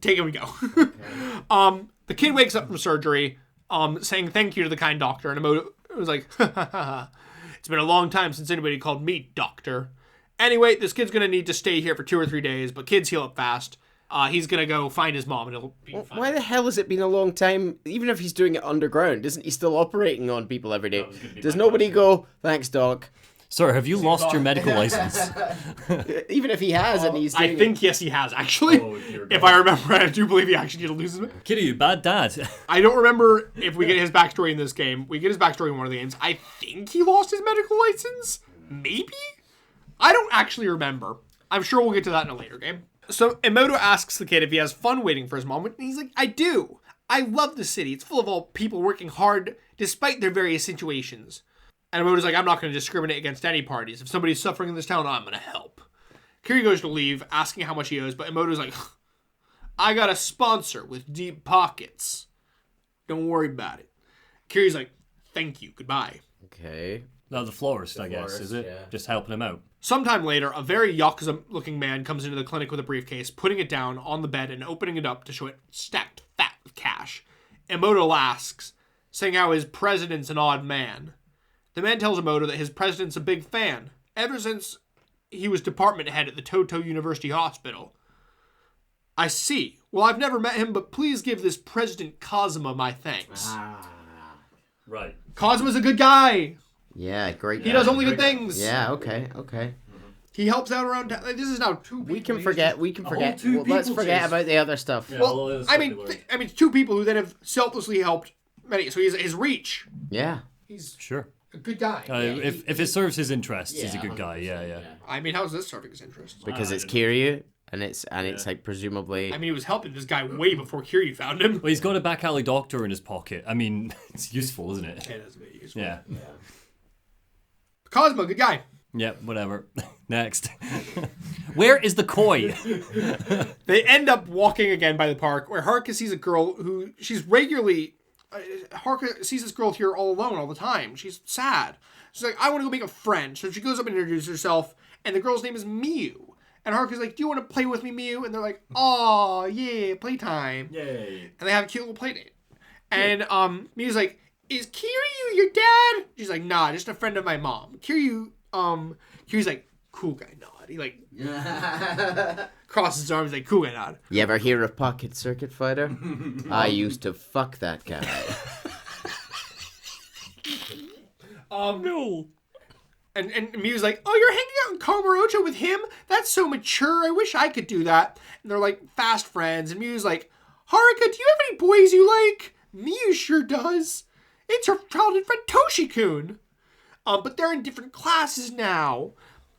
Take him and go. Okay. The kid wakes up from surgery, saying thank you to the kind doctor, and Emoto was like, it's been a long time since anybody called me doctor. Anyway, this kid's going to need to stay here for 2 or 3 days, but kids heal up fast. He's going to go find his mom, and it'll be fine. Why the hell has it been a long time? Even if he's doing it underground, isn't he still operating on people every day? Does nobody go, thanks, doc? Sir, have you lost your medical license? Even if he has and he's doing I think, yes, he has, actually. If I remember right, I do believe he actually did lose him. Kiryu, bad dad. I don't remember if we get his backstory in this game. We get his backstory in one of the games. I think he lost his medical license? Maybe? I don't actually remember. I'm sure we'll get to that in a later game. So Emoto asks the kid if he has fun waiting for his mom, and he's like, I do. I love the city. It's full of all people working hard despite their various situations. And Emoto's like, I'm not going to discriminate against any parties. If somebody's suffering in this town, I'm going to help. Kiryu goes to leave, asking how much he owes, but Emoto's like, I got a sponsor with deep pockets. Don't worry about it. Kiryu's like, thank you, goodbye. Okay. No, the florist, I guess, is it? Yeah. Just helping him out. Sometime later, a very Yakuza-looking man comes into the clinic with a briefcase, putting it down on the bed and opening it up to show it stacked fat with cash. Emoto asks, saying how his president's an odd man. The man tells Emoto that his president's a big fan, ever since he was department head at the Toto University Hospital. I see. Well, I've never met him, but please give this President Kazuma my thanks. Right. Kazuma's a good guy. Yeah, great. He does only good things. Yeah, okay. He helps out around town. Like, this is now two people. We can forget. two Well, let's people forget chase. about the other stuff. Yeah, Well, it's I mean, spectacular. it's two people who then have selflessly helped many. So he's his reach. Yeah. He's Sure. a good guy. If it serves his interests, he's a good guy. Yeah. I mean, how's this serving his interests? Because it's Kiryu, and it's like presumably. I mean, he was helping this guy way before Kiryu found him. Well, he's got a back alley doctor in his pocket. I mean, it's useful, isn't it? It is very useful. Yeah. Cosmo, good guy. Yeah, whatever. Next. Where is the koi? They end up walking again by the park where Haruka sees a girl who she's regularly. Haruka sees this girl here all alone all the time. She's sad. She's like, I want to go make a friend. So she goes up and introduces herself, and the girl's name is Miyu. And Haruka's like, do you want to play with me, Miyu? And they're like, oh, yeah, playtime. Yay. And they have a cute little play date. And Miyu's like, is Kiryu your dad? She's like, nah, just a friend of my mom. Kiryu's like, cool guy nod. He like crosses his arms like, cool guy nod. You ever hear of Pocket Circuit Fighter? I used to fuck that guy. No. And Miyu's like, oh, you're hanging out in Kamurocho with him? That's so mature. I wish I could do that. And they're like fast friends. And Miyu's like, Haruka, do you have any boys you like? Miyu sure does. It's her childhood friend Toshi-kun. But they're in different classes now.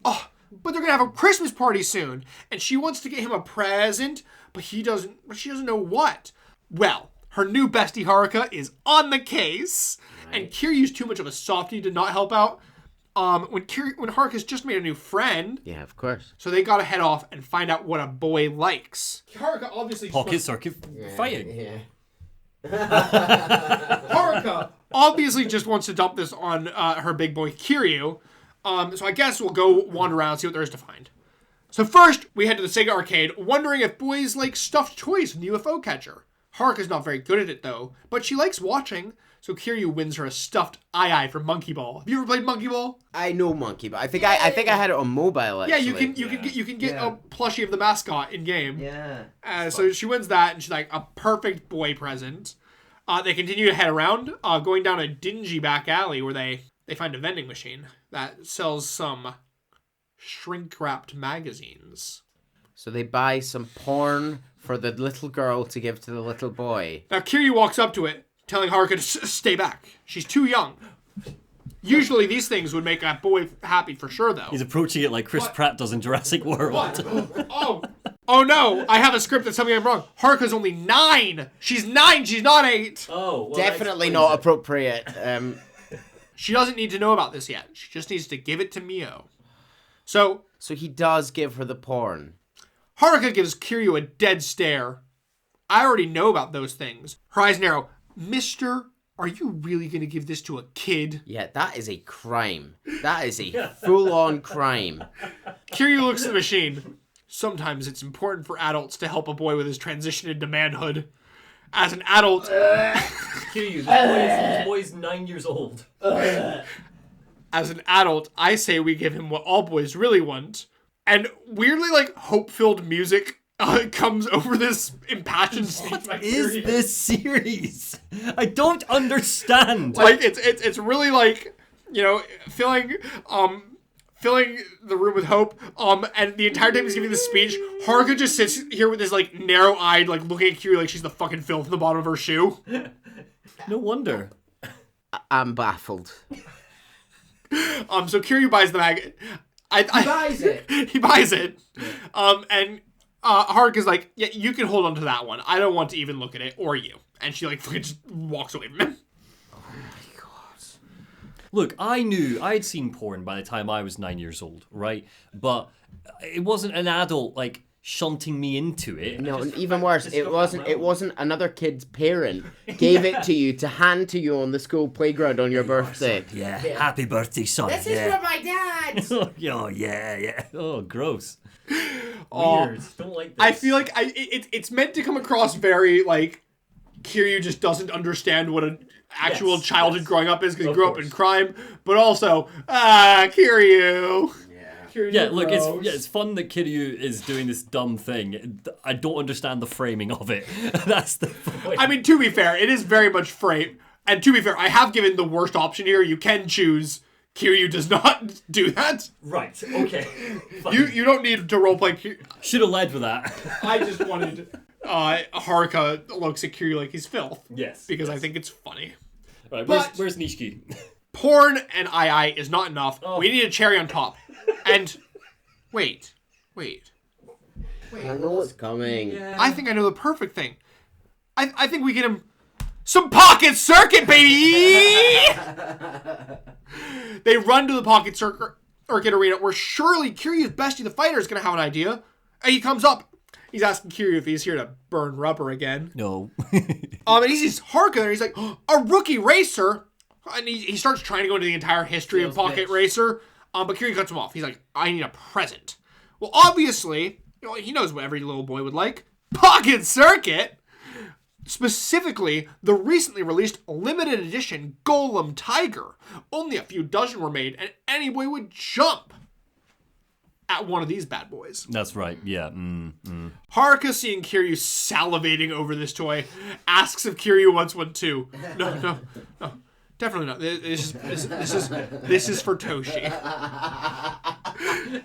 Oh, but they're gonna have a Christmas party soon. And she wants to get him a present, but she doesn't know what. Well, her new bestie Haruka is on the case. Right. And Kiryu's too much of a softie to not help out. When Haruka's just made a new friend. Yeah, of course. So they gotta head off and find out what a boy likes. Haruka obviously Pocket circuit fighting. Yeah. Haruka obviously just wants to dump this on her big boy Kiryu. So I guess we'll go wander around and see what there is to find. So first, we head to the Sega arcade, wondering if boys like stuffed toys from the UFO catcher. Haruka's not very good at it though, but she likes watching. So Kiryu wins her a stuffed Ai from Monkey Ball. Have you ever played Monkey Ball? I know Monkey, but I think I had it on mobile. Actually. Yeah, you can get a plushie of the mascot in game. Yeah. So she wins that, and she's like a perfect boy present. They continue to head around, going down a dingy back alley where they find a vending machine that sells some shrink-wrapped magazines. So they buy some porn for the little girl to give to the little boy. Now Kiryu walks up to it, telling Haruka to stay back. She's too young. Usually these things would make a boy happy for sure, though. He's approaching it like Chris Pratt does in Jurassic World. What? Oh no! I have a script that's telling me I'm wrong. Haruka's only 9. She's 9. She's not 8. Oh, well, Definitely not appropriate. She doesn't need to know about this yet. She just needs to give it to Mio. So he does give her the porn. Haruka gives Kiryu a dead stare. I already know about those things. Her eyes narrow. Mister, are you really going to give this to a kid? Yeah, that is a crime. That is a full-on crime. Kiryu looks at the machine. Sometimes it's important for adults to help a boy with his transition into manhood. As an adult... Kiryu, this boy's 9 years old. As an adult, I say we give him what all boys really want. And weirdly, like, hope-filled music comes over this impassioned speech. What is this series? I don't understand. Like, it's really like, you know, filling the room with hope. And the entire time he's giving this speech, Haruka just sits here with this like narrow-eyed, like looking at Kiryu like she's the fucking filth in the bottom of her shoe. No wonder. I'm baffled. So Kiryu buys the mag. He buys it. He buys it. And Haruka's like, yeah, you can hold on to that one. I don't want to even look at it, or you. And she like fucking just walks away from him. Look, I knew I'd seen porn by the time I was 9 years old, right? But it wasn't an adult like shunting me into it. No, and even worse, it wasn't another kid's parent gave it to you to hand to you on the school playground on your birthday. Yeah, happy birthday, son. This is from my dad. Oh yeah. Oh, gross. Oh, Weird. Don't like this. I feel like it's meant to come across very like Kiryu just doesn't understand what an actual childhood growing up is because he grew up in crime, but also Kiryu. Yeah, look, it's fun that Kiryu is doing this dumb thing. I don't understand the framing of it. That's the point. I mean, to be fair, it is very much frame. And to be fair, I have given the worst option here. You can choose Kiryu does not do that. Right. Okay. You don't need to roleplay Kiryu. Should have led with that. I just wanted... Haruka looks at Kiryu like he's filth. Yes. Because I think it's funny. Right. But- Where's Nishiki? Porn and II is not enough. We need a cherry on top. And... Wait. I know what's coming. I think I know the perfect thing. I think we get him some pocket circuit, baby! They run to the pocket circuit arena where surely Kiryu's bestie, the fighter, is going to have an idea. And he comes up. He's asking Kiryu if he's here to burn rubber again. No. And he sees Haruka there. He's like, oh, a rookie racer. And he starts trying to go into the entire history of Pocket Racer. But Kiryu cuts him off. He's like, I need a present. Well, obviously, he knows what every little boy would like. Pocket Circuit! Specifically, the recently released limited edition Golem Tiger. Only a few dozen were made, and any boy would jump at one of these bad boys. That's right. Yeah. Haruka, seeing Kiryu salivating over this toy, asks if Kiryu wants one too. No. Definitely not. This is for Toshi.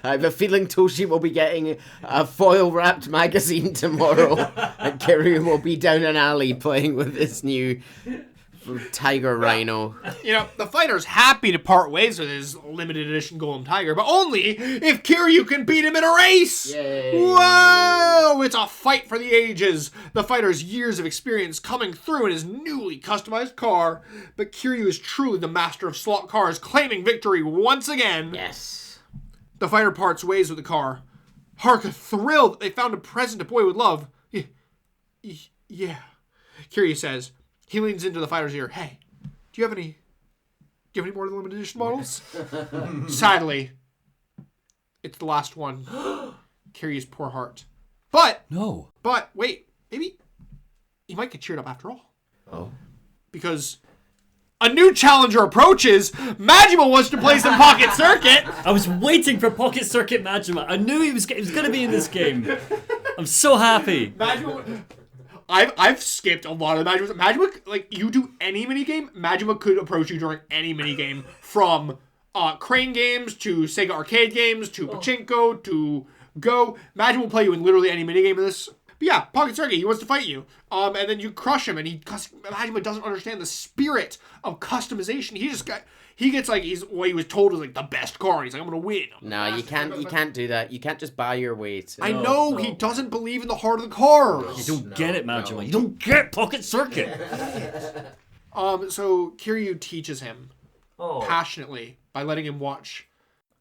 I have a feeling Toshi will be getting a foil-wrapped magazine tomorrow, and Kiryu will be down an alley playing with this new tiger rhino. The fighter's happy to part ways with his limited edition Golem Tiger, but only if Kiryu can beat him in a race! Yay. Whoa! It's a fight for the ages. The fighter's years of experience coming through in his newly customized car. But Kiryu is truly the master of slot cars, claiming victory once again. Yes. The fighter parts ways with the car. Haruka thrilled that they found a present a boy would love. Yeah. Kiryu says. He leans into the fighter's ear. Hey, do you have any more of the limited edition models? Sadly, it's the last one. Kiryu's poor heart. But wait, maybe he might get cheered up after all. Oh. Because a new challenger approaches. Majima wants to play some Pocket Circuit. I was waiting for Pocket Circuit Majima. I knew he was going to be in this game. I'm so happy. Majima... I've skipped a lot of the Majima. Majima, like, you do any minigame, Majima could approach you during any minigame. From crane games to Sega arcade games to Pachinko to Go. Majima will play you in literally any minigame of this. But yeah, Pocket Circuit, he wants to fight you. And then you crush him, and Majima doesn't understand the spirit of customization. He gets like, what he was told was like the best car, and he's like, I'm gonna win. No, you can't do that. You can't just buy your way to... I know, he doesn't believe in the heart of the cars. You don't get it, Majima. You don't get Pocket Circuit. So Kiryu teaches him passionately by letting him watch.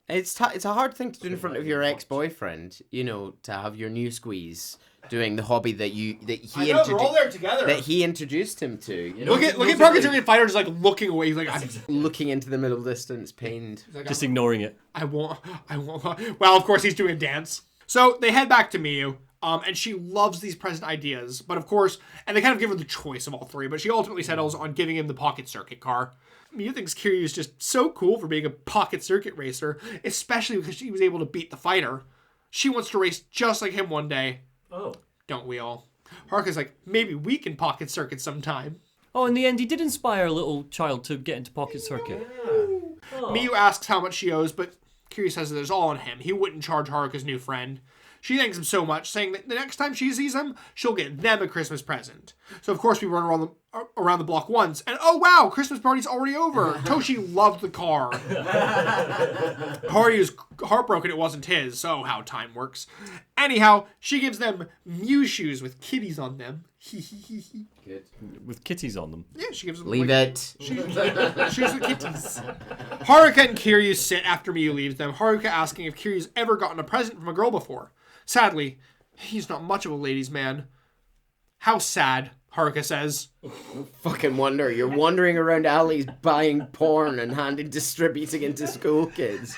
It's a hard thing to do in front of your ex-boyfriend, to have your new squeeze doing the hobby that they're all there together. that he introduced him to. Look at Pocket Circuit Fighter just like looking away. He's like, I'm Looking into the middle distance, pained. Just ignoring it. I won't. Well, of course he's doing a dance. So they head back to Miyu. And she loves these present ideas, but of course, and they kind of give her the choice of all three, but she ultimately settles on giving him the Pocket Circuit car. Miyu thinks Kiryu is just so cool for being a Pocket Circuit racer, especially because she was able to beat the fighter. She wants to race just like him one day. Oh. Don't we all? Haruka's like, maybe we can Pocket Circuit sometime. Oh, in the end, he did inspire a little child to get into Pocket Circuit. Miyu asks how much she owes, but Kiryu says that it's all on him. He wouldn't charge Haruka's new friend. She thanks him so much, saying that the next time she sees him, she'll get them a Christmas present. So, of course, we run around the block once, and oh wow, Christmas party's already over. Toshi loved the car. Haru's heartbroken it wasn't his, so how time works. Anyhow, she gives them Mew shoes with kitties on them. Good. With kitties on them. Yeah, she gives them Leave it. Shoes with kitties. Haruka and Kiryu sit after Miyu leaves them, Haruka asking if Kiryu's ever gotten a present from a girl before. Sadly, he's not much of a ladies' man. How sad, Haruka says. Fucking wonder. You're wandering around alleys buying porn and distributing it to school kids.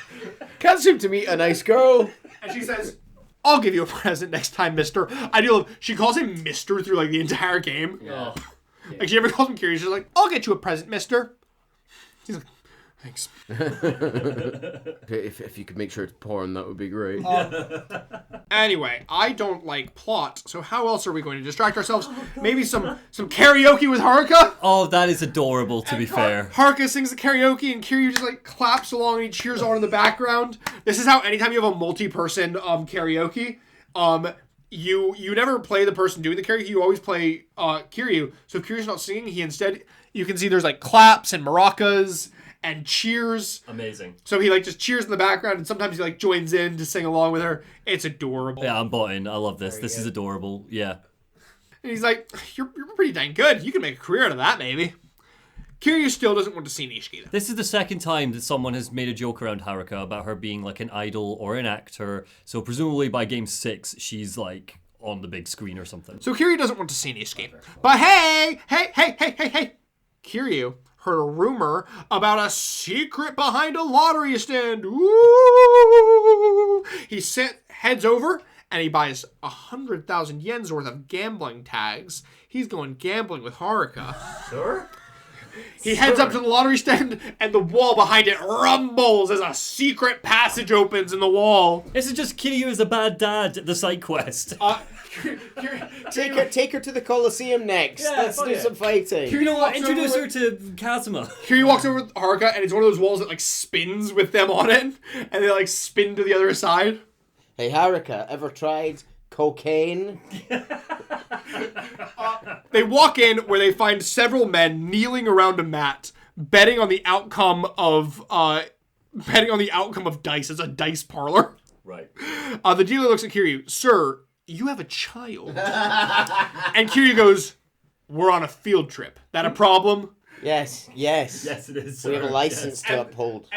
Can't seem to meet a nice girl. And she says, I'll give you a present next time, mister. I do love, she calls him mister through like the entire game. Yeah. Like she never calls him Kiryu. She's like, I'll get you a present, mister. He's like, Thanks. If you could make sure it's porn, that would be great. Anyway, I don't like plot, so how else are we going to distract ourselves? Maybe some karaoke with Haruka? Oh, that is adorable, to be fair. Haruka sings the karaoke and Kiryu just like claps along and he cheers on in the background. This is how anytime you have a multi-person karaoke, you never play the person doing the karaoke, you always play Kiryu. So if Kiryu's not singing, you can see there's like claps and maracas and cheers. Amazing. So he like just cheers in the background and sometimes he like joins in to sing along with her. It's adorable. Yeah, I'm bought in. I love this. This is adorable. Yeah. And he's like, you're pretty dang good. You can make a career out of that, maybe. Kiryu still doesn't want to see Nishiki, though. This is the second time that someone has made a joke around Haruka about her being like an idol or an actor. So presumably by game 6, she's like on the big screen or something. So Kiryu doesn't want to see Nishiki. But hey! Kiryu heard a rumor about a secret behind a lottery stand. Ooh! He heads over and he buys 100,000 yen's worth of gambling tags. He's going gambling with Haruka. Sure. He heads up to the lottery stand, and the wall behind it rumbles as a secret passage opens in the wall. This is just Kiryu as a bad dad at the side quest. Take her to the Colosseum next. Yeah, Let's fuck do it. some fighting. You know what? walks Introduce over her to Kazuma. Kiryu walks over with Haruka, and it's one of those walls that like spins with them on it, and they like spin to the other side. Hey, Haruka, ever tried cocaine? They walk in where they find several men kneeling around a mat, betting on the outcome of dice. It's a dice parlor. Right. The dealer looks at Kiryu. Sir, you have a child. And Kiryu goes, we're on a field trip. That a problem? Yes. Yes, it is. We have a sir. license to uphold.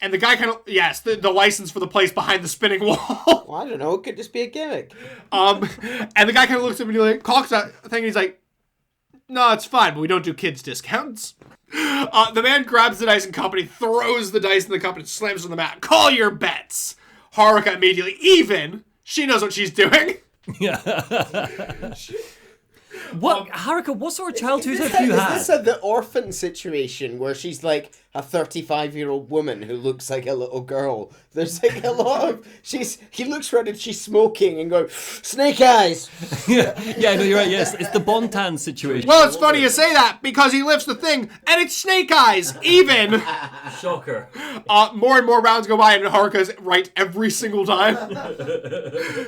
And the guy kind of, yes, the license for the place behind the spinning wall. Well, I don't know. It could just be a gimmick. And the guy kind of looks at him and he like cocks that thing and he's like, no, it's fine, but we don't do kids discounts. The man grabs the dice and cup and he throws the dice in the cup and slams it on the mat. Call your bets. Haruka immediately, even, she knows what she's doing. What, Haruka, what sort of childhood have you had? Is this the orphan situation where she's like a 35-year-old woman who looks like a little girl? There's like a lot of... He looks around and she's smoking and going, snake eyes! Yeah, no, you're right, yes. It's the Bontan situation. Well, it's funny you say that because he lifts the thing and it's Snake Eyes, even. Shocker. More and more rounds go by and Haruka's right every single time.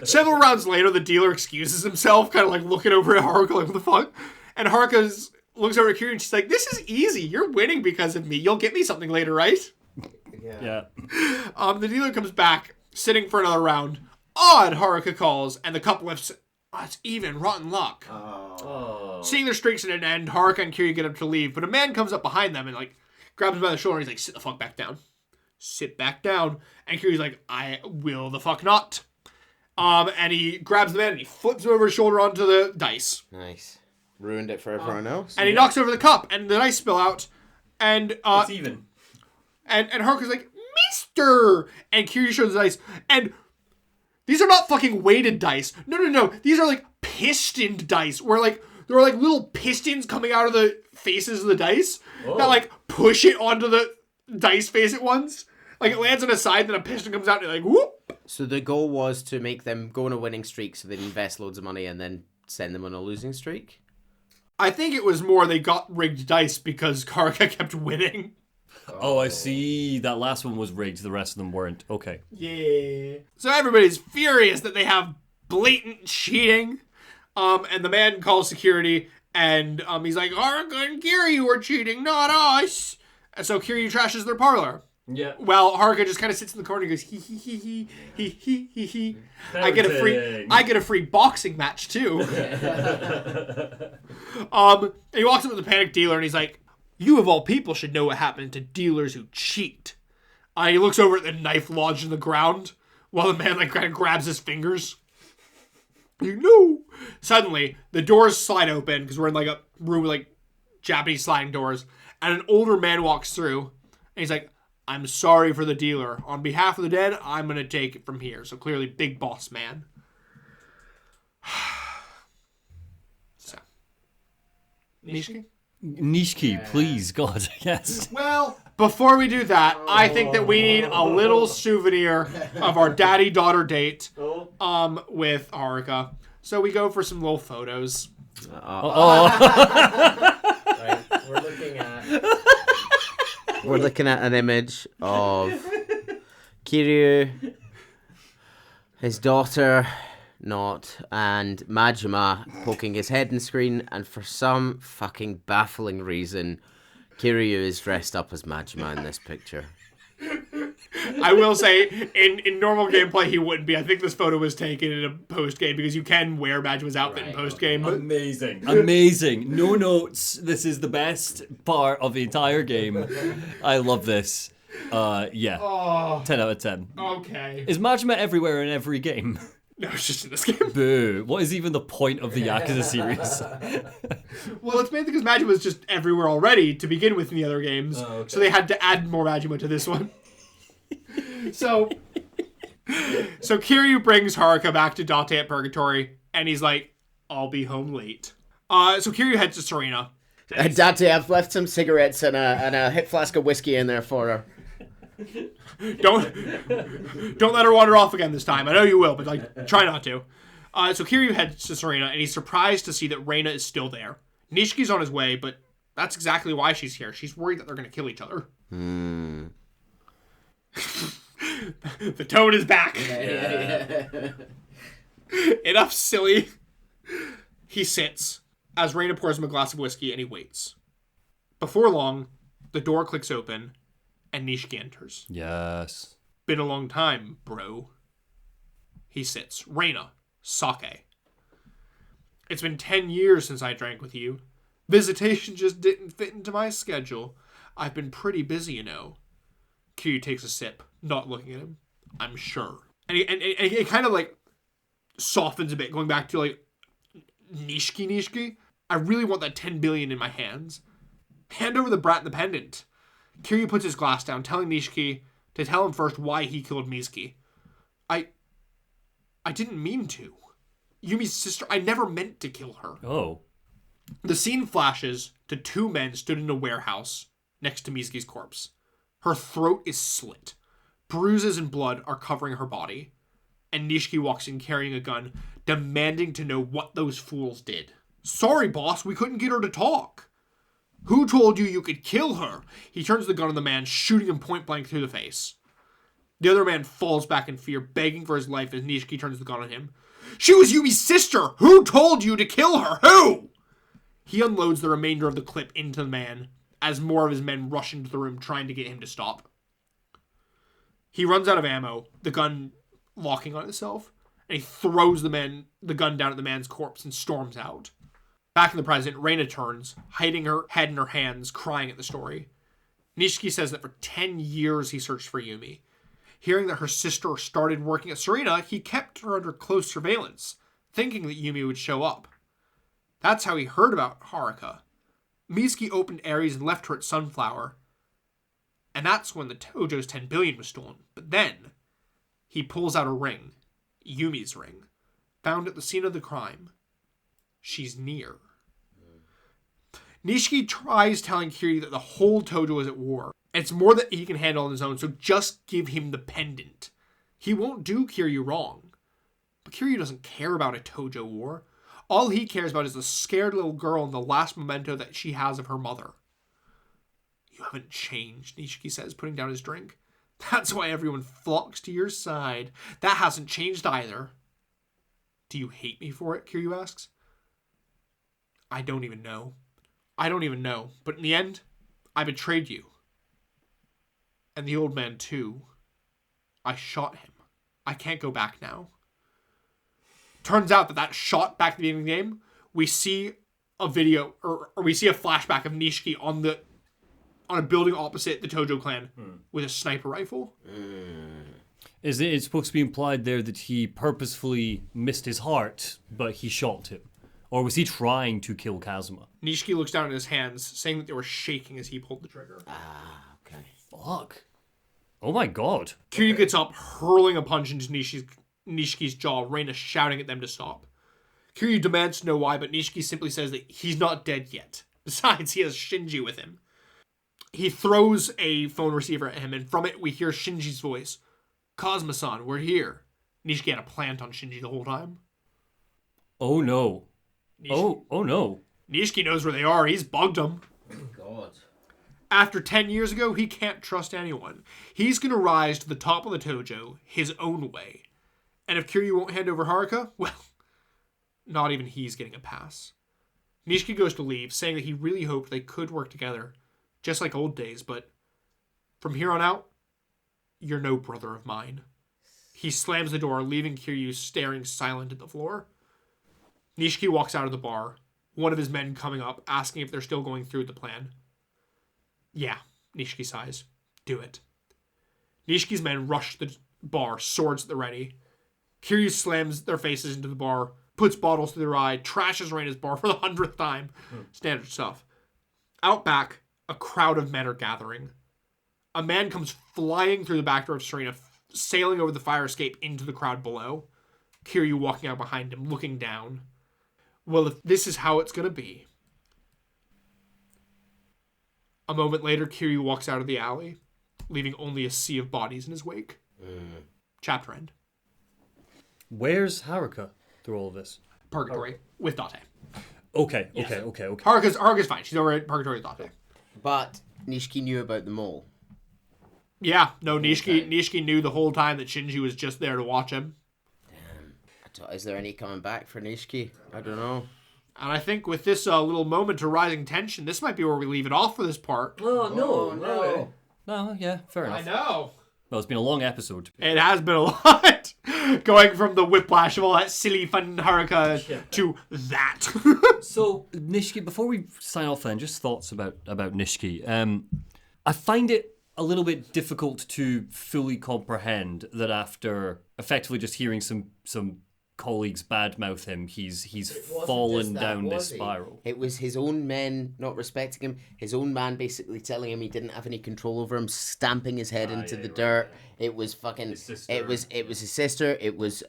Several rounds later, the dealer excuses himself, kind of like looking over at Haruka like, what the fuck? And Haruka looks over at Kiryu and she's like, this is easy. You're winning because of me. You'll get me something later, right? Yeah. The dealer comes back, sitting for another round. Odd, Haruka calls, and the cup lifts. Oh, it's even. Rotten luck. Seeing their streaks at an end, Haruka and Kiryu get up to leave, but a man comes up behind them and like grabs him by the shoulder and he's like, sit the fuck back down. Sit back down. And Kiryu's like, I will the fuck not. And he grabs the man and he flips him over his shoulder onto the dice. Nice. Ruined it for everyone else. And he knocks over the cup and the dice spill out. And It's even. And Haruka's like, Mister! And Kiryu shows the dice. And these are not fucking weighted dice. No. These are like pistoned dice. Where like, there are like little pistons coming out of the faces of the dice. That like push it onto the dice face at once. Like it lands on a side, then a piston comes out and like, whoop! So the goal was to make them go on a winning streak so they'd invest loads of money and then send them on a losing streak? I think it was more they got rigged dice because Haruka kept winning. Oh, I see. That last one was rigged. The rest of them weren't. Okay. Yeah. So everybody's furious that they have blatant cheating. And the man calls security and he's like, Haruka and Kiryu were cheating, not us. And so Kiryu trashes their parlor. Yeah. Well, Haruka just kind of sits in the corner and goes, he. I get a free boxing match too. And he walks up to the panicked dealer and he's like, you of all people should know what happens to dealers who cheat. He looks over at the knife lodged in the ground while the man like kind of grabs his fingers. You know. Suddenly, the doors slide open because we're in like a room with like Japanese sliding doors, and an older man walks through and he's like, I'm sorry for the dealer. On behalf of the dead, I'm going to take it from here. So clearly, big boss man. So. Nishiki? Nishiki, please, God, yes. Well, Before we do that, I think that we need a little souvenir of our daddy-daughter date with Haruka. So we go for some little photos. Right, we're looking at an image of Kiryu, his daughter, and Majima poking his head in the screen, and for some fucking baffling reason, Kiryu is dressed up as Majima in this picture. I will say, in normal gameplay, he wouldn't be. I think this photo was taken in a post-game because you can wear Majima's outfit in post-game. Amazing. Amazing. No notes. This is the best part of the entire game. I love this. Yeah. 10 out of 10. Okay. Is Majima everywhere in every game? No, it's just in this game. Boo. What is even the point of the Yakuza series? Well, it's mainly because Majima was just everywhere already to begin with in the other games. So they had to add more Majima to this one. So Kiryu brings Haruka back to Date at Purgatory, and he's like, I'll be home late. So Kiryu heads to Serena. Date, I've left some cigarettes and a hip flask of whiskey in there for her. Don't let her wander off again this time. I know you will, but like, try not to. So Kiryu heads to Serena, and he's surprised to see that Reina is still there. Nishiki's on his way, but that's exactly why she's here. She's worried that they're going to kill each other. The toad is back. Enough, silly. He sits as Reina pours him a glass of whiskey, and he waits. Before long, the door clicks open, and Nishiki enters. Yes. Been a long time, bro. He sits. Reina, sake. It's been 10 years since I drank with you. Visitation just didn't fit into my schedule. I've been pretty busy, you know. Kiryu takes a sip, not looking at him. I'm sure. And he kind of like softens a bit, going back to like, Nishiki. I really want that 10 billion in my hands. Hand over the brat and the pendant. Kiryu puts his glass down, telling Nishiki to tell him first why he killed Mizuki. I didn't mean to. Yumi's sister, I never meant to kill her. Oh. The scene flashes to two men stood in a warehouse next to Mizuki's corpse. Her throat is slit. Bruises and blood are covering her body. And Nishiki walks in carrying a gun, demanding to know what those fools did. Sorry, boss, we couldn't get her to talk. Who told you you could kill her? He turns the gun on the man, shooting him point blank through the face. The other man falls back in fear, begging for his life as Nishiki turns the gun on him. She was Yumi's sister! Who told you to kill her? Who? He unloads the remainder of the clip into the man, as more of his men rush into the room trying to get him to stop. He runs out of ammo, the gun locking on itself, and he throws the gun down at the man's corpse and storms out. Back in the present, Reina turns, hiding her head in her hands, crying at the story. Nishiki says that for 10 years he searched for Yumi. Hearing that her sister started working at Serena, he kept her under close surveillance, thinking that Yumi would show up. That's how he heard about Haruka. Mizuki opened Ares and left her at Sunflower. And that's when the Tojo's 10 billion was stolen. But then, he pulls out a ring, Yumi's ring, found at the scene of the crime. She's near. Nishiki tries telling Kiryu that the whole Tojo is at war. It's more that he can handle on his own, so just give him the pendant. He won't do Kiryu wrong. But Kiryu doesn't care about a Tojo war. All he cares about is the scared little girl and the last memento that she has of her mother. You haven't changed, Nishiki says, putting down his drink. That's why everyone flocks to your side. That hasn't changed either. Do you hate me for it? Kiryu asks. I don't even know. But in the end, I betrayed you. And the old man too. I shot him. I can't go back now. Turns out that shot back at the beginning of the game, we see a video, or we see a flashback of Nishiki on a building opposite the Tojo clan with a sniper rifle. Is it supposed to be implied there that he purposefully missed his heart, but he shot him? Or was he trying to kill Kazuma? Nishiki looks down at his hands, saying that they were shaking as he pulled the trigger. Okay. Fuck. Oh my god. Kiryu gets up, hurling a punch into Nishiki's jaw, Reina shouting at them to stop. Kiryu demands to know why, but Nishiki simply says that he's not dead yet. Besides, he has Shinji with him. He throws a phone receiver at him, and from it we hear Shinji's voice. Kazuma-san, we're here. Nishiki had a plant on Shinji the whole time. Oh no. Oh no. Nishiki knows where they are. He's bugged them. God. After 10 years ago, he can't trust anyone. He's going to rise to the top of the Tojo his own way. And if Kiryu won't hand over Haruka, well, not even he's getting a pass. Nishiki goes to leave, saying that he really hoped they could work together, just like old days, but from here on out, you're no brother of mine. He slams the door, leaving Kiryu staring silent at the floor. Nishiki walks out of the bar, one of his men coming up, asking if they're still going through with the plan. Yeah, Nishiki sighs. Do it. Nishiki's men rush the bar, swords at the ready. Kiryu slams their faces into the bar, puts bottles to their eye, trashes Reina's bar for the 100th time. Standard stuff. Out back, a crowd of men are gathering. A man comes flying through the back door of Serena, sailing over the fire escape into the crowd below. Kiryu walking out behind him, looking down. Well, if this is how it's going to be. A moment later, Kiryu walks out of the alley, leaving only a sea of bodies in his wake. Chapter end. Where's Haruka through all of this? Purgatory with Date. Okay. Haruka's fine. She's over at Purgatory with Date. But Nishiki knew about the mole. Yeah, no, Nishiki knew the whole time that Shinji was just there to watch him. Is there any coming back for Nishiki? I don't know. And I think with this little moment of rising tension, this might be where we leave it off for this part. Oh, no. No, yeah, fair enough. I know. Well, it's been a long episode. It has been a lot. Going from the whiplash of all that silly fun Haruka to that. So, Nishiki, before we sign off then, just thoughts about Nishiki. I find it a little bit difficult to fully comprehend that after effectively just hearing some colleagues badmouth him, he's fallen down this spiral. It was his own men not respecting him. His own man basically telling him he didn't have any control over him, stamping his head into the dirt. Right. It was fucking. It was his sister. It was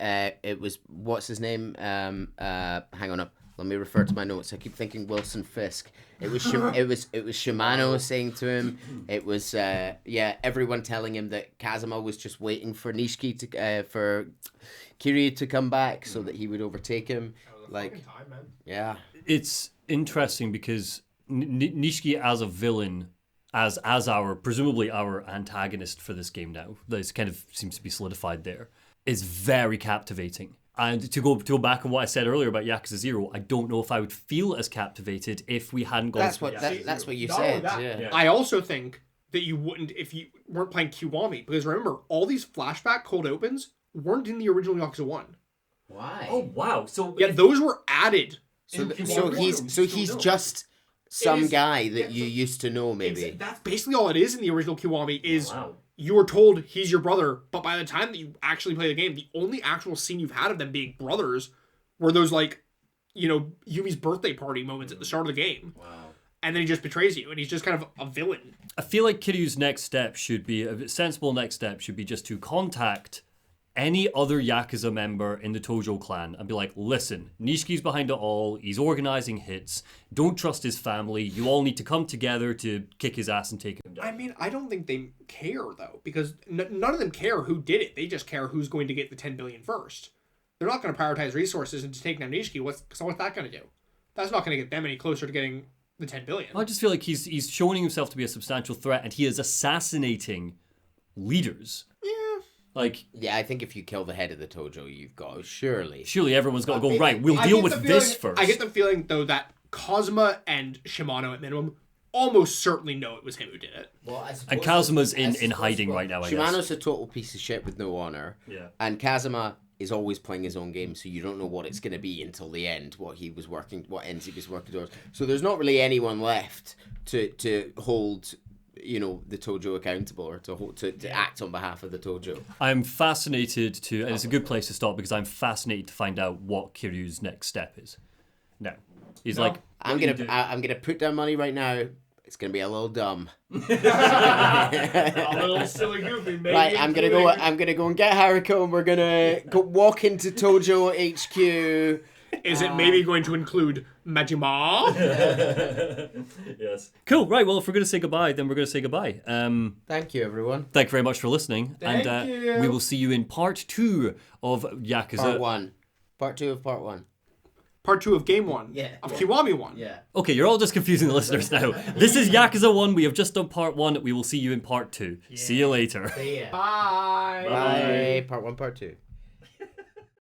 what's his name? Hang on up. Let me refer to my notes. I keep thinking Wilson Fisk. It was Shimano saying to him. It was everyone telling him that Kazuma was just waiting for Nishiki for Kiryu to come back so that he would overtake him. Yeah. It's interesting because Nishiki as a villain, as our presumably our antagonist for this game now, this kind of seems to be solidified there, is very captivating. And to go back on what I said earlier about Yakuza 0, I don't know if I would feel as captivated if we hadn't gone. That's what you said. Yeah. I also think that you wouldn't if you weren't playing Kiwami, because remember, all these flashback cold opens weren't in the original Yakuza 1. Why? Oh wow! So yeah, those were added. So he's just some guy that you used to know, maybe. That's basically all it is in the original Kiwami. Is you were told he's your brother, but by the time that you actually play the game, the only actual scene you've had of them being brothers were those Yumi's birthday party moments at the start of the game. Wow. And then he just betrays you, and he's just kind of a villain. I feel like Kiryu's next step should be a sensible next step should be just to contact any other Yakuza member in the Tojo clan and be like, listen, Nishiki's behind it all, he's organizing hits, don't trust his family, you all need to come together to kick his ass and take him down. I mean, I don't think they care, though, because none of them care who did it, they just care who's going to get the 10 billion first. They're not going to prioritize resources into taking down Nishiki. What's that going to do? That's not going to get them any closer to getting the 10 billion. I just feel like he's showing himself to be a substantial threat, and he is assassinating leaders. Yeah, I think if you kill the head of the Tojo, you've got surely everyone's got to go, right, we'll deal with this first. I get the feeling, though, that Kazuma and Shimano, at minimum, almost certainly know it was him who did it. Well, and Kazuma's in hiding right now, I guess. Shimano's a total piece of shit with no honor. Yeah. And Kazuma is always playing his own game, so you don't know what it's going to be until the end, what ends he was working towards. So there's not really anyone left to hold the Tojo accountable or to act on behalf of the Tojo. I'm fascinated and it's a good place to stop because I'm fascinated to find out what Kiryu's next step is. Now, I'm gonna put down money right now. It's gonna be a little dumb. A little silly goofy, maybe. Right, I'm gonna go and get Haruko, and we're gonna go walk into Tojo HQ. Is it maybe going to include Majima? Yes. Cool. Right. Well, if we're going to say goodbye, then we're going to say goodbye. Thank you, everyone. Thank you very much for listening. Thank and you. we will see you in part 2 of Yakuza. Part 1. Part 2 of part 1. Part 2 of Game 1. Yeah. Of Kiwami 1. Yeah. Okay, you're all just confusing the listeners now. This is Yakuza 1. We have just done part 1. We will see you in part 2. See you later. Yeah. Bye. Bye. Part 1, part 2.